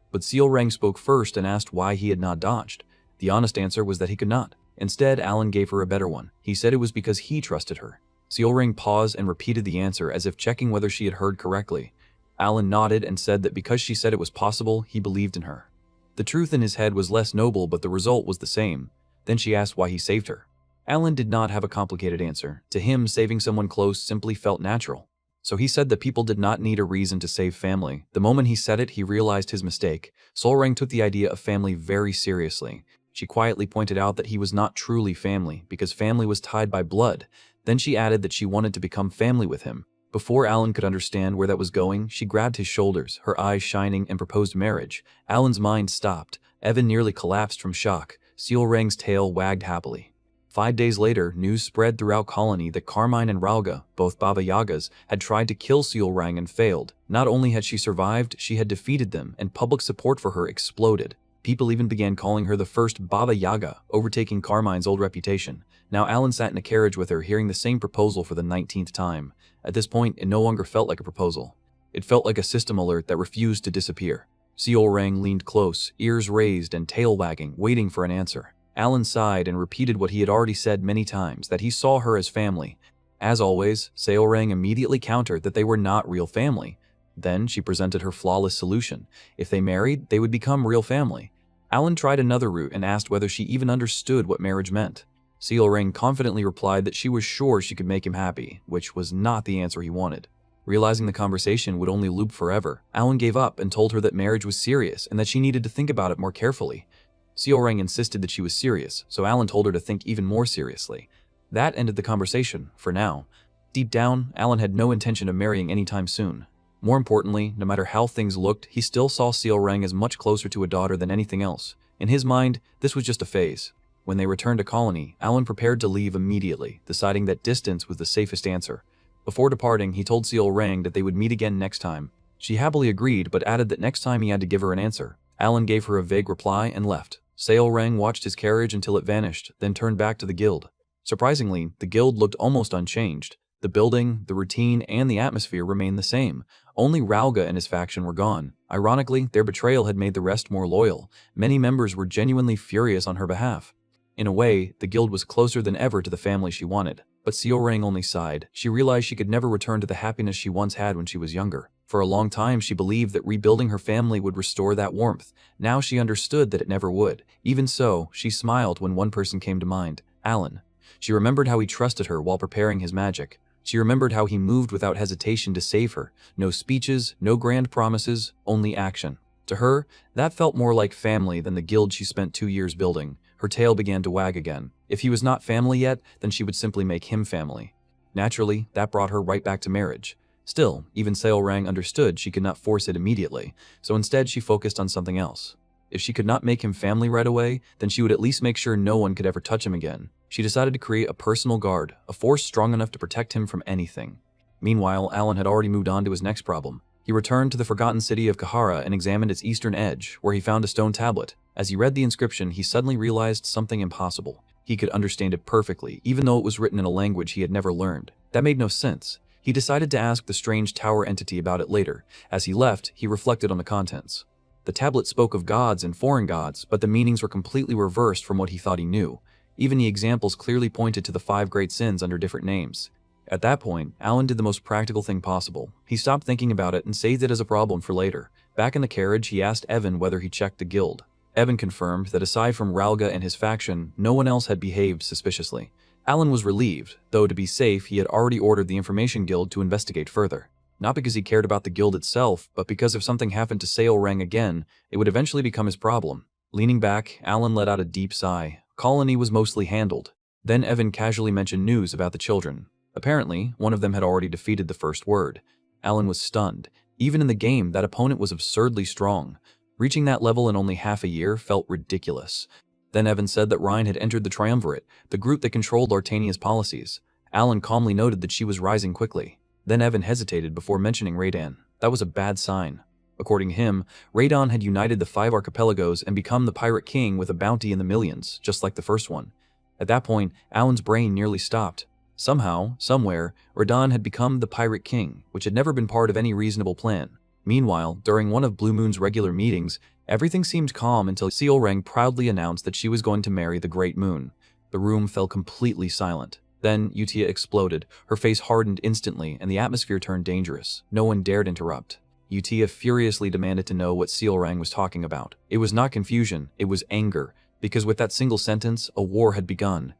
But Seal Rang spoke first and asked why he had not dodged. The honest answer was that he could not. Instead, Alan gave her a better one. He said it was because he trusted her. Seal Ring paused and repeated the answer as if checking whether she had heard correctly. Alan nodded and said that because she said it was possible, he believed in her. The truth in his head was less noble, but the result was the same. Then she asked why he saved her. Alan did not have a complicated answer. To him, saving someone close simply felt natural. So he said that people did not need a reason to save family. The moment he said it, he realized his mistake. Solrang took the idea of family very seriously. She quietly pointed out that he was not truly family, because family was tied by blood. Then she added that she wanted to become family with him. Before Alan could understand where that was going, she grabbed his shoulders, her eyes shining, and proposed marriage. Alan's mind stopped. Evan nearly collapsed from shock. Seal Rang's tail wagged happily. 5 days later, news spread throughout Colony that Carmine and Ralga, both Baba Yagas, had tried to kill Seal Rang and failed. Not only had she survived, she had defeated them, and public support for her exploded. People even began calling her the first Baba Yaga, overtaking Carmine's old reputation. Now Alan sat in a carriage with her, hearing the same proposal for the 19th time. At this point, it no longer felt like a proposal. It felt like a system alert that refused to disappear. Seal Rang leaned close, ears raised and tail wagging, waiting for an answer. Alan sighed and repeated what he had already said many times, that he saw her as family. As always, Seal Rang immediately countered that they were not real family. Then she presented her flawless solution. If they married, they would become real family. Alan tried another route and asked whether she even understood what marriage meant. Seal Rang confidently replied that she was sure she could make him happy, which was not the answer he wanted. Realizing the conversation would only loop forever, Alan gave up and told her that marriage was serious and that she needed to think about it more carefully. Seal Rang insisted that she was serious, so Alan told her to think even more seriously. That ended the conversation, for now. Deep down, Alan had no intention of marrying anytime soon. More importantly, no matter how things looked, he still saw Seal Rang as much closer to a daughter than anything else. In his mind, this was just a phase. When they returned to Colony, Alan prepared to leave immediately, deciding that distance was the safest answer. Before departing, he told Seal Rang that they would meet again next time. She happily agreed, but added that next time he had to give her an answer. Alan gave her a vague reply and left. Seal Rang watched his carriage until it vanished, then turned back to the guild. Surprisingly, the guild looked almost unchanged. The building, the routine, and the atmosphere remained the same. Only Ralga and his faction were gone. Ironically, their betrayal had made the rest more loyal. Many members were genuinely furious on her behalf. In a way, the guild was closer than ever to the family she wanted. But Seal Rang only sighed. She realized she could never return to the happiness she once had when she was younger. For a long time, she believed that rebuilding her family would restore that warmth. Now she understood that it never would. Even so, she smiled when one person came to mind, Alan. She remembered how he trusted her while preparing his magic. She remembered how he moved without hesitation to save her. No speeches, no grand promises, only action. To her, that felt more like family than the guild she spent 2 years building. Her tail began to wag again. If he was not family yet, then she would simply make him family. Naturally, that brought her right back to marriage. Still, even Seal Rang understood she could not force it immediately, so instead she focused on something else. If she could not make him family right away, then she would at least make sure no one could ever touch him again. She decided to create a personal guard, a force strong enough to protect him from anything. Meanwhile, Alan had already moved on to his next problem. He returned to the forgotten city of Kahara and examined its eastern edge, where he found a stone tablet. As he read the inscription, he suddenly realized something impossible. He could understand it perfectly, even though it was written in a language he had never learned. That made no sense. He decided to ask the strange tower entity about it later. As he left, he reflected on the contents. The tablet spoke of gods and foreign gods, but the meanings were completely reversed from what he thought he knew. Even the examples clearly pointed to the 5 great sins under different names. At that point, Alan did the most practical thing possible. He stopped thinking about it and saved it as a problem for later. Back in the carriage, he asked Evan whether he checked the guild. Evan confirmed that aside from Ralga and his faction, no one else had behaved suspiciously. Alan was relieved, though to be safe, he had already ordered the Information Guild to investigate further. Not because he cared about the guild itself, but because if something happened to Seal Rang again, it would eventually become his problem. Leaning back, Alan let out a deep sigh. Colony was mostly handled. Then Evan casually mentioned news about the children. Apparently, one of them had already defeated the first word. Alan was stunned. Even in the game, that opponent was absurdly strong. Reaching that level in only half a year felt ridiculous. Then Evan said that Rhine had entered the Triumvirate, the group that controlled Lartania's policies. Alan calmly noted that she was rising quickly. Then Evan hesitated before mentioning Radan. That was a bad sign. According to him, Radan had united the 5 archipelagos and become the pirate king with a bounty in the millions, just like the first one. At that point, Alan's brain nearly stopped. Somehow, somewhere, Radan had become the pirate king, which had never been part of any reasonable plan. Meanwhile, during one of Blue Moon's regular meetings, everything seemed calm until Seolrang proudly announced that she was going to marry the Great Moon. The room fell completely silent. Then, Utia exploded, her face hardened instantly, and the atmosphere turned dangerous. No one dared interrupt. Utia furiously demanded to know what Seolrang was talking about. It was not confusion, it was anger, because with that single sentence, a war had begun.